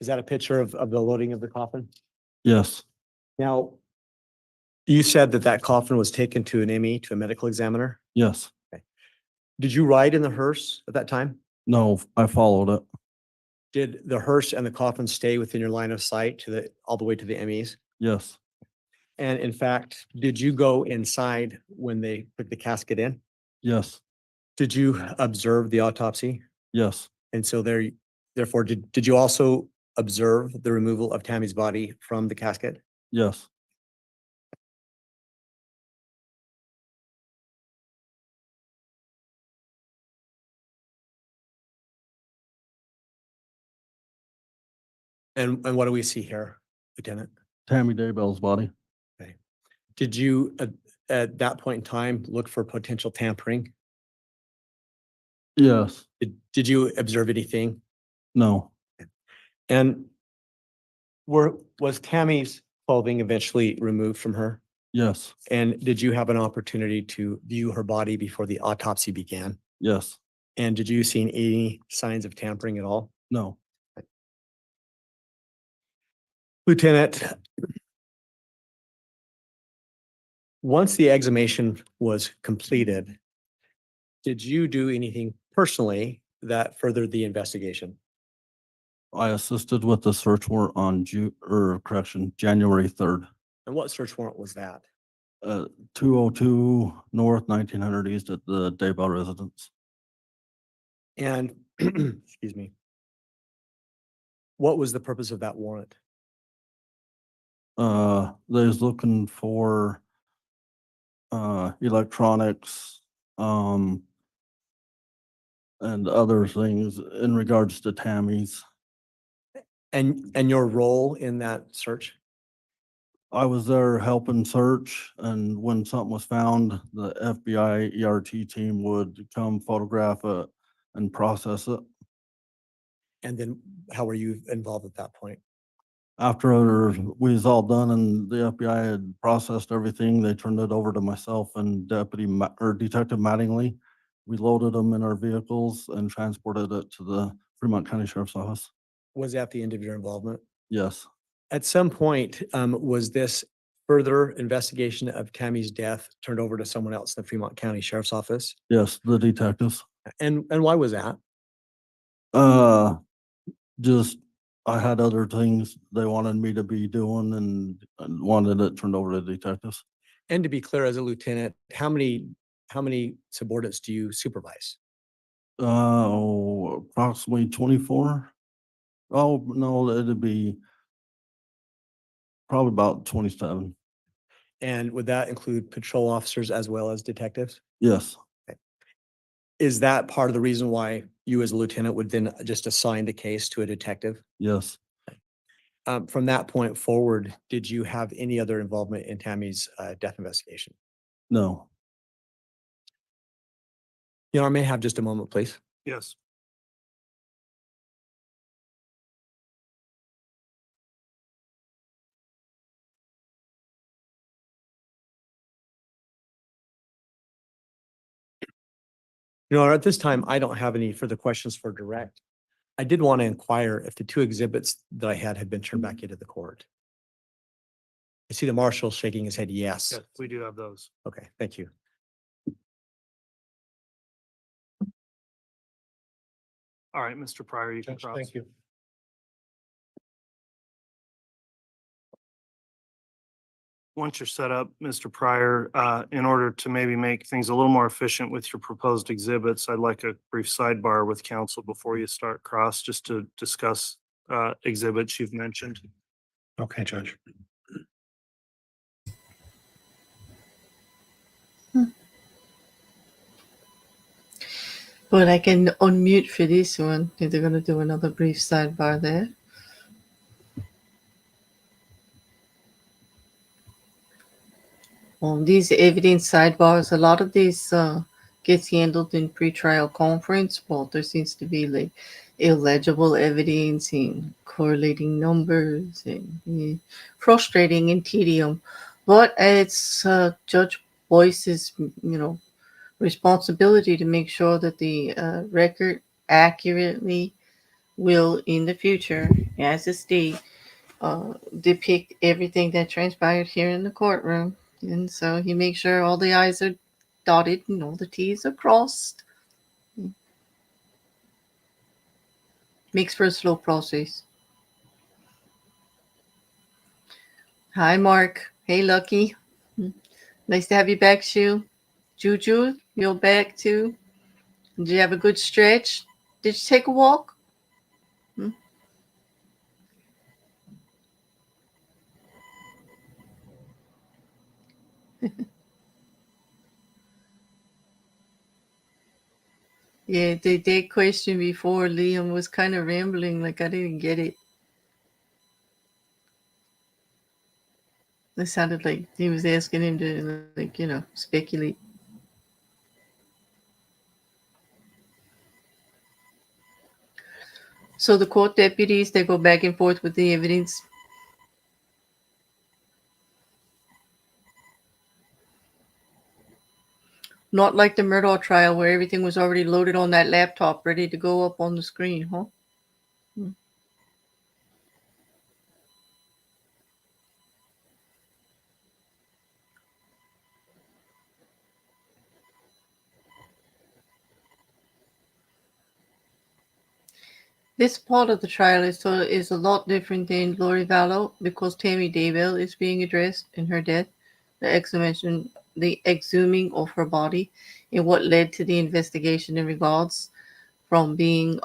is that a picture of the loading of the coffin? Yes. Now, you said that coffin was taken to an ME, to a medical examiner? Yes. Okay. Did you ride in the hearse at that time? No, I followed it. Did the hearse and the coffin stay within your line of sight all the way to the MEs? Yes. And in fact, did you go inside when they put the casket in? Yes. Did you observe the autopsy? Yes. And so therefore, did you also observe the removal of Tammy's body from the casket? Yes. And what do we see here, Lieutenant? Tammy Daybell's body. Okay. Did you, at that point in time, look for potential tampering? Yes. Did you observe anything? No. And was Tammy's clothing eventually removed from her? Yes. And did you have an opportunity to view her body before the autopsy began? Yes. And did you see any signs of tampering at all? No. Lieutenant, once the exhumation was completed, did you do anything personally that furthered the investigation? I assisted with the search warrant on January 3rd. And what search warrant was that? 202 North, 1900 East at the Daybell residence. And, excuse me, what was the purpose of that warrant? They was looking for electronics, and other things in regards to Tammy's. And your role in that search? I was there helping search, and when something was found, the FBI ERT team would come photograph it and process it. And then how were you involved at that point? After we was all done and the FBI had processed everything, they turned it over to myself and Detective Mattingly. We loaded them in our vehicles and transported it to the Fremont County Sheriff's Office. Was that the end of your involvement? Yes, At some point, was this further investigation of Tammy's death turned over to someone else in the Fremont County Sheriff's Office? yes, the detectives. And why was that? Just, I had other things they wanted me to be doing and wanted it turned over to detectives. And to be clear, as a lieutenant, how many subordinates do you supervise? Approximately 24. Oh, no, it'd be probably about 27. And would that include patrol officers as well as detectives? Yes, Is that part of the reason why you as a lieutenant would then just assign the case to a detective? yes. From that point forward, did you have any other involvement in Tammy's death investigation? No. You know, I may have just a moment, please. Yes. You know, at this time, I don't have any further questions for direct. I did want to inquire if the two exhibits that I had been turned back into the court. I see the marshal shaking his head, yes. Yes, we do have those. Okay, thank you. All right, Mr. Pryor, you can cross. Thank you. Once you're set up, Mr. Pryor, in order to maybe make things a little more efficient with your proposed exhibits, I'd like a brief sidebar with council before you start cross, just to discuss exhibits you've mentioned. Okay, Judge. But I can unmute for this one if they're going to do another brief sidebar there. On these evidence sidebars, a lot of this gets handled in pretrial conference, but there seems to be like illegible evidence and correlating numbers and frustrating and tedium. But it's Judge Boyce's, responsibility to make sure that the record accurately will in the future, as a state, depict everything that transpired here in the courtroom. And so he makes sure all the I's are dotted and all the T's are crossed. Makes for a slow process. Hi, Mark. Hey, Lucky. Nice to have you back, Shu. Juju, you're back too. Did you have a good stretch? Did you take a walk? Yeah, the question before Liam was kind of rambling, like I didn't get it. It sounded like he was asking him to, like, speculate. So the court deputies, they go back and forth with the evidence. Not like the Murdaugh trial where everything was already loaded on that laptop, ready to go up on the screen, huh? This part of the trial is a lot different than Lori Vallow because Tammy Daybell is being addressed in her death, the exhuming of her body, and what led to the investigation in regards from being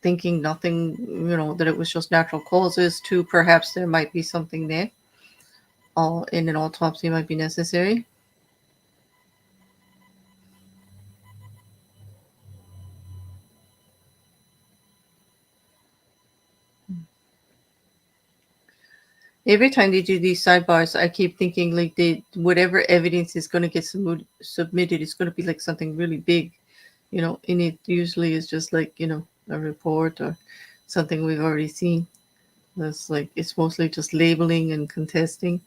thinking nothing, that it was just natural causes to perhaps there might be something there, and an autopsy might be necessary. Every time they do these sidebars, I keep thinking like whatever evidence is going to get submitted is going to be like something really big, and it usually is just like, a report or something we've already seen. That's like, it's mostly just labeling and contesting.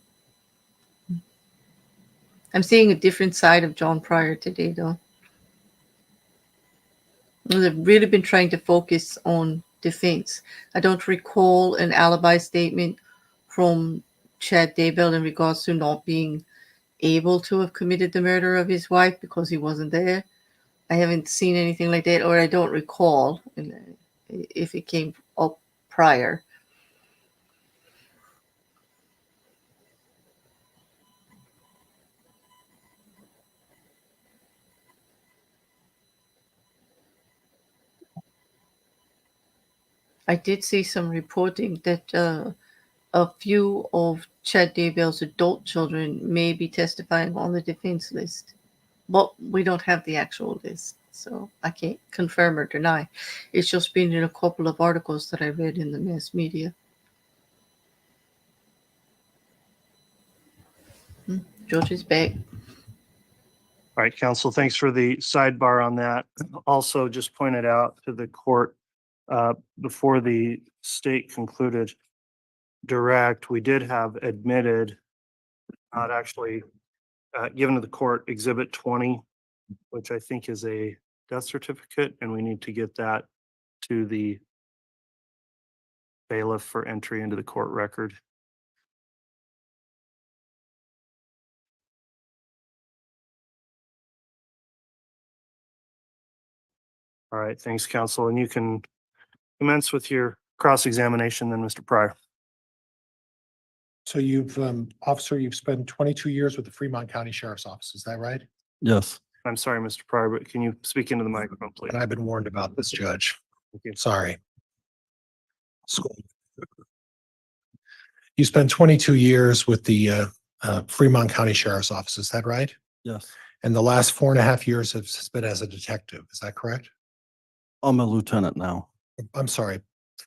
I'm seeing a different side of John Pryor today, though. They've really been trying to focus on defense. I don't recall an alibi statement from Chad Daybell in regards to not being able to have committed the murder of his wife because he wasn't there. I haven't seen anything like that, or I don't recall if it came up prior. I did see some reporting that a few of Chad Daybell's adult children may be testifying on the defense list, but we don't have the actual list, so I can't confirm or deny. It's just been in a couple of articles that I read in the mass media. George is back. All right, counsel, thanks for the sidebar on that. Also, just pointed out to the court before the state concluded direct, we did have admitted, not actually given to the court, Exhibit 20, which I think is a death certificate, and we need to get that to the bailiff for entry into the court record. All right, thanks, counsel. And you can commence with your cross-examination then, Mr. Pryor. So officer, you've spent 22 years with the Fremont County Sheriff's Office, is that right? Yes. I'm sorry, Mr. Pryor, but can you speak into the microphone, please? And I've been warned about this, Judge. Thank you. Sorry. You spent 22 years with the Fremont County Sheriff's Office, is that right? Yes. And the last 4.5 years has been as a detective, is that correct? I'm a lieutenant now. I'm sorry,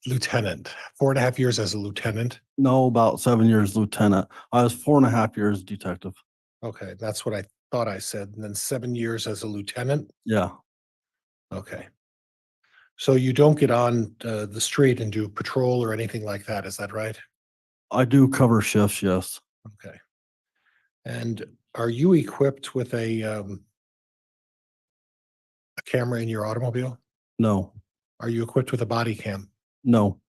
lieutenant. 4.5 years as a lieutenant? No, about 7 years lieutenant. I was 4.5 years detective. Okay, that's what I thought I said. And then 7 years as a lieutenant? Yeah. Okay. So you don't get on the street and do patrol or anything like that, is that right? I do cover shifts, yes. Okay. And are you equipped with a camera in your automobile? No. Are you equipped with a body cam? No.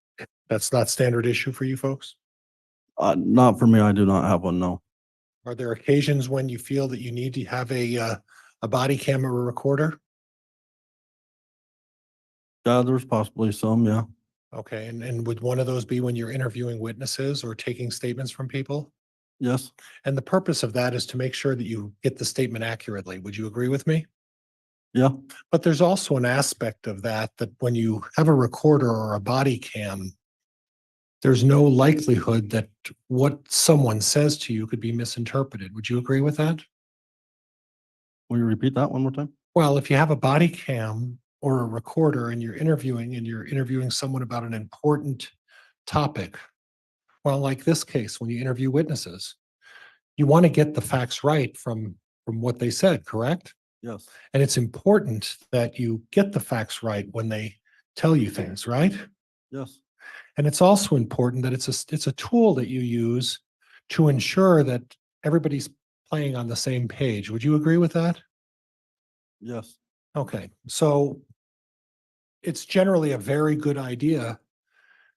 That's not standard issue for you folks? Not for me. I do not have one, no. Are there occasions when you feel that you need to have a body camera recorder? Yeah, there's possibly some, yeah. Okay, and would one of those be when you're interviewing witnesses or taking statements from people? Yes. And the purpose of that is to make sure that you get the statement accurately. Would you agree with me? Yeah. But there's also an aspect of that when you have a recorder or a body cam, there's no likelihood that what someone says to you could be misinterpreted. Would you agree with that? Will you repeat that one more time? Well, if you have a body cam or a recorder and you're interviewing someone about an important topic, well, like this case, when you interview witnesses, you want to get the facts right from what they said, correct? Yes. And it's important that you get the facts right when they tell you things, right? Yes. And it's also important that it's a tool that you use to ensure that everybody's playing on the same page. Would you agree with that? Yes. Okay, so it's generally a very good idea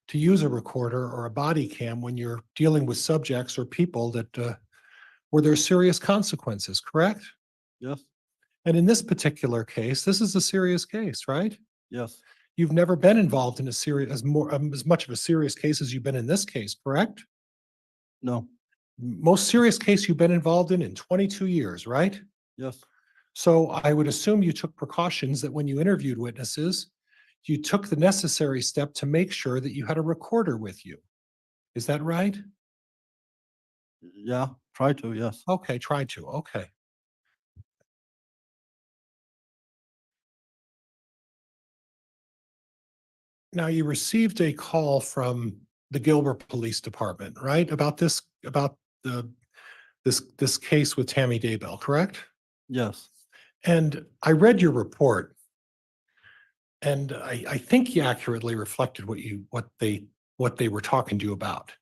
to use a recorder or a body cam when you're dealing with subjects or people that where there's serious consequences, correct? Yes. And in this particular case, this is a serious case, right? Yes. you've never been involved in a serious, as much of a serious case as you've been in this case, correct? No, Most serious case you've been involved in 22 years, right? yes, So I would assume you took precautions that when you interviewed witnesses, you took the necessary step to make sure that you had a recorder with you. Is that right? yeah, try to, yes. Okay, try to, okay. Now, you received a call from the Gilbert Police Department, right? About this case with Tammy Daybell, correct? Yes, And I read your report. And I think you accurately reflected what they were talking to you about.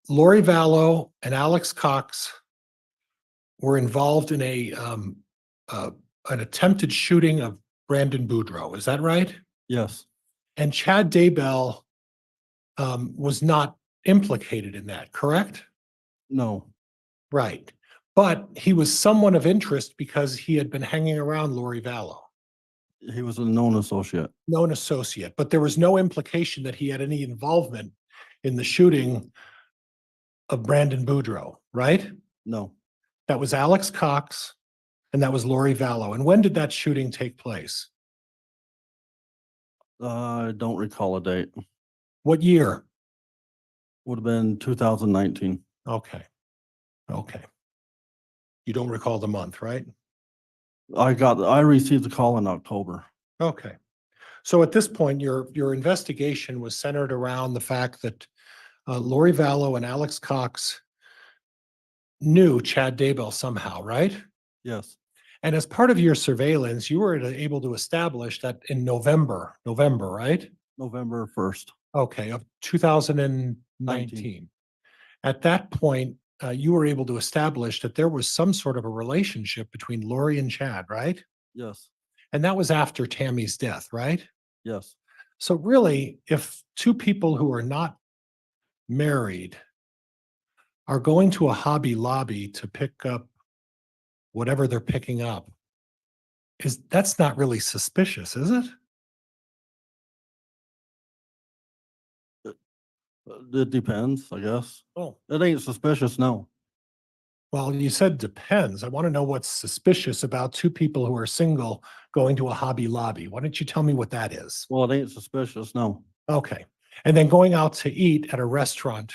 Lori Vallow and Alex Cox were involved in an attempted shooting of Brandon Boudreaux. Is that right? yes, And Chad Daybell was not implicated in that, correct? no, Right. But he was someone of interest because he had been hanging around Lori Vallow, he was a known associate. known associate, but there was no implication that he had any involvement in the shooting of Brandon Boudreaux, right? No, That was Alex Cox and that was Lori Vallow. And when did that shooting take place? I don't recall a date. What year? Would have been 2019. Okay. Okay. You don't recall the month, right? I received the call in October. Okay. So at this point, your investigation was centered around the fact that Lori Vallow and Alex Cox knew Chad Daybell somehow, right? Yes, And as part of your surveillance, you were able to establish that in November, right? November 1st. Okay, of 2019. At that point, you were able to establish that there was some sort of a relationship between Lori and Chad, right? Yes, And that was after Tammy's death, right? yes, So really, if two people who are not married are going to a Hobby Lobby to pick up whatever they're picking up, that's not really suspicious, is it? it depends, I guess. Oh, It ain't suspicious, no. well, you said depends. I want to know what's suspicious about two people who are single going to a Hobby Lobby. Why don't you tell me what that is? Well, it ain't suspicious, no. Okay. And then going out to eat at a restaurant.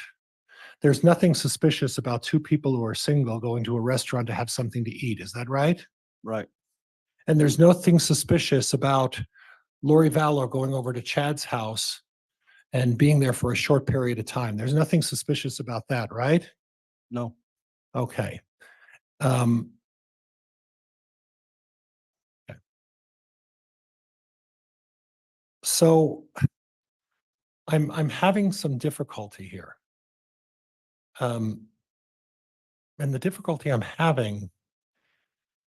There's nothing suspicious about two people who are single going to a restaurant to have something to eat. Is that right? Right, And there's nothing suspicious about Lori Vallow going over to Chad's house and being there for a short period of time. There's nothing suspicious about that, right? no, Okay. Okay. So I'm having some difficulty here. And the difficulty I'm having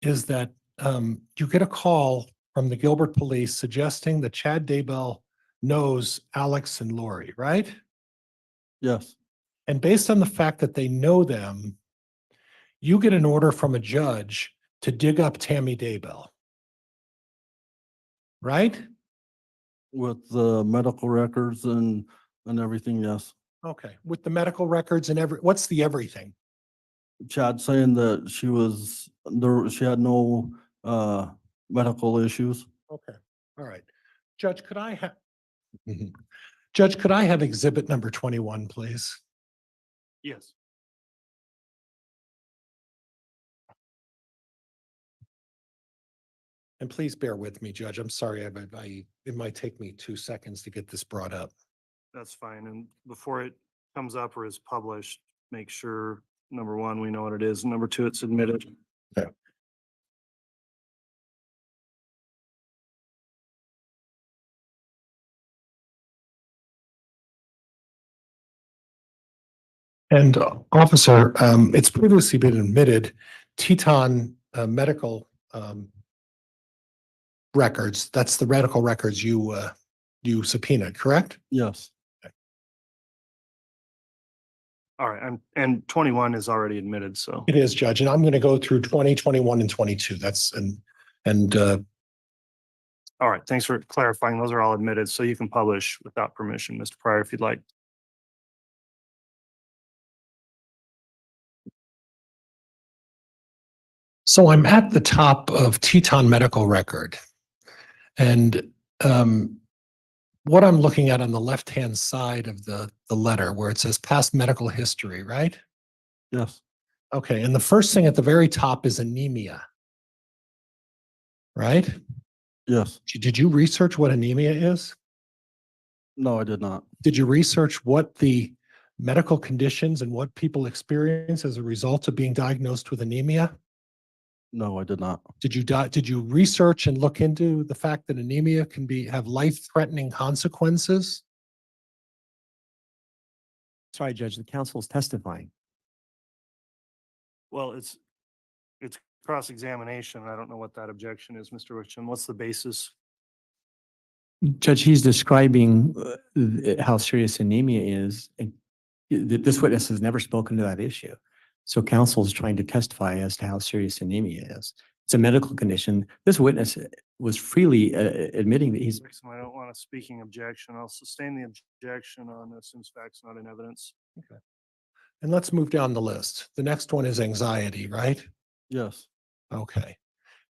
is that you get a call from the Gilbert police suggesting that Chad Daybell knows Alex and Lori, right? yes, And based on the fact that they know them, you get an order from a judge to dig up Tammy Daybell, right? with the medical records and everything, yes. Okay, with the medical records and what's the everything? Chad saying that she had no medical issues. Okay, all right. Judge, could I have, Judge, could I have exhibit number 21, please? Yes. And please bear with me, Judge. I'm sorry, it might take me 2 seconds to get this brought up. That's fine. And before it comes up or is published, make sure, number one, we know what it is. Number two, it's admitted. Okay. And officer, it's previously been admitted, Teton medical records, that's the medical records you subpoenaed, correct? Yes, All right. And 21 is already admitted. So It is, Judge, and I'm going to go through 20, 21, and 22. All All right, thanks for clarifying. Those are all admitted, so you can publish without permission, Mr. Pryor, if you'd like. So I'm at the top of Teton Medical Record. And what I'm looking at on the left-hand side of the letter where it says past medical history, right? Yes. Okay, and the first thing at the very top is anemia. Right? Yes. Did you research what anemia is? No, I did not. Did you research what the medical conditions and what people experience as a result of being diagnosed with anemia? No, I did not. Did you research and look into the fact that anemia can have life-threatening consequences? Sorry, Judge, the counsel is testifying. Well, it's cross-examination. I don't know what that objection is, Mr. Wixom. What's the basis? Judge, he's describing how serious anemia is, and this witness has never spoken to that issue. So counsel is trying to testify as to how serious anemia is. It's a medical condition. This witness was freely admitting that he's. I don't want a speaking objection. I'll sustain the objection on assumes facts not in evidence. Okay. And let's move down the list. The next one is anxiety, right? Yes. Okay.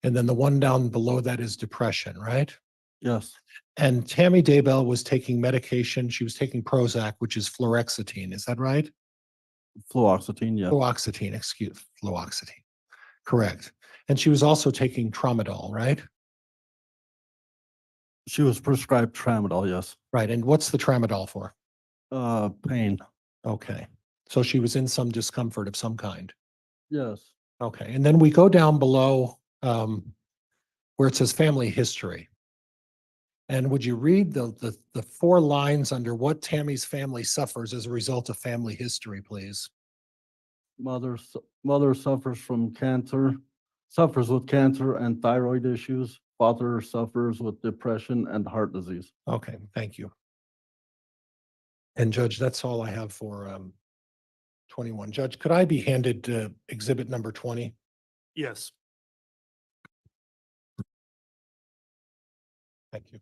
And then the one down below that is depression, right? Yes. And Tammy Daybell was taking medication. She was taking Prozac, which is fluoxetine. Is that right? Fluoxetine, yes. Fluoxetine. Correct. And she was also taking tramadol, right? She was prescribed tramadol, yes. Right. And what's the tramadol for? Pain. Okay. So she was in some discomfort of some kind. Yes. Okay. And then we go down below where it says family history. And would you read the 4 lines under what Tammy's family suffers as a result of family history, please? Mother suffers from cancer, suffers with cancer and thyroid issues. Father suffers with depression and heart disease. Okay, thank you. And Judge, that's all I have for 21. Judge, could I be handed exhibit number 20? Yes. Thank you.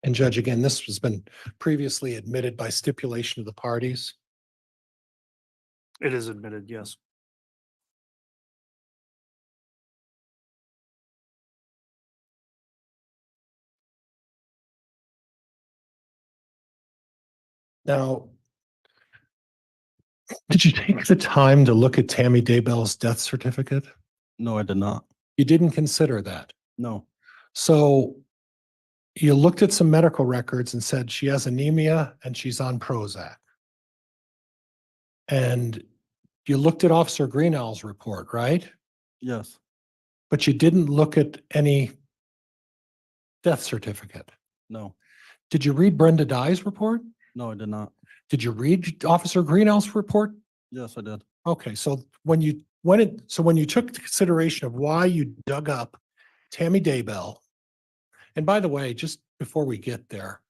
And Judge, again, this has been previously admitted by stipulation of the parties. It is admitted, yes. Now, did you take the time to look at Tammy Daybell's death certificate? No, I did not. You didn't consider that? No. So you looked at some medical records and said she has anemia and she's on Prozac. And you looked at Officer Greenow's report, right? Yes. But you didn't look at any death certificate. No. Did you read Brenda Dye's report? No, I did not. Did you read Officer Greenow's report? Yes, I did. Okay, so when you took consideration of why you dug up Tammy Daybell, and by the way, just before we get there,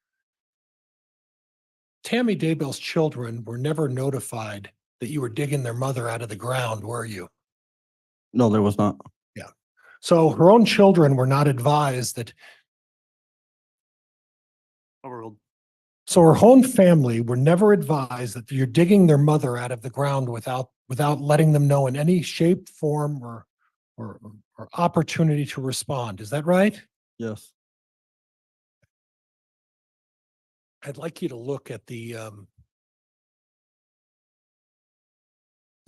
Tammy Daybell's children were never notified that you were digging their mother out of the ground, were you? No, there was not. Yeah. So her own children were not advised that. Overruled. So her own family were never advised that you're digging their mother out of the ground without letting them know in any shape, form, or opportunity to respond. Is that right? Yes. I'd like you to look at the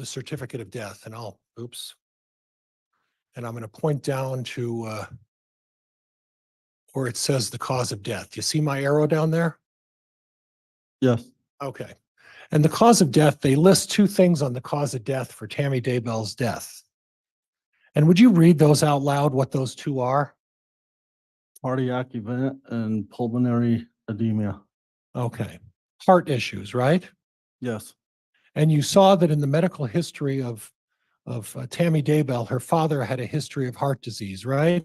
certificate of death, and I'm going to point down to where it says the cause of death. You see my arrow down there? Yes. Okay. And the cause of death, they list 2 things on the cause of death for Tammy Daybell's death. And would you read those out loud, what those 2 are? Cardiac event and pulmonary edema. Okay. Heart issues, right? Yes. And you saw that in the medical history of Tammy Daybell, her father had a history of heart disease, right?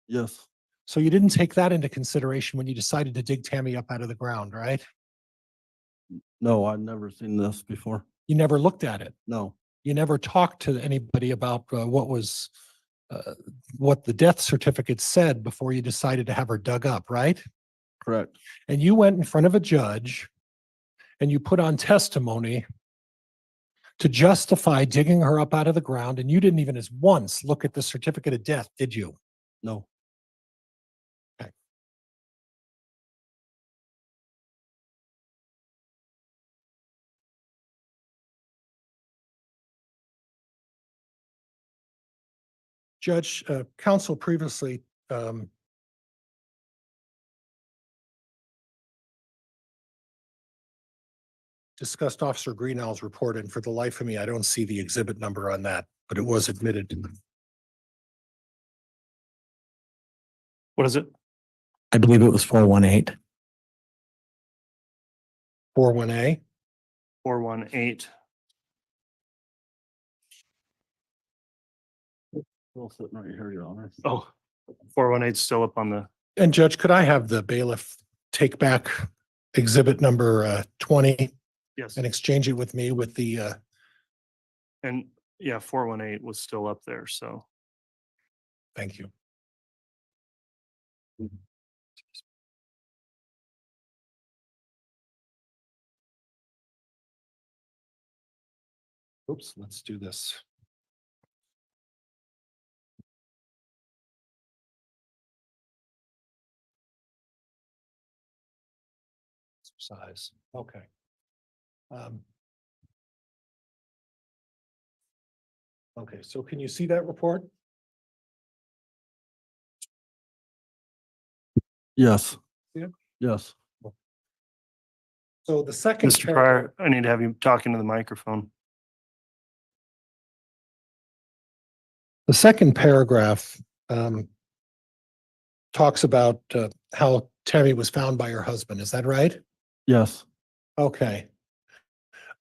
Yes. So you didn't take that into consideration when you decided to dig Tammy up out of the ground, right? No, I've never seen this before. You never looked at it. No, You never talked to anybody about what the death certificate said before you decided to have her dug up, right? correct. And you went in front of a judge and you put on testimony to justify digging her up out of the ground, and you didn't even as once look at the certificate of death, did you? No, Judge, counsel previously discussed Officer Greenall's report, and for the life of me, I don't see the exhibit number on that, but it was admitted. What is it? I believe it was 418. 41A. 418. still sitting right here, Your Honor. Oh, 418 still up on the, And Judge, could I have the bailiff take back exhibit number 20 yes. and exchange it with me with the, And yeah, 418 was still up there. So thank you. Oops, let's do this. Size, okay. Okay, so can you see that report? Yes. Yeah. Yes. So the second. Mr. Pryor, I need to have you talking to the microphone. The second paragraph talks about how Tammy was found by her husband. Is that right? Yes. Okay.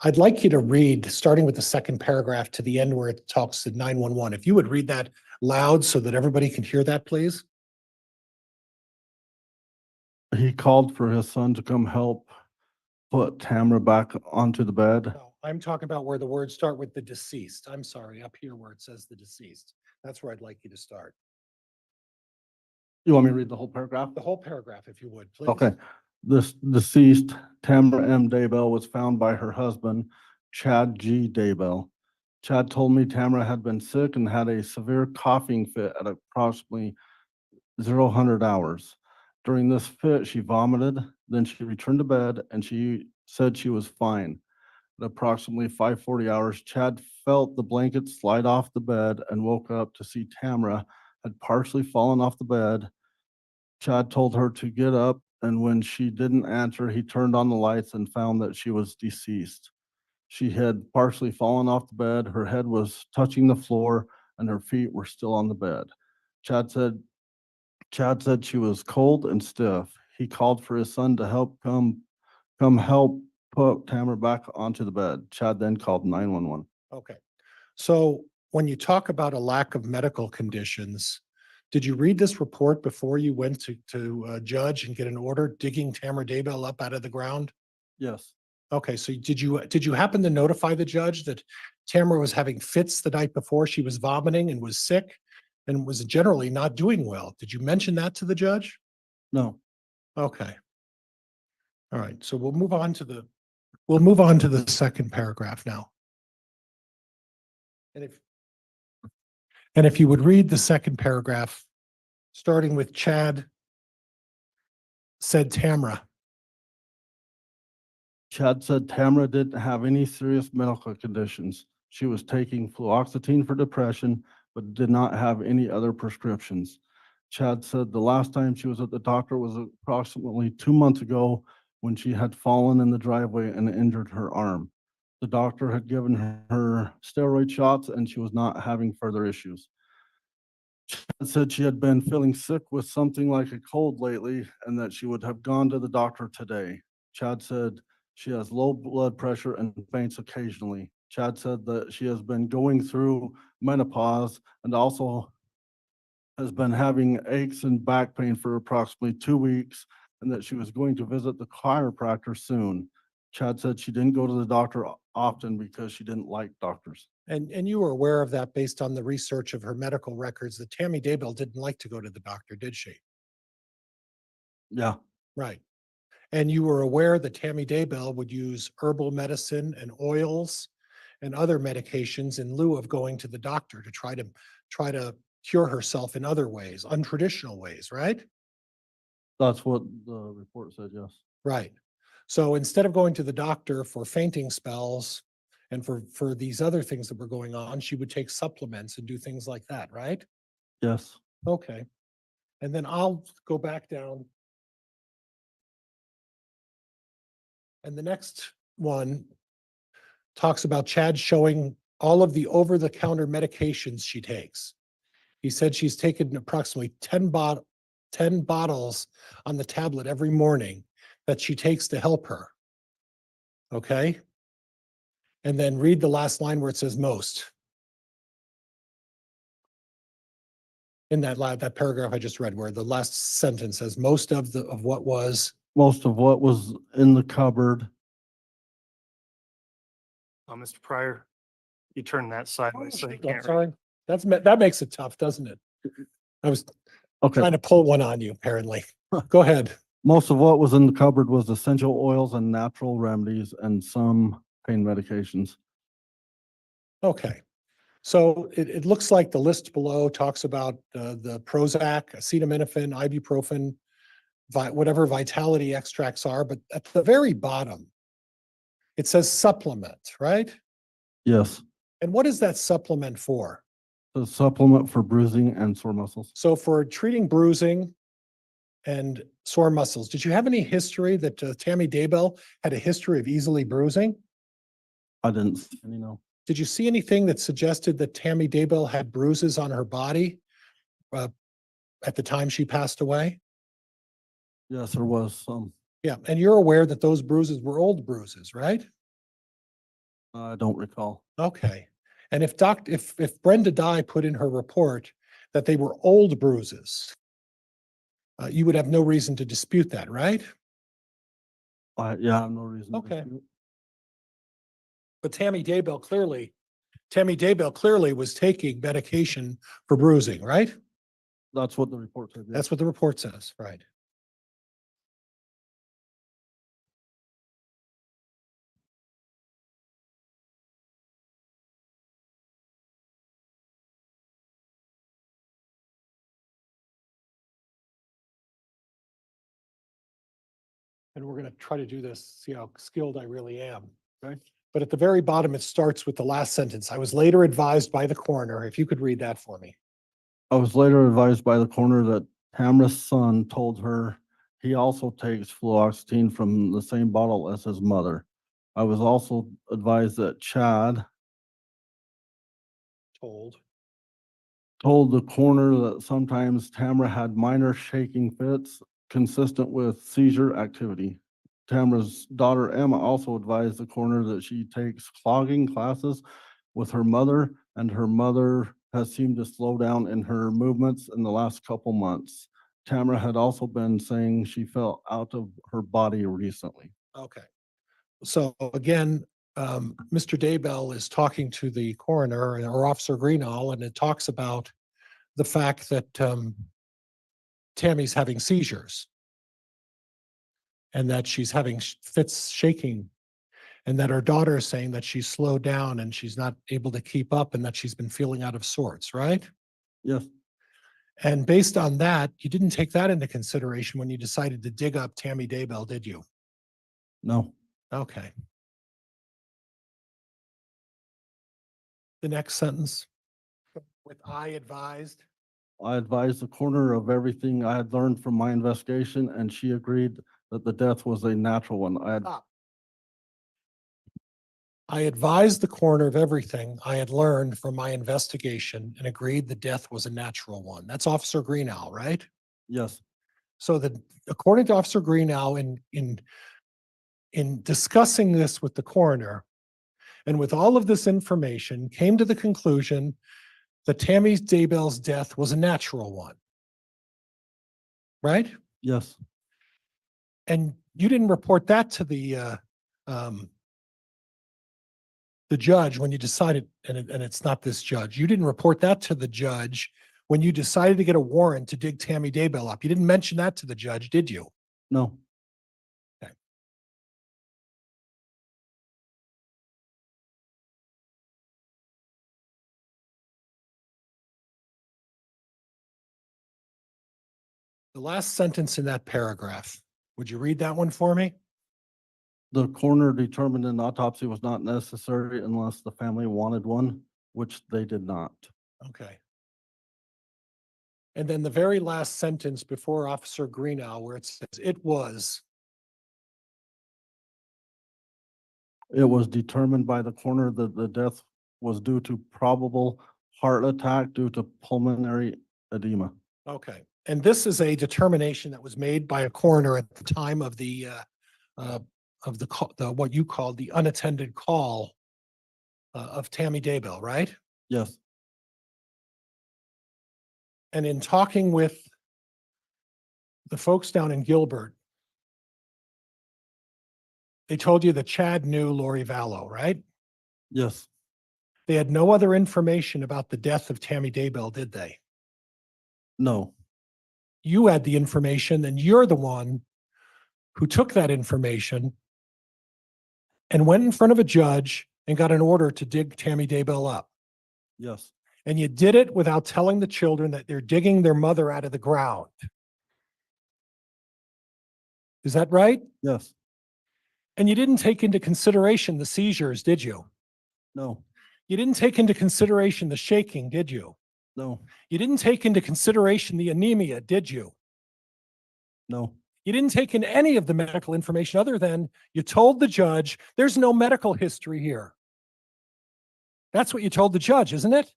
I'd like you to read, starting with the second paragraph to the end where it talks to 911. If you would read that loud so that everybody can hear that, please. He called for his son to come help put Tamara back onto the bed. No, I'm talking about where the words start with the deceased. I'm sorry, up here where it says the deceased. That's where I'd like you to start. You want me to read the whole paragraph? The whole paragraph, if you would, please. Okay. This deceased Tamara M. Daybell was found by her husband, Chad G. Daybell. Chad told me Tamara had been sick and had a severe coughing fit at approximately 0000 hours. During this fit, she vomited, then she returned to bed and she said she was fine. At approximately 5:40 hours, Chad felt the blanket slide off the bed and woke up to see Tamara had partially fallen off the bed. Chad told her to get up, and when she didn't answer, he turned on the lights and found that she was deceased. She had partially fallen off the bed, her head was touching the floor, and her feet were still on the bed. Chad said she was cold and stiff. He called for his son to come help put Tamara back onto the bed. Chad then called 911. Okay. So when you talk about a lack of medical conditions, did you read this report before you went to judge and get an order digging Tamara Daybell up out of the ground? Yes. Okay, so did you happen to notify the judge that Tamara was having fits the night before? She was vomiting and was sick and was generally not doing well. Did you mention that to the judge? No. Okay. All right, so we'll move on to the second paragraph now. And if you would read the second paragraph, starting with Chad said Tamara. Chad said Tamara didn't have any serious medical conditions. She was taking fluoxetine for depression, but did not have any other prescriptions. Chad said the last time she was at the doctor was approximately 2 months ago when she had fallen in the driveway and injured her arm. The doctor had given her steroid shots and she was not having further issues. Chad said she had been feeling sick with something like a cold lately and that she would have gone to the doctor today. Chad said she has low blood pressure and faints occasionally. Chad said that she has been going through menopause and also has been having aches and back pain for approximately 2 weeks and that she was going to visit the chiropractor soon. Chad said she didn't go to the doctor often because she didn't like doctors. And you were aware of that based on the research of her medical records, that Tammy Daybell didn't like to go to the doctor, did she? Yeah, Right. And you were aware that Tammy Daybell would use herbal medicine and oils and other medications in lieu of going to the doctor to try to cure herself in other ways, untraditional ways, right? that's what the report said, yes. Right. So instead of going to the doctor for fainting spells and for these other things that were going on, she would take supplements and do things like that, right? Yes. Okay. And then I'll go back down. And the next one talks about Chad showing all of the over-the-counter medications she takes. He said she's taken approximately 10 bottles on the tablet every morning that she takes to help her. Okay? And then read the last line where it says most. In that paragraph I just read, where the last sentence says most of what was. Most of what was in the cupboard. Mr. Pryor, you turn that sideways so you I'm can't read. sorry. That makes it tough, doesn't it? I was Okay. trying to pull one on you, apparently. Go ahead. Most of what was in the cupboard was essential oils and natural remedies and some pain medications. Okay. So it looks like the list below talks about the Prozac, acetaminophen, ibuprofen, whatever vitality extracts are, but at the very bottom, it says supplement, right? Yes. And what is that supplement for? The supplement for bruising and sore muscles. So for treating bruising and sore muscles, did you have any history that Tammy Daybell had a history of easily bruising? I didn't see any, no. Did you see anything that suggested that Tammy Daybell had bruises on her body at the time she passed away? Yes, there was some. Yeah, and you're aware that those bruises were old bruises, right? I don't recall. Okay. And if Brenda Dye put in her report that they were old bruises, you would have no reason to dispute that, right? Yeah, I have no reason. to Okay. dispute. But Tammy Daybell clearly was taking medication for bruising, right? That's what the report said. That's what the report says, right? And we're going to try to do this, see how skilled I really am. Okay. But at the very bottom, it starts with the last sentence. I was later advised by the coroner. If you could read that for me. I was later advised by the coroner that Tamara's son told her he also takes fluoxetine from the same bottle as his mother. I was also advised that Chad told the coroner that sometimes Tamara had minor shaking fits consistent with seizure activity. Tamara's daughter Emma also advised the coroner that she takes clogging classes with her mother, and her mother has seemed to slow down in her movements in the last couple months. Tamara had also been saying she felt out of her body recently. Okay. So again, Mr. Daybell is talking to the coroner or Officer Greenall, and it talks about the fact that Tammy's having seizures and that she's having fits shaking, and that her daughter is saying that she's slowed down and she's not able to keep up and that she's been feeling out of sorts, right? Yes. And based on that, you didn't take that into consideration when you decided to dig up Tammy Daybell, did you? No. Okay. The next sentence, with I advised. I advised the coroner of everything I had learned from my investigation, and she agreed that the death was a natural one. I advised the coroner of everything I had learned from my investigation and agreed the death was a natural one. That's Officer Greenall, right? Yes. So that according to Officer Greenall, in discussing this with the coroner and with all of this information, came to the conclusion that Tammy Daybell's death was a natural one. Right? Yes. And you didn't report that to the The judge, when you decided, and it's not this judge, you didn't report that to the judge when you decided to get a warrant to dig Tammy Daybell up. You didn't mention that to the judge, did you? No. Okay. The last sentence in that paragraph, would you read that one for me? The coroner determined an autopsy was not necessary unless the family wanted one, which they did not. Okay. And then the very last sentence before Officer Greenow, where it says it was. It was determined by the coroner that the death was due to probable heart attack due to pulmonary edema. Okay. And this is a determination that was made by a coroner at the time of the what you called the unattended call of Tammy Daybell, right? Yes. And in talking with the folks down in Gilbert, they told you that Chad knew Lori Vallow, right? Yes. They had no other information about the death of Tammy Daybell, did they? No. You had the information, and you're the one who took that information and went in front of a judge and got an order to dig Tammy Daybell up. Yes. And you did it without telling the children that they're digging their mother out of the ground. Is that right? Yes. And you didn't take into consideration the seizures, did you? No. You didn't take into consideration the shaking, did you? No. You didn't take into consideration the anemia, did you? No. You didn't take in any of the medical information other than you told the judge, there's no medical history here. That's what you told the judge, isn't it?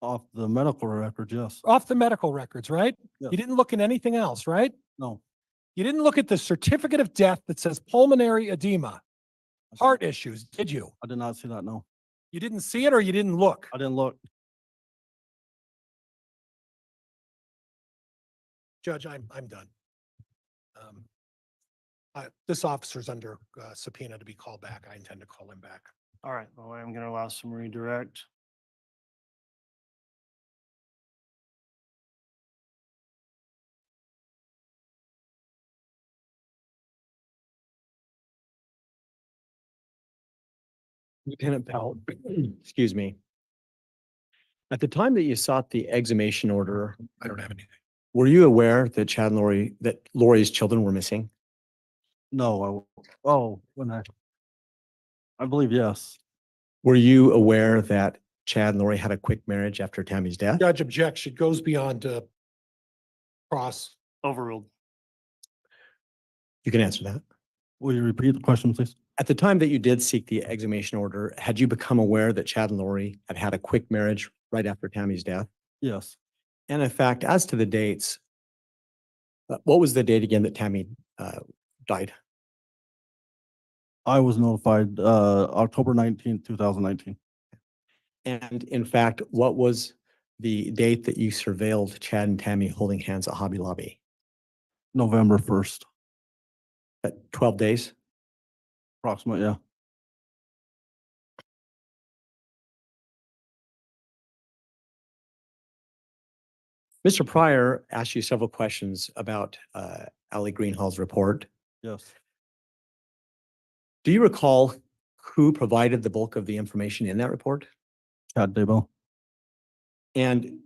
Off the medical record, yes. Off the medical records, right? Yes. You didn't look at anything else, right? No. You didn't look at the certificate of death that says pulmonary edema, heart issues, did you? I did not see that, no. You didn't see it or you didn't look? I didn't look. Judge, I'm done. This officer's under subpoena to be called back. I intend to call him back. All right, well, I'm going to allow some redirect. Lieutenant Powell, excuse me. At the time that you sought the exhumation order, I don't have anything. were you aware that Chad and Lori, that Lori's children were missing? No. When I believe yes. Were you aware that Chad and Lori had a quick marriage after Tammy's death? Judge objects. It goes beyond cross. Overruled. You can answer that. Will you repeat the question, please? At the time that you did seek the exhumation order, had you become aware that Chad and Lori had had a quick marriage right after Tammy's death? Yes. And in fact, as to the dates, what was the date again that Tammy died? I was notified October 19th, 2019. And in fact, what was the date that you surveilled Chad and Tammy holding hands at Hobby Lobby? November 1st. At 12 days? Approximately, yeah. Mr. Pryor asked you several questions about Allie Greenhall's report. Yes. Do you recall who provided the bulk of the information in that report? Chad Daybell. And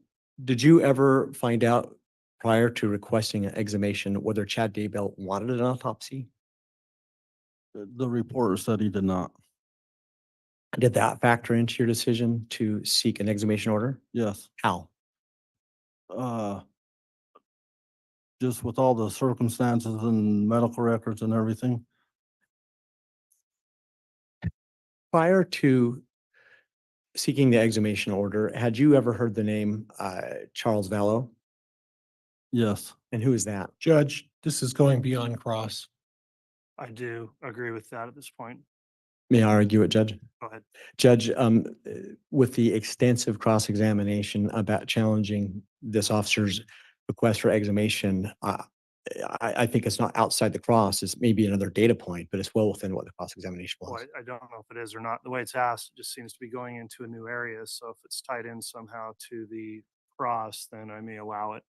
did you ever find out prior to requesting an exhumation whether Chad Daybell wanted an autopsy? The reporter said he did not. Did that factor into your decision to seek an exhumation order? Yes. How? Just with all the circumstances and medical records and everything. Prior to seeking the exhumation order, had you ever heard the name Charles Vallow? Yes. And who is that? Judge, this is going beyond cross. I do agree with that at this point. May I argue it, Judge? Go ahead. Judge, with the extensive cross-examination about challenging this officer's request for exhumation, I think it's not outside the cross. It's maybe another data point, but it's well within what the cross-examination Well, was. I don't know if it is or not. The way it's asked, it just seems to be going into a new area. So if it's tied in somehow to the cross, then I may allow it.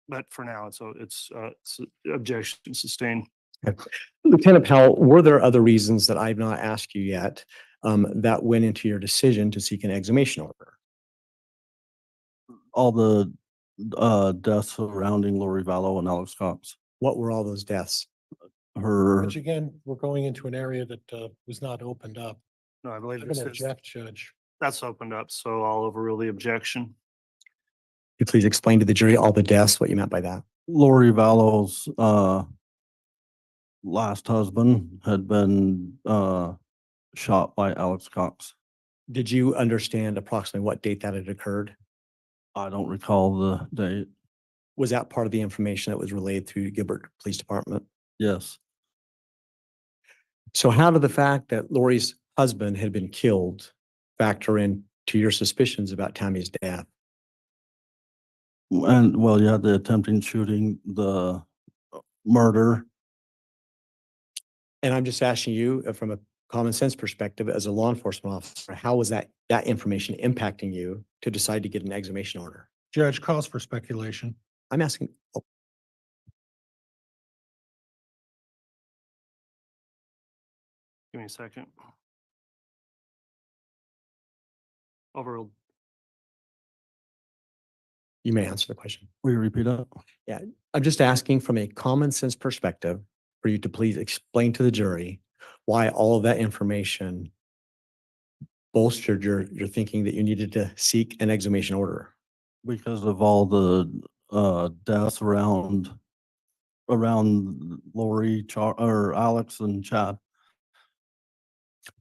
But for now, it's objection sustained. Lieutenant Powell, were there other reasons that I've not asked you yet that went into your decision to seek an exhumation order? All the deaths surrounding Lori Vallow and Alex Cox. What were all those deaths? Her, Which again, we're going into an area that was not opened up. No, I believe I'm this gonna is, object, Judge. that's opened up. So I'll overrule the objection. Could you please explain to the jury all the deaths, what you meant by that? Lori Vallow's last husband had been shot by Alex Cox. Did you understand approximately what date that had occurred? I don't recall the date. Was that part of the information that was relayed through Gilbert Police Department? Yes. So how did the fact that Lori's husband had been killed factor in to your suspicions about Tammy's death? And well, you had the attempting shooting, the murder. And I'm just asking you from a common sense perspective as a law enforcement officer, how was that information impacting you to decide to get an exhumation order? Judge, calls for speculation. I'm asking, oh, Give me a second. Overruled. you may answer the question. Will you repeat that? Yeah, I'm just asking from a common sense perspective for you to please explain to the jury why all of that information bolstered your thinking that you needed to seek an exhumation order. Because of all the deaths around Lori, or Alex and Chad.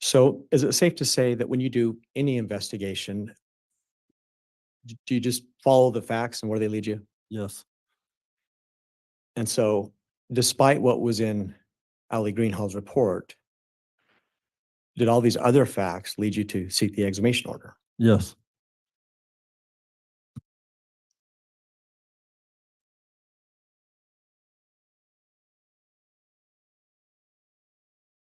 So is it safe to say that when you do any investigation, do you just follow the facts and where they lead you? Yes. And so despite what was in Ali Greenhall's report, did all these other facts lead you to seek the exhumation order? Yes.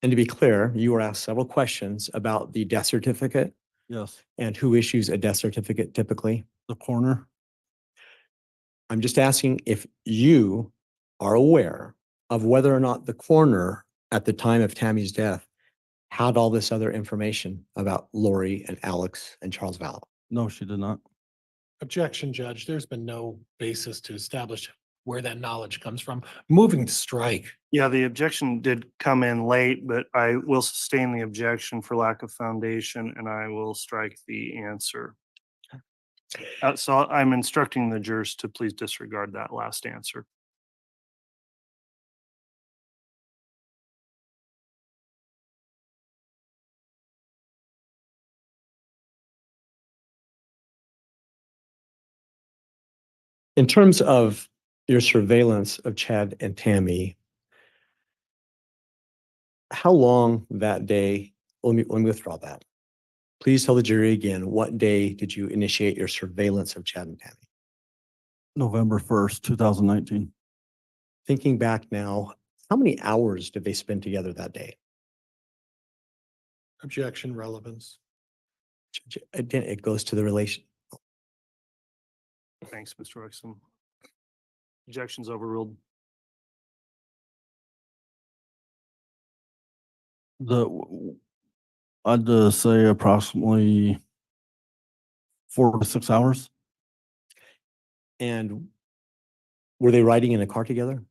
And to be clear, you were asked several questions about the death certificate Yes. and who issues a death certificate typically. The coroner. I'm just asking if you are aware of whether or not the coroner at the time of Tammy's death had all this other information about Lori and Alex and Charles Vallow. No, she did not. Objection, Judge. There's been no basis to establish where that knowledge comes from. Moving to strike. Yeah, the objection did come in late, but I will sustain the objection for lack of foundation and I will strike the answer. So I'm instructing the jurors to please disregard that last answer. In terms of your surveillance of Chad and Tammy, how long that day, let me withdraw that. Please tell the jury again, what day did you initiate your surveillance of Chad and Tammy? November 1st, 2019. Thinking back now, how many hours did they spend together that day? Objection, relevance. Again, it goes to the relation. Thanks, Mr. Wixom. Objection's overruled. I'd say approximately 4 to 6 hours. And were they riding in a car together?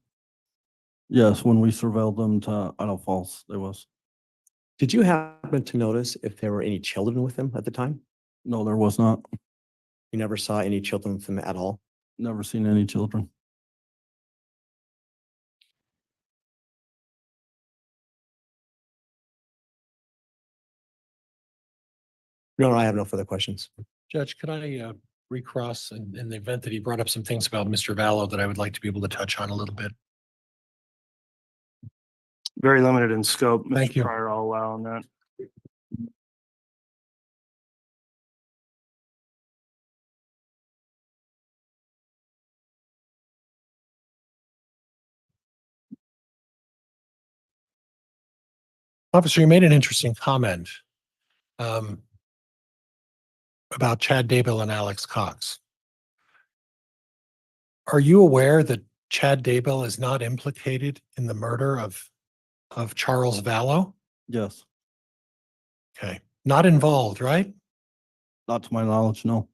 Yes, when we surveilled them to Idaho Falls, there was. Did you happen to notice if there were any children with them at the time? No, there was not. You never saw any children with them at all? Never seen any children. No, I have no further questions. Judge, could I recross in the event that he brought up some things about Mr. Vallow that I would like to be able to touch on a little bit? Very limited in scope. Thank Mr. you. Pryor, I'll allow on that. Officer, you made an interesting comment about Chad Daybell and Alex Cox. Are you aware that Chad Daybell is not implicated in the murder of Charles Vallow? Yes, Okay, not involved, right? not to my knowledge, no.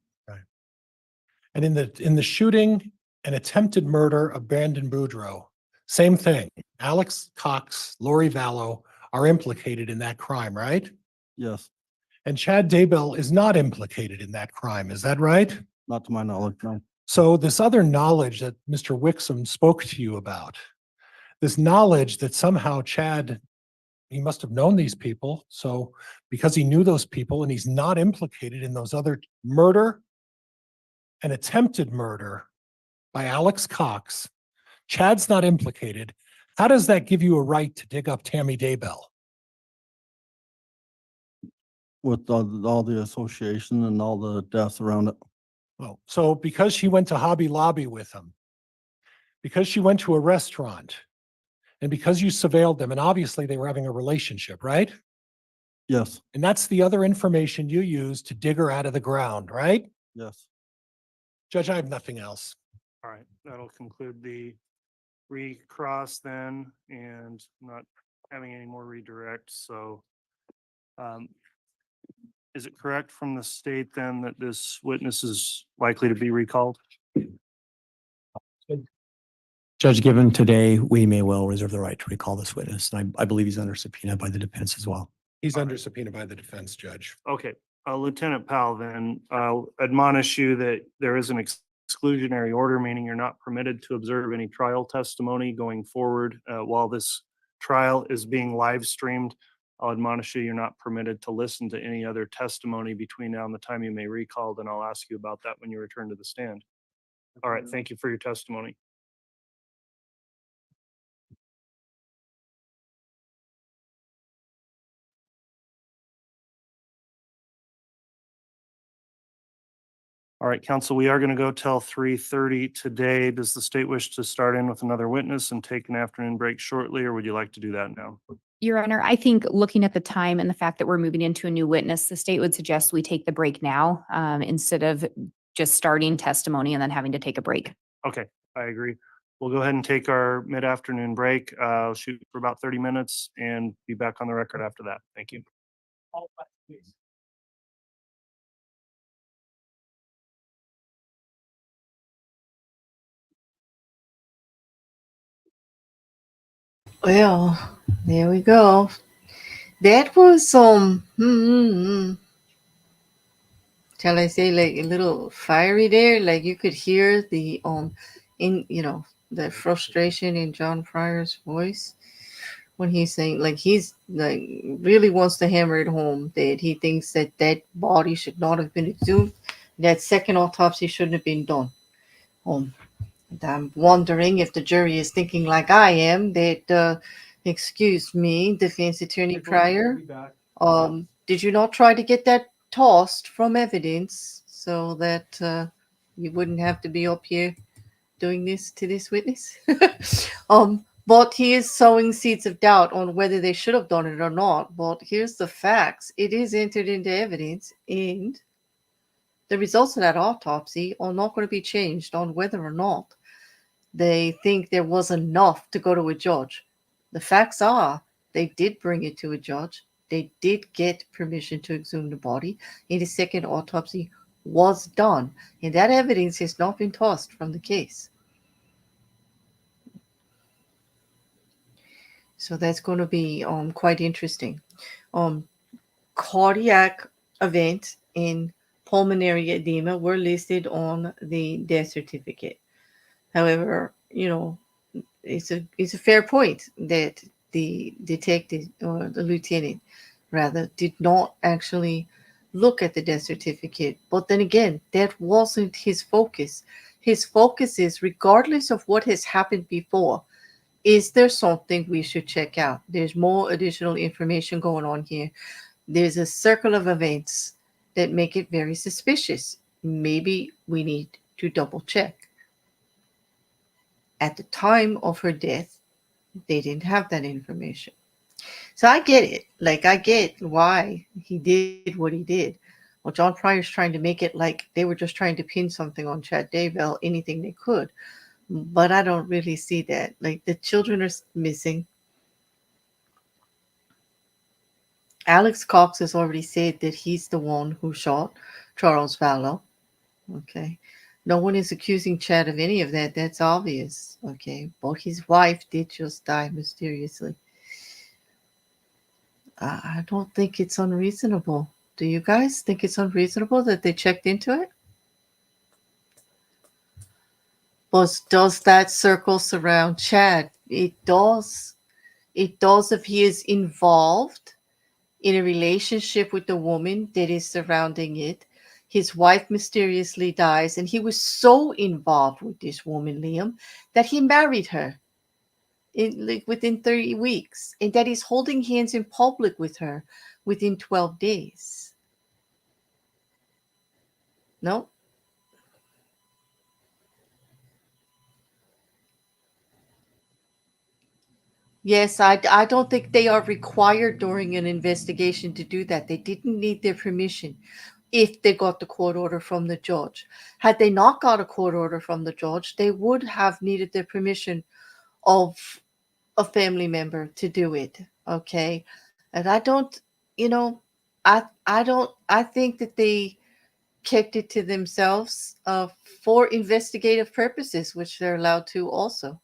And in the shooting and attempted murder of Brandon Boudreaux, same thing. Alex Cox, Lori Vallow are implicated in that crime, right? Yes, And Chad Daybell is not implicated in that crime. Is that right? not to my knowledge, no. So this other knowledge that Mr. Wixom spoke to you about, this knowledge that somehow Chad, he must have known these people. So because he knew those people and he's not implicated in those other murder and attempted murder by Alex Cox, Chad's not implicated. How does that give you a right to dig up Tammy Daybell? With all the association and all the deaths around it. Oh, so because she went to Hobby Lobby with him, because she went to a restaurant, and because you surveilled them, and obviously they were having a relationship, right? Yes, And that's the other information you used to dig her out of the ground, right? yes. Judge, I have nothing else. All right, that'll conclude the recross then, and not having any more redirects, so. Is it correct from the state then that this witness is likely to be recalled? Judge, given today, we may well reserve the right to recall this witness. And I believe he's under subpoena by the defense as well. He's under subpoena by the defense, Judge. Okay, Lieutenant Powell, then I'll admonish you that there is an exclusionary order, meaning you're not permitted to observe any trial testimony going forward while this trial is being live streamed. I'll admonish you, you're not permitted to listen to any other testimony between now and the time you may recall, then I'll ask you about that when you return to the stand. All right, thank you for your testimony. All right, counsel, we are going to go till 3:30 today. Does the state wish to start in with another witness and take an afternoon break shortly, or would you like to do that now? Your Honor, I think looking at the time and the fact that we're moving into a new witness, the state would suggest we take the break now instead of just starting testimony and then having to take a break. Okay, I agree. We'll go ahead and take our mid-afternoon break. I'll shoot for about 30 minutes and be back on the record after that. Thank you. All right, please. Well, there we go. That was shall I say, like a little fiery there? Like you could hear the the frustration in John Pryor's voice when he's saying, like, he's like really wants to hammer it home that he thinks that that body should not have been exhumed, that second autopsy shouldn't have been done. And I'm wondering if the jury is thinking like I am, that excuse me, defense attorney Pryor, did you not try to get that tossed from evidence so that you wouldn't have to be up here doing this to this witness? But he is sowing seeds of doubt on whether they should have done it or not. But here's the facts. It is entered into evidence, and the results of that autopsy are not going to be changed on whether or not they think there was enough to go to a judge. The facts are they did bring it to a judge. They did get permission to exhume the body, and the second autopsy was done. And that evidence has not been tossed from the case. So that's going to be quite interesting. Cardiac event and pulmonary edema were listed on the death certificate. However, it's a fair point that the detective or the lieutenant rather did not actually look at the death certificate. But then again, that wasn't his focus. His focus is, regardless of what has happened before, is there something we should check out? There's more additional information going on here. There's a circle of events that make it very suspicious. Maybe we need to double check. At the time of her death, they didn't have that information. So I get it. Like, I get why he did what he did. Well, John Pryor's trying to make it like they were just trying to pin something on Chad Daybell, anything they could. But I don't really see that. Like, the children are missing. Alex Cox has already said that he's the one who shot Charles Vallow. Okay. No one is accusing Chad of any of that. That's obvious. Okay. But his wife did just die mysteriously. I don't think it's unreasonable. Do you guys think it's unreasonable that they checked into it? But does that circle surround Chad? It does. It does if he is involved in a relationship with the woman that is surrounding it. His wife mysteriously dies, and he was so involved with this woman, Liam, that he married her within 30 weeks, and that he's holding hands in public with her within 12 days. No? Yes, I don't think they are required during an investigation to do that. They didn't need their permission if they got the court order from the judge. Had they not got a court order from the judge, they would have needed the permission of a family member to do it. Okay. And I don't, I think that they kept it to themselves for investigative purposes, which they're allowed to also.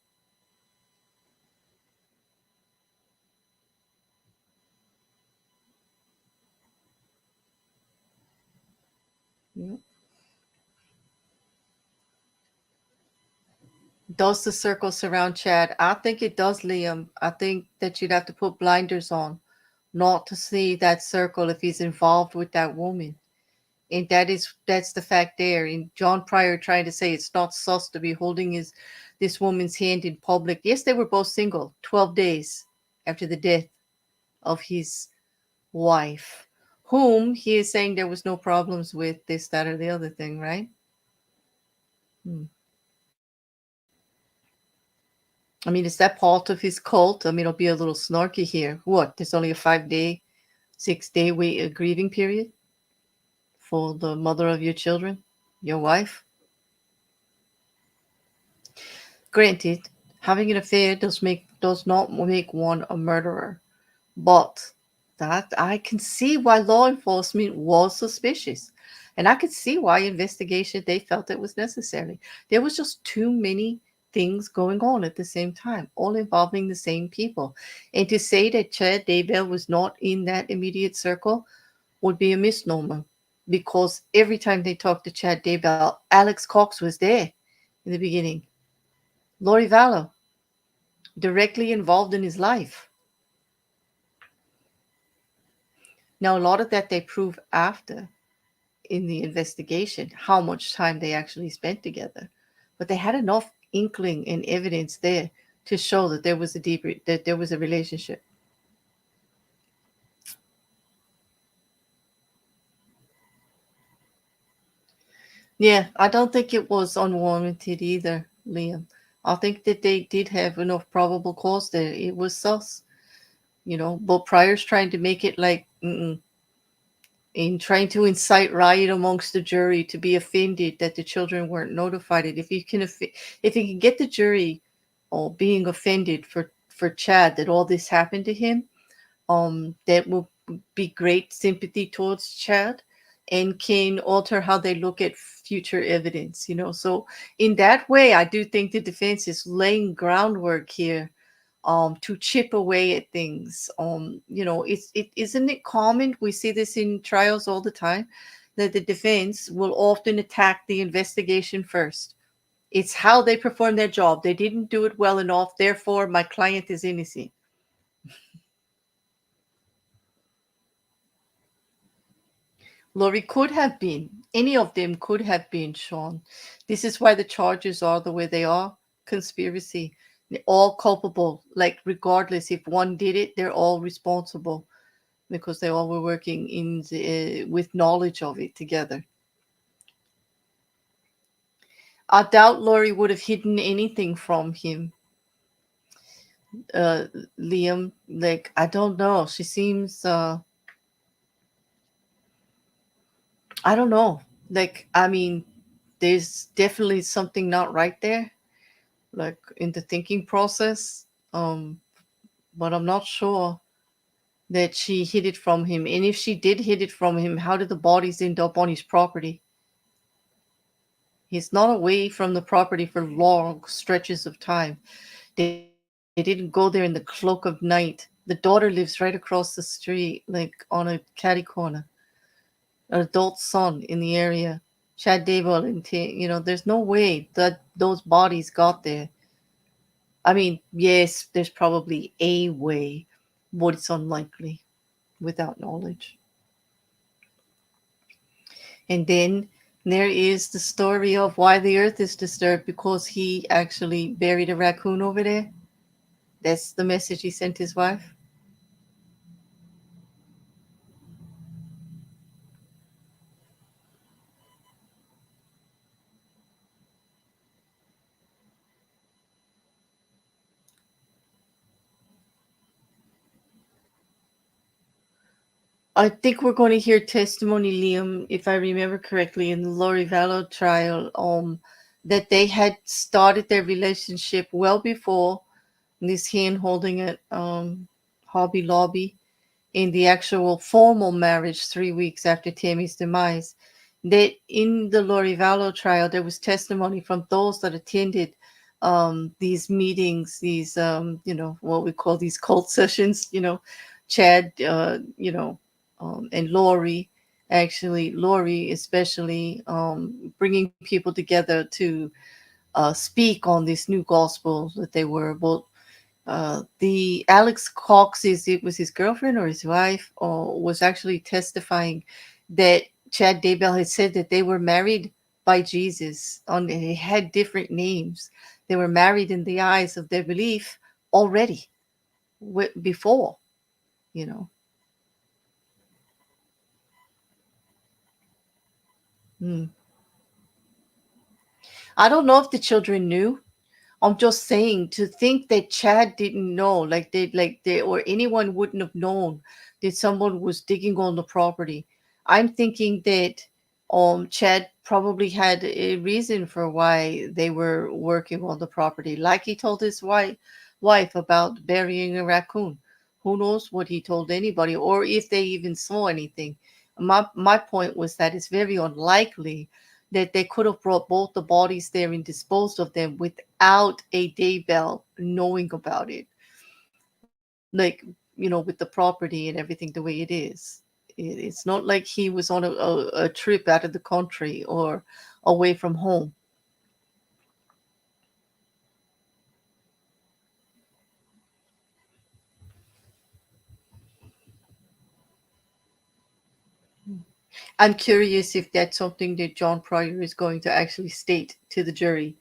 Yeah. Does the circle surround Chad? I think it does, Liam. I think that you'd have to put blinders on not to see that circle if he's involved with that woman. And that's the fact there. And John Pryor trying to say it's not sus to be holding this woman's hand in public. Yes, they were both single 12 days after the death of his wife, whom he is saying there was no problems with this, that, or the other thing, right? I mean, is that part of his cult? I mean, I'll be a little snarky here. What? There's only a 5-day, 6-day grieving period for the mother of your children, your wife? Granted, having an affair does not make one a murderer, but that I can see why law enforcement was suspicious, and I could see why investigation they felt it was necessary. There was just too many things going on at the same time, all involving the same people, and to say that Chad Daybell was not in that immediate circle would be a misnomer, because every time they talked to Chad Daybell, Alex Cox was there in the beginning. Lori Vallow, directly involved in his life. Now, a lot of that they prove after in the investigation, how much time they actually spent together. But they had enough inkling and evidence there to show that there was a relationship. Yeah, I don't think it was unwarranted either, Liam. I think that they did have enough probable cause there. It was sus, but Pryor's trying to make it like, in trying to incite riot amongst the jury to be offended that the children weren't notified. If you can get the jury being offended for Chad that all this happened to him, that will be great sympathy towards Chad and can alter how they look at future evidence, So in that way, I do think the defense is laying groundwork here to chip away at things. Isn't it common? We see this in trials all the time, that the defense will often attack the investigation first. It's how they perform their job. They didn't do it well enough, therefore my client is innocent. Lori could have been. Any of them could have been, Sean. This is why the charges are the way they are. Conspiracy. They're all culpable. Like, regardless if one did it, they're all responsible because they all were working with knowledge of it together. I doubt Lori would have hidden anything from him. Liam. Like, I don't know. She seems, I don't know. Like, I mean, there's definitely something not right there, like in the thinking process. But I'm not sure that she hid it from him. And if she did hid it from him, how did the bodies end up on his property? He's not away from the property for long stretches of time. They didn't go there in the cloak of night. The daughter lives right across the street, like on a catty corner. An adult son in the area. Chad Daybell and there's no way that those bodies got there. I mean, yes, there's probably a way, but it's unlikely without knowledge. And then there is the story of why the earth is disturbed, because he actually buried a raccoon over there. That's the message he sent his wife. I think we're going to hear testimony, Liam, if I remember correctly, in the Lori Vallow trial, that they had started their relationship well before this hand holding at Hobby Lobby, in the actual formal marriage 3 weeks after Tammy's demise. That in the Lori Vallow trial, there was testimony from those that attended these meetings, these what we call these cult sessions. Chad, and Lori, actually Lori especially, bringing people together to speak on this new gospel that they were. Well, the Alex Cox, it was his girlfriend or his wife, or was actually testifying that Chad Daybell had said that they were married by Jesus. They had different names. They were married in the eyes of their belief already, before, you know. I don't know if the children knew. I'm just saying, to think that Chad didn't know, like they or anyone wouldn't have known that someone was digging on the property. I'm thinking that Chad probably had a reason for why they were working on the property, like he told his wife about burying a raccoon. Who knows what he told anybody, or if they even saw anything. My point was that it's very unlikely that they could have brought both the bodies there and disposed of them without a Daybell knowing about it. Like, with the property and everything the way it is. It's not like he was on a trip out of the country or away from home. I'm curious if that's something that John Pryor is going to actually state to the jury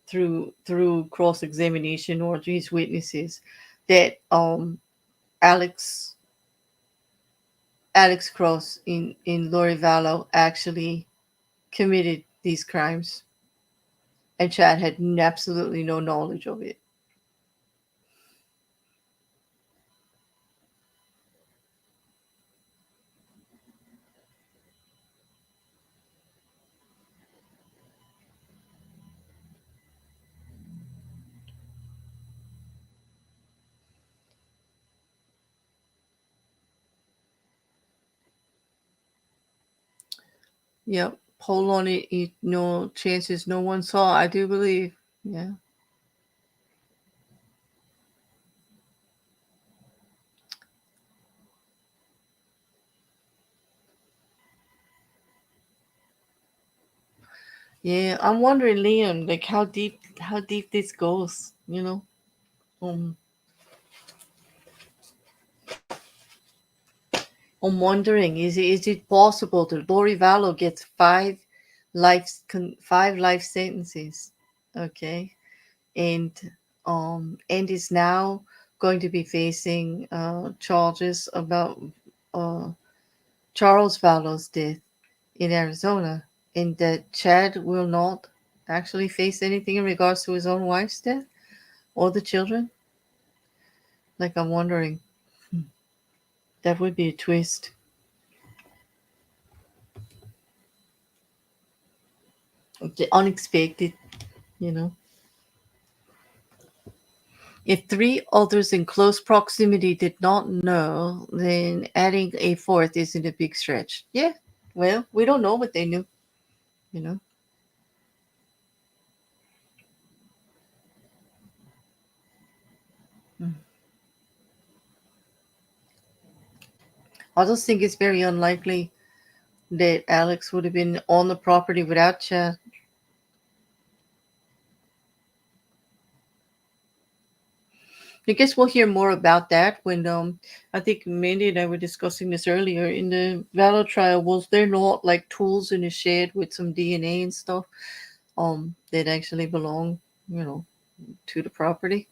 through cross-examination or to his witnesses, that Alex Cross in Lori Vallow actually committed these crimes, and Chad had absolutely no knowledge of it. Yep. Poll on it, no chances no one saw, I do believe. Yeah. Yeah, I'm wondering, Liam, like how deep this goes, I'm wondering, is it possible that Lori Vallow gets 5 life sentences, okay, and is now going to be facing charges about Charles Vallow's death in Arizona, and that Chad will not actually face anything in regards to his own wife's death or the children? Like I'm wondering. That would be a twist. The unexpected, you know. If three others in close proximity did not know, then adding a fourth isn't a big stretch. Yeah, well, we don't know what they knew, you know. I just think it's very unlikely that Alex would have been on the property without Chad. I guess we'll hear more about that when I think Mandy and I were discussing this earlier in the Valor trial. Was there not like tools in the shed with some DNA and stuff that actually belong, you know, to the property?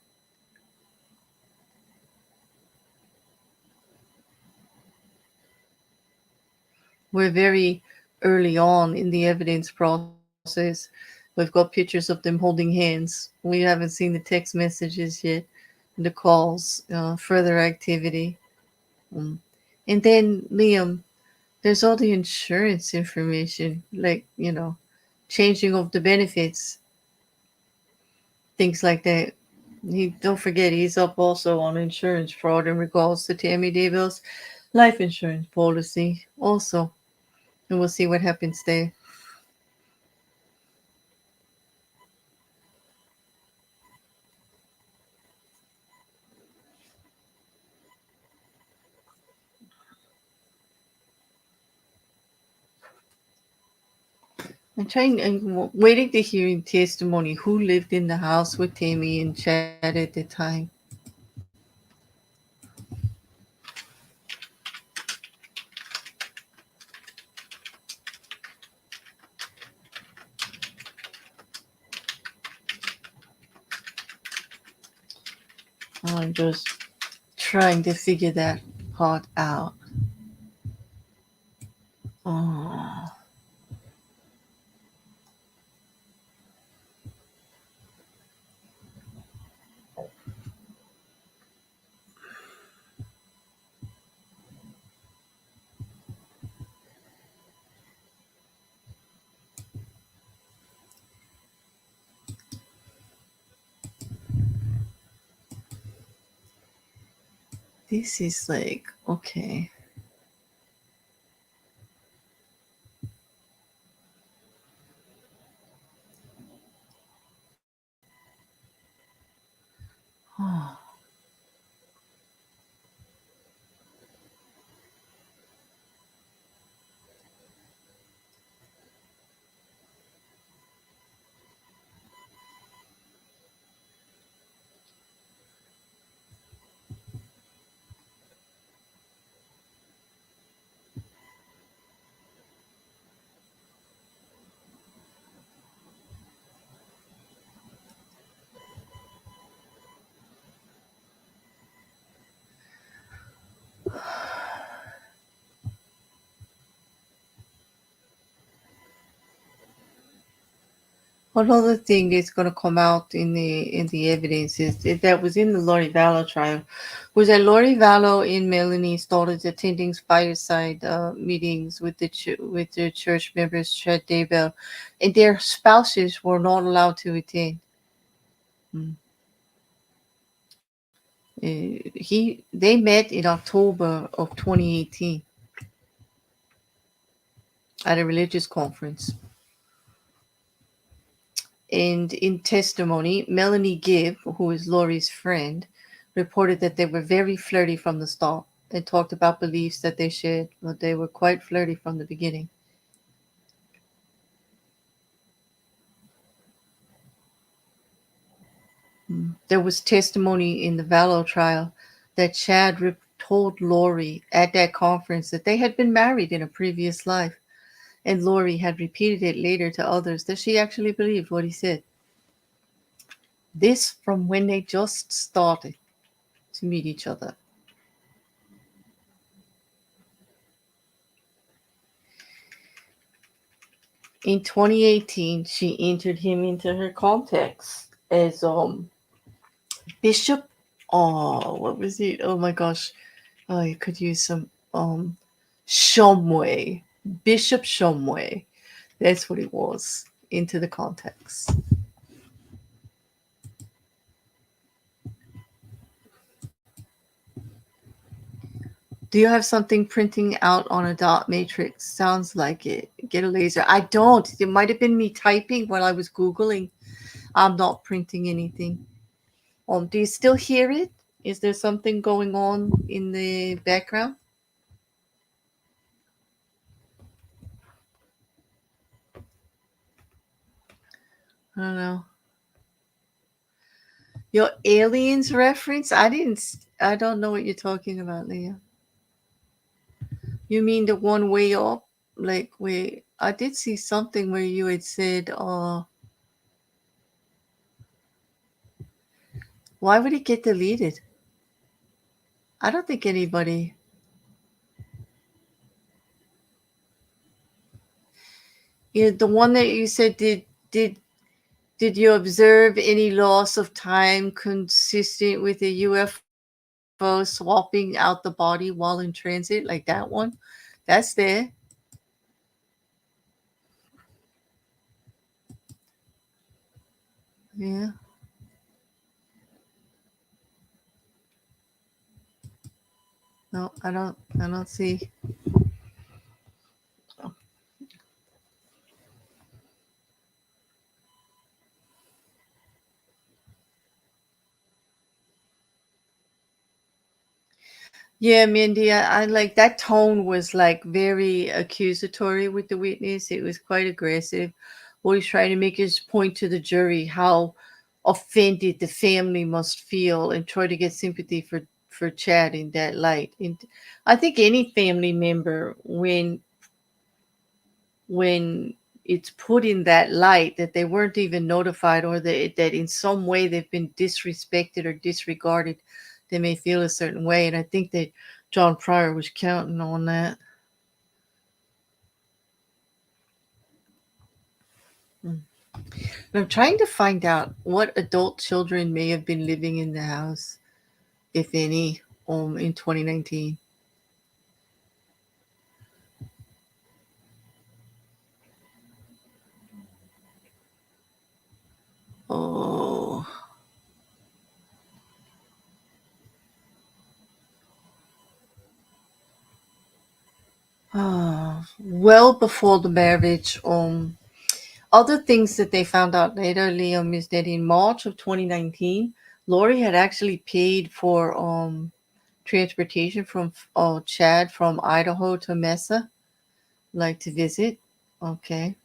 We're very early on in the evidence process. We've got pictures of them holding hands. We haven't seen the text messages yet, the calls, further activity. And then, Liam, there's all the insurance information, like, you know, changing of the benefits, things like that. Don't forget, he's up also on insurance fraud in regards to Tammy Daybell's life insurance policy also. And we'll see what happens there. I'm waiting to hear in testimony who lived in the house with Tammy and Chad at the time. I'm just trying to figure that part out. Oh. This is like, okay. Oh. Another thing that's going to come out in the evidence is that was in the Lori Vallow trial was that Lori Vallow and Melanie started attending fireside meetings with the church members, Chad Daybell, and their spouses were not allowed to attend. They met in October of 2018 at a religious conference. And in testimony, Melanie Gibb, who is Lori's friend, reported that they were very flirty from the start and talked about beliefs that they shared, but they were quite flirty from the beginning. There was testimony in the Vallow trial that Chad told Lori at that conference that they had been married in a previous life. And Lori had repeated it later to others that she actually believed what he said. This from when they just started to meet each other. In 2018, she entered him into her contacts as Bishop Oh, what was it? Oh my gosh. Oh, you could use some Shumway. Bishop Shumway. That's what it was into the context. Do you have something printing out on a dot matrix? Sounds like it. Get a laser. I don't. It might have been me typing while I was Googling. I'm not printing anything. Do you still hear it? Is there something going on in the background? I don't know. Your aliens reference? I don't know what you're talking about, Leah. You mean the one way up? Like wait, I did see something where you had said, why would it get deleted? I don't think anybody. Yeah, the one that you said did you observe any loss of time consistent with a UFO swapping out the body while in transit? Like that one? That's there. Yeah. No, I don't see. Yeah, Mindy, I like that tone was like very accusatory with the witness. It was quite aggressive. What he's trying to make is point to the jury how offended the family must feel and try to get sympathy for Chad in that light. And I think any family member when it's put in that light that they weren't even notified or that in some way they've been disrespected or disregarded, they may feel a certain way. And I think that John Pryor was counting on that. And I'm trying to find out what adult children may have been living in the house, if any, in 2019. Oh. Well before the marriage. Other things that they found out later, Liam, is that in March of 2019, Lori had actually paid for transportation from Chad from Idaho to Mesa, like to visit. Okay.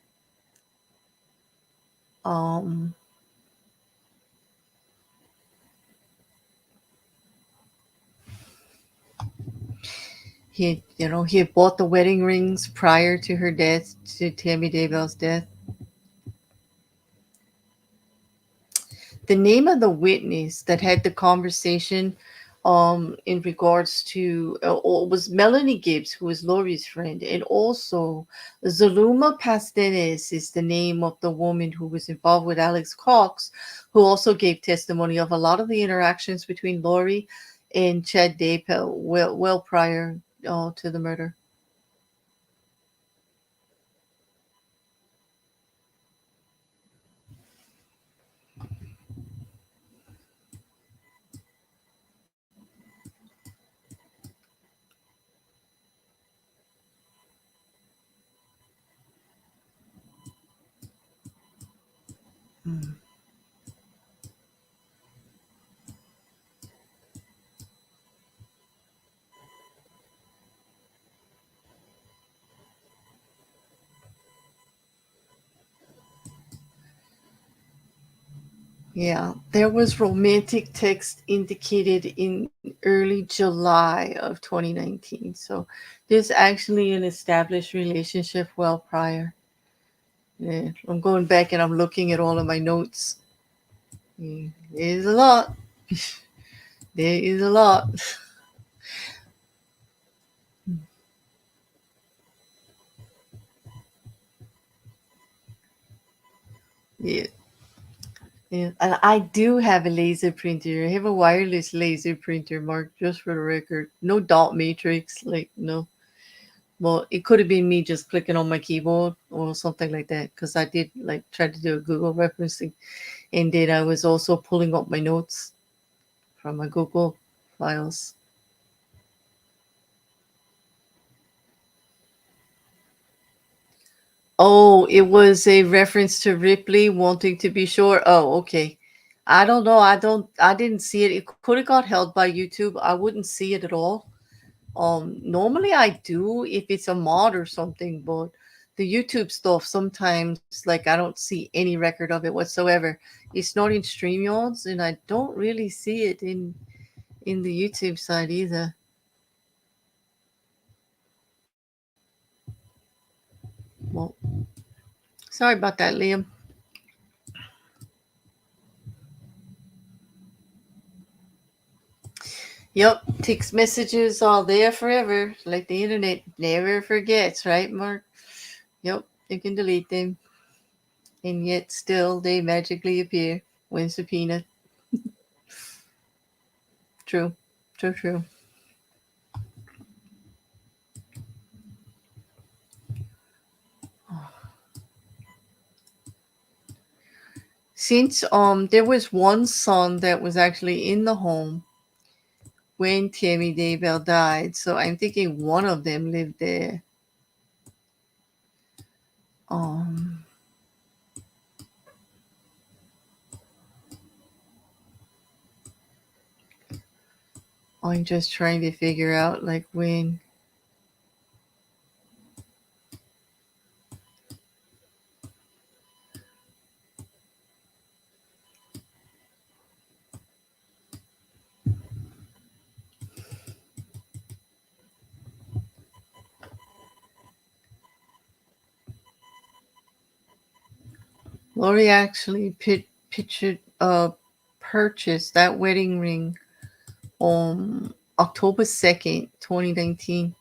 He had bought the wedding rings prior to her death, to Tammy Daybell's death. The name of the witness that had the conversation in regards to was Melanie Gibbs, who was Lori's friend, and also Zuluma Pastenes is the name of the woman who was involved with Alex Cox, who also gave testimony of a lot of the interactions between Lori and Chad Daybell well prior to the murder. Yeah, there was romantic text indicated in early July of 2019. So there's actually an established relationship well prior. Yeah, I'm going back and I'm looking at all of my notes. There's a lot. There is a lot. Yeah. Yeah, and I do have a laser printer. I have a wireless laser printer, Mark, just for the record. No dot matrix, like, no. Well, it could have been me just clicking on my keyboard or something like that, because I did like try to do a Google referencing, and then I was also pulling up my notes from my Google files. Oh, it was a reference to Ripley wanting to be sure. Oh, okay. I don't know. I didn't see it. It could have got held by YouTube. I wouldn't see it at all. Normally I do if it's a mod or something, but the YouTube stuff sometimes, like, I don't see any record of it whatsoever. It's not in StreamYards, and I don't really see it in the YouTube side either. Well, sorry about that, Liam. Yep, text messages are there forever, like the internet never forgets, right, Mark? Yep, you can delete them, and yet still they magically appear when subpoenaed. True, true, true. Since there was one son that was actually in the home when Tammy Daybell died, so I'm thinking one of them lived there. I'm just trying to figure out like when. Lori actually purchased that wedding ring on October 2nd, 2019.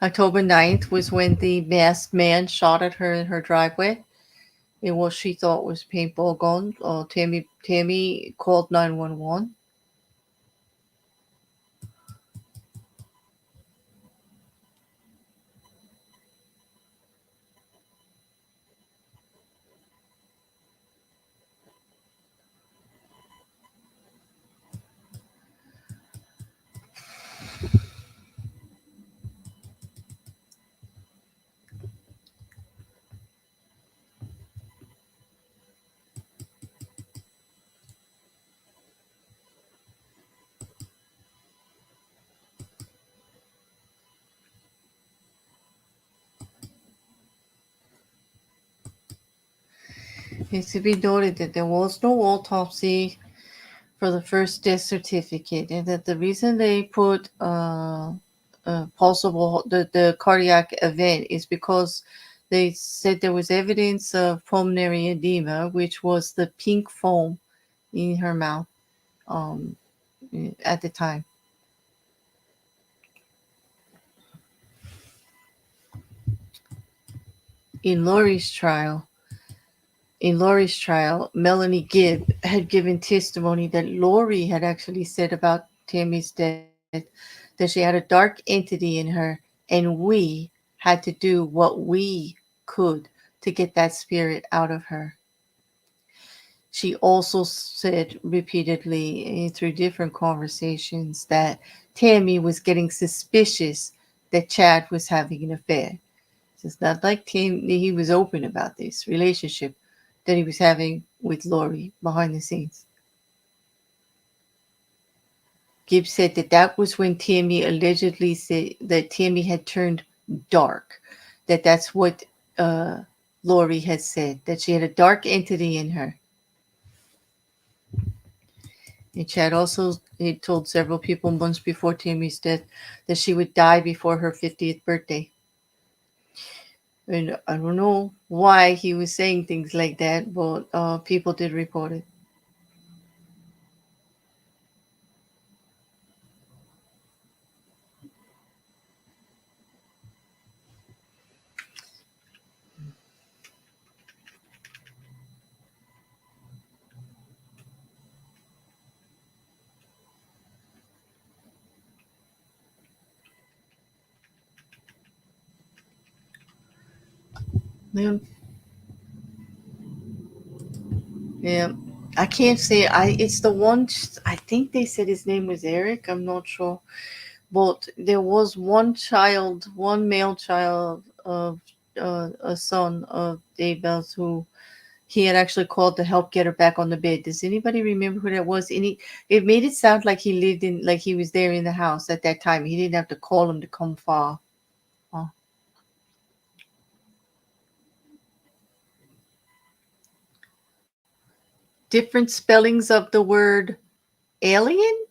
October 9th was when the masked man shot at her in her driveway in what she thought was paintball gun. Tammy called 911. It's to be noted that there was no autopsy for the first death certificate, and that the reason they put possible the cardiac event is because they said there was evidence of pulmonary edema, which was the pink foam in her mouth at the time. In Lori's trial, Melanie Gibb had given testimony that Lori had actually said about Tammy's death that she had a dark entity in her, and we had to do what we could to get that spirit out of her. She also said repeatedly through different conversations that Tammy was getting suspicious that Chad was having an affair. It's not like he was open about this relationship that he was having with Lori behind the scenes. Gibbs said that was when Tammy allegedly said that Tammy had turned dark. That's what Lori had said, that she had a dark entity in her. And Chad also told several people months before Tammy's death that she would die before her 50th birthday. And I don't know why he was saying things like that, but people did report it. Yeah. Yeah. I can't say it's the one I think they said his name was Eric. I'm not sure. But there was one child, one male child of a son of Daybell's who he had actually called to help get her back on the bed. Does anybody remember who that was? It made it sound like he lived in, like he was there in the house at that time. He didn't have to call him to come far. Oh. Different spellings of the word alien?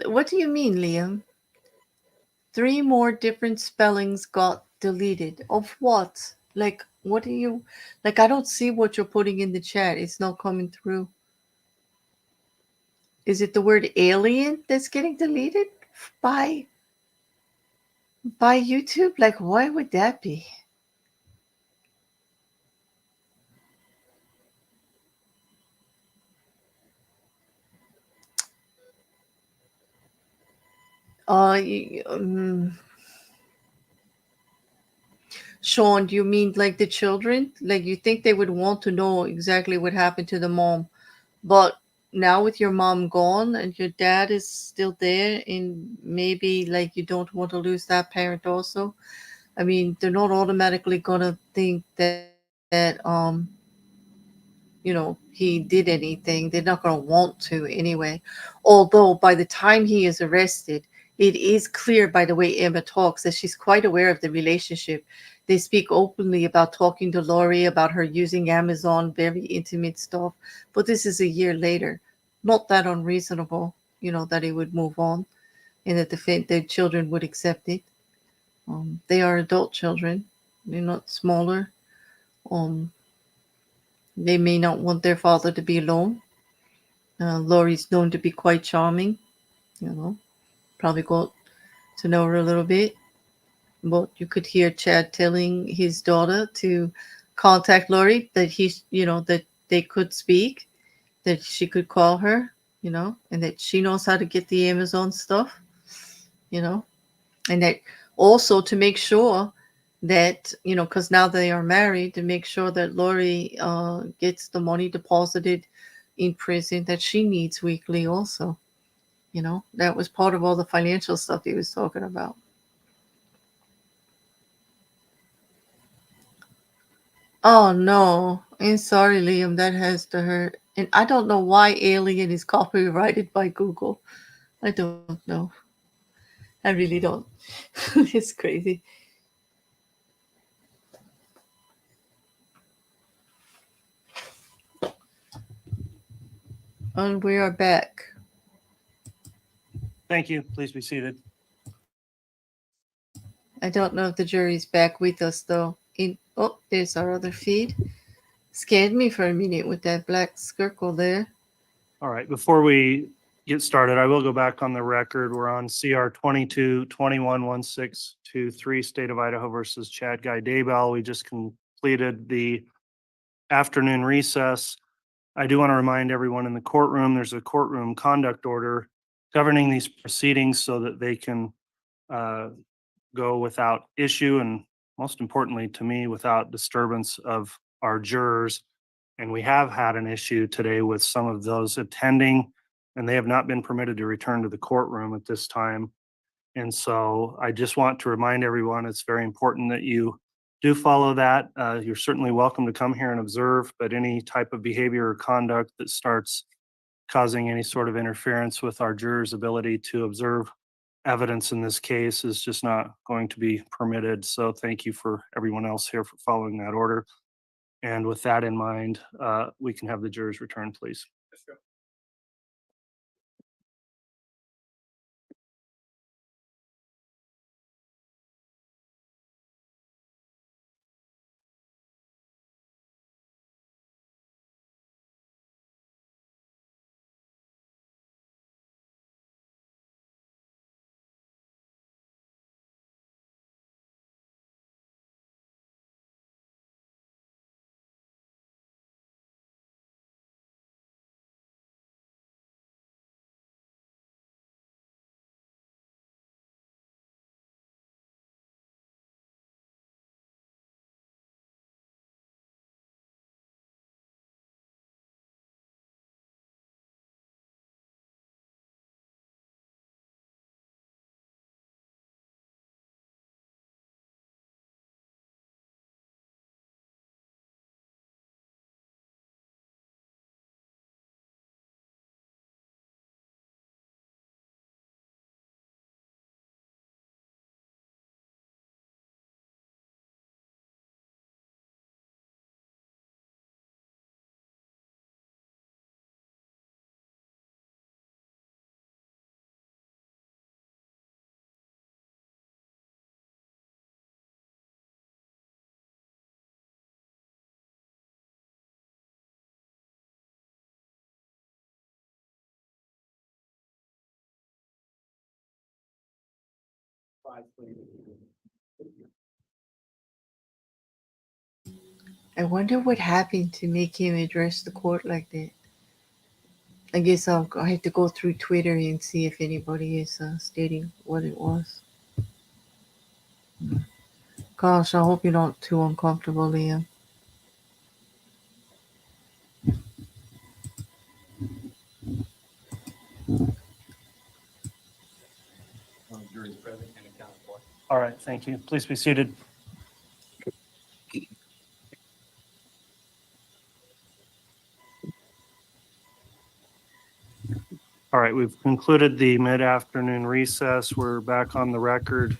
What do you mean, Liam? 3 more different spellings got deleted. Of what? Like, what do you, like, I don't see what you're putting in the chat. It's not coming through. Is it the word alien that's getting deleted by YouTube? Like, why would that be? Sean, do you mean like the children? Like, you think they would want to know exactly what happened to the mom, but now with your mom gone and your dad is still there, and maybe like you don't want to lose that parent also. I mean, they're not automatically gonna think that he did anything. They're not gonna want to anyway. Although by the time he is arrested, it is clear by the way Emma talks that she's quite aware of the relationship. They speak openly about talking to Lori about her using Amazon, very intimate stuff. But this is a year later. Not that unreasonable, that he would move on and that the children would accept it. They are adult children. They're not smaller. They may not want their father to be alone. Lori's known to be quite charming, probably got to know her a little bit. But you could hear Chad telling his daughter to contact Lori, that that they could speak, that she could call her, and that she knows how to get the Amazon stuff, and that also to make sure that, because now they are married, to make sure that Lori gets the money deposited in prison that she needs weekly also. That was part of all the financial stuff he was talking about. Oh no, I'm sorry, Liam, that has to hurt. And I don't know why Alien is copyrighted by Google. I don't know. I really don't. It's crazy. And we are back. Thank you. Please be seated. I don't know if the jury's back with us though. There's our other feed. Scared me for a minute with that black circle there. All right. Before we get started, I will go back on the record. We're on CR 22-21-1623, State of Idaho versus Chad Daybell. We just completed the afternoon recess. I do want to remind everyone in the courtroom, there's a courtroom conduct order governing these proceedings so that they can go without issue, and most importantly to me, without disturbance of our jurors. And we have had an issue today with some of those attending, and they have not been permitted to return to the courtroom at this time. And so I just want to remind everyone, it's very important that you do follow that. You're certainly welcome to come here and observe, but any type of behavior or conduct that starts causing any sort of interference with our jurors' ability to observe evidence in this case is just not going to be permitted. So thank you for everyone else here for following that order. And with that in mind, we can have the jurors return, please. I wonder what happened to make him address the court like that. I guess I have to go through Twitter and see if anybody is stating what it was. Gosh, I hope you're not too uncomfortable, Liam. All right, thank you. Please be seated. All right, we've concluded the mid-afternoon recess. We're back on the record.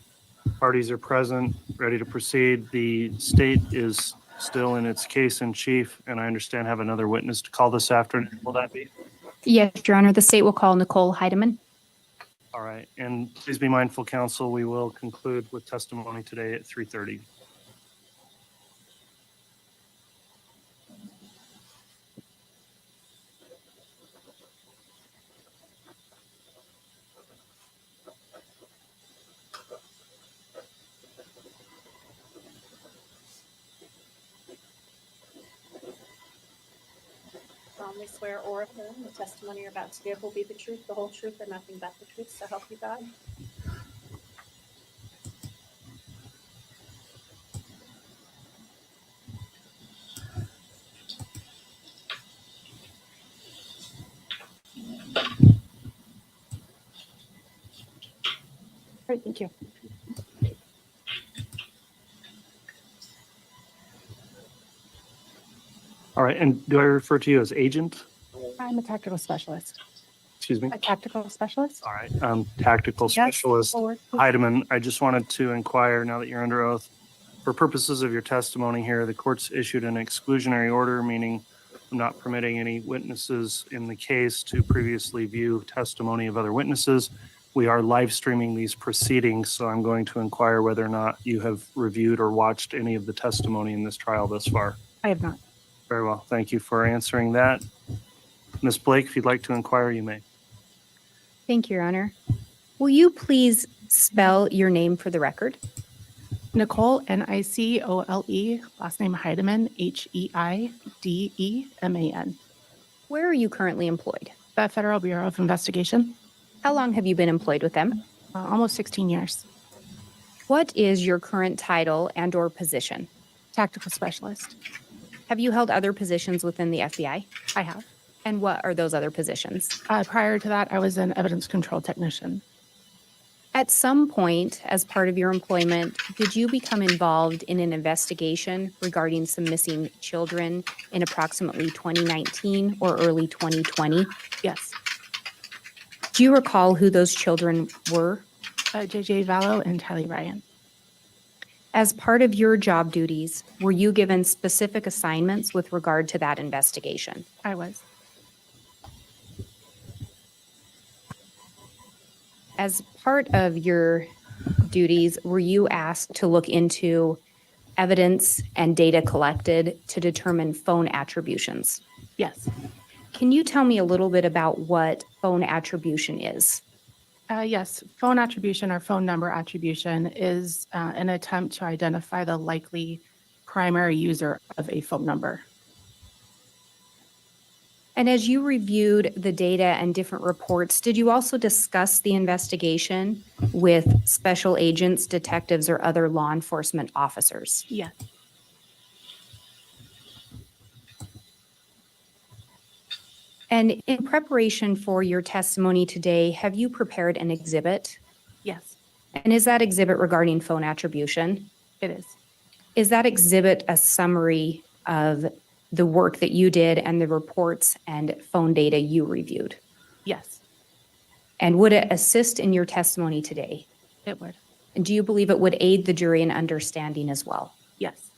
Parties are present, ready to proceed. The state is still in its case in chief, and I understand have another witness to call this afternoon. Will that be? Yes, Your Honor, the state will call Nicole Heideman. All right, and please be mindful, counsel, we will conclude with testimony today at 3:30. Solemnly swear or affirm the testimony you're about to give will be the truth, the whole truth, and nothing but the truth, so help you God. Great, thank you. All right, and do I refer to you as agent? I'm a tactical specialist. Excuse me? A tactical specialist? All right, tactical Yes, specialist forward, please. Heideman, I just wanted to inquire, now that you're under oath, for purposes of your testimony here, the court's issued an exclusionary order, meaning I'm not permitting any witnesses in the case to previously view testimony of other witnesses. We are live streaming these proceedings, so I'm going to inquire whether or not you have reviewed or watched any of the testimony in this trial thus far. I have not. Very well, thank you for answering that. Ms. Blake, if you'd like to inquire, you may. Thank you, Your Honor. Will you please spell your name for the record? Nicole, Nicole, last name Heideman, Heideman. Where are you currently employed? The Federal Bureau of Investigation. How long have you been employed with them? Almost 16 years. What is your current title and or position? Tactical specialist. Have you held other positions within the FBI? I have. And what are those other positions? Prior to that, I was an evidence control technician. At some point, as part of your employment, did you become involved in an investigation regarding some missing children in approximately 2019 or early 2020? Yes. Do you recall who those children were? JJ and Tylee Ryan. As part of your job duties, were you given specific assignments with regard to that investigation? I was. As part of your duties, were you asked to look into evidence and data collected to determine phone attributions? Yes. Can you tell me a little bit about what phone attribution is? Yes, phone attribution or phone number attribution is an attempt to identify the likely primary user of a phone number. And as you reviewed the data and different reports, did you also discuss the investigation with special agents, detectives, or other law enforcement officers? Yes. And in preparation for your testimony today, have you prepared an exhibit? Yes, And is that exhibit regarding phone attribution? it is. Is that exhibit a summary of the work that you did and the reports and phone data you reviewed? Yes, And would it assist in your testimony today? it would. And do you believe it would aid the jury in understanding as well? Yes.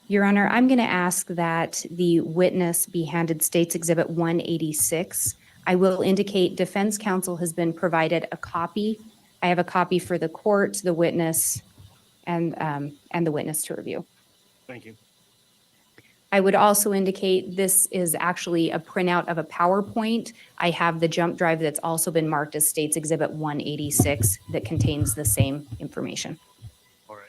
Your Honor, I'm going to ask that the witness be handed State's Exhibit 186. I will indicate defense counsel has been provided a copy. I have a copy for the court, the witness, and the witness to review. Thank you. I would also indicate this is actually a printout of a PowerPoint. I have the jump drive that's also been marked as States Exhibit 186 that contains the same information. All right.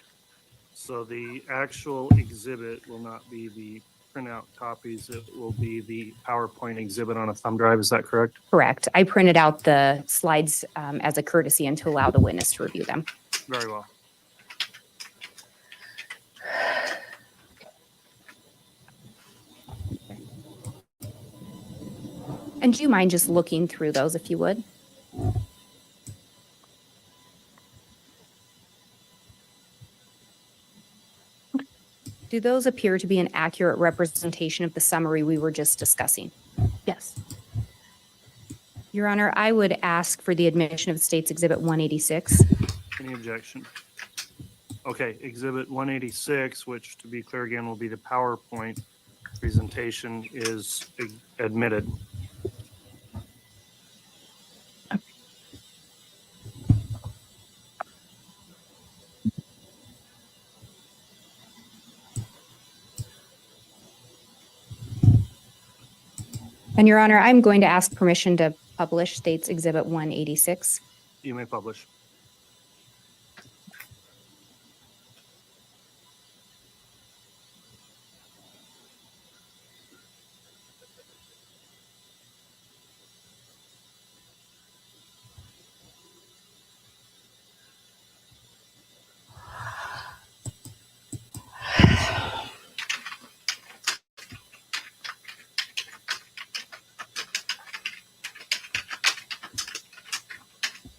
So the actual exhibit will not be the printout copies. It will be the PowerPoint exhibit on a thumb drive. Is that correct? Correct. I printed out the slides as a courtesy and to allow the witness to review them. Very well. And do you mind just looking through those if you would? Do those appear to be an accurate representation of the summary we were just discussing? Yes. Your Honor, I would ask for the admission of States Exhibit 186. Any objection? Okay, Exhibit 186, which to be clear again will be the PowerPoint presentation, is admitted. And Your Honor, I'm going to ask permission to publish States Exhibit 186. You may publish.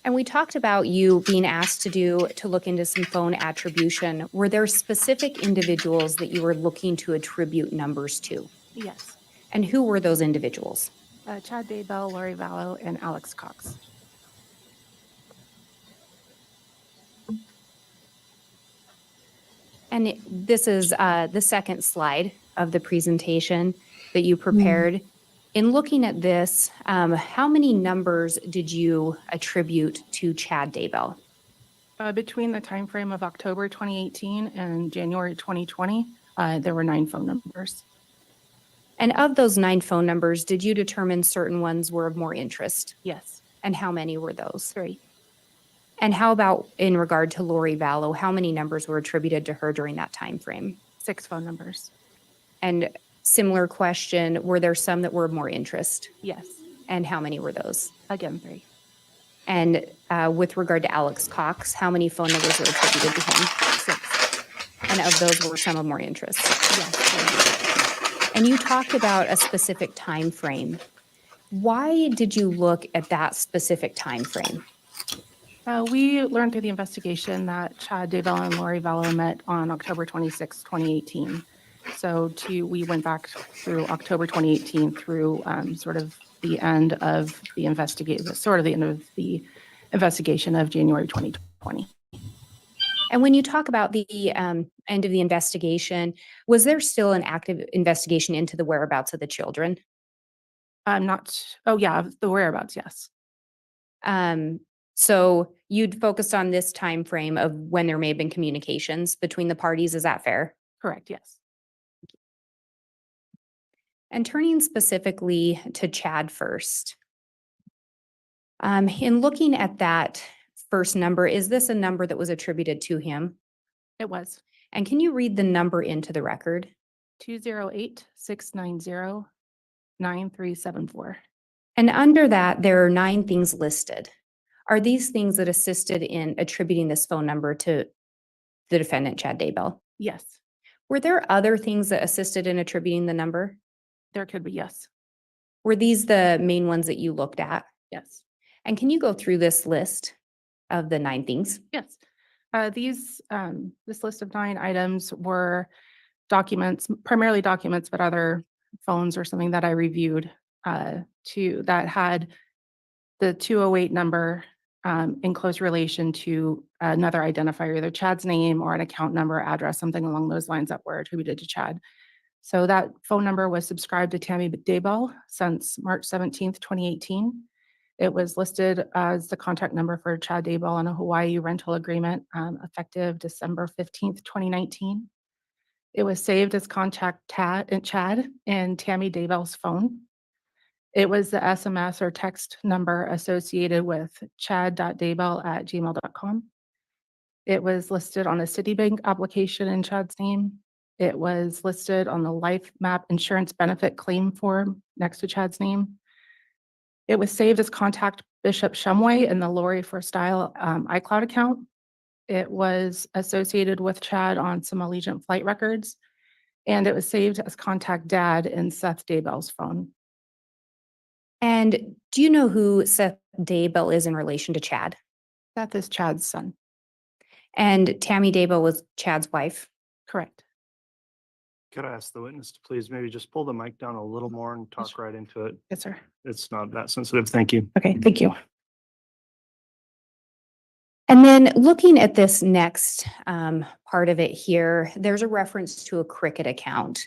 And we talked about you being asked to look into some phone attribution. Were there specific individuals that you were looking to attribute numbers to? Yes. And who were those individuals? Chad Daybell, Lori Vallow, and Alex Cox. And this is the second slide of the presentation that you prepared. In looking at this, how many numbers did you attribute to Chad Daybell? Between the time frame of October 2018 and January 2020, there were 9 phone numbers. And of those 9 phone numbers, did you determine certain ones were of more interest? Yes. And how many were those? 3. And how about in regard to Lori Vallow, how many numbers were attributed to her during that time frame? 6 phone numbers. And similar question, were there some that were of more interest? Yes. And how many were those? Again, 3. And with regard to Alex Cox, how many phone numbers were attributed to him? 6. And of those were some of more interest? Yes. And you talked about a specific time frame. Why did you look at that specific time frame? We learned through the investigation that Chad Daybell and Lori Vallow met on October 26, 2018. So we went back through October 2018 through sort of the end of the investigation of January 2020. And when you talk about the end of the investigation, was there still an active investigation into the whereabouts of the children? The whereabouts, yes. So you'd focused on this time frame of when there may have been communications between the parties, is that fair? Correct, yes. And turning specifically to Chad first. In looking at that first number, is this a number that was attributed to him? It was. And can you read the number into the record? 208-690-9374. And under that, there are 9 things listed. Are these things that assisted in attributing this phone number to the defendant, Chad Daybell? Yes. Were there other things that assisted in attributing the number? There could be, yes. Were these the main ones that you looked at? Yes. And can you go through this list of the 9 things? Yes. This list of 9 items were documents, primarily documents, but other phones or something that I reviewed that had the 208 number in close relation to another identifier, either Chad's name or an account number, address, something along those lines that were attributed to Chad. So that phone number was subscribed to Tammy Daybell since March 17th, 2018. It was listed as the contact number for Chad Daybell on a Hawaii rental agreement effective December 15th, 2019. It was saved as contact Chad and Tammy Daybell's phone. It was the SMS or text number associated with chad.daybell@gmail.com. It was listed on a Citibank application in Chad's name. It was listed on the Life Map Insurance Benefit Claim form next to Chad's name. It was saved as contact Bishop Shumway in the Lori for Style iCloud account. It was associated with Chad on some Allegiant flight records, and it was saved as contact Dad in Seth Daybell's phone. And do you know who Seth Daybell is in relation to Chad? Seth is Chad's son. And Tammy Daybell was Chad's wife? Correct. Could I ask the witness to please maybe just pull the mic down a little more and talk right into it? Yes, sir. It's not that sensitive. Thank you. Okay, thank you. And then looking at this next part of it here, there's a reference to a Cricket account.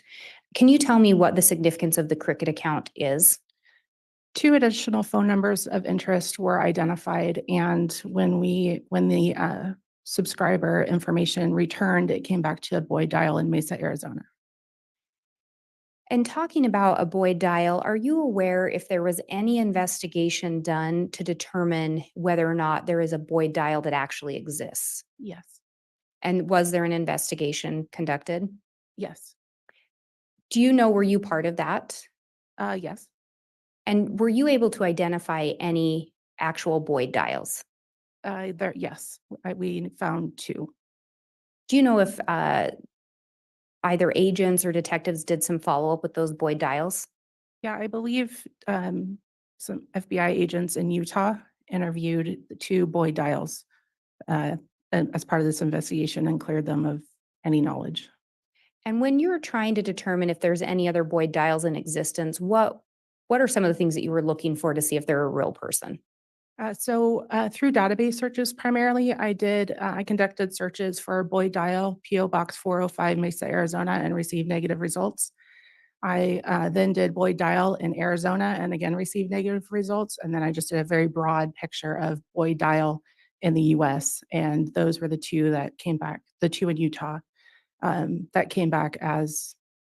Can you tell me what the significance of the Cricket account is? 2 additional phone numbers of interest were identified, and when the subscriber information returned, it came back to a Boyd dial in Mesa, Arizona. And talking about a Boyd dial, are you aware if there was any investigation done to determine whether or not there is a Boyd dial that actually exists? Yes. And was there an investigation conducted? Yes. Do you know, were you part of that? Yes. And were you able to identify any actual Boyd dials? Yes, we found 2. Do you know if either agents or detectives did some follow-up with those Boyd dials? Yeah, I believe some FBI agents in Utah interviewed the 2 Boyd dials as part of this investigation and cleared them of any knowledge. And when you're trying to determine if there's any other Boyd dials in existence, what are some of the things that you were looking for to see if they're a real person? Through database searches primarily, I conducted searches for Boyd dial, PO Box 405, Mesa, Arizona, and received negative results. I then did Boyd dial in Arizona and again received negative results. And then I just did a very broad picture of Boyd dial in the US. And those were the 2 that came back, the 2 in Utah that came back as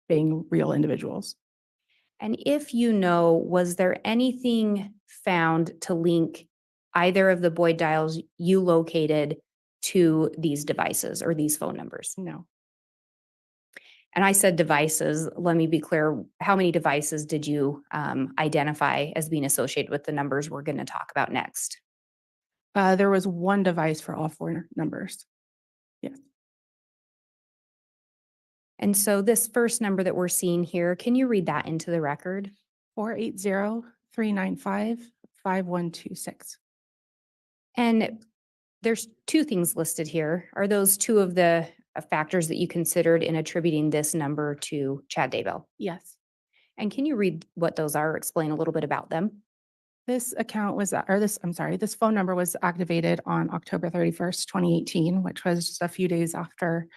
being real individuals. And if you know, was there anything found to link either of the Boyd dials you located to these devices or these phone numbers? No. And I said devices. Let me be clear. How many devices did you identify as being associated with the numbers we're going to talk about next? There was 1 device for all 4 numbers. Yes. And so this first number that we're seeing here, can you read that into the record? 480-395-5126. And there's 2 things listed here. Are those 2 of the factors that you considered in attributing this number to Chad Daybell? Yes. And can you read what those are, explain a little bit about them? This phone number was activated on October 31st, 2018, which was just a few days after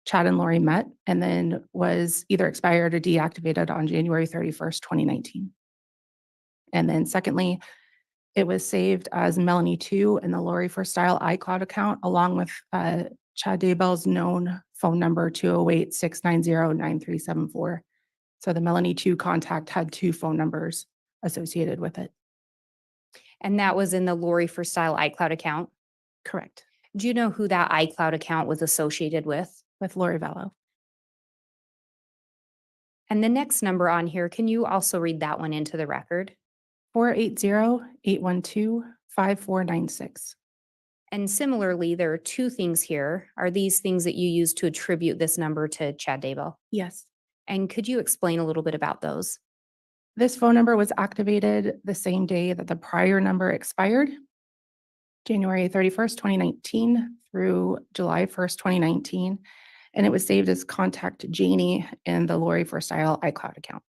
Chad and Lori met, and then was either expired or deactivated on January 31st, 2019. And then secondly, it was saved as Melanie 2 in the Lori for Style iCloud account, along with Chad Daybell's known phone number 208-690-9374. So the Melanie 2 contact had 2 phone numbers associated with it. And that was in the Lori for Style iCloud account? Correct. Do you know who that iCloud account was associated with? With Lori Vallow. And the next number on here, can you also read that one into the record? 480-812-5496. And similarly, there are 2 things here. Are these things that you use to attribute this number to Chad Daybell? Yes. And could you explain a little bit about those? This phone number was activated the same day that the prior number expired, January 31st, 2019 through July 1st, 2019. And it was saved as contact Janie in the Lori for Style iCloud account.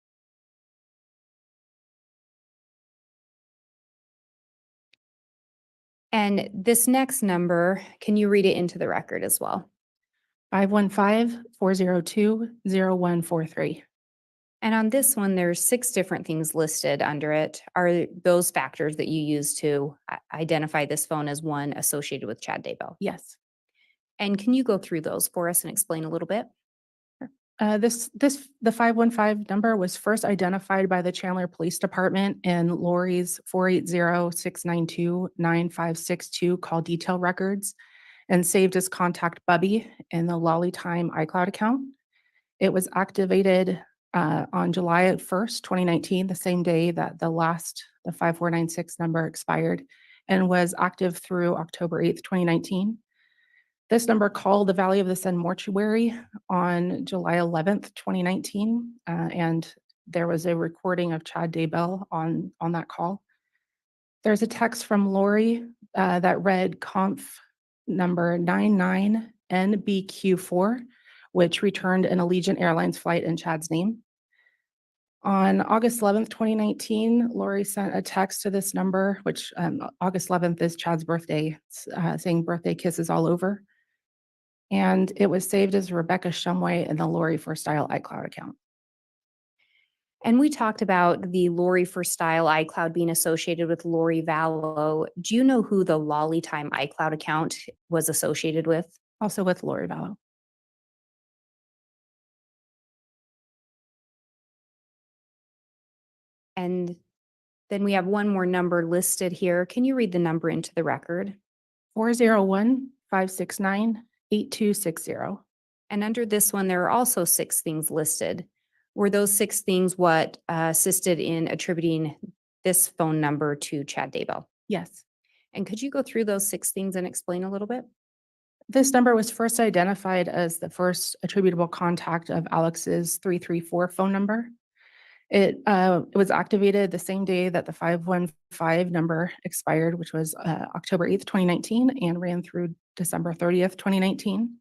And this next number, can you read it into the record as well? 515-402-0143. And on this one, there's 6 different things listed under it. Are those factors that you use to identify this phone as one associated with Chad Daybell? Yes. And can you go through those for us and explain a little bit? The 515 number was first identified by the Chandler Police Department in Lori's 480-692-9562 call detail records and saved as contact Bubby in the Lolly Time iCloud account. It was activated on July 1st, 2019, the same day that the 5496 number expired, and was active through October 8th, 2019. This number called the Valley of the Sun mortuary on July 11th, 2019, and there was a recording of Chad Daybell on that call. There's a text from Lori that read conf number 99NBQ4, which returned an Allegiant Airlines flight in Chad's name. On August 11th, 2019, Lori sent a text to this number, which August 11th is Chad's birthday, saying birthday kisses all over. And it was saved as Rebecca Shumway in the Lori for Style iCloud account. And we talked about the Lori for Style iCloud being associated with Lori Vallow. Do you know who the Lolly Time iCloud account was associated with? Also with Lori Vallow. And then we have one more number listed here. Can you read the number into the record? 401-569-8260. And under this one, there are also 6 things listed. Were those 6 things what assisted in attributing this phone number to Chad Daybell? Yes. And could you go through those 6 things and explain a little bit? This number was first identified as the first attributable contact of Alex's 334 phone number. It was activated the same day that the 515 number expired, which was October 8th, 2019, and ran through December 30th, 2019.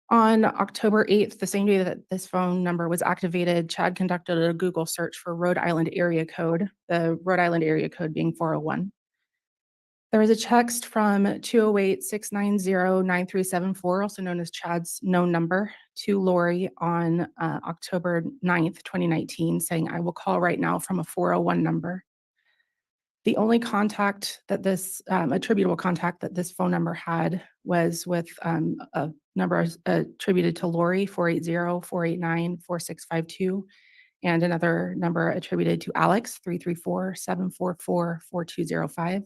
On October 8th, the same day that this phone number was activated, Chad conducted a Google search for Rhode Island area code, the Rhode Island area code being 401. There was a text from 208-690-9374, also known as Chad's known number, to Lori on October 9th, 2019, saying, "I will call right now from a 401 number." The only contact that this attributable contact that this phone number had was with a number attributed to Lori, 480-489-4652, and another number attributed to Alex, 334-744-4205.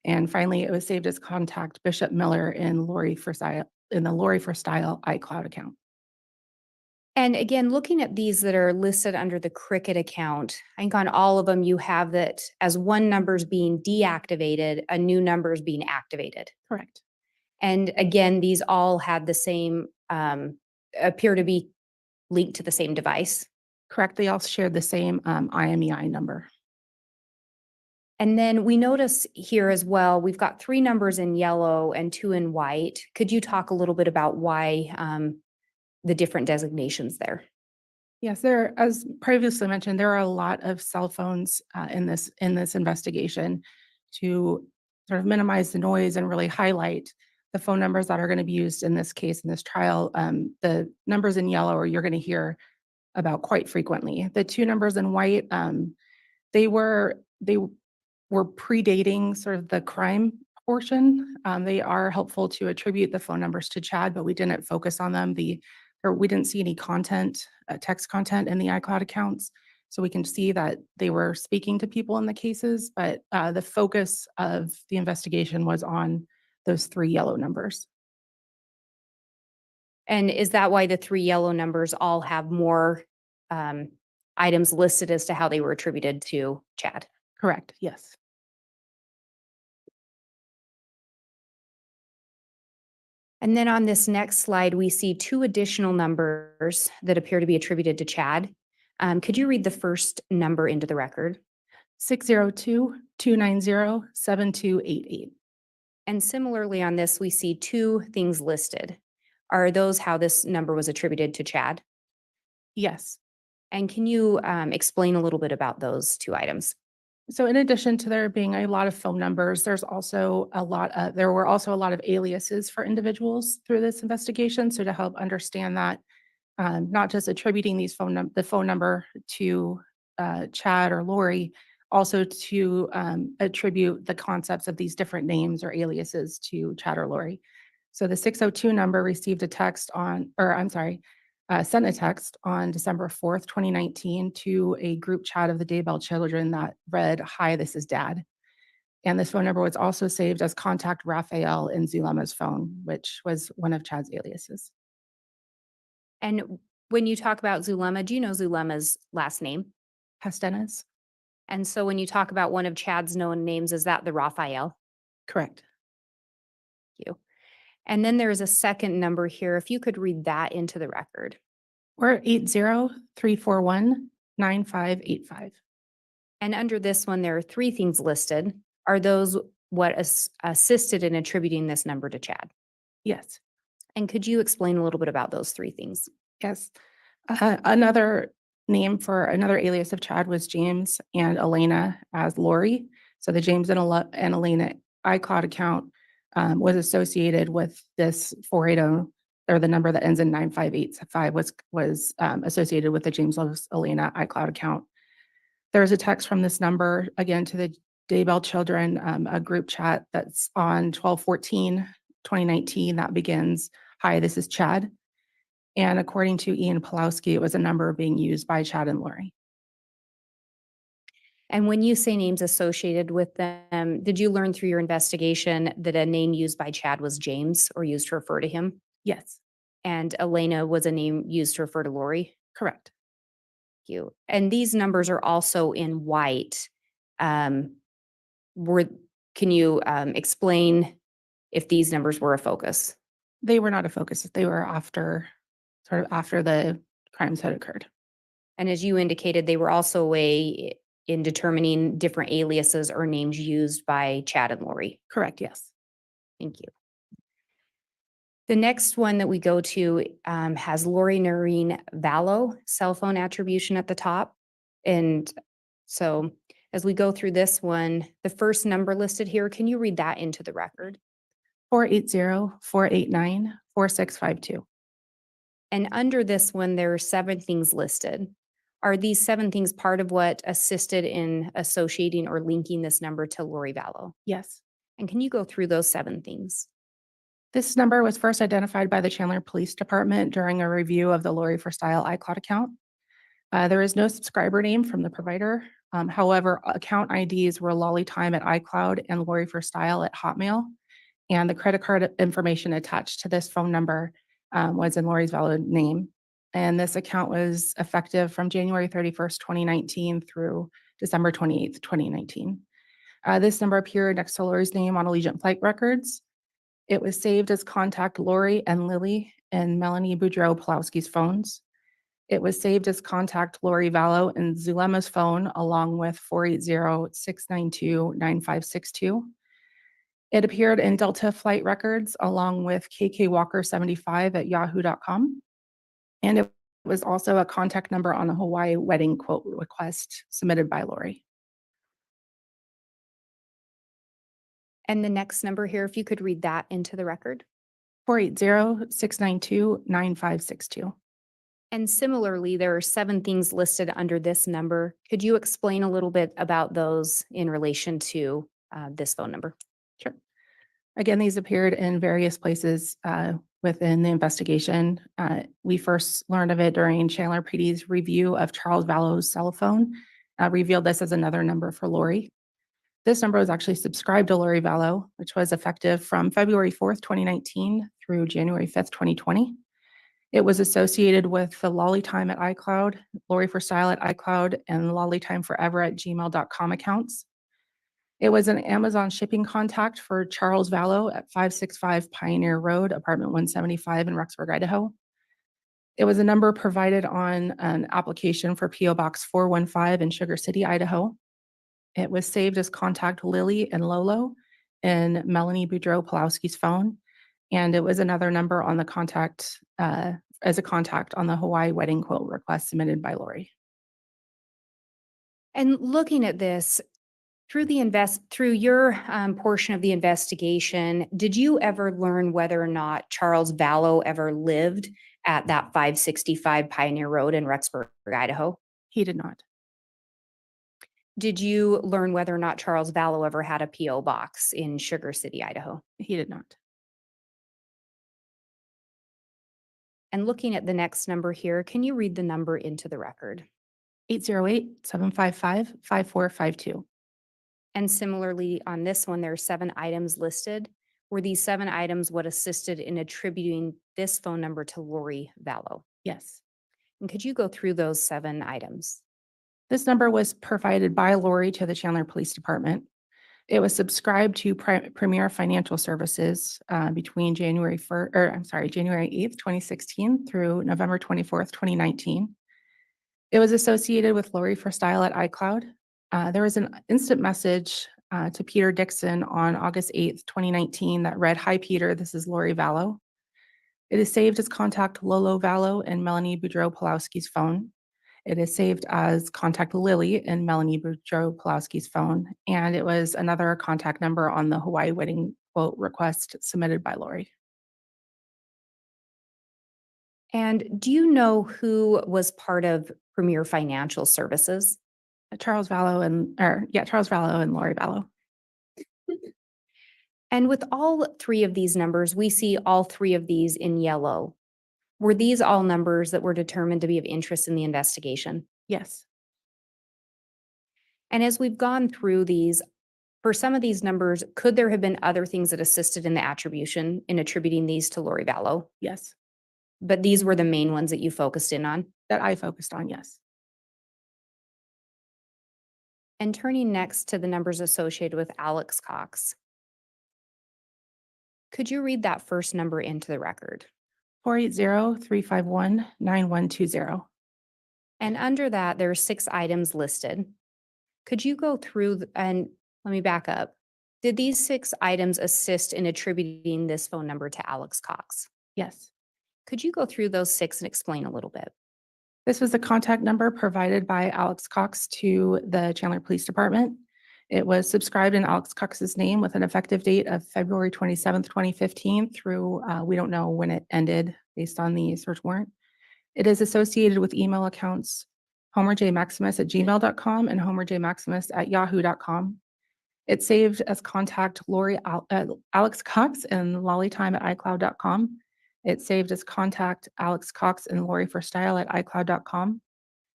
And finally, it was saved as contact Bishop Miller in the Lori for Style iCloud account. And again, looking at these that are listed under the Cricket account, I think on all of them you have that as one number is being deactivated, a new number is being activated. Correct. And again, these all had the same, appear to be linked to the same device. Correct. They all shared the same IMEI number. And then we notice here as well, we've got 3 numbers in yellow and 2 in white. Could you talk a little bit about why the different designations there? Yes, as previously mentioned, there are a lot of cell phones in this investigation to sort of minimize the noise and really highlight the phone numbers that are going to be used in this case, in this trial. The numbers in yellow you're going to hear about quite frequently. The 2 numbers in white, they were predating sort of the crime portion. They are helpful to attribute the phone numbers to Chad, but we didn't focus on them. We didn't see any content, text content in the iCloud accounts. So we can see that they were speaking to people in the cases, but the focus of the investigation was on those 3 yellow numbers. And is that why the 3 yellow numbers all have more items listed as to how they were attributed to Chad? Correct, yes. And then on this next slide, we see 2 additional numbers that appear to be attributed to Chad. Could you read the first number into the record? 602-290-7288. And similarly on this, we see 2 things listed. Are those how this number was attributed to Chad? Yes. And can you explain a little bit about those 2 items? So in addition to there being a lot of phone numbers, there were also a lot of aliases for individuals through this investigation. So to help understand that, not just attributing the phone number to Chad or Lori, also to attribute the concepts of these different names or aliases to Chad or Lori. So the 602 number received a text sent a text on December 4th, 2019 to a group chat of the Daybell children that read, "Hi, this is Dad." And this phone number was also saved as contact Raphael in Zulema's phone, which was one of Chad's aliases. And when you talk about Zulema, do you know Zulema's last name? Pastenas? And so when you talk about one of Chad's known names, is that the Raphael? Correct. Thank you. And then there's a second number here. If you could read that into the record. We're 80341-9585. And under this one, there are three things listed. Are those what assisted in attributing this number to Chad? Yes. And could you explain a little bit about those three things? Yes. Another name for another alias of Chad was James and Elena as Lori. So the James and Elena iCloud account was associated with this 480, or the number that ends in 9585 was associated with the James loves Elena iCloud account. There was a text from this number, again, to the Daybell children, a group chat that's on 12/14/2019 that begins, "Hi, this is Chad." And according to Ian Pulowski, it was a number being used by Chad and Lori. And when you say names associated with them, did you learn through your investigation that a name used by Chad was James or used to refer to him? Yes. And Elena was a name used to refer to Lori? Correct. Thank you. And these numbers are also in white. Can you explain if these numbers were a focus? They were not a focus. They were after the crimes had occurred. And as you indicated, they were also a way in determining different aliases or names used by Chad and Lori. Correct, yes. Thank you. The next one that we go to has Lori Noreen Vallow cell phone attribution at the top. And so as we go through this one, the first number listed here, can you read that into the record? 480-489-4652. And under this one, there are 7 things listed. Are these 7 things part of what assisted in associating or linking this number to Lori Vallow? Yes. And can you go through those 7 things? This number was first identified by the Chandler Police Department during a review of the Lori for Style iCloud account. There is no subscriber name from the provider. However, account IDs were LollyTime at iCloud and Lori for Style at Hotmail. And the credit card information attached to this phone number was in Lori's valid name. And this account was effective from January 31st, 2019 through December 28th, 2019. This number appeared next to Lori's name on Allegiant flight records. It was saved as contact Lori and Lily and Melanie Boudreau Pulowski's phones. It was saved as contact Lori Vallow and Zulema's phone, along with 480-692-9562. It appeared in Delta flight records along with KKWalker75 at yahoo.com. And it was also a contact number on the Hawaii wedding quote request submitted by Lori. And the next number here, if you could read that into the record. 480-692-9562. And similarly, there are 7 things listed under this number. Could you explain a little bit about those in relation to this phone number? Sure. Again, these appeared in various places within the investigation. We first learned of it during Chandler PD's review of Charles Vallow's cell phone, revealed this as another number for Lori. This number was actually subscribed to Lori Vallow, which was effective from February 4th, 2019 through January 5th, 2020. It was associated with the LollyTime at iCloud, Lori for Style at iCloud, and LollyTimeForever at gmail.com accounts. It was an Amazon shipping contact for Charles Vallow at 565 Pioneer Road, apartment 175 in Rexburg, Idaho. It was a number provided on an application for PO Box 415 in Sugar City, Idaho. It was saved as contact Lily and Lolo in Melanie Boudreau Pulowski's phone. And it was another number on the contact as a contact on the Hawaii wedding quote request submitted by Lori. And looking at this, through your portion of the investigation, did you ever learn whether or not Charles Vallow ever lived at that 565 Pioneer Road in Rexburg, Idaho? He did not. Did you learn whether or not Charles Vallow ever had a PO box in Sugar City, Idaho? He did not. And looking at the next number here, can you read the number into the record? 808-755-5452. And similarly, on this one, there are 7 items listed. Were these 7 items what assisted in attributing this phone number to Lori Vallow? Yes. And could you go through those 7 items? This number was provided by Lori to the Chandler Police Department. It was subscribed to Premier Financial Services between January 8th, 2016 through November 24th, 2019. It was associated with Lori for Style at iCloud. There was an instant message to Peter Dixon on August 8th, 2019 that read, "Hi, Peter, this is Lori Vallow." It is saved as contact Lolo Vallow and Melanie Boudreau-Pulowski's phone. It is saved as contact Lily in Melanie Boudreau-Pulowski's phone. And it was another contact number on the Hawaii wedding quote request submitted by Lori. And do you know who was part of Premier Financial Services? Charles Vallow and Lori Vallow. And with all 3 of these numbers, we see all 3 of these in yellow. Were these all numbers that were determined to be of interest in the investigation? Yes. And as we've gone through these, for some of these numbers, could there have been other things that assisted in the attribution in attributing these to Lori Vallow? Yes. But these were the main ones that you focused in on? That I focused on, yes. And turning next to the numbers associated with Alex Cox. Could you read that first number into the record? 480-351-9120. And under that, there are 6 items listed. Could you go through and let me back up. Did these 6 items assist in attributing this phone number to Alex Cox? Yes. Could you go through those 6 and explain a little bit? This was the contact number provided by Alex Cox to the Chandler Police Department. It was subscribed in Alex Cox's name with an effective date of February 27th, 2015 through, we don't know when it ended based on the search warrant. It is associated with email accounts homerjmaximus@gmail.com and homerjmaximus@yahoo.com. It's saved as contact Alex Cox and lollytime@icloud.com. It's saved as contact Alex Cox and Lori for Style at icloud.com.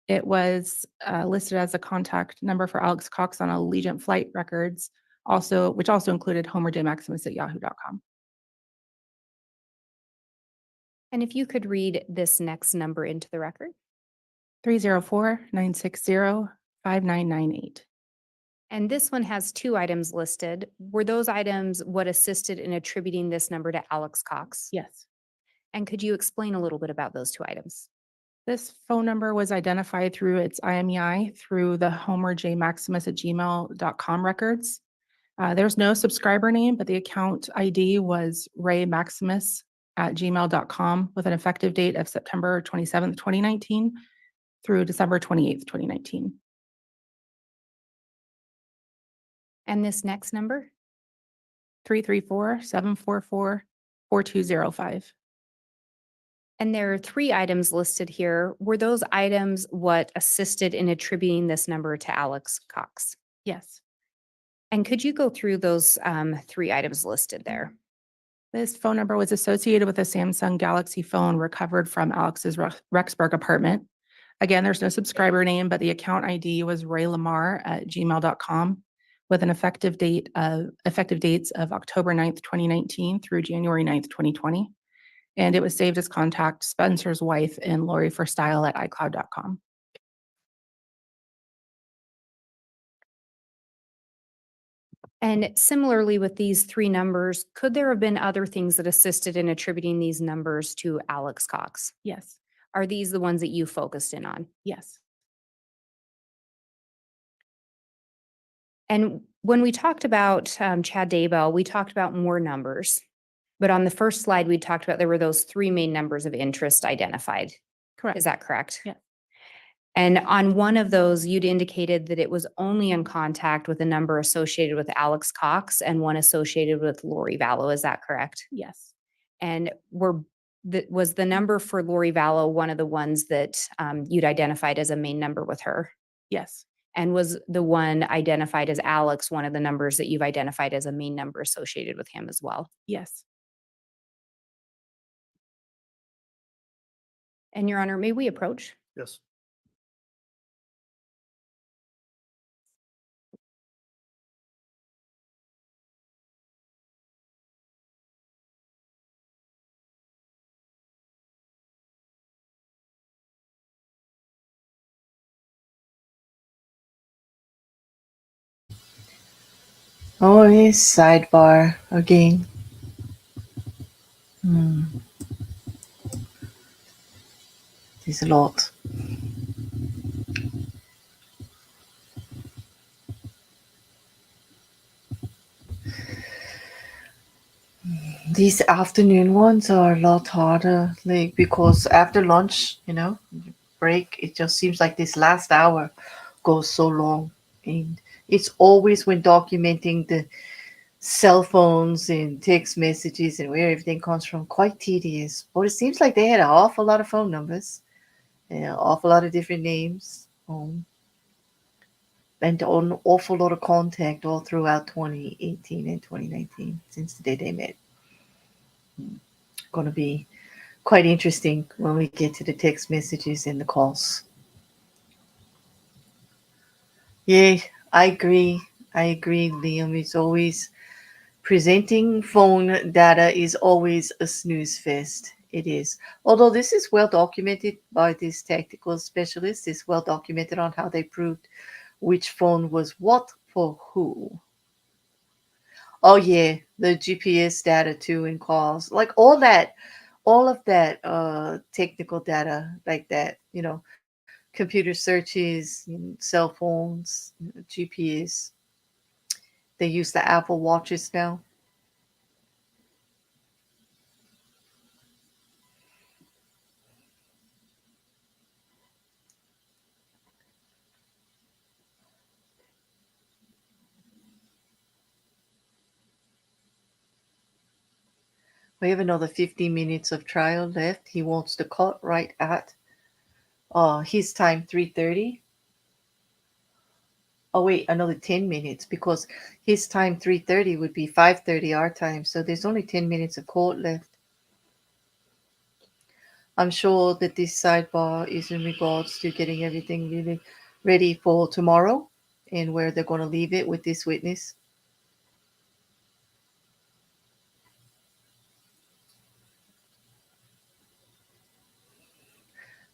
It was listed as a contact number for Alex Cox on Allegiant flight records, which also included homerjmaximus@yahoo.com. And if you could read this next number into the record. 304-960-5998. And this one has 2 items listed. Were those items what assisted in attributing this number to Alex Cox? Yes. And could you explain a little bit about those 2 items? This phone number was identified through its IMEI through the homerjmaximus@gmail.com records. There's no subscriber name, but the account ID was raymaximus@gmail.com with an effective date of September 27th, 2019 through December 28th, 2019. And this next number? 334-744-4205. And there are 3 items listed here. Were those items what assisted in attributing this number to Alex Cox? Yes. And could you go through those 3 items listed there? This phone number was associated with a Samsung Galaxy phone recovered from Alex's Rexburg apartment. Again, there's no subscriber name, but the account ID was raylamar@gmail.com with an effective dates of October 9th, 2019 through January 9th, 2020. And it was saved as contact Spencer's wife and Lori for Style at icloud.com. And similarly with these 3 numbers, could there have been other things that assisted in attributing these numbers to Alex Cox? Yes. Are these the ones that you focused in on? Yes. And when we talked about Chad Daybell, we talked about more numbers. But on the first slide, we talked about there were those 3 main numbers of interest identified. Correct. Is that correct? Yeah. And on one of those, you'd indicated that it was only in contact with a number associated with Alex Cox and one associated with Lori Vallow. Is that correct? Yes. And was the number for Lori Vallow one of the ones that you'd identified as a main number with her? Yes. And was the one identified as Alex one of the numbers that you've identified as a main number associated with him as well? Yes. And Your Honor, may we approach? Yes. Oh, his sidebar again. There's a lot. These afternoon ones are a lot harder, like because after lunch, break, it just seems like this last hour goes so long. And it's always when documenting the cell phones and text messages and where everything comes from, quite tedious. But it seems like they had an awful lot of phone numbers, and an awful lot of different names, and an awful lot of contact all throughout 2018 and 2019 since the day they met. Going to be quite interesting when we get to the text messages and the calls. Yeah, I agree, Liam. It's always presenting phone data is always a snooze fest. It is. Although this is well documented by this tactical specialist, it's well documented on how they proved which phone was what for who. Oh yeah, the GPS data too in calls. Like all of that technical data like that, computer searches, cell phones, GPS. They use the Apple Watches now. We have another 15 minutes of trial left. He wants to cut right at his time, 3:30. Oh wait, another 10 minutes because his time 3:30 would be 5:30 our time. So there's only 10 minutes of court left. I'm sure that this sidebar is in regards to getting everything really ready for tomorrow and where they're going to leave it with this witness.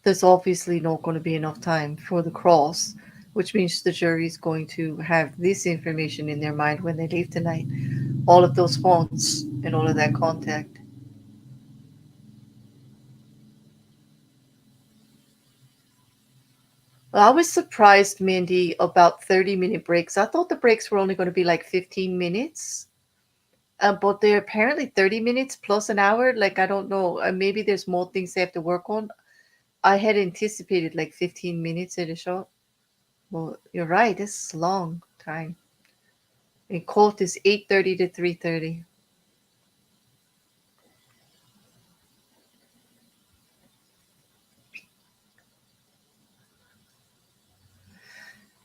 There's obviously not going to be enough time for the cross, which means the jury is going to have this information in their mind when they leave tonight. All of those phones and all of that contact. Well, I was surprised, Mindy, about 30-minute breaks. I thought the breaks were only going to be like 15 minutes. But they're apparently 30 minutes plus an hour. Like, I don't know. Maybe there's more things they have to work on. I had anticipated like 15 minutes at a shot. Well, you're right. This is a long time. And court is 8:30 to 3:30.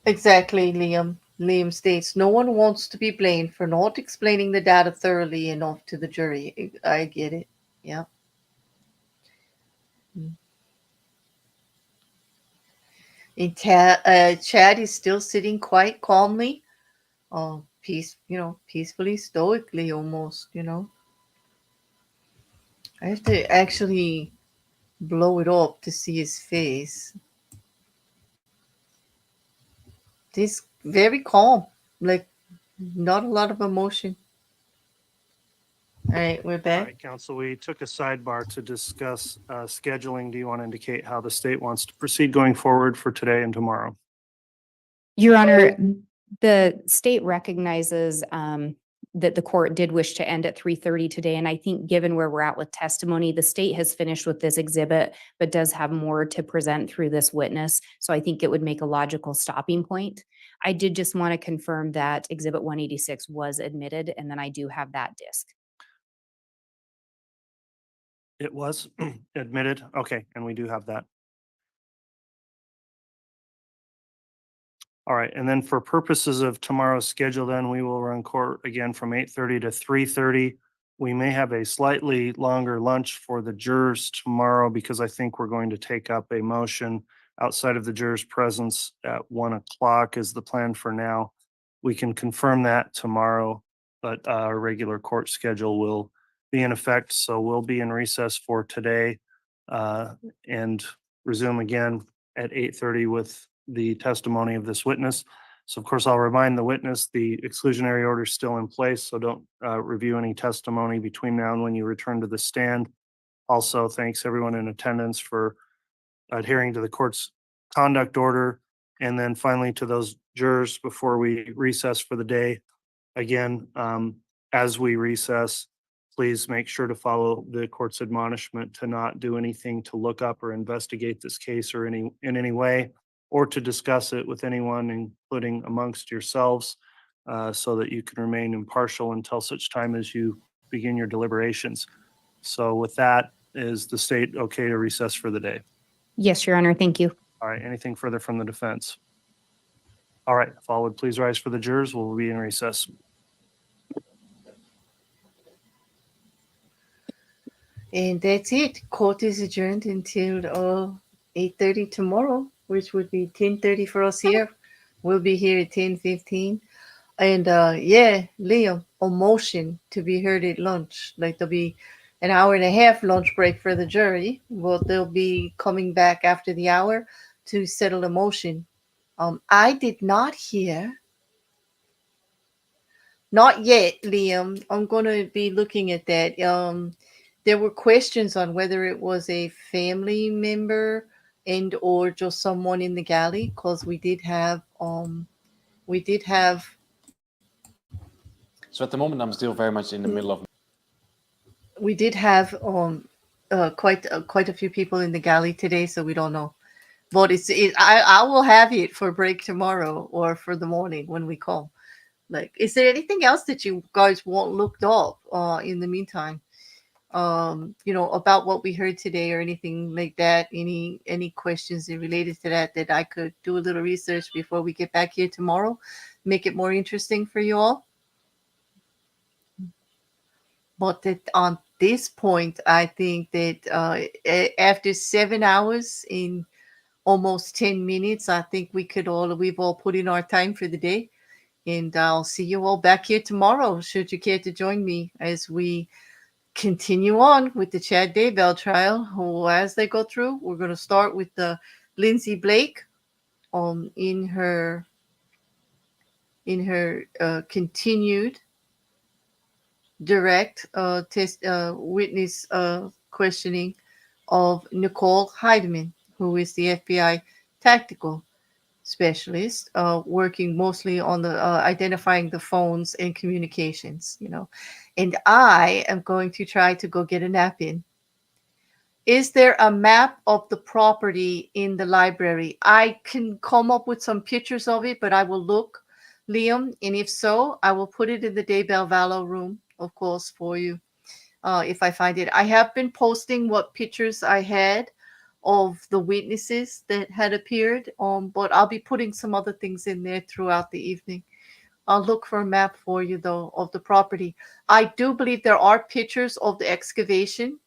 Exactly, Liam. Liam states, no one wants to be blamed for not explaining the data thoroughly enough to the jury. I get it. Yeah. And Chad is still sitting quite calmly, peacefully, stoically almost, I have to actually blow it up to see his face. He's very calm, like not a lot of emotion. All right, we're All back. right, counsel, we took a sidebar to discuss scheduling. Do you want to indicate how the state wants to proceed going forward for today and tomorrow? Your Honor, the state recognizes that the court did wish to end at 3:30 today. And I think given where we're at with testimony, the state has finished with this exhibit, but does have more to present through this witness. So I think it would make a logical stopping point. I did just want to confirm that Exhibit 186 was admitted, and then I do have that disc. It was admitted. Okay, and we do have that. All right, and then for purposes of tomorrow's schedule, then we will run court again from 8:30 to 3:30 we may have a slightly longer lunch for the jurors tomorrow because I think we're going to take up a motion outside of the jurors' presence at 1 o'clock is the plan for now. We can confirm that tomorrow, but our regular court schedule will be in effect. So we'll be in recess for today and resume again at 8:30 with the testimony of this witness. So of course, I'll remind the witness the exclusionary order is still in place, so don't review any testimony between now and when you return to the stand. Also, thanks everyone in attendance for adhering to the court's conduct order. And then finally to those jurors before we recess for the day. Again, as we recess, please make sure to follow the court's admonishment to not do anything to look up or investigate this case or in any way, or to discuss it with anyone, including amongst yourselves, so that you can remain impartial until such time as you begin your deliberations. So with that, is the state okay to recess for the day? Yes, Your Honor. Thank you. All right, anything further from the defense? All right, if all would please rise for the jurors, we'll be in recess. And that's it. Court is adjourned until 8:30 tomorrow, which would be 10:30 for us here. We'll be here at 10:15. And yeah, Liam, a motion to be heard at lunch. Like there'll be an hour and a half lunch break for the jury. Well, they'll be coming back after the hour to settle a motion. I did not hear. Not yet, Liam. I'm going to be looking at that. There were questions on whether it was a family member and or just someone in the galley, because we did have So at the moment, I'm still very much in the middle of. quite a few people in the galley today, so we don't know. But I will have it for break tomorrow or for the morning when we call. Like, is there anything else that you guys want looked up in the meantime? About what we heard today or anything like that? Any questions related to that I could do a little research before we get back here tomorrow, make it more interesting for you all? But on this point, I think that after 7 hours in almost 10 minutes, I think we've all put in our time for the day. And I'll see you all back here tomorrow, should you care to join me as we continue on with the Chad Daybell trial. As they go through, we're going to start with the Lyndsey Blake in her continued direct witness questioning of Nicole Heideman, who is the FBI tactical specialist, working mostly on the identifying the phones and communications, and I am going to try to go get a nap in. Is there a map of the property in the library? I can come up with some pictures of it, but I will look, Liam, and if so, I will put it in the Daybell Vallow room, of course, for you, if I find it. I have been posting what pictures I had of the witnesses that had appeared, but I'll be putting some other things in there throughout the evening. I'll look for a map for you, though, of the property. I do believe there are pictures of the excavation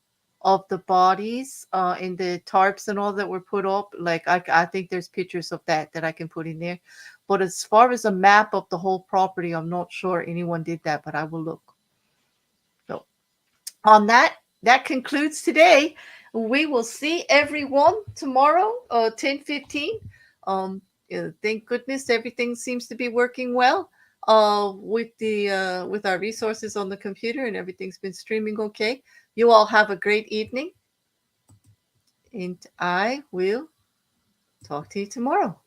of the bodies and the tarps and all that were put up. Like, I think there's pictures of that I can put in there. But as far as a map of the whole property, I'm not sure anyone did that, but I will look. So on that concludes today. We will see everyone tomorrow, 10:15. Thank goodness everything seems to be working well with our resources on the computer, and everything's been streaming okay. You all have a great evening, and I will talk to you tomorrow.